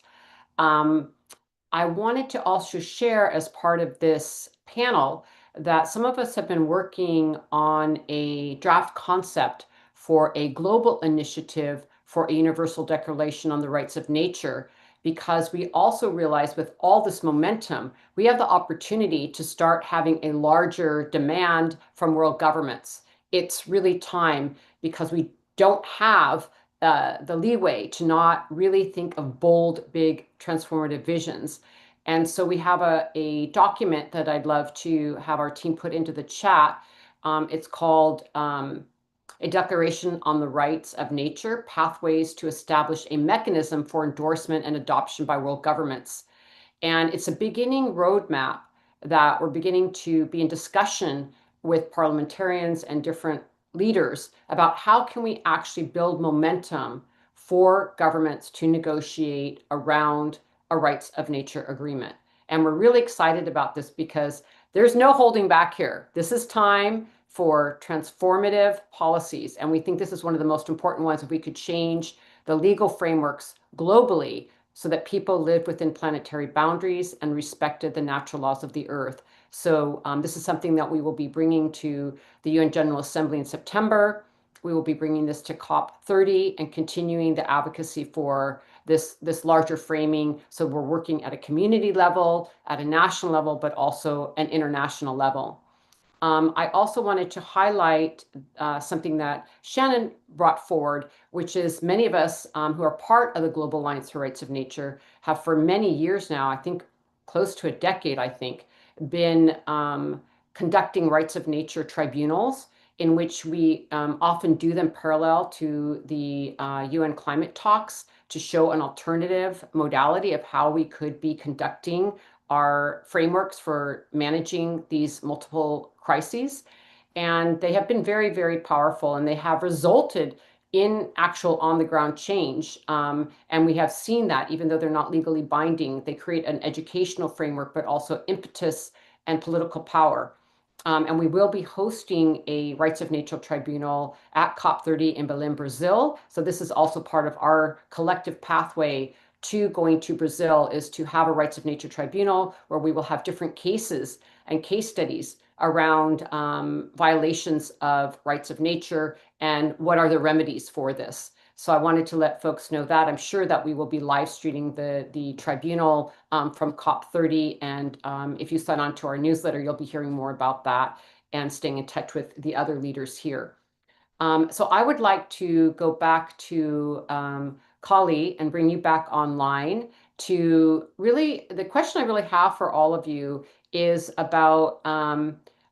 I wanted to also share as part of this panel that some of us have been working on a draft concept for a global initiative for a universal declaration on the rights of nature, because we also realize with all this momentum, we have the opportunity to start having a larger demand from world governments. It's really time, because we don't have the leeway to not really think of bold, big, transformative visions. And so we have a document that I'd love to have our team put into the chat. It's called A Declaration on the Rights of Nature, Pathways to Establish a Mechanism for Endorsement and Adoption by World Governments. And it's a beginning roadmap that we're beginning to be in discussion with parliamentarians and different leaders about how can we actually build momentum for governments to negotiate around a rights of nature agreement. And we're really excited about this because there's no holding back here. This is time for transformative policies. And we think this is one of the most important ones. If we could change the legal frameworks globally so that people live within planetary boundaries and respected the natural laws of the earth. So this is something that we will be bringing to the UN General Assembly in September. We will be bringing this to COP30 and continuing the advocacy for this larger framing. So we're working at a community level, at a national level, but also an international level. I also wanted to highlight something that Shannon brought forward, which is many of us who are part of the Global Alliance for Rights of Nature have for many years now, I think close to a decade, I think, been conducting rights of nature tribunals, in which we often do them parallel to the UN climate talks to show an alternative modality of how we could be conducting our frameworks for managing these multiple crises. And they have been very, very powerful, and they have resulted in actual on-the-ground change. And we have seen that even though they're not legally binding, they create an educational framework, but also impetus and political power. And we will be hosting a Rights of Nature Tribunal at COP30 in Belém, Brazil. So this is also part of our collective pathway to going to Brazil, is to have a Rights of Nature Tribunal where we will have different cases and case studies around violations of rights of nature and what are the remedies for this. So I wanted to let folks know that. I'm sure that we will be live streaming the tribunal from COP30. And if you sign on to our newsletter, you'll be hearing more about that and staying in touch with the other leaders here. So I would like to go back to Kali and bring you back online to really, the question I really have for all of you is about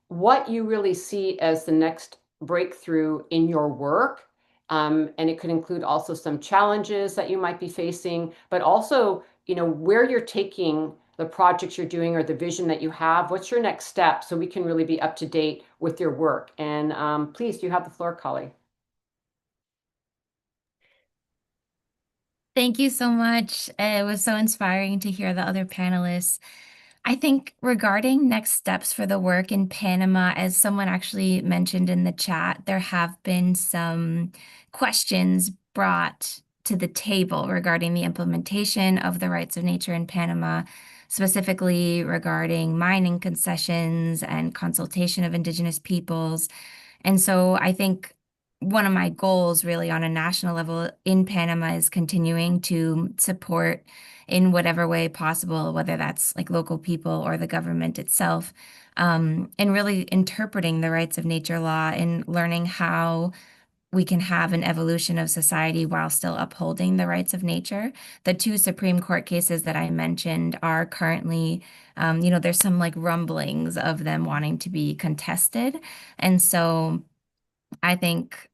what you really see as the next breakthrough in your work. And it could include also some challenges that you might be facing, but also, where you're taking the projects you're doing or the vision that you have. What's your next step so we can really be up to date with your work? And please, you have the floor, Kali. Thank you so much. It was so inspiring to hear the other panelists. I think regarding next steps for the work in Panama, as someone actually mentioned in the chat, there have been some questions brought to the table regarding the implementation of the rights of nature in Panama, specifically regarding mining concessions and consultation of indigenous peoples. And so I think one of my goals really on a national level in Panama is continuing to support in whatever way possible, whether that's like local people or the government itself, and really interpreting the rights of nature law and learning how we can have an evolution of society while still upholding the rights of nature. The two Supreme Court cases that I mentioned are currently, there's some like rumblings of them wanting to be contested. And so I think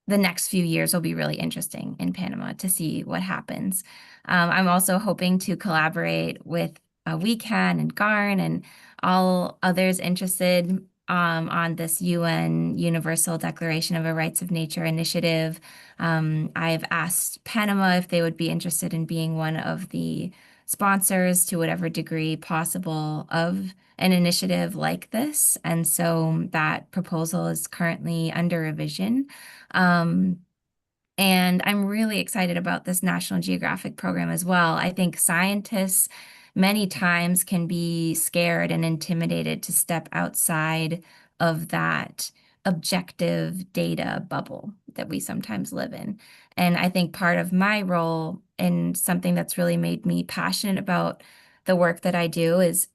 the next few years will be really interesting in Panama to see what happens. I'm also hoping to collaborate with WECAN and GARN and all others interested on this UN Universal Declaration of the Rights of Nature initiative. I've asked Panama if they would be interested in being one of the sponsors to whatever degree possible of an initiative like this. And so that proposal is currently under revision. And I'm really excited about this National Geographic program as well. I think scientists many times can be scared and intimidated to step outside of that objective data bubble that we sometimes live in. And I think part of my role and something that's really made me passionate about the work that I do is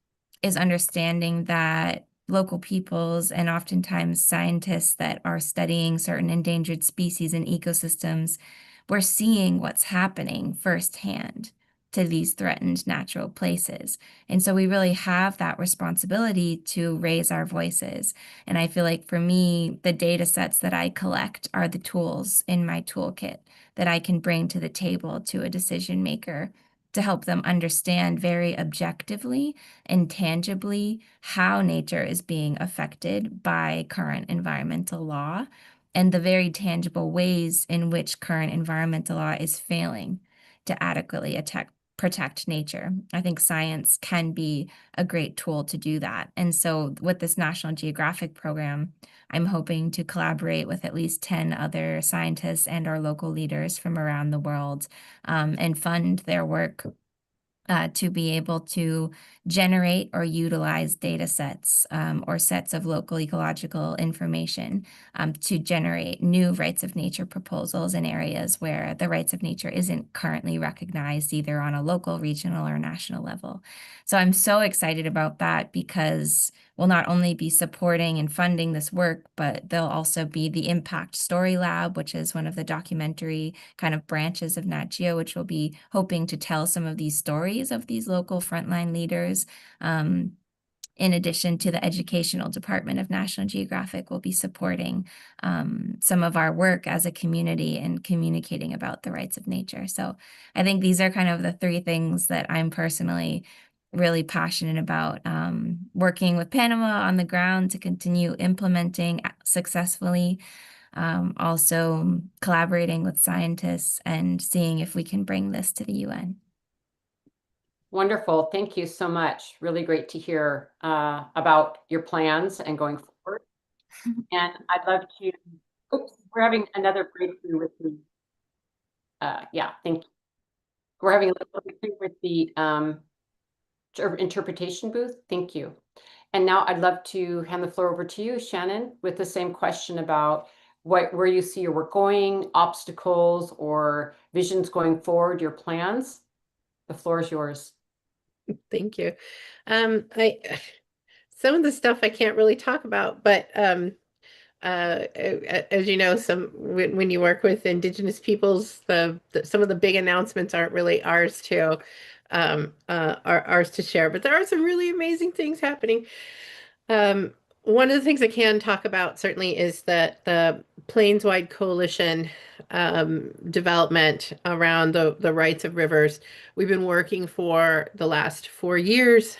understanding that local peoples and oftentimes scientists that are studying certain endangered species and ecosystems, we're seeing what's happening firsthand to these threatened natural places. And so we really have that responsibility to raise our voices. And I feel like for me, the data sets that I collect are the tools in my toolkit that I can bring to the table to a decision maker to help them understand very objectively and tangibly how nature is being affected by current environmental law and the very tangible ways in which current environmental law is failing to adequately protect nature. I think science can be a great tool to do that. And so with this National Geographic program, I'm hoping to collaborate with at least 10 other scientists and our local leaders from around the world and fund their work to be able to generate or utilize data sets or sets of local ecological information to generate new rights of nature proposals in areas where the rights of nature isn't currently recognized either on a local, regional, or national level. So I'm so excited about that because we'll not only be supporting and funding this work, but there'll also be the Impact Story Lab, which is one of the documentary kind of branches of Nat Geo, which will be hoping to tell some of these stories of these local frontline leaders. In addition to the educational department of National Geographic, will be supporting some of our work as a community and communicating about the rights of nature. So I think these are kind of the three things that I'm personally really passionate about, working with Panama on the ground to continue implementing successfully, also collaborating with scientists and seeing if we can bring this to the UN. Wonderful. Thank you so much. Really great to hear about your plans and going forward. And I'd love to, oops, we're having another breakthrough with the, yeah, thank you. We're having a little breakthrough with the interpretation booth. Thank you. And now I'd love to hand the floor over to you, Shannon, with the same question about where you see your work going, obstacles or visions going forward, your plans. The floor is yours. Thank you. Some of the stuff I can't really talk about, but as you know, when you work with Indigenous peoples, some of the big announcements aren't really ours to share, but there are some really amazing things happening. One of the things I can talk about certainly is that the Plains-wide Coalition development around the rights of rivers. We've been working for the last 4 years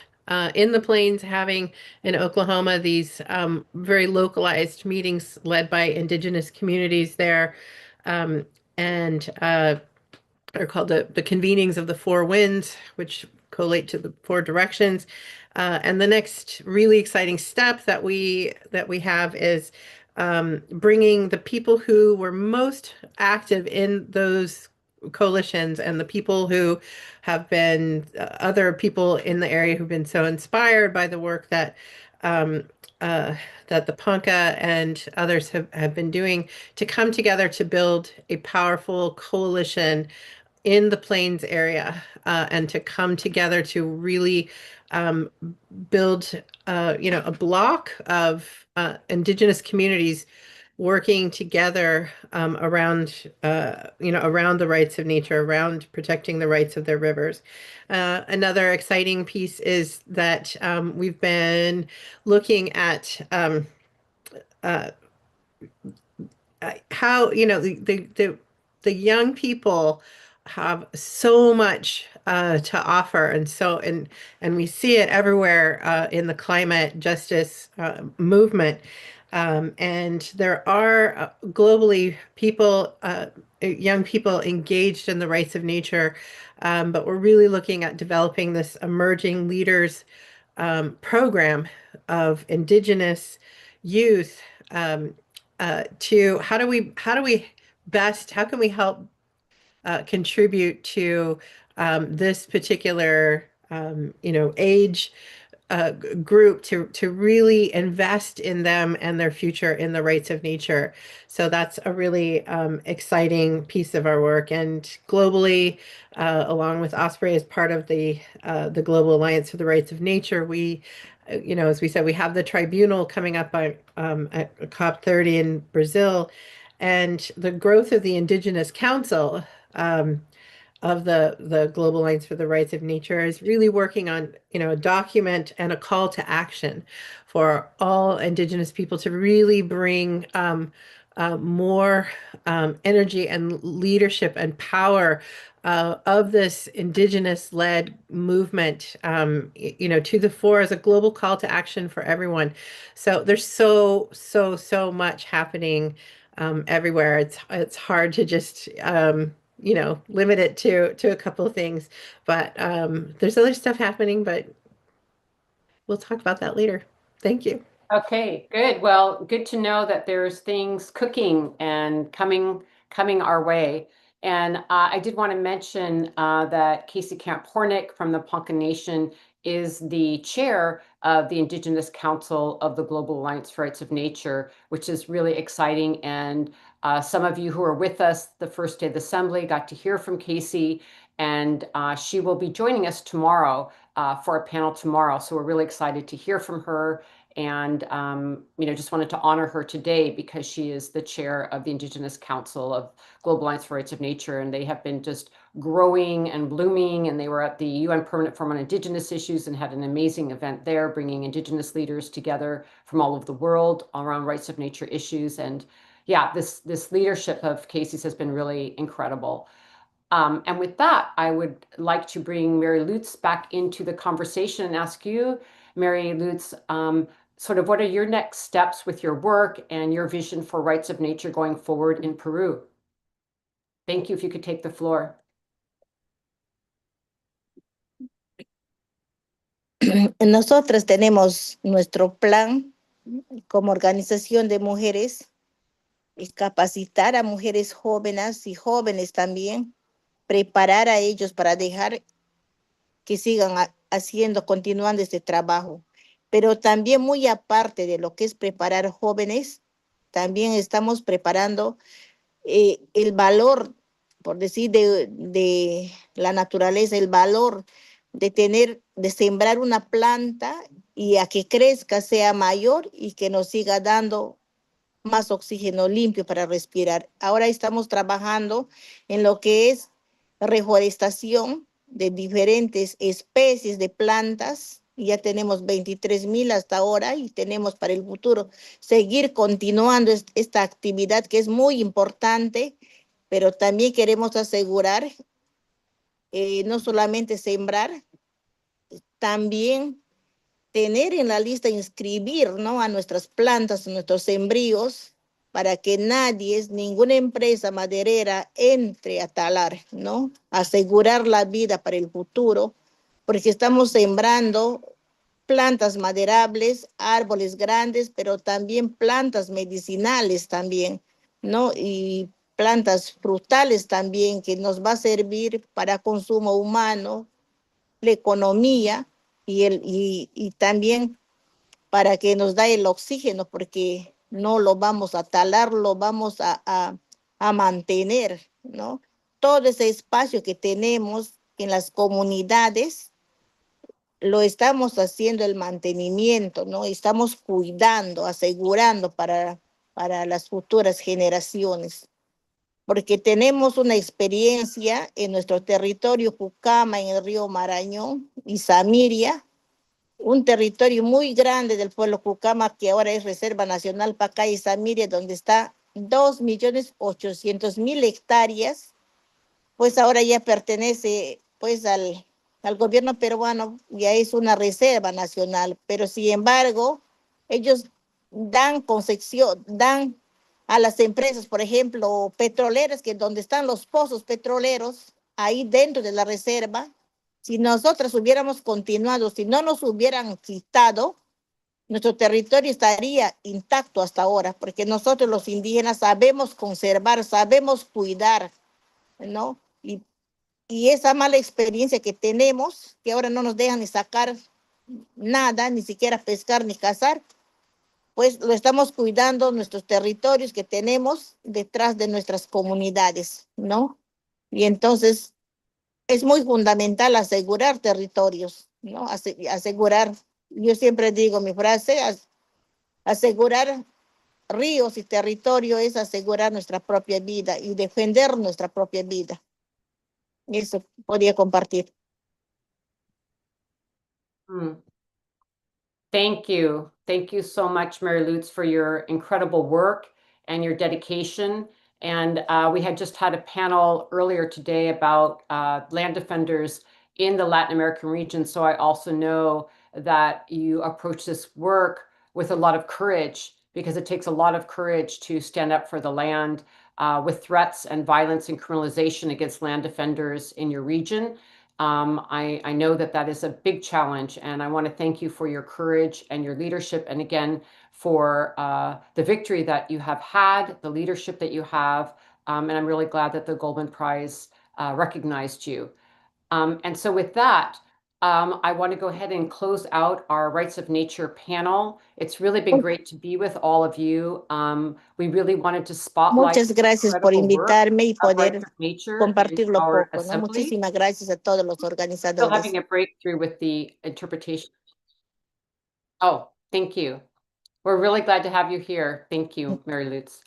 in the Plains, having in Oklahoma these very localized meetings led by Indigenous communities there, and are called the convenings of the four winds, which collate to the four directions. And the next really exciting step that we have is bringing the people who were most active in those coalitions and the people who have been other people in the area who've been so inspired by the work that that the Ponca and others have been doing to come together to build a powerful coalition in the Plains area, and to come together to really build, a block of Indigenous communities working together around, around the rights of nature, around protecting the rights of their rivers. Another exciting piece is that we've been looking at how the young people have so much to offer, and we see it everywhere in the climate justice movement. And there are globally young people engaged in the rights of nature, but we're really looking at developing this emerging leaders program of Indigenous youth, to how can we help contribute to this particular age group to really invest in them and their future in the rights of nature. So that's a really exciting piece of our work. And globally, along with Osprey as part of the Global Alliance for the Rights of Nature, we, as we said, we have the tribunal coming up at COP30 in Brazil, and the growth of the Indigenous Council of the Global Alliance for the Rights of Nature is really working on, a document and a call to action for all Indigenous people to really bring more energy and leadership and power of this Indigenous-led movement, to the fore as a global call to action for everyone. So there's so much happening everywhere. It's hard to just limit it to a couple of things, but there's other stuff happening, but we'll talk about that later. Thank you. Okay, good. Well, good to know that there's things cooking and coming our way. And I did want to mention that Casey Camp Hornick from the Ponca Nation is the chair of the Indigenous Council of the Global Alliance for Rights of Nature, which is really exciting. And some of you who are with us the first day of the assembly got to hear from Casey, and she will be joining us tomorrow for a panel tomorrow. So we're really excited to hear from her. And just wanted to honor her today because she is the chair of the Indigenous Council of Global Alliance for Rights of Nature, and they have been just growing and blooming. And they were at the UN Permanent Forum on Indigenous Issues and had an amazing event there, bringing Indigenous leaders together from all over the world around rights of nature issues. And yeah, this leadership of Casey's has been really incredible. And with that, I would like to bring Mary Lutz back into the conversation and ask you, Mary Lutz, sort of what are your next steps with your work and your vision for rights of nature going forward in Peru? Thank you. If you could take the floor. nosotras tenemos nuestro plan como organización de mujeres, es capacitar a mujeres jóvenes y jóvenes también, preparar a ellos para dejar que sigan haciendo, continuando este trabajo. Pero también muy aparte de lo que es preparar jóvenes, también estamos preparando el valor, por decir, de la naturaleza, el valor de tener, de sembrar una planta y a que crezca, sea mayor y que nos siga dando más oxígeno limpio para respirar. Ahora estamos trabajando en lo que es reforestación de diferentes especies de plantas. Ya tenemos 23,000 hasta ahora y tenemos para el futuro seguir continuando esta actividad que es muy importante, pero también queremos asegurar no solamente sembrar, también tener en la lista, inscribir, ¿no?, a nuestras plantas, a nuestros sembríos, para que nadie, ninguna empresa maderera entre a talar, ¿no? Asegurar la vida para el futuro, porque estamos sembrando plantas maderables, árboles grandes, pero también plantas medicinales también, ¿no? Y plantas frutales también, que nos va a servir para consumo humano, la economía y también para que nos da el oxígeno, porque no lo vamos a talar, lo vamos a mantener, ¿no? Todo ese espacio que tenemos en las comunidades, lo estamos haciendo el mantenimiento, ¿no? Estamos cuidando, asegurando para las futuras generaciones, porque tenemos una experiencia en nuestro territorio Pucama, en el río Marañón y Samiria, un territorio muy grande del pueblo Pucama, que ahora es Reserva Nacional Pacay y Samiria, donde está 2.800.000 hectáreas, pues ahora ya pertenece pues al gobierno peruano, ya es una reserva nacional, pero sin embargo, ellos dan concesión, dan a las empresas, por ejemplo, petroleras, que donde están los pozos petroleros, ahí dentro de la reserva, si nosotras hubiéramos continuado, si no nos hubieran quitado, nuestro territorio estaría intacto hasta ahora, porque nosotros los indígenas sabemos conservar, sabemos cuidar, ¿no? Y esa mala experiencia que tenemos, que ahora no nos dejan ni sacar nada, ni siquiera pescar ni cazar, pues lo estamos cuidando nuestros territorios que tenemos detrás de nuestras comunidades, ¿no? Y entonces es muy fundamental asegurar territorios, ¿no? Asegurar, yo siempre digo mi frase, asegurar ríos y territorio es asegurar nuestra propia vida y defender nuestra propia vida. Eso podría compartir. Thank you. Thank you so much, Mary Lutz, for your incredible work and your dedication. And we had just had a panel earlier today about land defenders in the Latin American region. So I also know that you approach this work with a lot of courage, because it takes a lot of courage to stand up for the land with threats and violence and criminalization against land defenders in your region. I know that that is a big challenge, and I want to thank you for your courage and your leadership, and again, for the victory that you have had, the leadership that you have, and I'm really glad that the Goldman Prize recognized you. And so with that, I want to go ahead and close out our Rights of Nature panel. It's really been great to be with all of you. We really wanted to spotlight Muchas gracias por invitarme y poder compartirlo our poco, ¿no? assembly. Muchísimas gracias a todos los Still organizadores. having a breakthrough with the interpretation. Oh, thank you. We're really glad to have you here. Thank you, Mary Lutz.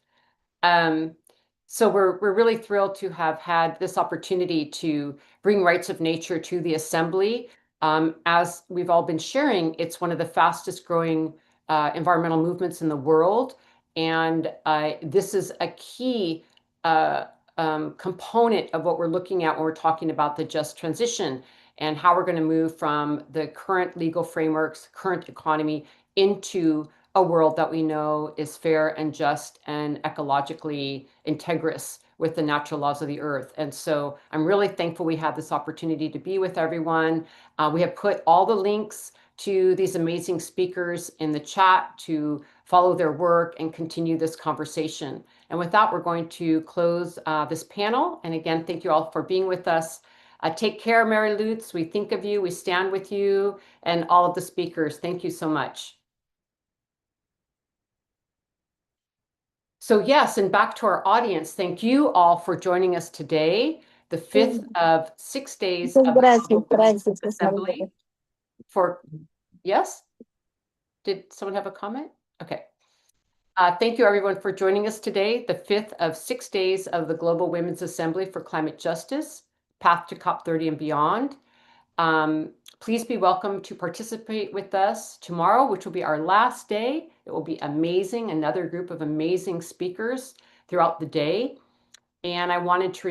So we're really thrilled to have had this opportunity to bring Rights of Nature to the Assembly. As we've all been sharing, it's one of the fastest growing environmental movements in the world. And this is a key component of what we're looking at when we're talking about the just transition and how we're going to move from the current legal frameworks, current economy, into a world that we know is fair and just and ecologically integrous with the natural laws of the earth. And so I'm really thankful we had this opportunity to be with everyone. We have put all the links to these amazing speakers in the chat to follow their work and continue this conversation. And with that, we're going to close this panel. And again, thank you all for being with us. Take care, Mary Lutz. We think of you, we stand with you, and all of the speakers. Thank you so much. So yes, and back to our audience. Thank you all for joining us today, the 5th of 6 days of the Assembly. Yes? Did someone have a comment? Okay. Thank you everyone for joining us today, the 5th of 6 days of the Global Women's Assembly for Climate Justice, Path to COP30 and Beyond. Please be welcome to participate with us tomorrow, which will be our last day. It will be amazing, another group of amazing speakers throughout the day. And I wanted to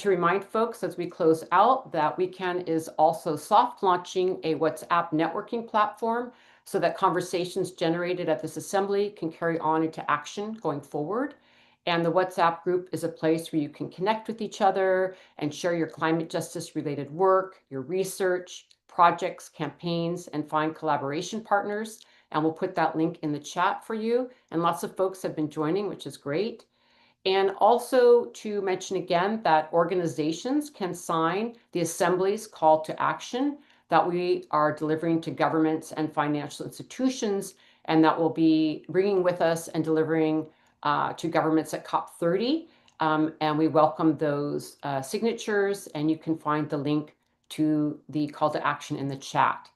remind folks as we close out that WECAN is also soft launching a WhatsApp networking platform so that conversations generated at this assembly can carry on into action going forward. And the WhatsApp group is a place where you can connect with each other and share your climate justice related work, your research, projects, campaigns, and find collaboration partners. And we'll put that link in the chat for you. And lots of folks have been joining, which is great. And also to mention again that organizations can sign the Assembly's call to action that we are delivering to governments and financial institutions, and that will be bringing with us and delivering to governments at COP30. And we welcome those signatures, and you can find the link to the call to action in the chat.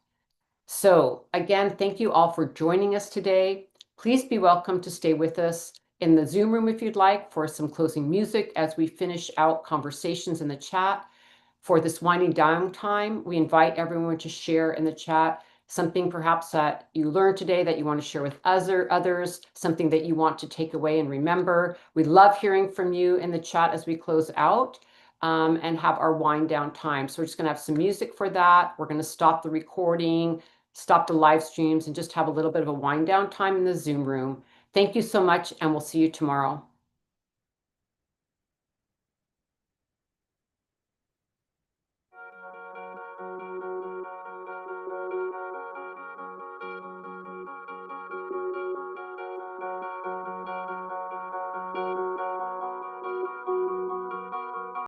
So again, thank you all for joining us today. Please be welcome to stay with us in the Zoom room if you'd like for some closing music as we finish out conversations in the chat. For this winding down time, we invite everyone to share in the chat something perhaps that you learned today that you want to share with others, something that you want to take away and remember. We love hearing from you in the chat as we close out and have our wind down time. So we're just going to have some music for that. We're going to stop the recording, stop the live streams, and just have a little bit of a wind down time in the Zoom room. Thank you so much, and we'll see you tomorrow.